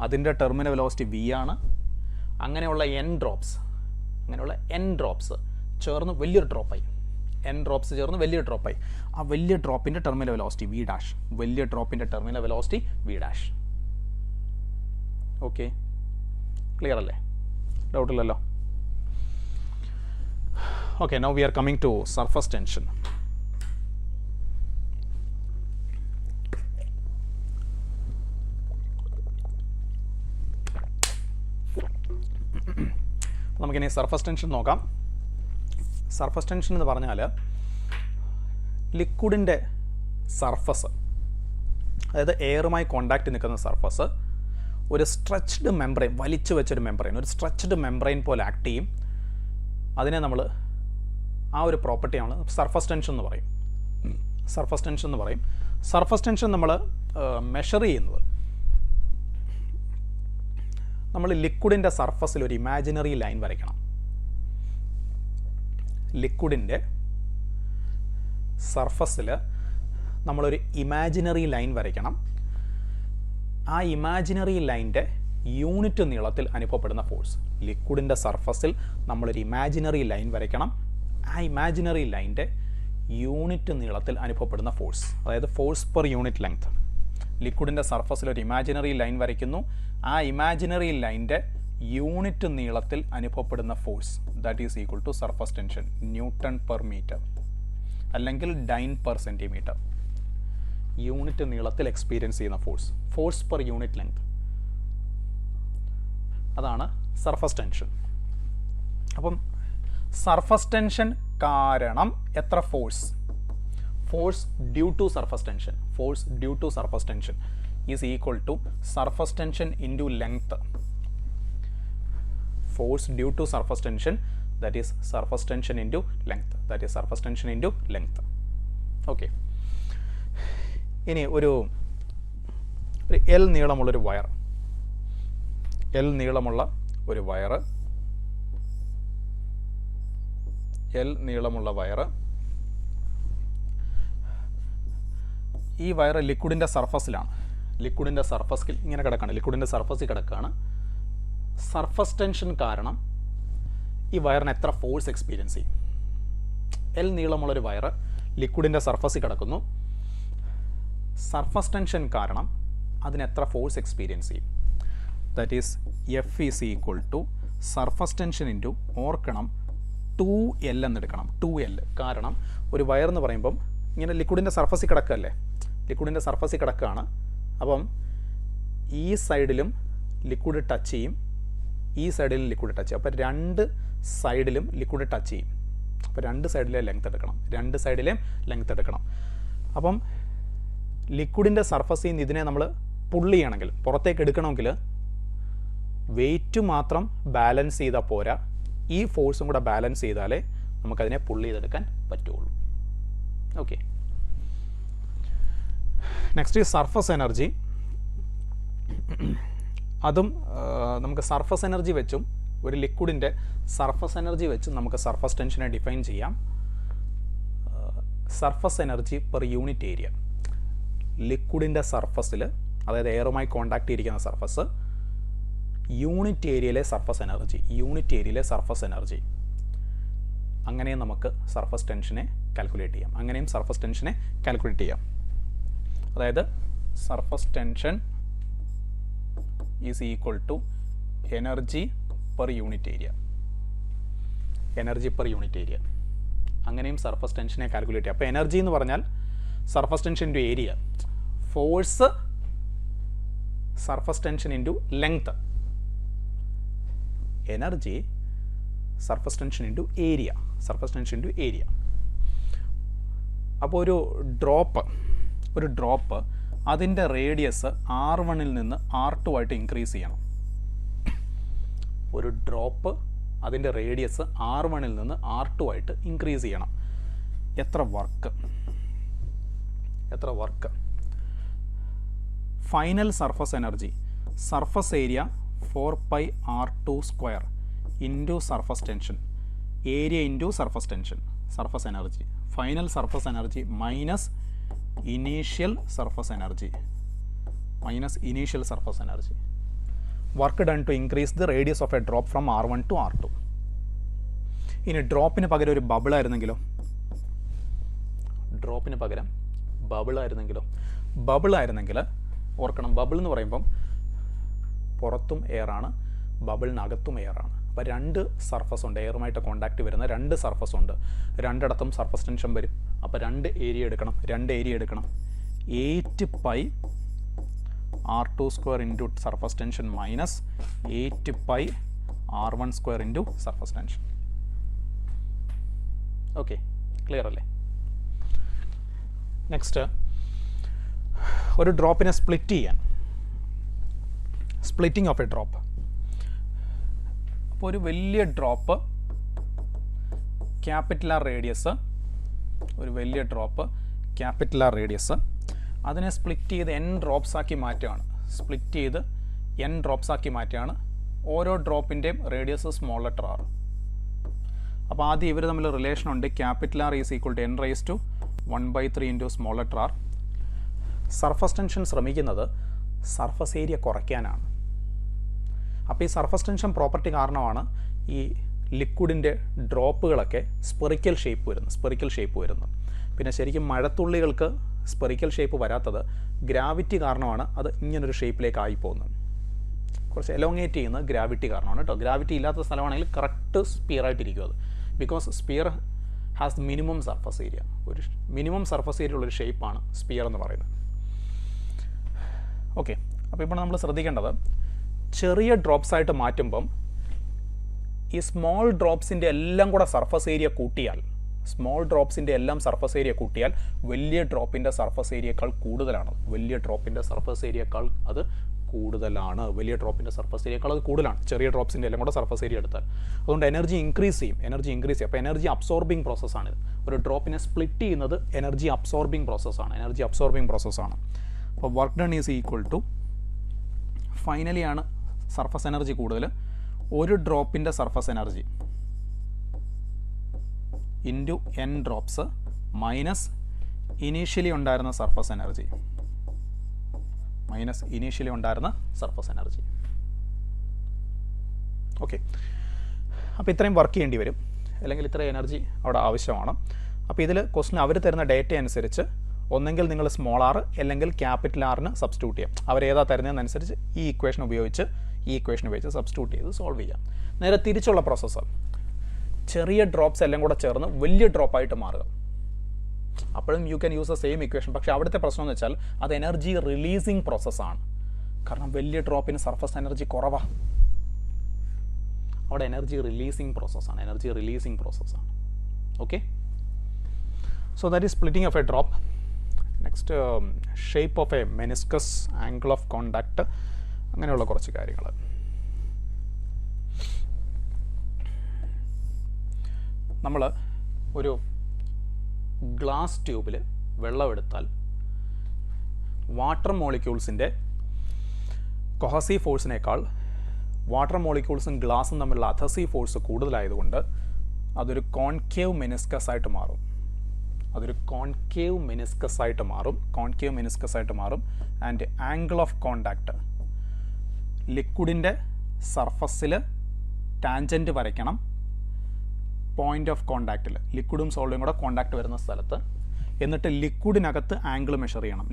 അതിൻ്റെ ടെർമിനൽ വെലോസിറ്റി v ആണ്. അങ്ങനെയുള്ള n ഡ്രോപ്സ് ചേർന്ന് വലിയൊരു ഡ്രോപ്പായി. ആ വലിയ ഡ്രോപ്പിൻ്റെ terminal velocity v dash. Okay, clear അല്ലേ? ഡൗട്ടില്ലല്ലോ? Okay, now we are coming to surface tension. നമുക്കിനി സർഫസ് ടെൻഷൻ നോക്കാം. സർഫസ് ടെൻഷൻ എന്ന് പറഞ്ഞാൽ ലിക്വിഡിൻ്റെ സർഫസ്, അതായത് എയറുമായി കോണ്ടാക്റ്റ് നിൽക്കുന്ന സർഫസ് ഒരു സ്ട്രെച്ച്ഡ് മെംബ്രെയിൻ, വലിച്ചു വെച്ചൊരു മെംബ്രെയിൻ, ഒരു സ്ട്രെച്ച്ഡ് മെംബ്രെയിൻ പോലെ ആക്ട് ചെയ്യും. അതിനെ നമ്മൾ ആ ഒരു പ്രോപ്പർട്ടിയാണ് സർഫസ് ടെൻഷൻ എന്ന് പറയും. സർഫസ് ടെൻഷൻ നമ്മൾ മെഷർ ചെയ്യുന്നത്, നമ്മൾ ലിക്വിഡിൻ്റെ സർഫസിൽ ഒരു ഇമാജിനറി ലൈൻ വരയ്ക്കണം. ലിക്വിഡിൻ്റെ സർഫസിൽ നമ്മളൊരു ഇമാജിനറി ലൈൻ വരയ്ക്കണം. ആ ഇമാജിനറി ലൈൻ്റെ യൂണിറ്റ് നീളത്തിൽ അനുഭവപ്പെടുന്ന ഫോഴ്സ്. ലിക്വിഡിൻ്റെ സർഫസിൽ നമ്മളൊരു ഇമാജിനറി ലൈൻ വരയ്ക്കണം. ആ ഇമാജിനറി ലൈൻ്റെ യൂണിറ്റ് നീളത്തിൽ അനുഭവപ്പെടുന്ന ഫോഴ്സ്, അതായത് ഫോഴ്സ് പെർ യൂണിറ്റ് ലെങ്ത്. ലിക്വിഡിൻ്റെ സർഫസിൽ ഒരു ഇമാജിനറി ലൈൻ വരയ്ക്കുന്നു. ആ ഇമാജിനറി ലൈൻ്റെ യൂണിറ്റ് നീളത്തിൽ അനുഭവപ്പെടുന്ന force that is equal to surface tension, newton per metre അല്ലെങ്കിൽ ഡൈൻ പെർ സെൻറ്റിമീറ്റർ. യൂണിറ്റ് നീളത്തിൽ എക്സ്പീരിയൻസ് ചെയ്യുന്ന ഫോഴ്സ് പെർ യൂണിറ്റ് ലെങ്ത്, അതാണ് സർഫസ് ടെൻഷൻ. അപ്പം സർഫസ് ടെൻഷൻ കാരണം എത്ര force due to surface tension is equal to surface tension into length. Force due to surface tension that is surface tension into length. Okay, ഇനി ഒരു എൽ നീളമുള്ളൊരു വയർ, ഈ വയർ ലിക്വിഡിൻ്റെ സർഫസിലാണ്. ലിക്വിഡിൻ്റെ സർഫസിൽ ഇങ്ങനെ കിടക്കുകയാണ്, ലിക്വിഡിൻ്റെ സർഫസിൽ കിടക്കുകയാണ്. സർഫസ് ടെൻഷൻ കാരണം ഈ വയറിന് എത്ര ഫോഴ്സ് എക്സ്പീരിയൻസ് ചെയ്യും? എൽ നീളമുള്ളൊരു വയർ ലിക്വിഡിൻ്റെ സർഫസിൽ കിടക്കുന്നു. സർഫസ് ടെൻഷൻ കാരണം അതിന് എത്ര ഫോഴ്സ് എക്സ്പീരിയൻസ് ചെയ്യും? That is F is equal to surface tension into, ഓർക്കണം 2L എന്നെടുക്കണം. 2L കാരണം ഒരു വയർ എന്ന് പറയുമ്പം ഇങ്ങനെ ലിക്വിഡിൻ്റെ സർഫസിൽ കിടക്കുകയല്ലേ, ലിക്വിഡിൻ്റെ സർഫസിൽ കിടക്കുകയാണ്. അപ്പം ഈ സൈഡിലും ലിക്വിഡ് ടച്ച് ചെയ്യും, ഈ സൈഡിലും ലിക്വിഡ് ടച്ച് ചെയ്യും. അപ്പോൾ രണ്ട് സൈഡിലും ലിക്വിഡ് ടച്ച് ചെയ്യും. അപ്പോൾ രണ്ട് സൈഡിലെ ലെങ്ത് എടുക്കണം. അപ്പം ലിക്വിഡിൻ്റെ സർഫസിൽ നിന്ന് ഇതിനെ നമ്മൾ പുള്ള് ചെയ്യണമെങ്കിൽ, പുറത്തേക്ക് എടുക്കണമെങ്കിൽ വെയിറ്റ് മാത്രം ബാലൻസ് ചെയ്താൽ പോരാ, ഈ ഫോഴ്സും കൂടെ ബാലൻസ് ചെയ്താലേ നമുക്കതിനെ പുള്ള് ചെയ്തെടുക്കാൻ പറ്റുള്ളൂ. Okay, next surface energy. അതും നമുക്ക് സർഫസ് എനർജി വെച്ചും, ഒരു ലിക്വിഡിൻ്റെ സർഫസ് എനർജി വെച്ചും നമുക്ക് സർഫസ് ടെൻഷനെ ഡിഫൈൻ ചെയ്യാം. Surface energy per unit area. ലിക്വിഡിൻ്റെ സർഫസിൽ, അതായത് എയറുമായി കോണ്ടാക്ട് ചെയ്തിരിക്കുന്ന സർഫസ്, യൂണിറ്റ് ഏരിയയിലെ സർഫസ് എനർജി, അങ്ങനെയും നമുക്ക് സർഫസ് ടെൻഷനെ കാൽക്കുലേറ്റ് ചെയ്യാം. അതായത് surface tension is equal to energy per unit area. അങ്ങനെയും സർഫസ് ടെൻഷനെ കാൽക്കുലേറ്റ് ചെയ്യാം. അപ്പോൾ എനർജി എന്ന് പറഞ്ഞാൽ surface tension into area, force surface tension into length, energy surface tension into area. അപ്പോൾ ഒരു ഡ്രോപ്പ് അതിൻ്റെ റേഡിയസ് R1 നിന്ന് R2 ആയിട്ട് ഇൻക്രീസ് ചെയ്യണം. ഒരു ഡ്രോപ്പ് അതിൻ്റെ റേഡിയസ് R1 നിന്ന് R2 ആയിട്ട് ഇൻക്രീസ് ചെയ്യണം. എത്ര work? Final surface energy, surface area 4πr² into surface tension, area into surface tension, surface energy. Final surface energy minus initial surface energy. Work done to increase the radius of a drop from R1 to R2. ഇനി ഡ്രോപ്പിന് പകരം ഒരു ബബിളായിരുന്നെങ്കിലോ? ബബിളായിരുന്നെങ്കിൽ ഓർക്കണം, ബബിൾ എന്ന് പറയുമ്പം പുറത്തും എയറാണ്, ബബിളിനകത്തും എയറാണ്. അപ്പോൾ രണ്ട് സർഫസ് ഉണ്ട്, എയറുമായിട്ട് കോണ്ടാക്ട് വരുന്ന രണ്ട് സർഫസ് ഉണ്ട്, രണ്ടിടത്തും സർഫസ് ടെൻഷൻ വരും. അപ്പോൾ രണ്ട് ഏരിയ എടുക്കണം. 8πr² into surface tension minus 8πr1² into surface tension. Okay, clear അല്ലേ? നെക്സ്റ്റ്, ഒരു ഡ്രോപ്പിനെ സ്പ്ലിറ്റ് ചെയ്യാൻ, സ്പ്ലിറ്റിംഗ് ഓഫ് എ ഡ്രോപ്പ്. അപ്പോൾ ഒരു വലിയ ഡ്രോപ്പ്, ക്യാപിറ്റൽ ആർ റേഡിയസ്, അതിനെ സ്പ്ലിറ്റ് ചെയ്ത് n ഡ്രോപ്സ് ആക്കി മാറ്റുകയാണ്. ഓരോ ഡ്രോപ്പിൻ്റെയും റേഡിയസ് സ്മോൾ ലെറ്റർ r. അപ്പോൾ ആദ്യം ഇവർ തമ്മിൽ റിലേഷൻ ഉണ്ട്. Capital R is equal to n⁻³ into small letter r. Surface tension ശ്രമിക്കുന്നത് സർഫസ് ഏരിയ കുറയ്ക്കാനാണ്. അപ്പോൾ ഈ സർഫസ് ടെൻഷൻ പ്രോപ്പർട്ടി കാരണമാണ് ഈ ലിക്വിഡിൻ്റെ ഡ്രോപ്പുകളൊക്കെ സ്പെറിക്കൽ ഷേപ്പ് വരുന്നത്. പിന്നെ ശരിക്കും മഴത്തുള്ളികൾക്ക് സ്പെറിക്കൽ ഷേപ്പ് വരാത്തത് ഗ്രാവിറ്റി കാരണമാണ്. അത് ഇങ്ങനൊരു ഷേപ്പിലേക്ക് ആയിപ്പോകുന്നത്. കുറച്ച് എലോങ്ങേറ്റ് ചെയ്യുന്ന ഗ്രാവിറ്റി കാരണമാണ് കേട്ടോ. ഗ്രാവിറ്റി ഇല്ലാത്ത സ്ഥലമാണെങ്കിൽ കറക്റ്റ് സ്പിയറായിട്ടിരിക്കും അത്. Because sphere has minimum surface area. ഒരു മിനിമം സർഫസ് ഏരിയ ഉള്ളൊരു ഷേപ്പാണ് സ്പിയർ എന്ന് പറയുന്നത്. ഓക്കെ, അപ്പോൾ ഇപ്പോൾ നമ്മൾ ശ്രദ്ധിക്കേണ്ടത് ചെറിയ ഡ്രോപ്സ് ആയിട്ട് മാറ്റുമ്പം ഈ സ്മോൾ ഡ്രോപ്സിൻ്റെ എല്ലാം കൂടെ സർഫസ് ഏരിയ കൂട്ടിയാൽ വലിയ ഡ്രോപ്പിൻ്റെ സർഫസ് ഏരിയേക്കാൾ കൂടുതലാണ്. ചെറിയ ഡ്രോപ്സിൻ്റെ എല്ലാം കൂടെ സർഫസ് ഏരിയ എടുത്താൽ. അതുകൊണ്ട് എനർജി ഇൻക്രീസ് ചെയ്യും. അപ്പോൾ എനർജി അബ്സോർബിംഗ് പ്രോസസ്സാണിത്. ഒരു ഡ്രോപ്പിനെ സ്പ്ലിറ്റ് ചെയ്യുന്നത് എനർജി അബ്സോർബിംഗ് പ്രോസസ്സാണ്. അപ്പോൾ work done is equal to, ഫൈനലിയാണ് സർഫസ് എനർജി കൂടുതൽ, ഒരു ഡ്രോപ്പിൻ്റെ surface energy into n drops minus initially ഉണ്ടായിരുന്ന സർഫസ് എനർജി. ഓക്കെ, അപ്പോൾ ഇത്രയും വർക്ക് ചെയ്യേണ്ടി വരും, അല്ലെങ്കിൽ ഇത്രയും എനർജി അവിടെ ആവശ്യമാണ്. അപ്പോൾ ഇതിൽ ക്വസ്റ്റ്യൻ അവർ തരുന്ന ഡേറ്റ അനുസരിച്ച് ഒന്നെങ്കിൽ നിങ്ങൾ സ്മോൾ ആർ അല്ലെങ്കിൽ ക്യാപിറ്റൽ ആറിന് സബ്സ്റ്റിറ്റ്യൂട്ട് ചെയ്യാം. അവരേതാ തരുന്നതെന്നനുസരിച്ച് ഈ ഇക്വേഷൻ ഉപയോഗിച്ച് സബ്സ്റ്റിറ്റ്യൂട്ട് ചെയ്ത് സോൾവ് ചെയ്യാം. നേരെ തിരിച്ചുള്ള പ്രോസസ്സ്, ചെറിയ ഡ്രോപ്സ് എല്ലാം കൂടെ ചേർന്ന് വലിയ ഡ്രോപ്പായിട്ട് മാറുക. അപ്പോഴും you can use the same equation. പക്ഷേ അവിടുത്തെ പ്രശ്നം എന്ന് വെച്ചാൽ അത് എനർജി റിലീസിങ് പ്രോസസ്സാണ്. കാരണം വലിയ ഡ്രോപ്പിന് സർഫസ് എനർജി കുറവാണ്. അവിടെ എനർജി റിലീസിങ് പ്രോസസ്സാണ്. Okay, so that is splitting of a drop. Next, shape of A meniscus, angle of contact, അങ്ങനെയുള്ള കുറച്ച് കാര്യങ്ങൾ. നമ്മൾ ഒരു ഗ്ലാസ് ട്യൂബിൽ വെള്ളമെടുത്താൽ വാട്ടർ മോളിക്യൂൾസിൻ്റെ കൊഹസീവ് ഫോഴ്സിനേക്കാൾ വാട്ടർ മോളിക്യൂൾസും ഗ്ലാസും തമ്മിലുള്ള അധസീവ് ഫോഴ്സ് കൂടുതലായതുകൊണ്ട് അതൊരു കോൺകേവ് മെനിസ്കസ് ആയിട്ട് മാറും. ആൻഡ് ആംഗിൾ ഓഫ് കോണ്ടാക്ട്, ലിക്വിഡിൻ്റെ സർഫസിൽ ടാൻജൻറ്റ് വരയ്ക്കണം. പോയിന്റ് ഓഫ് കോണ്ടാക്റ്റിൽ ലിക്വിഡും സോൾഡും കൂടെ കോണ്ടാക്ട് വരുന്ന സ്ഥലത്ത്, എന്നിട്ട് ലിക്വിഡിനകത്ത് ആംഗിൾ മെഷർ ചെയ്യണം.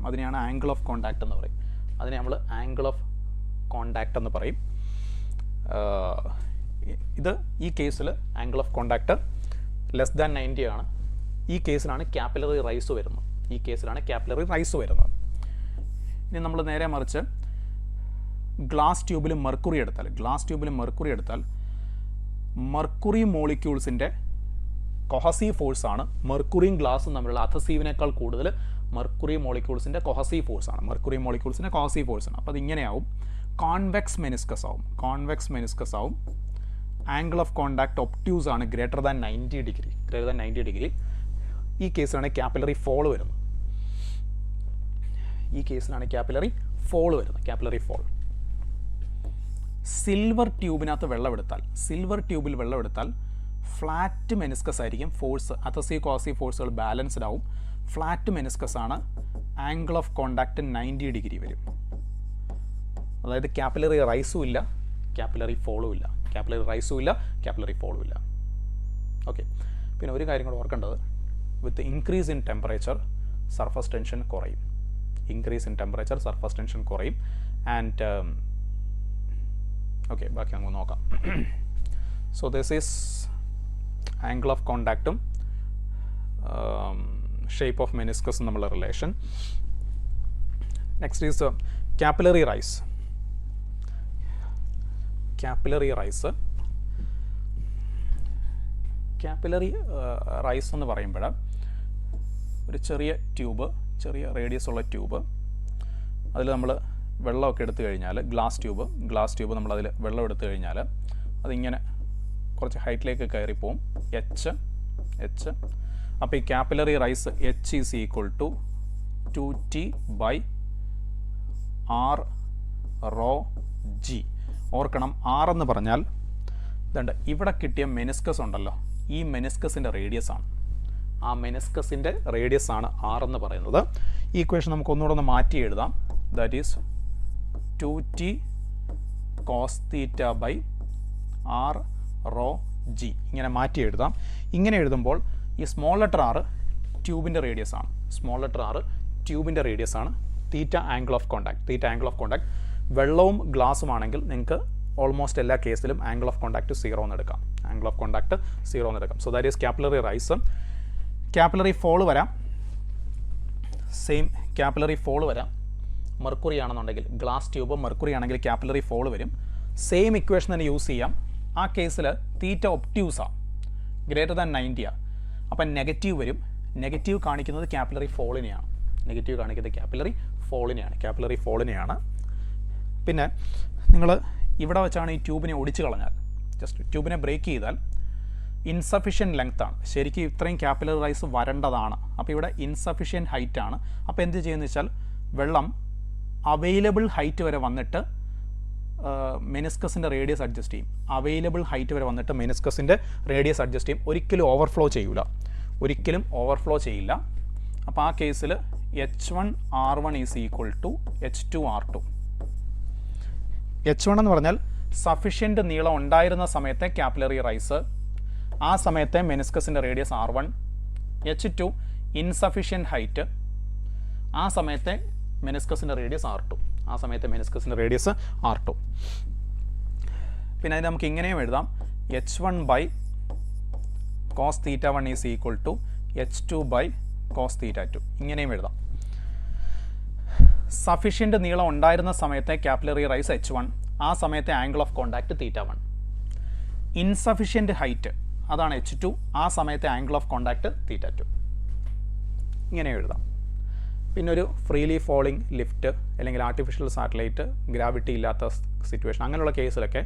അതിനെയാണ് ആംഗിൾ ഓഫ് കോണ്ടാക്ട് എന്ന് പറയും. അതിനെ നമ്മൾ ആംഗിൾ ഓഫ് കോണ്ടാക്ട് എന്ന് പറയും. ഇത് ഈ കേസിൽ angle of contact less than 90 ആണ്. ഈ കേസിലാണ് ക്യാപ്പിലറി റൈസ് വരുന്നത്. ഇനി നമ്മൾ നേരെ മറിച്ച് ഗ്ലാസ് ട്യൂബിൽ മെർക്കുറി എടുത്താൽ മെർക്കുറി മോളിക്യൂൾസിൻ്റെ കൊഹസീവ് ഫോഴ്സാണ് മെർക്കുറിയും ഗ്ലാസും തമ്മിലുള്ള അധസീവിനേക്കാൾ കൂടുതൽ മെർക്കുറി മോളിക്യൂൾസിൻ്റെ കൊഹസീവ് ഫോഴ്സാണ്. അപ്പോൾ അതിങ്ങനെയാവും, കോൺവെക്സ് മെനിസ്കസ് ആവും. ആംഗിൾ ഓഫ് കോണ്ടാക്ട് ഒപ്റ്റ്യൂസ് ആണ് ഗ്രേറ്റർ ദാൻ 90 ഡിഗ്രി. ഈ കേസിലാണ് ക്യാപ്പിലറി ഫോൾ വരുന്നത്. സിൽവർ ട്യൂബിൽ വെള്ളമെടുത്താൽ ഫ്ലാറ്റ് മെനിസ്കസ് ആയിരിക്കും. ഫോഴ്സ് അധസീവ് കോസീവ് ഫോഴ്സുകൾ ബാലൻസ്ഡ് ആവും. ഫ്ലാറ്റ് മെനിസ്കസ് ആണ്. ആംഗിൾ ഓഫ് കോണ്ടാക്ട് 90 ഡിഗ്രി വരും. അതായത് ക്യാപ്പിലറി റൈസും ഇല്ല, ക്യാപ്പിലറി ഫോളും ഇല്ല. ഓക്കെ, പിന്നെ ഒരു കാര്യം കൂടെ ഓർക്കേണ്ടത്, with increase in temperature surface tension കുറയും. ആൻഡ് ഓക്കെ, ബാക്കി നമുക്ക് നോക്കാം. So this is angle of കോണ്ടാക്റ്റും ഷേപ്പ് ഓഫ് മെനിസ്കസും തമ്മിലുള്ള relation. Next is capillary rise. Capillary rise എന്ന് പറയുമ്പോൾ ഒരു ചെറിയ റേഡിയസ് ഉള്ള ട്യൂബ്, അതിൽ നമ്മൾ വെള്ളമൊക്കെ എടുത്തു കഴിഞ്ഞാൽ ഗ്ലാസ് ട്യൂബ് നമ്മളതിൽ വെള്ളം എടുത്തു കഴിഞ്ഞാൽ അതിങ്ങനെ കുറച്ച് ഹൈറ്റിലേക്ക് കയറിപ്പോവും. എച്ച് അപ്പോൾ ഈ capillary rise H is equal to 2T by R rho G. ഓർക്കണം, R എന്ന് പറഞ്ഞാൽ ഇതുണ്ട്, ഇവിടെ കിട്ടിയ മെനിസ്കസ് ഉണ്ടല്ലോ, ഈ മെനിസ്കസിൻ്റെ റേഡിയസ് ആണ്. ആ മെനിസ്കസിൻ്റെ റേഡിയസ് ആണ് R എന്ന് പറയുന്നത്. ഈ ഇക്വേഷൻ നമുക്ക് ഒന്നുകൂടെ ഒന്ന് മാറ്റി എഴുതാം. That is 2T cos theta by R rho G ഇങ്ങനെ മാറ്റി എഴുതാം. ഇങ്ങനെ എഴുതുമ്പോൾ ഈ സ്മോൾ ലെറ്റർ ആർ ട്യൂബിൻ്റെ റേഡിയസ് ആണ്. സ്മോൾ ലെറ്റർ ആർ ട്യൂബിൻ്റെ റേഡിയസ് ആണ്. തീറ്റ ആംഗിൾ ഓഫ് കോണ്ടാക്ട് വെള്ളവും ഗ്ലാസും ആണെങ്കിൽ നിങ്ങൾക്ക് ഓൾമോസ്റ്റ് എല്ലാ കേസിലും ആംഗിൾ ഓഫ് കോണ്ടാക്ട് 0 എന്ന് എടുക്കാം. So that is capillary rise. Capillary fall വരാം. സെയിം ക്യാപ്പിലറി ഫോൾ വരാം. മെർക്കുറി ആണെന്നുണ്ടെങ്കിൽ ഗ്ലാസ് ട്യൂബ് മെർക്കുറി ആണെങ്കിൽ ക്യാപ്പിലറി ഫോൾ വരും. സെയിം ഇക്വേഷൻ തന്നെ യൂസ് ചെയ്യാം. ആ കേസിൽ തീറ്റ ഒപ്റ്റ്യൂസാണ്, ഗ്രേറ്റർ ദാൻ 90 ആണ്. അപ്പം നെഗറ്റീവ് വരും. നെഗറ്റീവ് കാണിക്കുന്നത് ക്യാപ്പിലറി ഫോളിനെയാണ്. പിന്നെ നിങ്ങൾ ഇവിടെ വെച്ചാണ് ഈ ട്യൂബിനെ ഒടിച്ച് കളഞ്ഞാൽ, ജസ്റ്റ് ട്യൂബിനെ ബ്രേക്ക് ചെയ്താൽ ഇൻസഫിഷ്യൻറ്റ് ലെങ്ത് ആണ്. ശരിക്കും ഇത്രയും ക്യാപ്പിലറി റൈസ് വരേണ്ടതാണ്. അപ്പോൾ ഇവിടെ ഇൻസഫിഷ്യൻറ്റ് ഹൈറ്റ് ആണ്. അപ്പോൾ എന്ത് ചെയ്യുന്നത് വെച്ചാൽ വെള്ളം അവൈലബിൾ ഹൈറ്റ് വരെ വന്നിട്ട് മെനിസ്കസിൻ്റെ റേഡിയസ് അഡ്ജസ്റ്റ് ചെയ്യും. ഒരിക്കലും ഓവർഫ്ലോ ചെയ്യില്ല. അപ്പോൾ ആ കേസിൽ H1R1 is equal to H2R2. H1 എന്ന് പറഞ്ഞാൽ സഫിഷ്യൻറ്റ് നീളം ഉണ്ടായിരുന്ന സമയത്തെ ക്യാപ്പിലറി റൈസ്, ആ സമയത്തെ മെനിസ്കസിൻ്റെ radius R1. H2 insufficient height, ആ സമയത്തെ മെനിസ്കസിൻ്റെ റേഡിയസ് R2. പിന്നെ അതിന് നമുക്ക് ഇങ്ങനെയും എഴുതാം. H1 by cos theta 1 is equal to H2 by cos theta 2. ഇങ്ങനെയും എഴുതാം. സഫിഷ്യൻറ്റ് നീളം ഉണ്ടായിരുന്ന സമയത്തെ ക്യാപ്പിലറി റൈസ് H1, ആ സമയത്തെ angle of contact theta 1. Insufficient height അതാണ് H2, ആ സമയത്തെ ആംഗിൾ ഓഫ് കോണ്ടാക്ട് തീറ്റ 2. ഇങ്ങനെ എഴുതാം. പിന്നെ ഒരു ഫ്രീലി ഫോളിംഗ് ലിഫ്റ്റ് അല്ലെങ്കിൽ ആർട്ടിഫിഷ്യൽ സാറ്റലൈറ്റ്, ഗ്രാവിറ്റി ഇല്ലാത്ത സിറ്റുവേഷൻ, അങ്ങനെയുള്ള കേസിലൊക്കെ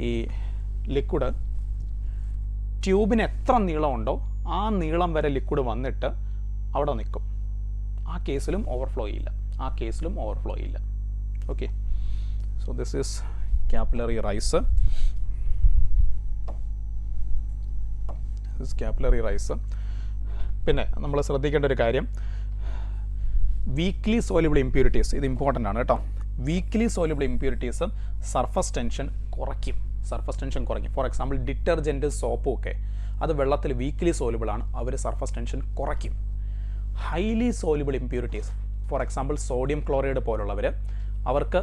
ഈ ലിക്വിഡ് ട്യൂബിന് എത്ര നീളമുണ്ടോ ആ നീളം വരെ ലിക്വിഡ് വന്നിട്ട് അവിടെ നിൽക്കും. ആ കേസിലും ഓവർഫ്ലോ ചെയ്യില്ല. Okay, so this is capillary rise. പിന്നെ നമ്മൾ ശ്രദ്ധിക്കേണ്ട ഒരു കാര്യം, വീക്ക്ലി സോല്യൂബിൾ ഇംപ്യൂരിറ്റീസ്, ഇത് ഇമ്പോർട്ടൻ്റ് ആണ് കേട്ടോ. Weakly soluble impurities surface tension കുറയ്ക്കും. ഫോർ എക്സാമ്പിൾ ഡിറ്റർജൻറ്റ്, സോപ്പും ഒക്കെ അത് വെള്ളത്തിൽ വീക്ക്ലി സോല്യൂബിൾ ആണ്, അവർ സർഫസ് ടെൻഷൻ കുറയ്ക്കും. Highly soluble impurities, for example sodium chloride പോലുള്ളവർ, അവർക്ക്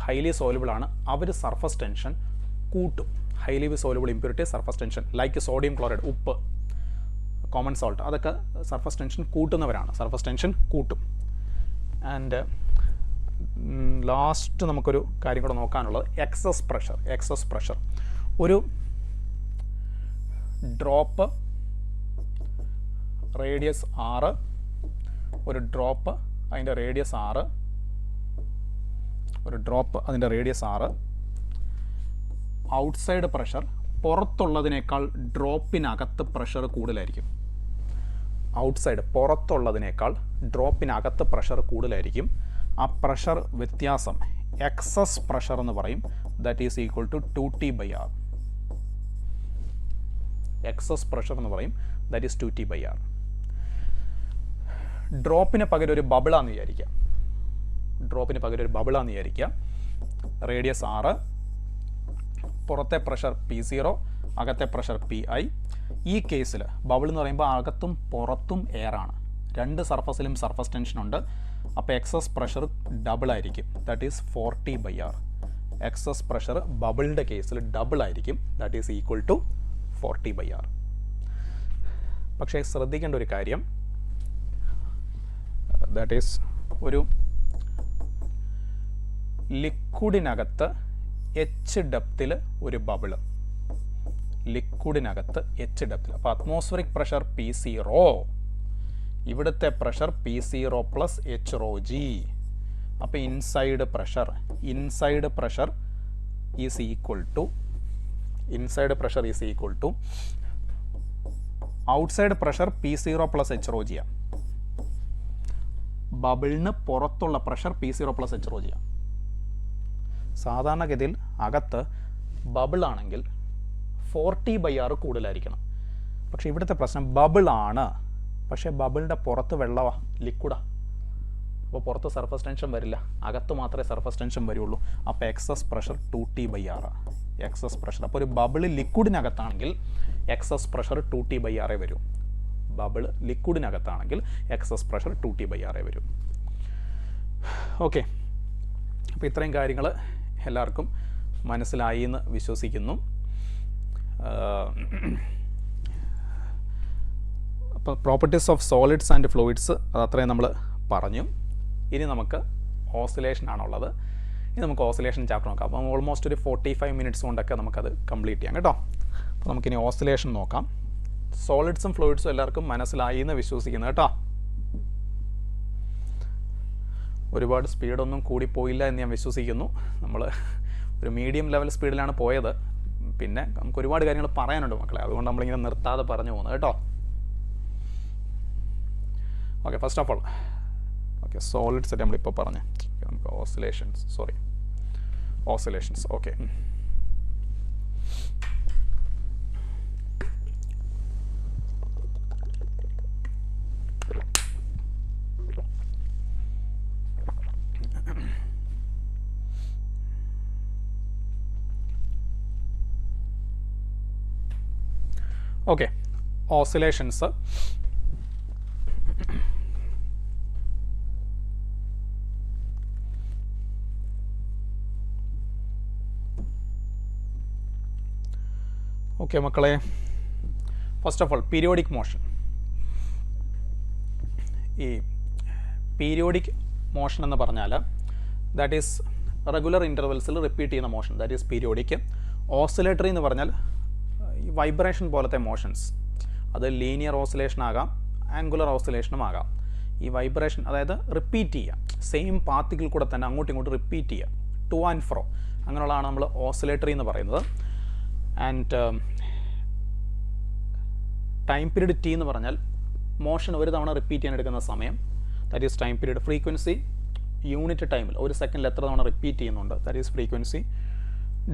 ഹൈലി സോല്യൂബിൾ ആണ്, അവർ സർഫസ് ടെൻഷൻ കൂട്ടും. Highly soluble impurities surface tension, like sodium chloride, ഉപ്പ്, കോമൺ സോൾട്ട്, അതൊക്കെ സർഫസ് ടെൻഷൻ കൂട്ടുന്നവരാണ്, കൂട്ടും. ആൻഡ് ലാസ്റ്റ് നമുക്കൊരു കാര്യം കൂടെ നോക്കാനുള്ളത് എക്സസ് പ്രഷർ. ഒരു ഡ്രോപ്പ് റേഡിയസ് 6, ഒരു ഡ്രോപ്പ് അതിൻ്റെ റേഡിയസ് 6, ഔട്ട്സൈഡ് പ്രഷർ പുറത്തുള്ളതിനേക്കാൾ ഡ്രോപ്പിനകത്ത് പ്രഷർ കൂടുതലായിരിക്കും. പുറത്തുള്ളതിനേക്കാൾ പ്രഷർ കൂടുതലായിരിക്കും. ആ പ്രഷർ വ്യത്യാസം എക്സസ് പ്രഷർ എന്ന് പറയും. That is equal to 2T/R. Excess pressure എന്ന് പറയും, ദാറ്റ് ഈസ് 2T/R. ഡ്രോപ്പിന് പകരം ഒരു ബബിളാന്ന് വിചാരിക്കുക. റേഡിയസ് 6, പുറത്തെ പ്രഷർ P0, അകത്തെ പ്രഷർ PI. ഈ കേസിൽ ബബിൾ എന്ന് പറയുമ്പോൾ അകത്തും പുറത്തും എയറാണ്, രണ്ട് സർഫസിലും സർഫസ് ടെൻഷൻ ഉണ്ട്. അപ്പോൾ എക്സസ് പ്രഷർ ഡബിൾ ആയിരിക്കും, that is 4T/R. Excess pressure ബബിളിൻ്റെ കേസിൽ ഡബിൾ ആയിരിക്കും, that is equal to 4T/R. പക്ഷേ ശ്രദ്ധിക്കേണ്ട ഒരു കാര്യം, ദാറ്റ് ഈസ് ഒരു ലിക്വിഡിനകത്ത് എച്ച് ഡെപ്തിൽ ഒരു ബബിള്, അപ്പോൾ അറ്റ്മോസ്ഫിയറിക് പ്രഷർ P0, ഇവിടുത്തെ പ്രഷർ P0 പ്ലസ് HρG. അപ്പോൾ inside pressure is equal to outside pressure P0 plus HρG. ബബിളിന് പുറത്തുള്ള പ്രഷർ P0 പ്ലസ് HρG. സാധാരണഗതിയിൽ അകത്ത് ബബിളാണെങ്കിൽ 4T/R കൂടുതലായിരിക്കണം. പക്ഷേ ഇവിടുത്തെ പ്രശ്നം ബബിളാണ്, പക്ഷേ ബബിളിൻ്റെ പുറത്ത് വെള്ളമാണ്, ലിക്വിഡാണ്. അപ്പോൾ പുറത്ത് സർഫസ് ടെൻഷൻ വരില്ല, അകത്ത് മാത്രമേ സർഫസ് ടെൻഷൻ വരുള്ളൂ. അപ്പോൾ excess pressure 2T/R, excess pressure. അപ്പോൾ ഒരു ബബിള് ലിക്വിഡിനകത്താണെങ്കിൽ എക്സസ് പ്രഷർ 2T/R വരും. ബബിള് ലിക്വിഡിനകത്താണെങ്കിൽ എക്സസ് പ്രഷർ 2T/R വരും. ഓക്കെ, അപ്പോൾ ഇത്രയും കാര്യങ്ങൾ എല്ലാവർക്കും മനസ്സിലായി എന്ന് വിശ്വസിക്കുന്നു. അപ്പോൾ properties of solids and fluids അതത്രയും നമ്മൾ പറഞ്ഞു. ഇനി നമുക്ക് ഓസിലേഷൻ ആണുള്ളത്. ഇനി നമുക്ക് ഓസിലേഷൻ ചാപ്റ്റർ നോക്കാം. അപ്പം ഓൾമോസ്റ്റ് ഒരു 45 മിനിറ്റ്സ് കൊണ്ടൊക്കെ നമുക്കത് കംപ്ലീറ്റ് ചെയ്യാം കേട്ടോ. അപ്പോൾ നമുക്കിനി ഓസിലേഷൻ നോക്കാം. സോളിഡ്സും ഫ്ലൂയിഡ്സും എല്ലാവർക്കും മനസ്സിലായി എന്ന് വിശ്വസിക്കുന്നു കേട്ടോ. ഒരുപാട് സ്പീഡൊന്നും കൂടിപ്പോയില്ല എന്ന് ഞാൻ വിശ്വസിക്കുന്നു. നമ്മൾ ഒരു മീഡിയം ലെവൽ സ്പീഡിലാണ് പോയത്. പിന്നെ നമുക്ക് ഒരുപാട് കാര്യങ്ങൾ പറയാനുണ്ട് മക്കളെ, അതുകൊണ്ട് നമ്മളിങ്ങനെ നിർത്താതെ പറഞ്ഞു പോകുന്നത് കേട്ടോ. Okay, first of all okay solids ആയിട്ട് നമ്മളിപ്പോൾ പറഞ്ഞു. നമുക്ക് oscillations okay. Okay, oscillations okay മക്കളെ, first of all periodic motion. ഈ പീരിയോഡിക് മോഷൻ എന്ന് പറഞ്ഞാൽ ദാറ്റ് ഈസ് റെഗുലർ ഇൻ്റർവെൽസിൽ റിപ്പീറ്റ് ചെയ്യുന്ന motion, that is periodic. Oscillatory എന്ന് പറഞ്ഞാൽ ഈ വൈബ്രേഷൻ പോലത്തെ മോഷൻസ്, അത് ലീനിയർ ഓസിലേഷൻ ആകാം, ആംഗുലർ ഓസിലേഷനും ആകാം. ഈ വൈബ്രേഷൻ അതായത് റിപ്പീറ്റ് ചെയ്യുക, സെയിം പാത്തിക്കിൽ കൂടെ തന്നെ അങ്ങോട്ടും ഇങ്ങോട്ടും റിപ്പീറ്റ് ചെയ്യുക, ടു ആൻഡ് ഫ്രോ, അങ്ങനെയുള്ളതാണ് നമ്മൾ ഓസിലേറ്ററി എന്ന് പറയുന്നത്. ആൻഡ് ടൈം പീരീഡ് ടി എന്ന് പറഞ്ഞാൽ മോഷൻ ഒരു തവണ റിപ്പീറ്റ് ചെയ്യാൻ എടുക്കുന്ന സമയം, that is time period. Frequency unit ടൈമിൽ ഒരു സെക്കൻഡിൽ എത്ര തവണ റിപ്പീറ്റ് ചെയ്യുന്നുണ്ട്, ദാറ്റ് ഈസ് ഫ്രീക്വൻസി.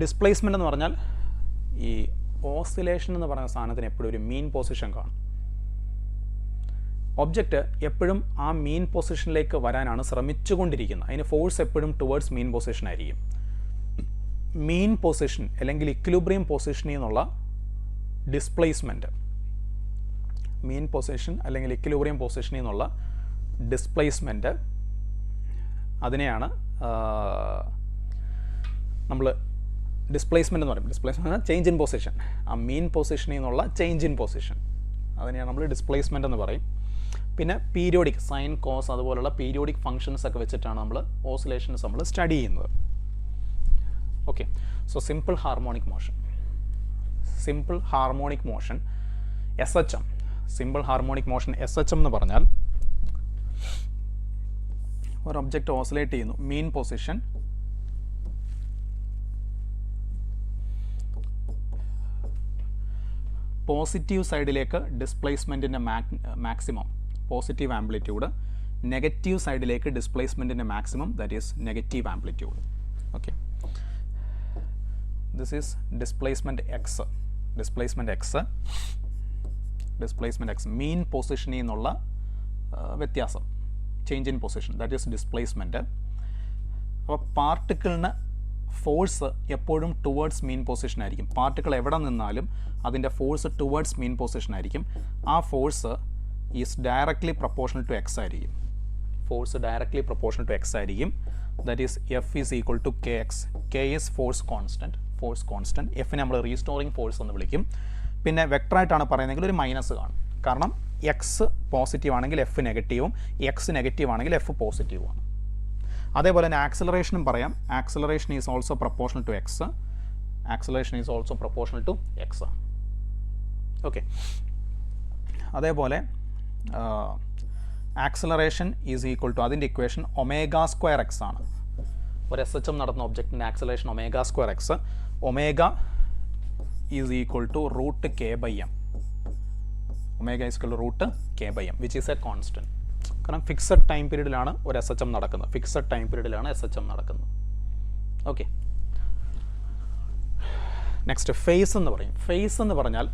ഡിസ്പ്ലേസ്മെൻ്റ് എന്ന് പറഞ്ഞാൽ ഈ ഓസിലേഷൻ എന്ന് പറയുന്ന സാധനത്തിന് എപ്പോഴും ഒരു മീൻ പൊസിഷൻ കാണും. ഒബ്ജക്റ്റ് എപ്പോഴും ആ മീൻ പൊസിഷനിലേക്ക് വരാനാണ് ശ്രമിച്ചുകൊണ്ടിരിക്കുന്നത്. അതിന് ഫോഴ്സ് എപ്പോഴും ടുവേർഡ്സ് മീൻ പൊസിഷൻ ആയിരിക്കും. മീൻ പൊസിഷൻ അല്ലെങ്കിൽ ഇക്വിലിബ്രിയം പൊസിഷനിൽ നിന്നുള്ള ഡിസ്പ്ലേസ്മെൻറ്റ്, മീൻ പൊസിഷൻ അല്ലെങ്കിൽ ഇക്വിലിബ്രിയം പൊസിഷനിൽ നിന്നുള്ള ഡിസ്പ്ലേസ്മെൻറ്റ്, അതിനെയാണ് നമ്മൾ ഡിസ്പ്ലേസ്മെൻ്റ് എന്ന് പറയും. ഡിസ്പ്ലേസ്മെൻറ്റ് ചേഞ്ച് ഇൻ പൊസിഷൻ, ആ മീൻ പൊസിഷനിൽ നിന്നുള്ള ചേഞ്ച് ഇൻ പൊസിഷൻ, അതിനെയാണ് നമ്മൾ ഡിസ്പ്ലേസ്മെൻ്റ് എന്ന് പറയും. പിന്നെ പീരിയോഡിക് സൈൻ കോസ് അതുപോലുള്ള പീരിയോഡിക് ഫങ്ഷൻസ് ഒക്കെ വെച്ചിട്ടാണ് നമ്മൾ ഓസിലേഷൻസ് നമ്മൾ സ്റ്റഡി ചെയ്യുന്നത്. Okay, so simple harmonic motion, SHM, simple harmonic motion SHM എന്ന് പറഞ്ഞാൽ ഒരു ഒബ്ജക്റ്റ് ഓസിലേറ്റ് ചെയ്യുന്നു, മീൻ പൊസിഷൻ, പോസിറ്റീവ് സൈഡിലേക്ക് ഡിസ്പ്ലേസ്മെൻറ്റിൻ്റെ മാക്സിമം പോസിറ്റീവ് ആംപ്ലിറ്റ്യൂഡ്, നെഗറ്റീവ് സൈഡിലേക്ക് ഡിസ്പ്ലേസ്മെൻറ്റിൻ്റെ maximum that is negative amplitude. Okay, this is displacement X, mean പൊസിഷനിൽ നിന്നുള്ള വ്യത്യാസം, change in position, that is displacement. അപ്പോൾ പാർട്ടിക്കിളിന് ഫോഴ്സ് എപ്പോഴും ടുവേർഡ്സ് മീൻ പൊസിഷൻ ആയിരിക്കും. പാർട്ടിക്കിൾ എവിടെ നിന്നാലും അതിൻ്റെ ഫോഴ്സ് ടുവേർഡ്സ് മീൻ പൊസിഷൻ ആയിരിക്കും. ആ force is directly proportional to X ആയിരിക്കും. That is F is equal to K X. K is force constant. എഫിനെ നമ്മൾ റീസ്റ്റോറിങ് ഫോഴ്സ് എന്ന് വിളിക്കും. പിന്നെ വെക്ടറായിട്ടാണ് പറയുന്നതെങ്കിൽ ഒരു മൈനസ് കാണും, കാരണം എക്സ് പോസിറ്റീവ് ആണെങ്കിൽ എഫ് നെഗറ്റീവും, എക്സ് നെഗറ്റീവ് ആണെങ്കിൽ എഫ് പോസിറ്റീവുമാണ്. അതേപോലെ തന്നെ ആക്സിലറേഷനും പറയാം. Acceleration is also proportional to X. Okay, അതേപോലെ ആക്സിലറേഷൻ ഈസ് ഈക്വൽ ടു, അതിൻ്റെ ഇക്വേഷൻ ω² x ആണ്. ഒരു SHM നടത്തുന്ന ഒബ്ജക്റ്റിൻ്റെ acceleration ω² x. Omega is equal to √k/m. Which is a constant. കാരണം ഫിക്സഡ് ടൈം പീരീഡിലാണ് ഒരു SHM നടക്കുന്നത്. ഓക്കെ, നെക്സ്റ്റ് ഫേസ് എന്ന് പറയും. ഫേസ് എന്ന് പറഞ്ഞാൽ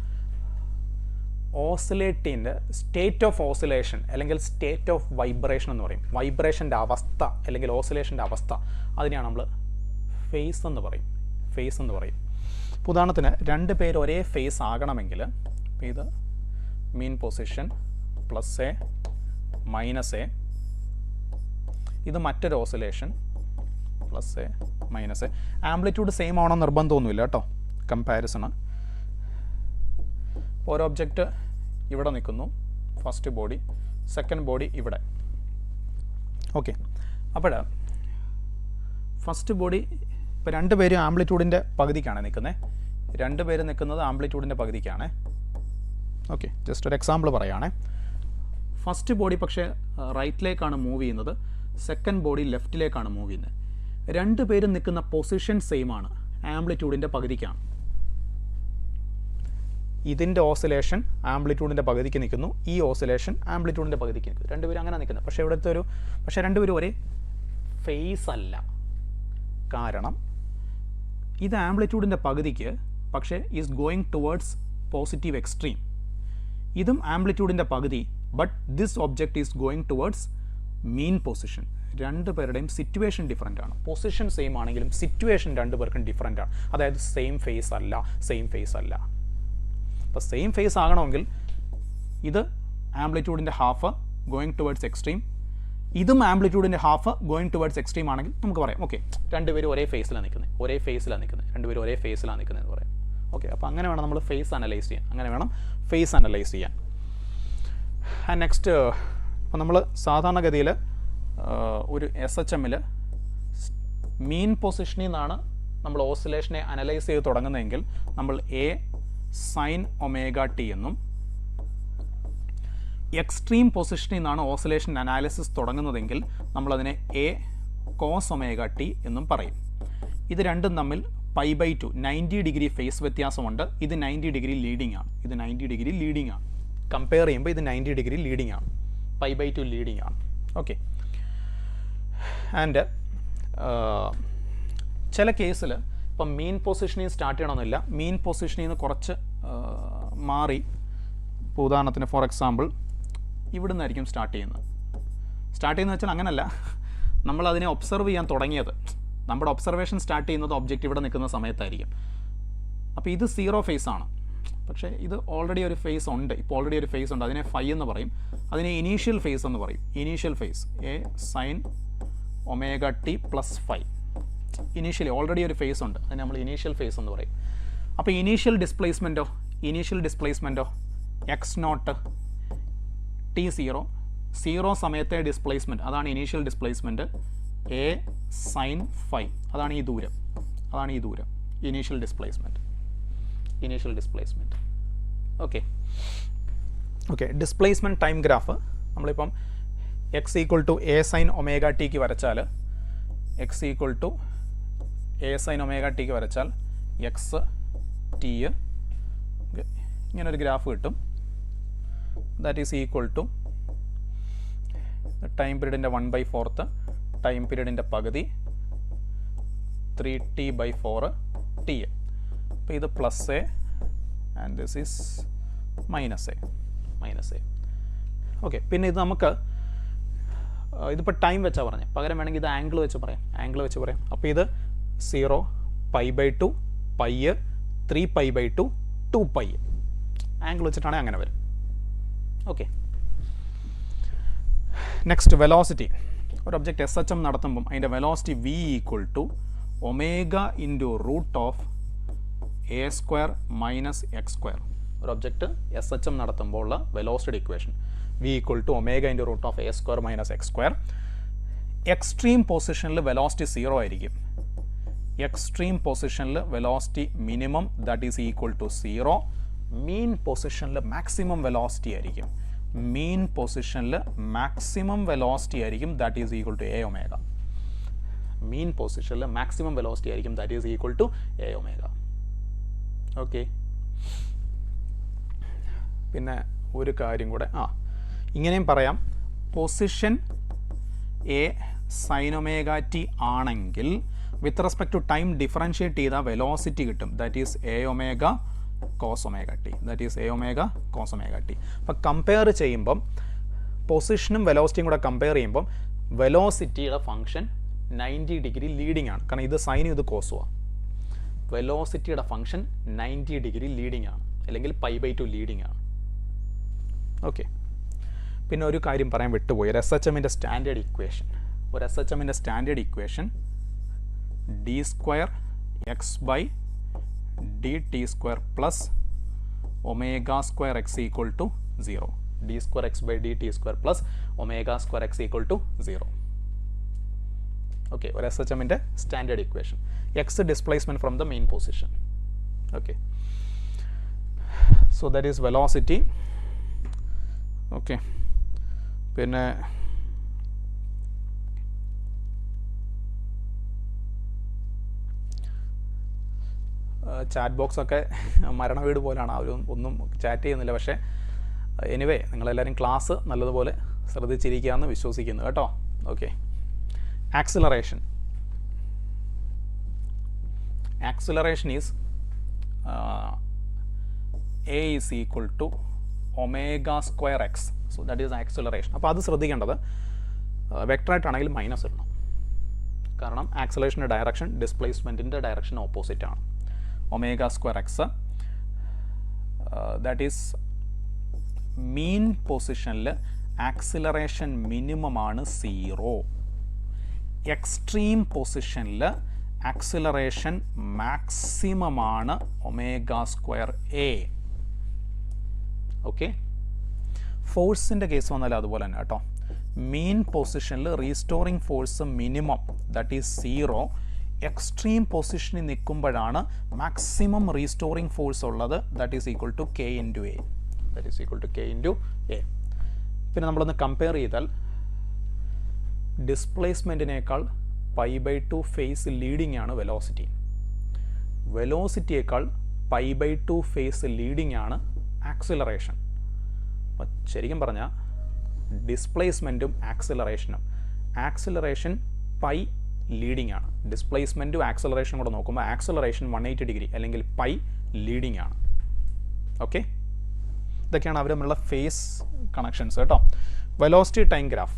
ഓസിലേറ്റിൻ്റെ സ്റ്റേറ്റ് ഓഫ് ഓസിലേഷൻ അല്ലെങ്കിൽ സ്റ്റേറ്റ് ഓഫ് വൈബ്രേഷൻ എന്ന് പറയും. വൈബ്രേഷൻ്റെ അവസ്ഥ അല്ലെങ്കിൽ ഓസിലേഷൻ്റെ അവസ്ഥ, അതിനെയാണ് നമ്മൾ ഫേസ് എന്ന് പറയും. ഫേസ് എന്ന് പറയും. ഉദാഹരണത്തിന് രണ്ട് പേര് ഒരേ ഫേസ് ആകണമെങ്കിൽ ഇത് മീൻ position plus A minus A, ഇത് മറ്റൊരു oscillation plus A minus A. Amplitude same ആവണം നിർബന്ധമൊന്നുമില്ല കേട്ടോ, കമ്പാരിസണ്. ഒരു ഒബ്ജക്റ്റ് ഇവിടെ നിൽക്കുന്നു, ഫസ്റ്റ് ബോഡി, സെക്കൻഡ് ബോഡി ഇവിടെ. ഓക്കെ, അപ്പോൾ ഫസ്റ്റ് ബോഡി ഇപ്പോൾ രണ്ട് പേരും ആംപ്ലിറ്റ്യൂഡിൻ്റെ പകുതിക്കാണ് നിൽക്കുന്നത്. രണ്ട് പേര് നിൽക്കുന്നത് ആംപ്ലിറ്റ്യൂഡിൻ്റെ പകുതിക്കാണ്. ഓക്കെ, ജസ്റ്റ് ഒരു എക്സാമ്പിൾ പറയുകയാണേ. ഫസ്റ്റ് ബോഡി പക്ഷേ റൈറ്റിലേക്കാണ് മൂവ് ചെയ്യുന്നത്, സെക്കൻഡ് ബോഡി ലെഫ്റ്റിലേക്കാണ് മൂവ് ചെയ്യുന്നത്. രണ്ട് പേരും നിൽക്കുന്ന പൊസിഷൻ സെയിം ആണ്, ആംപ്ലിറ്റ്യൂഡിൻ്റെ പകുതിക്കാണ്. ഇതിൻ്റെ ഓസിലേഷൻ ആംപ്ലിറ്റ്യൂഡിൻ്റെ പകുതിക്ക് നിൽക്കുന്നു, ഈ ഓസിലേഷൻ ആംപ്ലിറ്റ്യൂഡിൻ്റെ പകുതിക്ക് നിൽക്കുന്നു. രണ്ടുപേരും അങ്ങനെ നിൽക്കുന്നത്. പക്ഷേ രണ്ടുപേരും ഒരേ ഫേസ് അല്ല. കാരണം ഇത് ആംപ്ലിറ്റ്യൂഡിൻ്റെ പകുതിക്ക് പക്ഷേ is going towards positive extreme. ഇതും ആംപ്ലിറ്റ്യൂഡിൻ്റെ പകുതി, but this object is going towards mean position. രണ്ട് പേരുടെയും സിറ്റുവേഷൻ ഡിഫറൻ്റ് ആണ്. പൊസിഷൻ സെയിം ആണെങ്കിലും സിറ്റുവേഷൻ രണ്ട് പേർക്കും ഡിഫറൻ്റ് ആണ്. അതായത് സെയിം ഫേസ് അല്ല. അപ്പോൾ സെയിം ഫേസ് ആകണമെങ്കിൽ ഇത് ആംപ്ലിറ്റ്യൂഡിൻ്റെ ഹാഫ് ഗോയിങ് ടുവേർഡ്സ് എക്സ്ട്രീം, ഇതും ആംപ്ലിറ്റ്യൂഡിൻ്റെ ഹാഫ് ഗോയിങ് ടുവേർഡ്സ് എക്സ്ട്രീം ആണെങ്കിൽ നമുക്ക് പറയാം ഓക്കെ രണ്ടുപേരും ഒരേ ഫേസിലാണ് നിൽക്കുന്നത്, രണ്ടുപേരും ഒരേ ഫേസിലാണ് നിൽക്കുന്നത് എന്ന് പറയാം. ഓക്കെ, അപ്പോൾ അങ്ങനെ വേണം നമ്മൾ ഫേസ് അനലൈസ് ചെയ്യാൻ. ആൻഡ് നെക്സ്റ്റ്, അപ്പോൾ നമ്മൾ സാധാരണഗതിയിൽ ഒരു SHMൽ മീൻ പൊസിഷനിൽ നിന്നാണ് നമ്മൾ ഓസിലേഷനെ അനലൈസ് ചെയ്ത് തുടങ്ങുന്നതെങ്കിൽ നമ്മൾ എ സൈൻ ഒമേഗ ടി എന്നും, എക്സ്ട്രീം പൊസിഷനിൽ നിന്നാണ് ഓസിലേഷൻ അനാലിസിസ് തുടങ്ങുന്നതെങ്കിൽ നമ്മളതിനെ എ കോസ് ഒമേഗ ടി എന്നും പറയും. ഇത് രണ്ടും തമ്മിൽ π/2 90 ഡിഗ്രി ഫേസ് വ്യത്യാസമുണ്ട്. ഇത് 90 ഡിഗ്രി ലീഡിംഗ് ആണ്. കമ്പയർ ചെയ്യുമ്പോൾ ഇത് 90 ഡിഗ്രി ലീഡിംഗ് ആണ്, π/2 ലീഡിംഗ് ആണ്. ഓക്കെ, ആൻഡ് ചില കേസിൽ ഇപ്പം മീൻ പൊസിഷനിൽ സ്റ്റാർട്ട് ചെയ്യണമെന്നില്ല, മീൻ പൊസിഷനിൽ നിന്ന് കുറച്ച് മാറി, ഇപ്പോൾ ഉദാഹരണത്തിന് ഫോർ എക്സാമ്പിൾ ഇവിടെ നിന്നായിരിക്കും സ്റ്റാർട്ട് ചെയ്യുന്നത് വെച്ചാൽ അങ്ങനല്ല, നമ്മളതിനെ ഒബ്സർവ് ചെയ്യാൻ തുടങ്ങിയത്, നമ്മുടെ ഒബ്സർവേഷൻ സ്റ്റാർട്ട് ചെയ്യുന്നത് ഒബ്ജക്റ്റ് ഇവിടെ നിൽക്കുന്ന സമയത്തായിരിക്കും. അപ്പോൾ ഇത് 0 ഫേസ് ആണ്, പക്ഷേ ഇത് ഓൾറെഡി ഒരു ഫേസ് ഉണ്ട്, അതിനെ ഫൈ എന്ന് പറയും, അതിനെ ഇനീഷ്യൽ ഫേസ് എന്ന് പറയും. A sine omega T plus phi, initially already ഒരു ഫേസ് ഉണ്ട്, അതിനെ നമ്മൾ ഇനീഷ്യൽ ഫേസ് എന്ന് പറയും. അപ്പോൾ ഇനീഷ്യൽ ഡിസ്പ്ലേസ്മെൻറ്റോ x0 t0 0 സമയത്തെ ഡിസ്പ്ലേസ്മെൻറ്റ്, അതാണ് initial displacement A sine phi, അതാണ് ഈ ദൂരം initial displacement. Okay, displacement time graph നമ്മളിപ്പം x = a sin ഒമേഗ ടിക്ക് വരച്ചാൽ എക്സ് ടി ഇങ്ങനൊരു ഗ്രാഫ് കിട്ടും. That is equal to time പീരീഡിൻ്റെ 1/4, ടൈം പീരീഡിൻ്റെ പകുതി 3t/4 ടി. അപ്പോൾ ഇത് plus A and this is minus A. Okay, പിന്നെ ഇത് നമുക്ക് ഇതിപ്പോൾ ടൈം വെച്ചാൽ പറഞ്ഞത്, പകരം വേണമെങ്കിൽ ഇത് ആംഗിൾ വെച്ച് പറയാം. അപ്പോൾ ഇത് 0 π/2 π 3π/2 2π ആംഗിൾ വെച്ചിട്ടാണെങ്കിൽ അങ്ങനെ വരും. Okay, next velocity. ഒരു ഒബ്ജക്റ്റ് SHM നടത്തുമ്പം അതിൻ്റെ velocity v = omega into √(a² - x²). ഒരു ഒബ്ജക്റ്റ് SHM നടത്തുമ്പോൾ ഉള്ള velocity equation v = omega into √(a² - x²). Extreme പൊസിഷനിൽ വെലോസിറ്റി 0 ആയിരിക്കും. എക്സ്ട്രീം പൊസിഷനിൽ velocity minimum that is equal to 0. Mean പൊസിഷനിൽ മാക്സിമം വെലോസിറ്റി ആയിരിക്കും. That is equal to a omega. Mean പൊസിഷനിൽ മാക്സിമം വെലോസിറ്റി ആയിരിക്കും, that is equal to a omega. Okay, പിന്നെ ഒരു കാര്യം കൂടെ, ഇങ്ങനെയും പറയാം, position A sine omega T ആണെങ്കിൽ with respect to time differentiate ചെയ്താൽ വെലോസിറ്റി കിട്ടും, that is a omega cos omega t. That is a omega cos omega t. അപ്പോൾ കമ്പയർ ചെയ്യുമ്പം പൊസിഷനും വെലോസിറ്റിയും കൂടെ കമ്പയർ ചെയ്യുമ്പം വെലോസിറ്റിയുടെ ഫംഗ്ഷൻ 90 ഡിഗ്രി ലീഡിംഗ് ആണ്. കാരണം ഇത് സൈനും ഇത് കോസുമാണ്. വെലോസിറ്റിയുടെ ഫംഗ്ഷൻ 90 ഡിഗ്രി ലീഡിംഗ് ആണ്, അല്ലെങ്കിൽ π/2 ലീഡിംഗ് ആണ്. ഓക്കെ. പിന്നെ ഒരു കാര്യം പറയാൻ വിട്ടുപോയി. ഒരു എസ് എച്ച് എമ്മിൻ്റെ സ്റ്റാൻഡേർഡ് ഇക്വേഷൻ, ഒരു എസ് എച്ച് എമ്മിൻ്റെ standard equation d²x/dt² plus ω² x equal to 0. d²x/dt² plus ω² x equal to 0. Okay, ഒരു എസ് എച്ച് എമ്മിൻ്റെ standard equation. X displacement from the main position. Okay, so that is velocity. Okay, പിന്നെ ചാറ്റ് ബോക്സൊക്കെ മരണ വീട് പോലെയാണ്, അവരും ഒന്നും ചാറ്റ് ചെയ്യുന്നില്ല. പക്ഷേ എനിവേ നിങ്ങളെല്ലാവരും ക്ലാസ് നല്ലതുപോലെ ശ്രദ്ധിച്ചിരിക്കുകയെന്ന് വിശ്വസിക്കുന്നു കേട്ടോ. Okay, acceleration. Acceleration is a is equal to ω² x. So that is acceleration. അപ്പോൾ അത് ശ്രദ്ധിക്കേണ്ടത് വെക്ടറായിട്ടാണെങ്കിൽ മൈനസ് ഇടണം. കാരണം ആക്സിലറേഷൻ്റെ ഡയറക്ഷൻ ഡിസ്പ്ലേസ്മെൻറ്റിൻ്റെ ഡയറക്ഷൻ ഓപ്പോസിറ്റ് ആണ്. ω² x ദാറ്റ് ഈസ് മീൻ പൊസിഷനിൽ ആക്സിലറേഷൻ മിനിമമാണ് 0. എക്സ്ട്രീം പൊസിഷനിൽ ആക്സിലറേഷൻ മാക്സിമമാണ് ω²a. ഓക്കെ, ഫോഴ്സിൻ്റെ കേസ് വന്നാൽ അതുപോലെ തന്നെ കേട്ടോ. മീൻ പൊസിഷനിൽ restoring force minimum that is 0. Extreme പൊസിഷനിൽ നിൽക്കുമ്പോഴാണ് മാക്സിമം റീസ്റ്റോറിങ് ഫോഴ്സ് ഉള്ളത്. That is equal to k × a. That is equal to k × a. പിന്നെ നമ്മളൊന്ന് കമ്പയർ ചെയ്താൽ ഡിസ്പ്ലേസ്മെൻറ്റിനേക്കാൾ π/2 ഫേസ് ലീഡിംഗ് ആണ് വെലോസിറ്റി. വെലോസിറ്റിയേക്കാൾ π/2 ഫേസ് ലീഡിംഗ് ആണ് ആക്സിലറേഷൻ. അപ്പോൾ ശരിക്കും പറഞ്ഞാൽ ഡിസ്പ്ലേസ്മെൻറ്റും ആക്സിലറേഷൻ π ലീഡിംഗ് ആണ്. ഡിസ്പ്ലേസ്മെൻറ്റും ആക്സിലറേഷനും കൂടെ നോക്കുമ്പോൾ ആക്സിലറേഷൻ 180 ഡിഗ്രി അല്ലെങ്കിൽ π ലീഡിംഗ് ആണ്. ഓക്കെ, ഇതൊക്കെയാണ് അവർ തമ്മിലുള്ള ഫേസ് കണക്ഷൻസ് കേട്ടോ. Velocity time graph.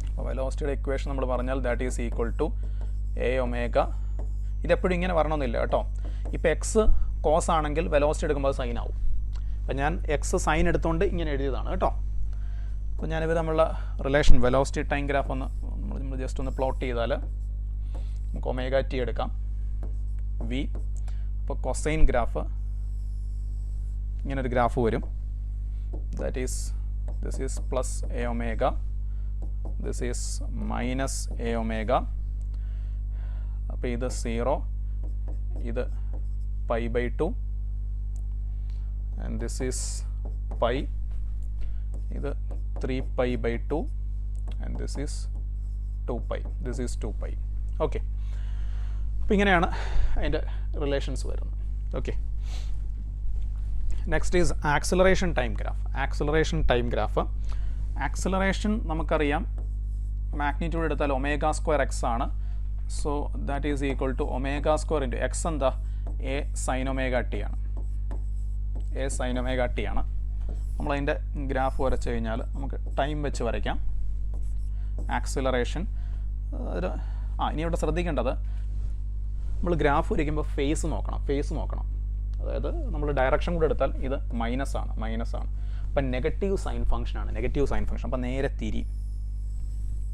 അപ്പോൾ വെലോസിറ്റിയുടെ ഇക്വേഷൻ നമ്മൾ പറഞ്ഞാൽ that is equal to a ω. ഇതെപ്പോഴും ഇങ്ങനെ വരണമെന്നില്ല കേട്ടോ. ഇപ്പോൾ എക്സ് കോസ് ആണെങ്കിൽ വെലോസിറ്റി എടുക്കുമ്പോൾ സൈൻ ആവും. അപ്പോൾ ഞാൻ എക്സ് സൈൻ എടുത്തുകൊണ്ട് ഇങ്ങനെ എഴുതിയതാണ് കേട്ടോ. അപ്പോൾ ഞാനിവർ തമ്മിലുള്ള റിലേഷൻ വെലോസിറ്റി ടൈം ഗ്രാഫ് ഒന്ന് നമ്മൾ ജസ്റ്റ് ഒന്ന് പ്ലോട്ട് ചെയ്താൽ നമുക്ക് ω t എടുക്കാം, v. അപ്പോൾ കൊസൈൻ ഗ്രാഫ് ഇങ്ങനൊരു ഗ്രാഫ് വരും. That is this is plus a ω, this is minus a ω. അപ്പോൾ ഇത് 0, ഇത് π/2 and this is π, ഇത് 3π/2 and this is 2π. This is 2π. Okay, അപ്പോൾ ഇങ്ങനെയാണ് അതിൻ്റെ റിലേഷൻസ് വരുന്നത്. Okay, next is acceleration time graph. Acceleration നമുക്കറിയാം, മാഗ്നിറ്റ്യൂഡ് എടുത്താൽ ω² x ആണ്. So that is equal to ω² × x എന്താ a sin ω t ആണ്. നമ്മളതിൻ്റെ ഗ്രാഫ് വരച്ച് കഴിഞ്ഞാൽ നമുക്ക് ടൈം വെച്ച് വരയ്ക്കാം. ആക്സിലറേഷൻ ഇനി ഇവിടെ ശ്രദ്ധിക്കേണ്ടത്, നമ്മൾ ഗ്രാഫ് വരയ്ക്കുമ്പോൾ ഫേസ് നോക്കണം. അതായത് നമ്മൾ ഡയറക്ഷൻ കൂടെ എടുത്താൽ ഇത് മൈനസ് ആണ്. അപ്പം നെഗറ്റീവ് സൈൻ ഫംഗ്ഷനാണ്. അപ്പം നേരെ തിരി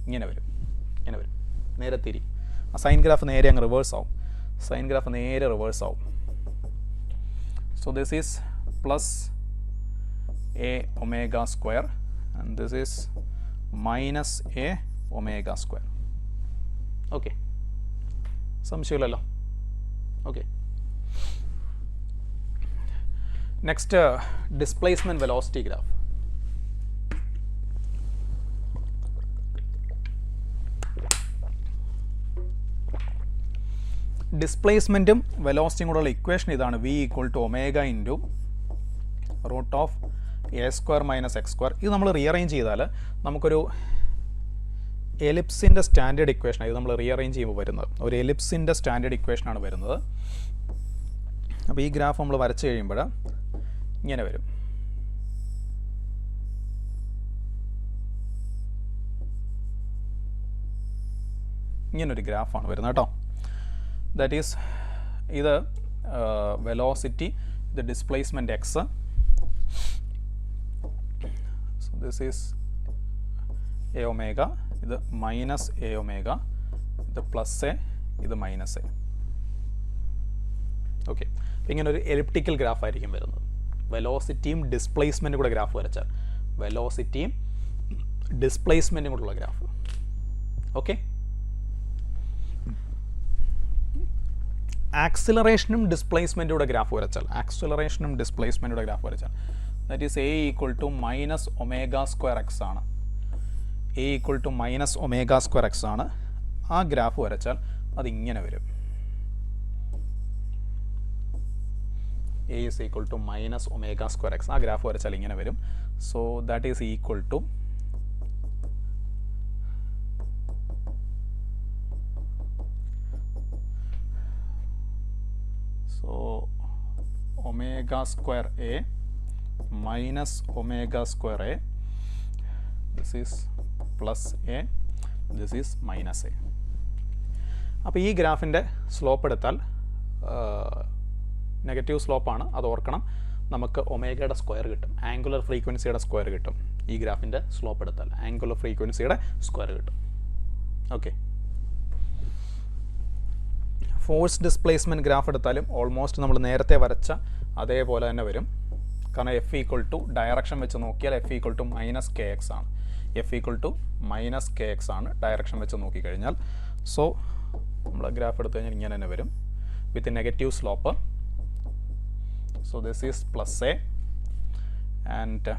ഇങ്ങനെ വരും. നേരെ തിരി. ആ സൈൻ ഗ്രാഫ് നേരെ അങ്ങ് റിവേഴ്സ് ആവും. So this is plus a ω² and this is minus a ω². Okay, സംശയമില്ലല്ലോ. Okay, next displacement velocity graph. ഡിസ്പ്ലേസ്മെൻറ്റും വെലോസിറ്റിയും കൂടെയുള്ള ഇക്വേഷൻ ഇതാണ്. v = ω √a² - x². ഇത് നമ്മൾ റീഅറേഞ്ച് ചെയ്താൽ നമുക്കൊരു എലിപ്സിൻ്റെ സ്റ്റാൻഡേർഡ് ഇക്വേഷൻ. ഇത് നമ്മൾ റീഅറേഞ്ച് ചെയ്യുമ്പോൾ വരുന്നത് ഒരു എലിപ്സിൻ്റെ സ്റ്റാൻഡേർഡ് ഇക്വേഷനാണ് വരുന്നത്. അപ്പോൾ ഈ ഗ്രാഫ് നമ്മൾ വരച്ച് കഴിയുമ്പോൾ ഇങ്ങനെ വരും. ഇങ്ങനൊരു ഗ്രാഫാണ് വരുന്നത് കേട്ടോ. ദാറ്റ് ഈസ് ഇത് വെലോസിറ്റി, ഇത് displacement X. So this is A omega, ഇത് മൈനസ് എ ഒമേഗ, ഇത് പ്ലസ് എ, ഇത് മൈനസ് എ. ഓക്കെ, അപ്പോൾ ഇങ്ങനെ ഒരു എലിപ്റ്റിക്കൽ ഗ്രാഫ് ആയിരിക്കും വരുന്നത്. വെലോസിറ്റിയും ഡിസ്പ്ലേസ്മെൻറ്റും കൂടെ ഗ്രാഫ് വരച്ചാൽ, വെലോസിറ്റിയും ഡിസ്പ്ലേസ്മെൻറ്റും കൂടെയുള്ള ഗ്രാഫ്. ഓക്കെ, ആക്സിലറേഷനും ഡിസ്പ്ലേസ്മെൻറ്റൂടെ ഗ്രാഫ് വരച്ചാൽ, ആക്സിലറേഷനും ഡിസ്പ്ലേസ്മെൻറ്റൂടെ ഗ്രാഫ് വരച്ചാൽ that is A equal to minus omega square X ആണ്. A equal to minus omega square X ആണ്. ആ ഗ്രാഫ് വരച്ചാൽ അതിങ്ങനെ വരും. A is equal to minus omega square X. ആ ഗ്രാഫ് വരച്ചാൽ ഇങ്ങനെ വരും. So that is equal to omega square a minus omega square a, this is plus a, this is minus a. അപ്പോൾ ഈ ഗ്രാഫിൻ്റെ സ്ലോപ്പ് എടുത്താൽ നെഗറ്റീവ് സ്ലോപ്പാണ്, അത് ഓർക്കണം. നമുക്ക് ഒമേഗയുടെ സ്ക്വയർ കിട്ടും, ആംഗുലർ ഫ്രീക്വൻസിയുടെ സ്ക്വയർ കിട്ടും. ഈ ഗ്രാഫിൻ്റെ സ്ലോപ്പ് എടുത്താൽ ആംഗുലർ ഫ്രീക്വൻസിയുടെ സ്ക്വയർ കിട്ടും. ഓക്കെ, ഫോഴ്സ് ഡിസ്പ്ലേസ്മെൻറ്റ് ഗ്രാഫ് എടുത്താലും ഓൾമോസ്റ്റ് നമ്മൾ നേരത്തെ വരച്ച അതേപോലെ തന്നെ വരും. കാരണം എഫ് ഈക്വൽ ടു ഡയറക്ഷൻ വെച്ച് നോക്കിയാൽ F equal to minus K X ആണ്. F equal to minus K X ആണ് ഡയറക്ഷൻ വെച്ച് നോക്കിക്കഴിഞ്ഞാൽ. സോ നമ്മൾ ഗ്രാഫ് എടുത്തു കഴിഞ്ഞാൽ ഇങ്ങനെ തന്നെ വരും with negative slope. So this is plus A and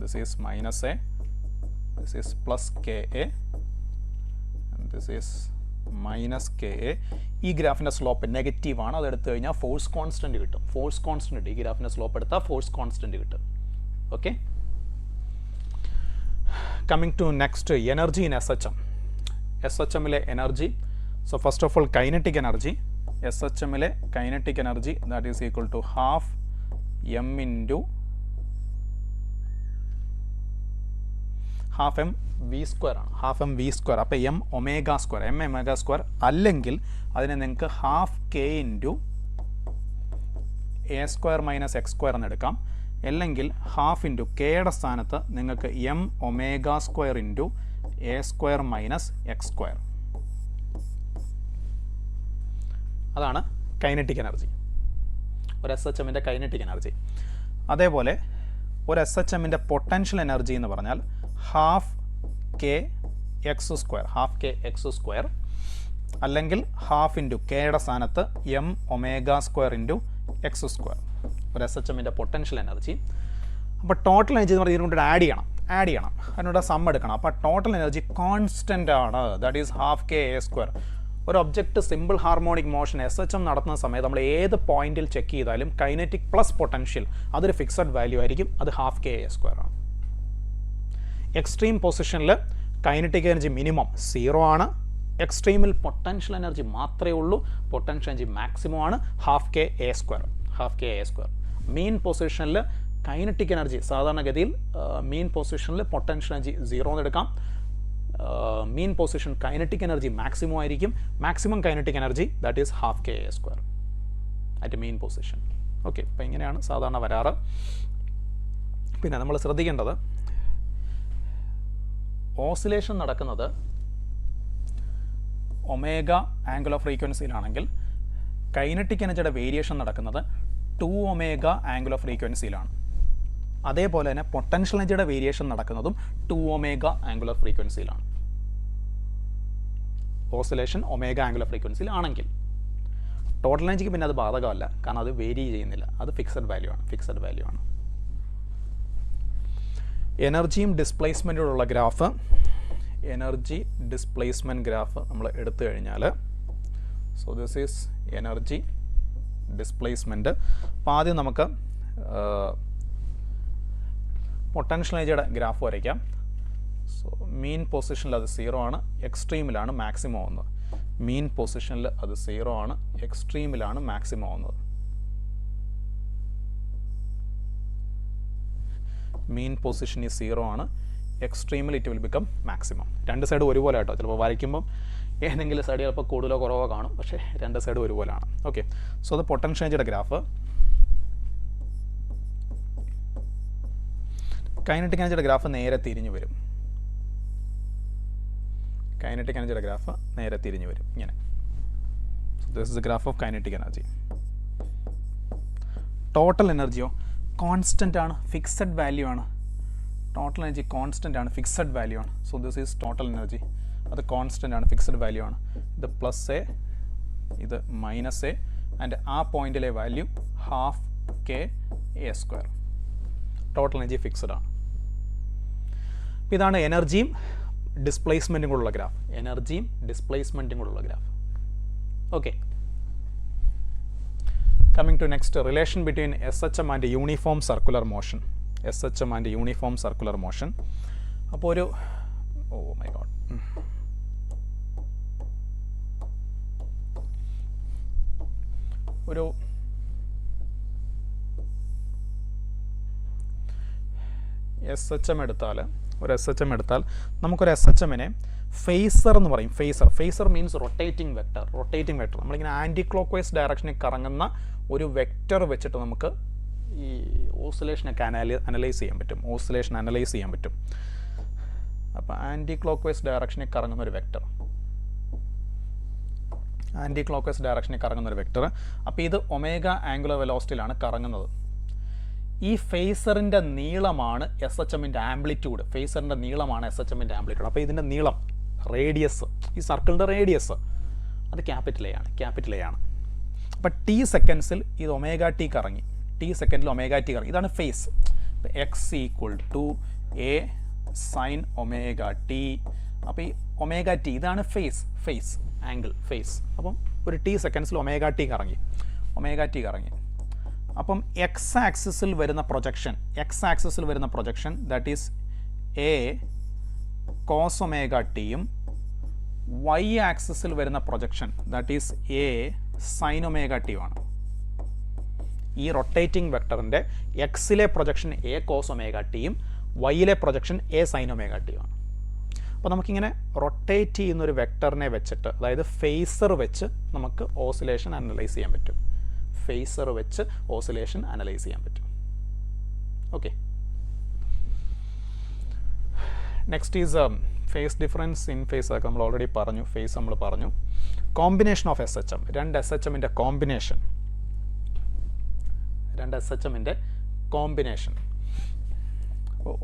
this is minus A, this is plus K A and this is minus K A. ഈ ഗ്രാഫിൻ്റെ സ്ലോപ്പ് നെഗറ്റീവ് ആണ്. അതെടുത്തു കഴിഞ്ഞാൽ ഫോഴ്സ് കോൺസ്റ്റൻറ്റ് കിട്ടും. ഫോഴ്സ് കോൺസ്റ്റൻറ്റ് ഈ ഗ്രാഫിൻ്റെ സ്ലോപ്പ് എടുത്താൽ ഫോഴ്സ് കോൺസ്റ്റൻറ്റ് കിട്ടും. Okay, coming to next, energy in S H M. S H എമ്മിലെ energy, so first of all kinetic energy. S H എമ്മിലെ kinetic energy that is equal to half M into half M V square ആണ്. Half M V square. അപ്പോൾ M omega square, M omega square, അല്ലെങ്കിൽ അതിനെ നിങ്ങൾക്ക് half K into A square minus X square എന്ന് എടുക്കാം. അല്ലെങ്കിൽ ഹാഫ് ഇൻറ്റു കെയുടെ സ്ഥാനത്ത് നിങ്ങൾക്ക് M omega square into A square minus X square. അതാണ് കൈനറ്റിക് എനർജി, ഒരു എസ് എച്ച് എമ്മിൻ്റെ കൈനറ്റിക് എനർജി. അതേപോലെ ഒരു എസ് എച്ച് എമ്മിൻ്റെ പൊട്ടൻഷ്യൽ എനർജി എന്ന് പറഞ്ഞാൽ half K X square, half K X square, അല്ലെങ്കിൽ ഹാഫ് ഇൻറ്റു കെയുടെ സ്ഥാനത്ത് M omega square into X square, ഒരു എസ് എച്ച് എമ്മിൻ്റെ പൊട്ടൻഷ്യൽ എനർജി. അപ്പോൾ ടോട്ടൽ എനർജി എന്ന് പറഞ്ഞാൽ ഇതിനോട് ആഡ് ചെയ്യണം, അതിനോട് സം എടുക്കണം. അപ്പോൾ ടോട്ടൽ എനർജി കോൺസ്റ്റൻ്റ് ആണ്, that is half K A square. ഒരു object simple harmonic motion S H M നടത്തുന്ന സമയത്ത് നമ്മൾ ഏത് പോയിന്റിൽ ചെക്ക് ചെയ്താലും കൈനറ്റിക് പ്ലസ് പൊട്ടൻഷ്യൽ അതൊരു ഫിക്സഡ് വാല്യൂ ആയിരിക്കും, അത് ഹാഫ് കെ എ സ്ക്വയർ ആണ്. Extreme position kinetic energy minimum 0 ആണ്. എക്സ്ട്രീമിൽ പൊട്ടൻഷ്യൽ എനർജി മാത്രമേ ഉള്ളൂ, പൊട്ടൻഷ്യൽ എനർജി മാക്സിമം ആണ് half K A square, half K A square. Mean position kinetic energy സാധാരണഗതിയിൽ മീൻ പൊസിഷനിൽ പൊട്ടൻഷ്യൽ എനർജി 0 എന്ന് എടുക്കാം. Mean position kinetic energy maximum ആയിരിക്കും, maximum kinetic energy that is half K A square at mean position. Okay, അപ്പോൾ ഇങ്ങനെയാണ് സാധാരണ വരാറ്. പിന്നെ നമ്മൾ ശ്രദ്ധിക്കേണ്ടത് ഓസിലേഷൻ നടക്കുന്നത് ഒമേഗ ആംഗിൾ ഓഫ് ഫ്രീക്വൻസിയിലാണെങ്കിൽ കൈനറ്റിക് എനർജിയുടെ വേരിയേഷൻ നടക്കുന്നത് 2 ഒമേഗ ആംഗിൾ ഓഫ് ഫ്രീക്വൻസിയിലാണ്. അതേപോലെ തന്നെ പൊട്ടൻഷ്യൽ എനർജിയുടെ വേരിയേഷൻ നടക്കുന്നതും 2 ഒമേഗ ആംഗിൾ ഓഫ് ഫ്രീക്വൻസിയിലാണ്. ഓസിലേഷൻ ഒമേഗ ആംഗിൾ ഓഫ് ഫ്രീക്വൻസിയിൽ ആണെങ്കിൽ ടോട്ടൽ എനർജിക്ക് പിന്നെ അത് ബാധകമല്ല, കാരണം അത് വേരി ചെയ്യുന്നില്ല, അത് ഫിക്സഡ് വാല്യൂ ആണ്. എനർജിയും ഡിസ്പ്ലേസ്മെൻറ്റോടുള്ള ഗ്രാഫ്, എനർജി ഡിസ്പ്ലേസ്മെൻറ്റ് ഗ്രാഫ് നമ്മൾ എടുത്തു കഴിഞ്ഞാൽ, so this is energy displacement. അപ്പോൾ ആദ്യം നമുക്ക് പൊട്ടൻഷ്യൽ എനർജിയുടെ ഗ്രാഫ് വരയ്ക്കാം. സോ മീൻ പൊസിഷനിൽ അത് 0 ആണ്, എക്സ്ട്രീമിലാണ് മാക്സിമം ആവുന്നത്. മീൻ പൊസിഷനിൽ അത് 0 ആണ്, എക്സ്ട്രീമിലാണ് മാക്സിമം ആവുന്നത്. മീൻ പൊസിഷൻ ഈസ് 0 ആണ്. എക്സ്ട്രീമിൽ ഇറ്റ് വിൽ ബിക്കം മാക്സിമം. രണ്ട് സൈഡ് ഒരുപോലെ കേട്ടോ. ചിലപ്പോൾ വരയ്ക്കുമ്പം ഏതെങ്കിലും സൈഡ് ചിലപ്പോൾ കൂടുതലോ കുറവോ കാണും, പക്ഷേ രണ്ട് സൈഡ് ഒരുപോലെയാണ്. ഓക്കെ, സോ അത് പൊട്ടൻഷ്യൽ എനർജിയുടെ ഗ്രാഫ്. കൈനറ്റിക് എനർജിയുടെ ഗ്രാഫ് നേരെ തിരിഞ്ഞു വരും. കൈനറ്റിക് എനർജിയുടെ ഗ്രാഫ് നേരെ തിരിഞ്ഞു വരും ഇങ്ങനെ. So this is the graph of kinetic energy. Total എനർജിയോ കോൺസ്റ്റൻ്റ് ആണ്, ഫിക്സഡ് വാല്യൂ ആണ്. ടോട്ടൽ എനർജി കോൺസ്റ്റൻ്റ് ആണ്, ഫിക്സഡ് വാല്യൂ ആണ്. So this is total energy. അത് കോൺസ്റ്റൻ്റ് ആണ്, ഫിക്സഡ് വാല്യൂ ആണ്. ഇത് പ്ലസ് എ, ഇത് മൈനസ് എ, ആൻഡ് ആ പോയിന്റിലെ value half K A square. Total energy fixed ആണ്. ഇതാണ് എനർജിയും ഡിസ്പ്ലേസ്മെൻറ്റും കൂടെയുള്ള ഗ്രാഫ്. എനർജിയും ഡിസ്പ്ലേസ്മെൻറ്റും കൂടെയുള്ള graph. Okay, coming to next, relation between SHM and uniform circular motion. SHM and uniform circular motion. അപ്പോൾ ഒരു oh my god, ഒരു SHM എടുത്താൽ, ഒരു SHM എടുത്താൽ നമുക്കൊരു SHMനെ ഫേസർ എന്ന് പറയും. Phasor means rotating vector. നമ്മളിങ്ങനെ ആൻറ്റി ക്ലോക്ക് വൈസ് ഡയറക്ഷനിൽ കറങ്ങുന്ന ഒരു വെക്ടർ വെച്ചിട്ട് നമുക്ക് ഈ ഓസിലേഷനൊക്കെ അനലൈസ് ചെയ്യാൻ പറ്റും. അപ്പോൾ ആൻറ്റി ക്ലോക്ക് വൈസ് ഡയറക്ഷനിൽ കറങ്ങുന്ന ഒരു വെക്ടർ, അപ്പോൾ ഇത് ഒമേഗ ആംഗുലർ വെലോസിറ്റിയിലാണ് കറങ്ങുന്നത്. ഈ ഫേസറിൻ്റെ നീളമാണ് SHMൻ്റെ ആംപ്ലിറ്റ്യൂഡ്. അപ്പോൾ ഇതിൻ്റെ നീളം, റേഡിയസ്, ഈ സർക്കിളിൻ്റെ റേഡിയസ് അത് ക്യാപിറ്റൽ എ ആണ്. അപ്പോൾ ടി സെക്കൻഡ്സിൽ ഇത് ഒമേഗ ടി കറങ്ങി. ഇതാണ് phase. X equal to A sine omega T. അപ്പോൾ ഈ ഒമേഗ ടി ഇതാണ് ഫേസ് ആംഗിൾ. അപ്പം ഒരു ടി സെക്കൻഡ്സിൽ ഒമേഗ ടി കറങ്ങി. അപ്പം എക്സ് ആക്സിസിൽ വരുന്ന projection that is A cos omega ടിയും വൈ ആക്സിസിൽ വരുന്ന projection that is A sine omega ടിയുമാണ്. ഈ റൊട്ടേറ്റിംഗ് വെക്ടറിൻ്റെ എക്സിലെ പ്രൊജക്ഷൻ എ കോസ് ഒമേഗ ടിയും വൈയിലെ പ്രൊജക്ഷൻ എ സൈൻ ഒമേഗ ടിയുമാണ്. അപ്പോൾ നമുക്കിങ്ങനെ റൊട്ടേറ്റ് ചെയ്യുന്നൊരു വെക്ടറിനെ വെച്ചിട്ട്, അതായത് ഫേസർ വെച്ച് നമുക്ക് ഓസിലേഷൻ അനലൈസ് ചെയ്യാൻ പറ്റും. Okay, next is phase difference in phase. ഒക്കെ നമ്മൾ ഓൾറെഡി പറഞ്ഞു. ഫേസ് നമ്മൾ പറഞ്ഞു. കോമ്പിനേഷൻ ഓഫ് SHM, രണ്ട് SHMൻ്റെ കോമ്പിനേഷൻ.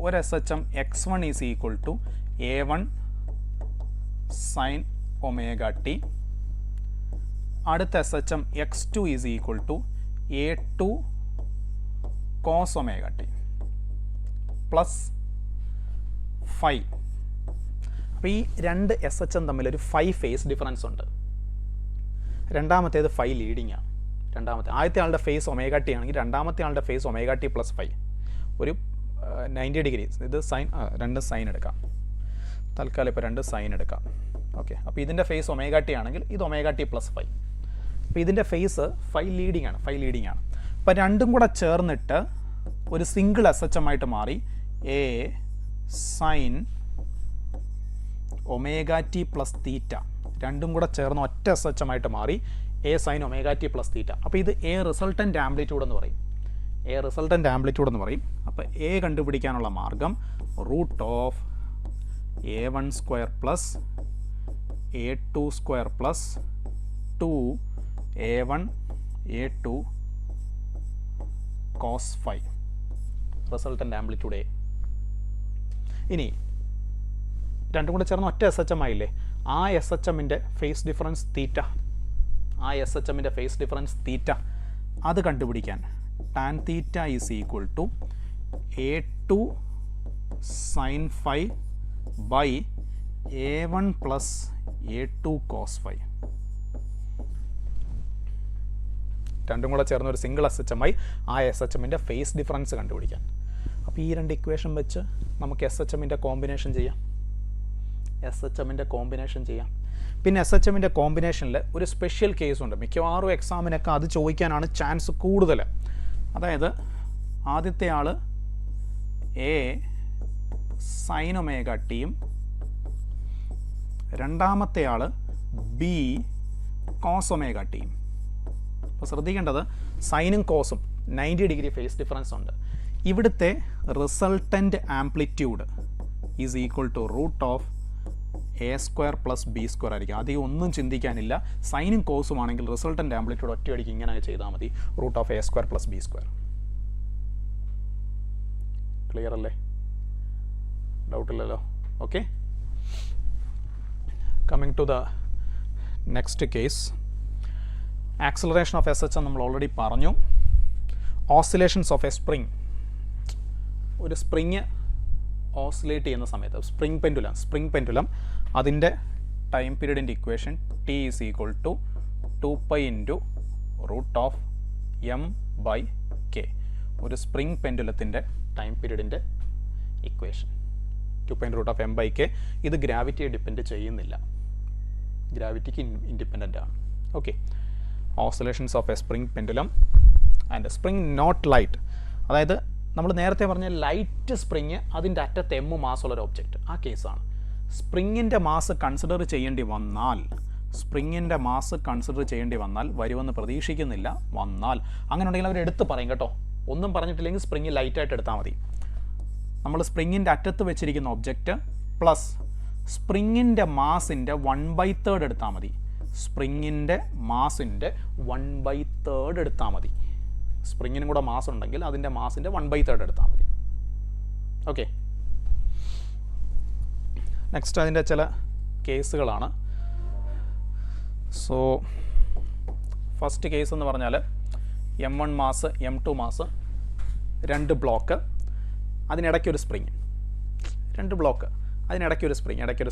ഒരു SHM x1 is equal to A1 sine omega T. അടുത്ത SHM x2 is equal to A2 cos omega T plus 5. അപ്പോൾ ഈ രണ്ട് SHM തമ്മിലൊരു 5 ഫേസ് ഡിഫറൻസ് ഉണ്ട്. രണ്ടാമത്തേത് 5 ലീഡിംഗ് ആണ്. ആദ്യത്തെ ആളുടെ ഫേസ് ഒമേഗ ടി ആണെങ്കിൽ രണ്ടാമത്തെ ആളുടെ ഫേസ് ഒമേഗ ടി പ്ലസ് 5, ഒരു 90 ഡിഗ്രീസ്. ഇത് സൈൻ, രണ്ട് സൈൻ എടുക്കാം. തൽക്കാലം ഇപ്പോൾ രണ്ട് സൈൻ എടുക്കാം. ഓക്കെ, അപ്പോൾ ഇതിൻ്റെ ഫേസ് ഒമേഗ ടി ആണെങ്കിൽ ഇത് ഒമേഗ ടി പ്ലസ് 5. അപ്പോൾ ഇതിൻ്റെ ഫേസ് 5 ലീഡിംഗ് ആണ്. അപ്പോൾ രണ്ടും കൂടെ ചേർന്നിട്ട് ഒരു സിംഗിൾ SHM ആയിട്ട് മാറി. A sine omega T plus theta. രണ്ടും കൂടെ ചേർന്ന് ഒറ്റ SHM ആയിട്ട് മാറി A sine omega T plus theta. അപ്പോൾ ഇത് എ റിസൾട്ടൻ്റ് ആംപ്ലിറ്റ്യൂഡ് എന്ന് പറയും. അപ്പോൾ എ കണ്ടുപിടിക്കാനുള്ള മാർഗം root of A1 square plus A2 square plus 2A1 A2 cos 5 resultant amplitude A. ഇനി രണ്ടും കൂടെ ചേർന്ന് ഒറ്റ SHM ആയില്ലേ, ആ SHMൻ്റെ ഫേസ് ഡിഫറൻസ് തീറ്റ, അത് കണ്ടുപിടിക്കാൻ tan theta is equal to A2 sine 5 by A1 plus A2 cos 5. രണ്ടും കൂടെ ചേർന്ന് ഒരു സിംഗിൾ SHM ആയി ആ SHMൻ്റെ ഫേസ് ഡിഫറൻസ് കണ്ടുപിടിക്കാൻ. അപ്പോൾ ഈ രണ്ട് ഇക്വേഷൻ വെച്ച് നമുക്ക് SHMൻ്റെ കോമ്പിനേഷൻ ചെയ്യാം. പിന്നെ SHMൻ്റെ കോമ്പിനേഷനിൽ ഒരു സ്പെഷ്യൽ കേസുണ്ട്. മിക്കവാറും എക്സാമിനൊക്കെ അത് ചോദിക്കാനാണ് ചാൻസ് കൂടുതൽ. അതായത് ആദ്യത്തെ ആൾ എ സൈൻ ഒമേഗ ടിയും രണ്ടാമത്തെ ആൾ ബി കോസ് ഒമേഗ ടിയും. അപ്പോൾ ശ്രദ്ധിക്കേണ്ടത് സൈനും കോസും 90 ഡിഗ്രി ഫേസ് ഡിഫറൻസ് ഉണ്ട്. ഇവിടുത്തെ resultant amplitude is equal to root of A square plus B square ആയിരിക്കും. അധികം ഒന്നും ചിന്തിക്കാനില്ല. സൈനും കോസും ആണെങ്കിൽ റിസൾട്ടൻ്റ് ആംപ്ലിറ്റ്യൂഡ് ഒറ്റയടിക്ക് ഇങ്ങനെ ചെയ്താൽ മതി, root of A square plus B square. Clear അല്ലേ? ഡൗട്ടില്ലല്ലോ? Okay, coming to the next case. Acceleration of S H നമ്മൾ ഓൾറെഡി പറഞ്ഞു. Oscillations of a spring. ഒരു സ്പ്രിങ് ഓസിലേറ്റ് ചെയ്യുന്ന സമയത്ത് സ്പ്രിങ് പെൻഡുലം അതിൻ്റെ ടൈം പീരീഡിൻ്റെ equation T is equal to 2π into root of M by K. ഒരു സ്പ്രിങ് പെൻഡുലത്തിൻ്റെ ടൈം പീരീഡിൻ്റെ equation 2π root of M by K. ഇത് ഗ്രാവിറ്റിയെ ഡിപ്പെൻഡ് ചെയ്യുന്നില്ല, ഗ്രാവിറ്റിക്ക് ഇൻഡിപെൻഡൻ്റ് ആണ്. Okay, oscillations of a spring pendulum and spring not light. അതായത് നമ്മൾ നേരത്തെ പറഞ്ഞ ലൈറ്റ് സ്പ്രിങ്, അതിൻ്റെ അറ്റത്ത് എം മാസുള്ളൊരു ഒബ്ജക്റ്റ്, ആ കേസാണ്. സ്പ്രിങ്ങിൻ്റെ മാസ് കൺസിഡർ ചെയ്യേണ്ടി വന്നാൽ വരുമെന്ന് പ്രതീക്ഷിക്കുന്നില്ല, വന്നാൽ അങ്ങനെ ഉണ്ടെങ്കിൽ അവർ എടുത്ത് പറയും കേട്ടോ. ഒന്നും പറഞ്ഞിട്ടില്ലെങ്കിൽ സ്പ്രിങ് ലൈറ്റായിട്ട് എടുത്താൽ മതി. നമ്മൾ സ്പ്രിങ്ങിൻ്റെ അറ്റത്ത് വെച്ചിരിക്കുന്ന ഒബ്ജക്റ്റ് പ്ലസ് സ്പ്രിങ്ങിൻ്റെ മാസിൻ്റെ 1/3 എടുത്താൽ മതി. സ്പ്രിങ്ങിൻ്റെ മാസിൻ്റെ 1/3 എടുത്താൽ മതി. സ്പ്രിങ്ങിനും കൂടെ മാസ് ഉണ്ടെങ്കിൽ അതിൻ്റെ മാസിൻ്റെ 1/3 എടുത്താൽ മതി. ഓക്കെ, നെക്സ്റ്റ് അതിൻ്റെ ചില കേസുകളാണ്. സോ ഫസ്റ്റ് കേസ് എന്ന് പറഞ്ഞാൽ M1 mass M2 mass, 2 block, അതിനിടയ്ക്കൊരു സ്പ്രിങ്, 2 ബ്ലോക്ക്, അതിനിടയ്ക്കൊരു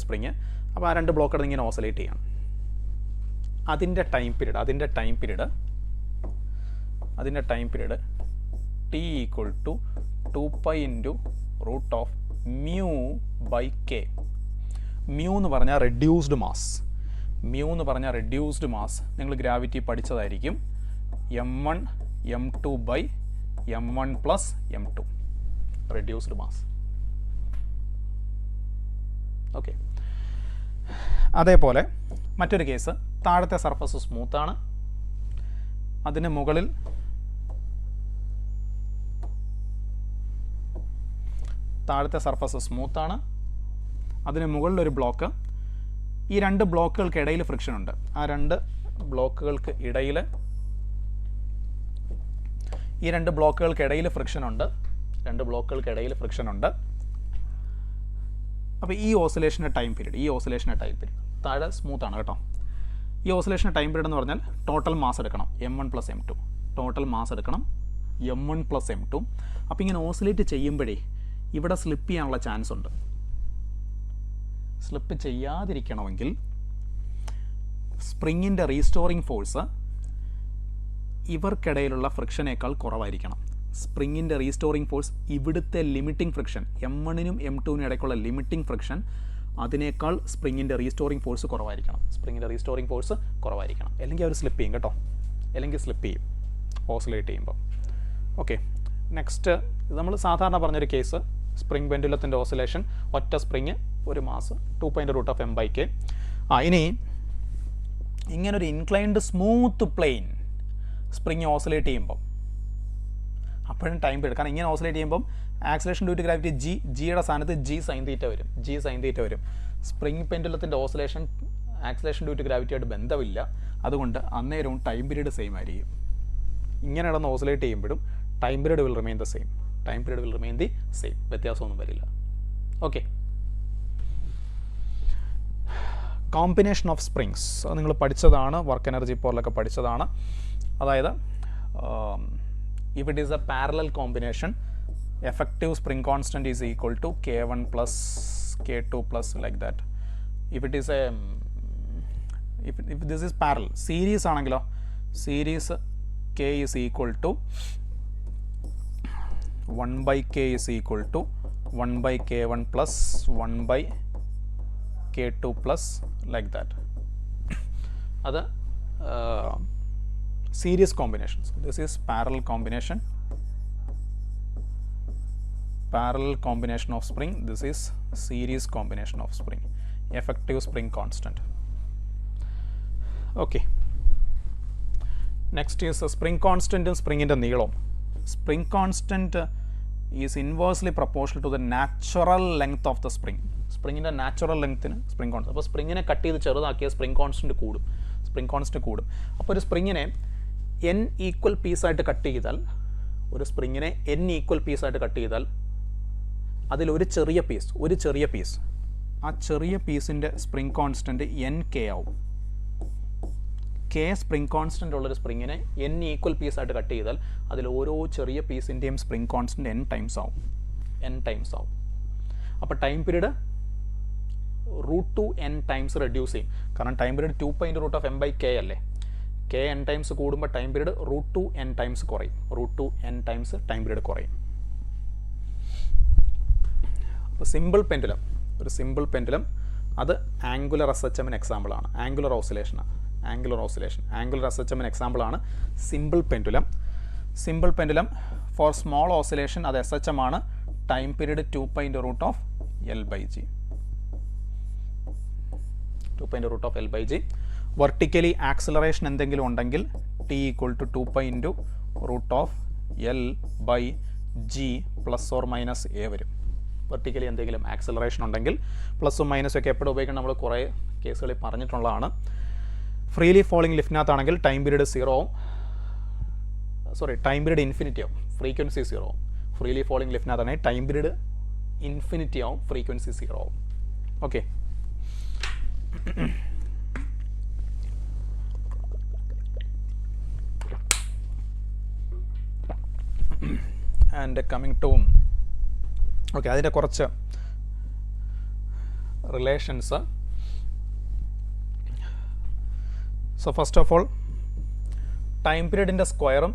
സ്പ്രിങ്. അപ്പോൾ ആ 2 ബ്ലോക്ക് ഇങ്ങനെ ഓസിലേറ്റ് ചെയ്യണം. അതിൻ്റെ time period T equal to 2π into root of mu by K. Mu എന്ന് പറഞ്ഞാൽ റെഡ്യൂസ്ഡ് മാസ്. നിങ്ങൾ ഗ്രാവിറ്റി പഠിച്ചതായിരിക്കും. M1 M2 by M1 plus M2 reduced mass. Okay, അതേപോലെ മറ്റൊരു കേസ്, താഴത്തെ സർഫസ് സ്മൂത്താണ്, അതിന് മുകളിൽ അതിന് മുകളിലൊരു ബ്ലോക്ക്. ഈ 2 ബ്ലോക്കുകൾക്ക് ഇടയിൽ ഫ്രിക്ഷൻ ഉണ്ട്. ആ 2 ബ്ലോക്കുകൾക്ക് ഇടയിൽ ഫ്രിക്ഷൻ ഉണ്ട്. അപ്പോൾ ഈ ഓസിലേഷൻ്റെ ടൈം പീരീഡ് താഴെ സ്മൂത്താണ് കേട്ടോ. ഈ ഓസിലേഷൻ്റെ ടൈം പീരീഡ് എന്ന് പറഞ്ഞാൽ ടോട്ടൽ മാസ് എടുക്കണം M1 പ്ലസ് M2. അപ്പോൾ ഇങ്ങനെ ഓസിലേറ്റ് ചെയ്യുമ്പോഴേ ഇവിടെ സ്ലിപ്പ് ചെയ്യാനുള്ള ചാൻസ് ഉണ്ട്. സ്ലിപ്പ് ചെയ്യാതിരിക്കണമെങ്കിൽ സ്പ്രിങ്ങിൻ്റെ റീസ്റ്റോറിംഗ് ഫോഴ്സ് ഇവർക്കിടയിലുള്ള ഫ്രിക്ഷനേക്കാൾ കുറവായിരിക്കണം. സ്പ്രിങ്ങിൻ്റെ റീസ്റ്റോറിംഗ് ഫോഴ്സ് ഇവിടുത്തെ ലിമിറ്റിംഗ് ഫ്രിക്ഷൻ M1നും M2നും ഇടയ്ക്കുള്ള ലിമിറ്റിംഗ് ഫ്രിക്ഷൻ അതിനേക്കാൾ സ്പ്രിങ്ങിൻ്റെ റീസ്റ്റോറിംഗ് ഫോഴ്സ് കുറവായിരിക്കണം. അല്ലെങ്കിൽ അവർ സ്ലിപ്പ് ചെയ്യും കേട്ടോ, ഓസിലേറ്റ് ചെയ്യുമ്പോൾ. ഓക്കെ, നെക്സ്റ്റ് നമ്മൾ സാധാരണ പറഞ്ഞൊരു കേസ്, സ്പ്രിംഗ് പെൻഡുലത്തിൻ്റെ ഓസിലേഷൻ, ഒറ്റ സ്പ്രിങ്, ഒരു mass, 2π root of M by K. ഇനി ഇങ്ങനൊരു inclined smooth plane spring oscillate ചെയ്യുമ്പോൾ അപ്പോഴും ടൈം പീരീഡ്, കാരണം ഇങ്ങനെ ഓസിലേറ്റ് ചെയ്യുമ്പം ആക്സിലേഷൻ ഡ്യൂ ടു ഗ്രാവിറ്റി ജിയുടെ സ്ഥാനത്ത് ജി സൈൻ തീറ്റ വരും. സ്പ്രിംഗ് പെൻഡുലത്തിൻ്റെ ഓസിലേഷൻ ആക്സിലേഷൻ ഡ്യൂ ടു ഗ്രാവിറ്റിയായിട്ട് ബന്ധമില്ല, അതുകൊണ്ട് അന്നേരവും ടൈം പീരീഡ് സെയിം ആയിരിക്കും. ഇങ്ങനെ നടന്ന് ഓസിലേറ്റ് ചെയ്യുമ്പോഴും time period will remain the same, വ്യത്യാസമൊന്നും വരില്ല. ഓക്കെ, കോമ്പിനേഷൻ ഓഫ് സ്പ്രിങ്സ് അത് നിങ്ങൾ പഠിച്ചതാണ്, വർക്ക് എനർജി പോലൊക്കെ പഠിച്ചതാണ്. അതായത് if it is a parallel combination, effective spring constant is equal to K1 plus K2 plus like that. If it is a if this is parallel, series ആണെങ്കിലോ series K is equal to 1 by K is equal to 1 by K1 plus 1 by K2 plus like that. അത് series combinations. This is parallel combination. parallel combination of spring, this is series combination of spring, effective spring constant. Okay, next is spring constant in spring in the needle. Spring constant is inversely proportional to the natural length of the spring. Spring in the natural length in spring constant. അപ്പോൾ സ്പ്രിങ്ങിനെ കട്ട് ചെയ്ത് ചെറുതാക്കിയ സ്പ്രിംഗ് കോൺസ്റ്റൻറ്റ് കൂടും. സ്പ്രിംഗ് കോൺസ്റ്റൻറ്റ് കൂടും. അപ്പോൾ ഒരു സ്പ്രിങ്ങിനെ n ഈക്വൽ പീസായിട്ട് കട്ട് ചെയ്താൽ, ഒരു സ്പ്രിങ്ങിനെ n ഈക്വൽ പീസായിട്ട് കട്ട് ചെയ്താൽ അതിലൊരു ചെറിയ പീസ് ആ ചെറിയ പീസിൻ്റെ സ്പ്രിംഗ് കോൺസ്റ്റൻറ്റ് n k ആവും. k സ്പ്രിംഗ് കോൺസ്റ്റൻ്റ് ഉള്ളൊരു സ്പ്രിങ്ങിനെ n ഈക്വൽ പീസായിട്ട് കട്ട് ചെയ്താൽ അതിൽ ഓരോ ചെറിയ പീസിൻ്റെയും സ്പ്രിംഗ് കോൺസ്റ്റൻറ്റ് n ടൈംസ് ആവും. അപ്പോൾ time period √2n times reduce ചെയ്യും. കാരണം ടൈം പീരീഡ് 2.√m/k അല്ലേ. k n ടൈംസ് കൂടുമ്പോൾ ടൈം പീരീഡ് √2n ടൈംസ് കുറയും. √2n ടൈംസ് ടൈം പീരീഡ് കുറയും. അപ്പോൾ സിമ്പിൾ പെൻഡുലം അത് ആംഗുലർ SHMന് എക്സാമ്പിളാണ്. ആംഗുലർ ഓസിലേഷനാണ്. ആംഗുലർ SHMന് എക്സാമ്പിളാണ് simple pendulum. Four small oscillation അത് SHM ആണ്. Time period 2.√L/g. 2.√L/g. Vertically acceleration എന്തെങ്കിലും ഉണ്ടെങ്കിൽ t = 2.√L/g +or-a വരും. വെർട്ടിക്കലി എന്തെങ്കിലും ആക്സിലറേഷൻ ഉണ്ടെങ്കിൽ പ്ലസും മൈനസും ഒക്കെ എപ്പോഴും ഉപയോഗിക്കണം. നമ്മൾ കുറേ കേസുകളിൽ പറഞ്ഞിട്ടുള്ളതാണ്. ഫ്രീലി ഫോളിംഗ് ലിഫ്റ്റിനകത്താണെങ്കിൽ ടൈം പീരീഡ് ഇൻഫിനിറ്റി ആവും, ഫ്രീക്വൻസി 0 ആവും. ഫ്രീലി ഫോളിംഗ് ലിഫ്റ്റിനകത്താണെങ്കിൽ ടൈം പീരീഡ് ഇൻഫിനിറ്റി ആവും, ഫ്രീക്വൻസി 0 ആവും. ഓക്കെ, ആൻഡ് കമ്മിങ് ടു അതിൻ്റെ കുറച്ച് relations. So first of all time പീരീഡിൻ്റെ സ്ക്വയറും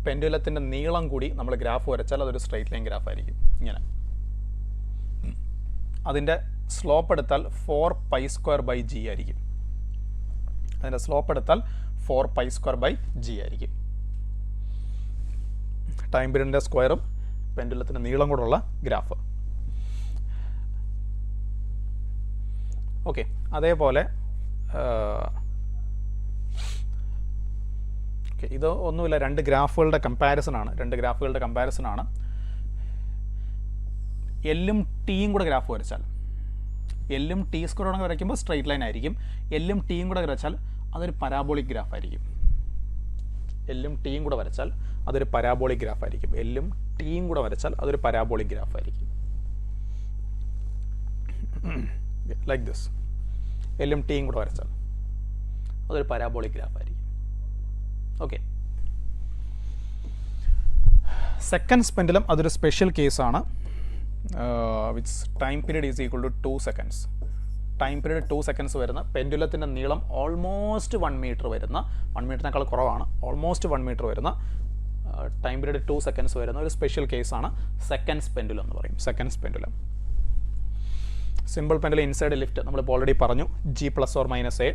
പെൻഡുലത്തിൻ്റെ നീളം കൂടി നമ്മൾ ഗ്രാഫ് വരച്ചാൽ അതൊരു സ്ട്രെയിറ്റ് ലൈൻ ഗ്രാഫ് ആയിരിക്കും. ഇങ്ങനെ അതിൻ്റെ സ്ലോപ്പ് എടുത്താൽ 4π² g ആയിരിക്കും. ആയിരിക്കും ടൈം പീരീഡിൻ്റെ സ്ക്വയറും പെൻഡുലത്തിൻ്റെ നീളം കൂടുള്ള ഗ്രാഫ്. ഓക്കെ, അതേപോലെ ഇത് ഒന്നുമില്ല, രണ്ട് ഗ്രാഫുകളുടെ കമ്പാരിസൺ ആണ്. എല്ലും ടിയും കൂടെ ഗ്രാഫ് വരച്ചാൽ, എല്ലും ടി സ്ക്വയർ വരയ്ക്കുമ്പോൾ സ്ട്രെയിറ്റ് ലൈൻ ആയിരിക്കും. എല്ലും ടിയും കൂടെ വരച്ചാൽ അതൊരു പരാബോളിക് ഗ്രാഫ് ആയിരിക്കും. Like this. എല്ലും ടിയും കൂടെ വരച്ചാൽ അതൊരു പരാബോളിക് ഗ്രാഫ് ആയിരിക്കും. ഓക്കെ, സെക്കൻഡ്സ് പെൻഡുലം അതൊരു സ്പെഷ്യൽ കേസാണ്. Which time period is equal to 2 seconds. Time period 2 seconds വരുന്ന, പെൻഡുലത്തിൻ്റെ നീളം ഓൾമോസ്റ്റ് 1 meter വരുന്ന, 1 meterനേക്കാൾ കുറവാണ്, ഓൾമോസ്റ്റ് 1 meter വരുന്ന, ടൈം പീരീഡ് 2 seconds വരുന്ന ഒരു സ്പെഷ്യൽ കേസാണ് സെക്കൻഡ്സ് പെൻഡുലം എന്ന് പറയും. Seconds pendulum. Simple pendulum inside lift നമ്മളിപ്പോൾ ഓൾറെഡി പറഞ്ഞു, g +or-a.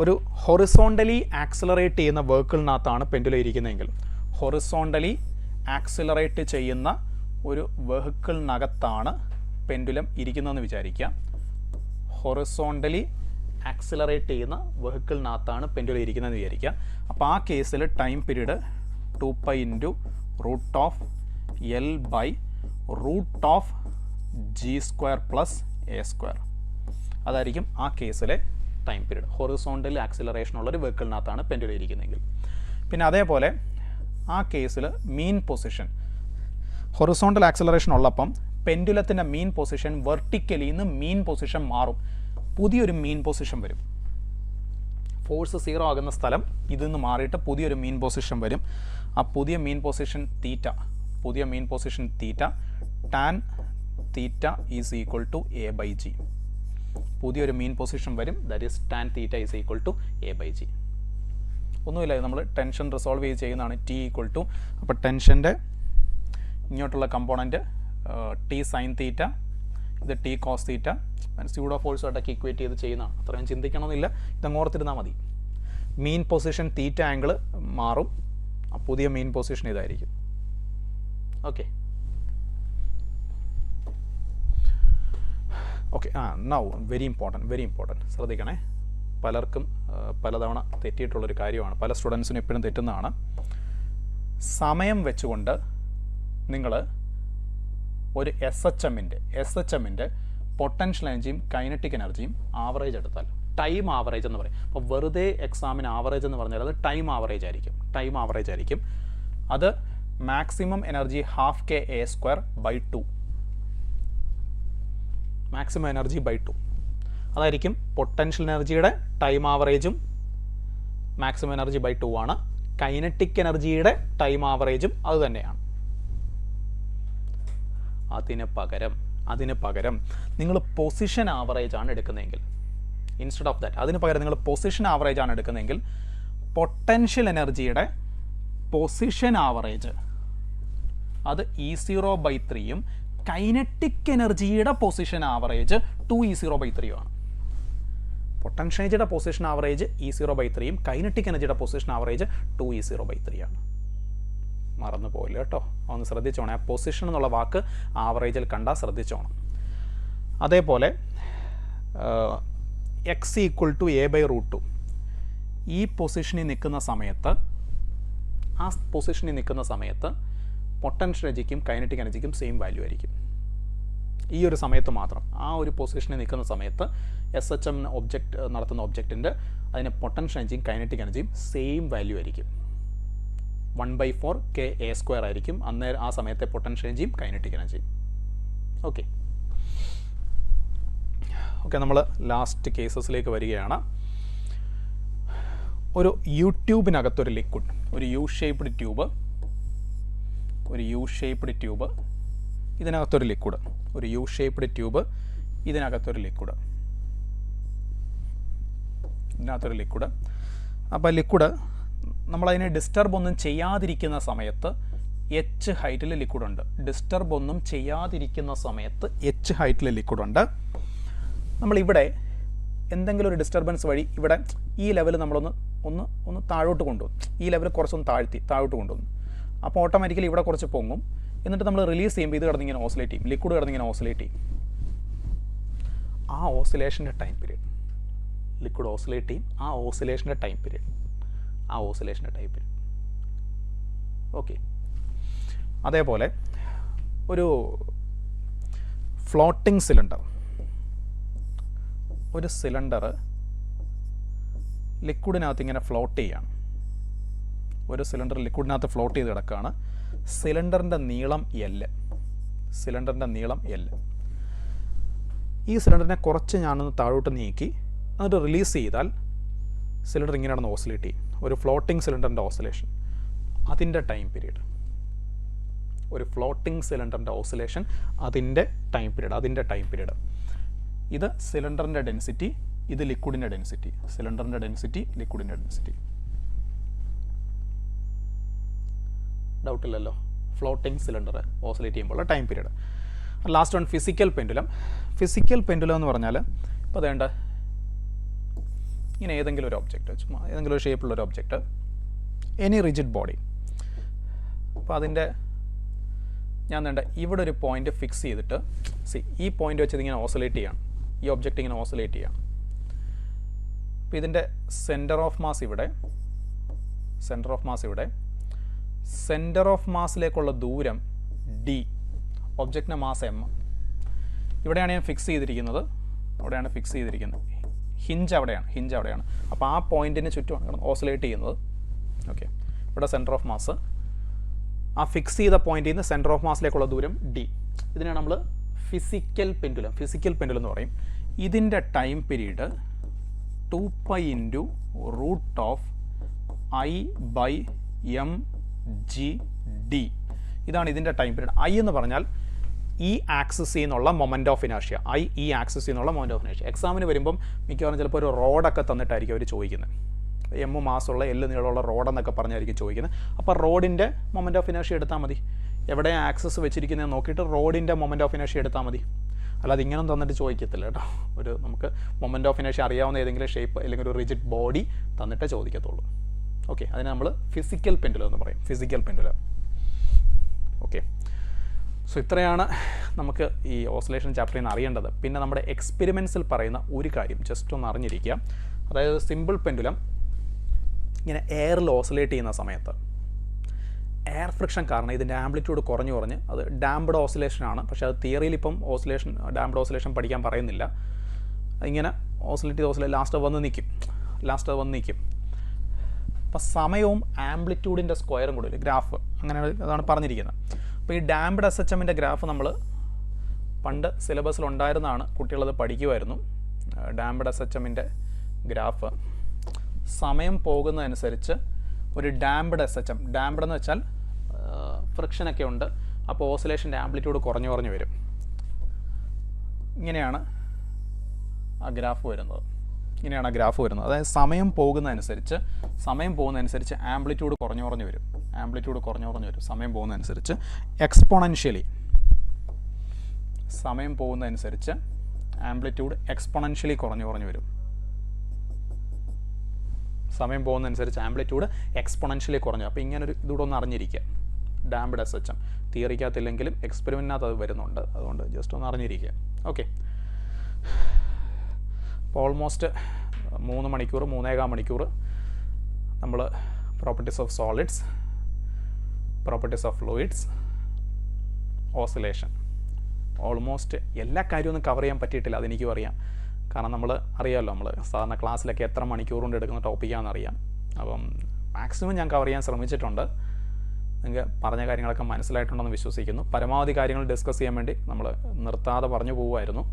ഒരു ഹൊറിസോണ്ടലി ആക്സിലറേറ്റ് ചെയ്യുന്ന വെഹിക്കിളിനകത്താണ് പെൻഡുലം ഇരിക്കുന്നതെങ്കിൽ, ഹൊറിസോണ്ടലി ആക്സിലറേറ്റ് ചെയ്യുന്ന ഒരു വെഹിക്കിളിനകത്താണ് പെൻഡുലം ഇരിക്കുന്നതെന്ന് വിചാരിക്കുക. ഹൊറിസോണ്ടലി ആക്സിലറേറ്റ് ചെയ്യുന്ന വെഹിക്കിളിനകത്താണ് പെൻഡുലം ഇരിക്കുന്നതെന്ന് വിചാരിക്കുക. അപ്പോൾ ആ കേസിൽ ടൈം പീരീഡ് 2π √L/√g² + a². അതായിരിക്കും ആ കേസിലെ ടൈം പീരീഡ്. ഹൊറിസോണ്ടൽ ആക്സിലറേഷൻ ഉള്ളൊരു വെഹിക്കിളിനകത്താണ് പെൻഡുലം ഇരിക്കുന്നതെങ്കിൽ. പിന്നെ അതേപോലെ ആ കേസിൽ മീൻ പൊസിഷൻ, ഹൊറിസോണ്ടൽ ആക്സിലറേഷൻ ഉള്ളപ്പം പെൻഡുലത്തിൻ്റെ മീൻ പൊസിഷൻ വെർട്ടിക്കലി നിന്ന് മീൻ പൊസിഷൻ മാറും, പുതിയൊരു മീൻ പൊസിഷൻ വരും. ഫോഴ്സ് 0 ആകുന്ന സ്ഥലം ഇതിൽ നിന്ന് മാറിയിട്ട് പുതിയൊരു മീൻ പൊസിഷൻ വരും. ആ പുതിയ mean position theta, tan θ is equal to a/g. പുതിയൊരു മീൻ പൊസിഷൻ വരും, that is tan θ is equal to a/g. ഒന്നുമില്ല, നമ്മൾ ടെൻഷൻ റിസോൾവ് ചെയ്ത് ചെയ്യുന്നതാണ്. t ഈക്വൽ ടു, അപ്പോൾ ടെൻഷൻ്റെ ഇങ്ങോട്ടുള്ള കമ്പോണൻറ്റ് t sin θ, ഇത് t cos θ, സ്യൂഡോ ഫോഴ്സുമായിട്ടൊക്കെ ഇക്വേറ്റ് ചെയ്ത് ചെയ്യുന്നതാണ്. അത്രയും ചിന്തിക്കണമെന്നില്ല, ഇതങ്ങോർത്തിരുന്നാൽ മതി. മീൻ പൊസിഷൻ തീറ്റ ആംഗിൾ മാറും, ആ പുതിയ മീൻ പൊസിഷൻ ഇതായിരിക്കും. Okay, okay, now very important ശ്രദ്ധിക്കണേ. പലർക്കും പലതവണ തെറ്റിയിട്ടുള്ളൊരു കാര്യമാണ്, പല സ്റ്റുഡൻസിനും എപ്പോഴും തെറ്റുന്നതാണ്. സമയം വെച്ചുകൊണ്ട് നിങ്ങൾ ഒരു എസ് എച്ച് എമ്മിൻ്റെ പൊട്ടൻഷ്യൽ എനർജിയും കൈനറ്റിക് എനർജിയും ആവറേജ് എടുത്താൽ, ടൈം ആവറേജ് എന്ന് പറയും. അപ്പോൾ വെറുതെ എക്സാമിന് ആവറേജ് എന്ന് പറഞ്ഞാൽ അത് ടൈം ആവറേജ് ആയിരിക്കും. അത് maximum energy ½ maximum energy by 2 അതായിരിക്കും. പൊട്ടൻഷ്യൽ എനർജിയുടെ ടൈം ആവറേജും മാക്സിമം എനർജി ബൈ 2 ആണ്. കൈനറ്റിക് എനർജിയുടെ ടൈം ആവറേജും അത് തന്നെയാണ്. അതിന് പകരം നിങ്ങൾ പൊസിഷൻ ആവറേജ് ആണ് എടുക്കുന്നതെങ്കിൽ, ഇൻസ്റ്റെഡ് ഓഫ് ദാറ്റ്, അതിന് പകരം നിങ്ങൾ പൊസിഷൻ ആവറേജ് ആണ് എടുക്കുന്നതെങ്കിൽ, പൊട്ടൻഷ്യൽ എനർജിയുടെ പൊസിഷൻ ആവറേജ് അത് E0/3 കൈനറ്റിക് എനർജിയുടെ പൊസിഷൻ ആവറേജ് 2E0/3 ആണ്. പൊട്ടൻഷ്യൽ എനർജിയുടെ പൊസിഷൻ ആവറേജ് E0/3 കൈനറ്റിക് എനർജിയുടെ പൊസിഷൻ ആവറേജ് 2E0/3 ആണ്. മറന്നു പോയില്ല കേട്ടോ, ഒന്ന് ശ്രദ്ധിച്ചോണേ. ആ പൊസിഷൻ എന്നുള്ള വാക്ക് ആവറേജിൽ കണ്ടാൽ ശ്രദ്ധിച്ചോണം. അതേപോലെ x = a/√2 ഈ പൊസിഷനിൽ നിൽക്കുന്ന സമയത്ത് പൊട്ടൻഷ്യൽ എനർജിക്കും കൈനറ്റിക് എനർജിക്കും സെയിം വാല്യൂ ആയിരിക്കും. ഈ ഒരു സമയത്ത് മാത്രം, ആ ഒരു പൊസിഷനിൽ നിൽക്കുന്ന സമയത്ത് SHM നടത്തുന്ന ഒബ്ജക്റ്റിൻ്റെ അതിന് പൊട്ടൻഷ്യൽ എനർജിയും കൈനറ്റിക് എനർജിയും സെയിം വാല്യൂ ആയിരിക്കും. 1/4 kA² ആയിരിക്കും അന്നേരം ആ സമയത്തെ പൊട്ടൻഷ്യൽ എനർജിയും കൈനറ്റിക് എനർജിയും. ഓക്കെ, നമ്മൾ ലാസ്റ്റ് കേസസിലേക്ക് വരികയാണ്. ഒരു ട്യൂബിനകത്തൊരു ലിക്വിഡ്, ഒരു യു ഷേപ്ഡ് ട്യൂബ്, ഇതിനകത്തൊരു ലിക്വിഡ്, അപ്പോൾ ലിക്വിഡ് നമ്മളതിനെ ഡിസ്റ്റർബ് ഒന്നും ചെയ്യാതിരിക്കുന്ന സമയത്ത് h ഹൈറ്റിൽ ലിക്വിഡുണ്ട്. നമ്മളിവിടെ എന്തെങ്കിലും ഒരു ഡിസ്റ്റർബൻസ് വഴി ഇവിടെ ഈ ലെവൽ നമ്മളൊന്ന് താഴോട്ട് കൊണ്ടുവന്നു, ഈ ലെവൽ കുറച്ചൊന്ന് താഴോട്ട് കൊണ്ടുവന്നു. അപ്പോൾ ഓട്ടോമാറ്റിക്കലി ഇവിടെ കുറച്ച് പൊങ്ങും. എന്നിട്ട് നമ്മൾ റിലീസ് ചെയ്യുമ്പോൾ ഇത് കിടന്നിങ്ങനെ ഓസിലേറ്റ് ചെയ്യും, ലിക്വിഡ് കിടന്നിങ്ങനെ ഓസിലേറ്റ് ചെയ്യും. ആ ഓസിലേഷൻ്റെ ടൈം പീരീഡ്, ലിക്വിഡ് ഓസിലേറ്റ് ചെയ്യും, ആ ഓസിലേഷൻ്റെ ടൈം പീരീഡ്. ഓക്കെ, അതേപോലെ ഒരു ഫ്ലോട്ടിംഗ് സിലിണ്ടർ, ലിക്വിഡിനകത്ത് ഇങ്ങനെ ഫ്ലോട്ട് ചെയ്യാണ്. ഒരു സിലിണ്ടർ ലിക്വിഡിനകത്ത് ഫ്ലോട്ട് ചെയ്ത് കിടക്കുകയാണ്. സിലിണ്ടറിൻ്റെ നീളം L. ഈ സിലിണ്ടറിനെ കുറച്ച് ഞാനൊന്ന് താഴോട്ട് നീക്കി എന്നിട്ട് റിലീസ് ചെയ്താൽ സിലിണ്ടർ ഇങ്ങനെയാണെന്ന് ഓസിലേറ്റ് ചെയ്യും. ഒരു ഫ്ലോട്ടിംഗ് സിലിണ്ടറിൻ്റെ ഓസിലേഷൻ, അതിൻ്റെ ടൈം പീരീഡ്. ഇത് സിലിണ്ടറിൻ്റെ ഡെൻസിറ്റി, ഇത് ലിക്വിഡിൻ്റെ ഡെൻസിറ്റി. ഡൗട്ടില്ലല്ലോ. ഫ്ലോട്ടിംഗ് സിലിണ്ടർ ഓസിലേറ്റ് ചെയ്യുമ്പോൾ time period. Last one physical pendulum എന്ന് പറഞ്ഞാൽ, ഇപ്പോൾ അതേണ്ട ഇങ്ങനെ ഏതെങ്കിലും ഒരു ഒബ്ജക്റ്റ്, ചുമ്മാ ഏതെങ്കിലും ഒരു ഷേപ്പുള്ളൊരു ഒബ്ജക്റ്റ്, എനി റിജിഡ് ബോഡി. അപ്പോൾ അതിൻ്റെ ഞാൻ വേണ്ട ഇവിടെ ഒരു പോയിന്റ് ഫിക്സ് ചെയ്തിട്ട്, ഈ പോയിന്റ് വെച്ച് ഇതിങ്ങനെ ഓസിലേറ്റ് ചെയ്യണം, ഈ ഒബ്ജക്റ്റ് ഇങ്ങനെ ഓസിലേറ്റ് ചെയ്യണം. അപ്പോൾ ഇതിൻ്റെ സെൻറ്റർ ഓഫ് മാസ് ഇവിടെ, സെൻറ്റർ ഓഫ് മാസിലേക്കുള്ള ദൂരം d, ഒബ്ജക്റ്റിൻ്റെ മാസ് m. ഇവിടെയാണ് ഞാൻ ഫിക്സ് ചെയ്തിരിക്കുന്നത്, ഹിഞ്ച് അവിടെയാണ്. അപ്പോൾ ആ പോയിന്റിന് ചുറ്റുമാണ് ഓസിലേറ്റ് ചെയ്യുന്നത്. ഓക്കെ, ഇവിടെ സെൻറ്റർ ഓഫ് മാസ്, ആ ഫിക്സ് ചെയ്ത പോയിന്റിൽ നിന്ന് സെൻറ്റർ ഓഫ് മാസിലേക്കുള്ള ദൂരം d. ഇതിനാണ് നമ്മൾ ഫിസിക്കൽ പെൻഡുലം എന്ന് പറയും. ഇതിൻ്റെ ടൈം പീരീഡ് 2π × √I/mgd. ഇതാണ് ഇതിൻ്റെ ടൈം പീരീഡ്. I എന്ന് പറഞ്ഞാൽ ഈ ആക്സിസിൽ നിന്നുള്ള മൊമെൻ്റ് ഓഫ് ഇനേർഷ്യ. എക്സാമിന് വരുമ്പം മിക്കവാറും ചിലപ്പോൾ ഒരു റോഡൊക്കെ തന്നിട്ടായിരിക്കും അവർ ചോദിക്കുന്നത്. m മാസമുള്ള L നീളമുള്ള റോഡെന്നൊക്കെ പറഞ്ഞായിരിക്കും ചോദിക്കുന്നത്. അപ്പോൾ റോഡിൻ്റെ മൊമെൻ്റ് ഓഫ് ഇനേർഷ്യ എടുത്താൽ മതി. എവിടെ ആക്സസ് വെച്ചിരിക്കുന്നത് നോക്കിയിട്ട് റോഡിൻ്റെ മൊമെൻ്റ് ഓഫ് ഇനേർഷ്യ എടുത്താൽ മതി. അല്ലാതെ ഇങ്ങനെ തന്നിട്ട് ചോദിക്കത്തില്ല കേട്ടോ. ഒരു നമുക്ക് മൊമെൻ്റ് ഓഫ് ഇനേർഷ്യ അറിയാവുന്ന ഏതെങ്കിലും ഷേപ്പ് അല്ലെങ്കിൽ ഒരു റിജിഡ് ബോഡി തന്നിട്ടേ ചോദിക്കത്തുള്ളൂ. ഓക്കെ, അതിനെ നമ്മൾ ഫിസിക്കൽ പെൻഡുലം എന്ന് പറയും. ഓക്കെ, സോ ഇത്രയാണ് നമുക്ക് ഈ ഓസിലേഷൻ ചാപ്റ്ററിൽ നിന്ന് അറിയേണ്ടത്. പിന്നെ നമ്മുടെ എക്സ്പെരിമെൻറ്റ്സിൽ പറയുന്ന ഒരു കാര്യം ജസ്റ്റ് ഒന്ന് അറിഞ്ഞിരിക്കുക. അതായത് സിമ്പിൾ പെൻഡുലം ഇങ്ങനെ എയറിൽ ഓസിലേറ്റ് ചെയ്യുന്ന സമയത്ത് എയർ ഫ്രിക്ഷൻ കാരണം ഇതിൻ്റെ ആംപ്ലിറ്റ്യൂഡ് കുറഞ്ഞ് അത് ഡാംപ്ഡ് ഓസിലേഷനാണ്. പക്ഷേ അത് തിയറിയിൽ ഇപ്പം ഡാംപ്ഡ് ഓസിലേഷൻ പഠിക്കാൻ പറയുന്നില്ല. ഇങ്ങനെ ഓസിലേറ്റ് ലാസ്റ്റ് വന്ന് നിൽക്കും. അപ്പോൾ സമയവും ആംപ്ലിറ്റ്യൂഡിൻ്റെ സ്ക്വയറും കൂടി ഒരു ഗ്രാഫ് അങ്ങനെ അതാണ് പറഞ്ഞിരിക്കുന്നത്. അപ്പോൾ ഈ ഡാംപ്ഡ് SHMൻ്റെ ഗ്രാഫ് നമ്മൾ പണ്ട് സിലബസിൽ ഉണ്ടായിരുന്നതാണ്, കുട്ടികളത് പഠിക്കുമായിരുന്നു. ഡാംപ്ഡ് SHMൻ്റെ ഗ്രാഫ് സമയം പോകുന്നതനുസരിച്ച് ഒരു ഡാംപ്ഡ് SHM, ഡാംപ്ഡ് എന്ന് വെച്ചാൽ ഫ്രിക്ഷനൊക്കെ ഉണ്ട്, അപ്പോൾ ഓസിലേഷൻ്റെ ആംപ്ലിറ്റ്യൂഡ് കുറഞ്ഞു വരും. ഇങ്ങനെയാണ് ആ ഗ്രാഫ് വരുന്നത്. അതായത് സമയം പോകുന്നതനുസരിച്ച് ആംപ്ലിറ്റ്യൂഡ് കുറഞ്ഞു വരും. സമയം പോകുന്നതനുസരിച്ച് എക്സ്പോണൻഷ്യലി സമയം പോകുന്നതനുസരിച്ച് ആംപ്ലിറ്റ്യൂഡ് എക്സ്പോണൻഷ്യലി കുറഞ്ഞു വരും. സമയം പോകുന്നതനുസരിച്ച് ആംപ്ലിറ്റ്യൂഡ് എക്സ്പോണൻഷ്യലി കുറഞ്ഞു. അപ്പോൾ ഇങ്ങനൊരു ഇതുകൂടെ ഒന്ന് അറിഞ്ഞിരിക്കുക. ഡാംപ്ഡ് SHM തിയറിക്കകത്തില്ലെങ്കിലും എക്സ്പെരിമെൻറ്റിനകത്ത് അത് വരുന്നുണ്ട്, അതുകൊണ്ട് ജസ്റ്റ് ഒന്ന് അറിഞ്ഞിരിക്കുക. ഓക്കെ, അപ്പോൾ ഓൾമോസ്റ്റ് 3.5 മണിക്കൂർ നമ്മൾ properties of solids, properties of fluids, oscillation, almost എല്ലാ കാര്യമൊന്നും കവർ ചെയ്യാൻ പറ്റിയിട്ടില്ല, അതെനിക്കും അറിയാം. കാരണം നമ്മൾ സാധാരണ ക്ലാസ്സിലൊക്കെ എത്ര മണിക്കൂർ കൊണ്ട് എടുക്കുന്ന ടോപ്പിക്കാണെന്ന് അറിയാം. അപ്പം മാക്സിമം ഞാൻ കവർ ചെയ്യാൻ ശ്രമിച്ചിട്ടുണ്ട്. നിങ്ങൾക്ക് പറഞ്ഞ കാര്യങ്ങളൊക്കെ മനസ്സിലായിട്ടുണ്ടെന്ന് വിശ്വസിക്കുന്നു. പരമാവധി കാര്യങ്ങൾ ഡിസ്കസ് ചെയ്യാൻ വേണ്ടി നമ്മൾ നിർത്താതെ പറഞ്ഞു പോകുമായിരുന്നു.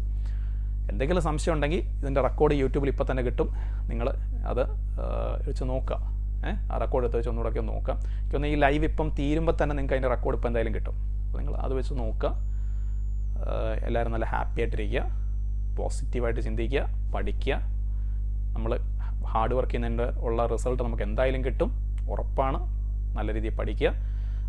എന്തെങ്കിലും സംശയം ഉണ്ടെങ്കിൽ ഇതിൻ്റെ റെക്കോർഡ് യൂട്യൂബിൽ ഇപ്പോൾ തന്നെ കിട്ടും. നിങ്ങൾ അത് വെച്ച് നോക്കുക. ആ റെക്കോർഡ് എടുത്ത് വെച്ച് ഒന്നുകൂടെ നോക്കുക. എനിക്കൊന്ന് ഈ ലൈവ് ഇപ്പം തീരുമ്പോൾ തന്നെ നിങ്ങൾക്ക് അതിൻ്റെ റെക്കോർഡ് ഇപ്പോൾ എന്തായാലും കിട്ടും. അപ്പോൾ നിങ്ങൾ അത് വെച്ച് നോക്കുക. എല്ലാവരും നല്ല ഹാപ്പി ആയിട്ടിരിക്കുക, പോസിറ്റീവായിട്ട് ചിന്തിക്കുക, പഠിക്കുക. നമ്മൾ ഹാർഡ് വർക്ക് ചെയ്യുന്നതിൻ്റെ ഉള്ള റിസൾട്ട് നമുക്ക് എന്തായാലും കിട്ടും, ഉറപ്പാണ്. നല്ല രീതിയിൽ പഠിക്കുക.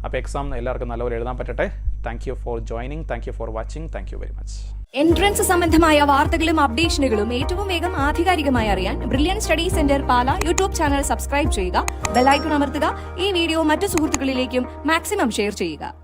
അപ്പോൾ എക്സാം എല്ലാവർക്കും നല്ലപോലെ എഴുതാൻ പറ്റട്ടെ. Thank you for joining, thank you for watching, thank you very much. Entrance സംബന്ധമായ വാർത്തകളും അപ്ഡേഷനുകളും ഏറ്റവും വേഗം ആധികാരികമായി അറിയാൻ Brilliant Study Centre Pala YouTube channel subscribe ചെയ്യുക, ബെൽ ഐക്കൺ അമർത്തുക. ഈ വീഡിയോ മറ്റു സുഹൃത്തുക്കളിലേക്കും മാക്സിമം ഷെയർ ചെയ്യുക.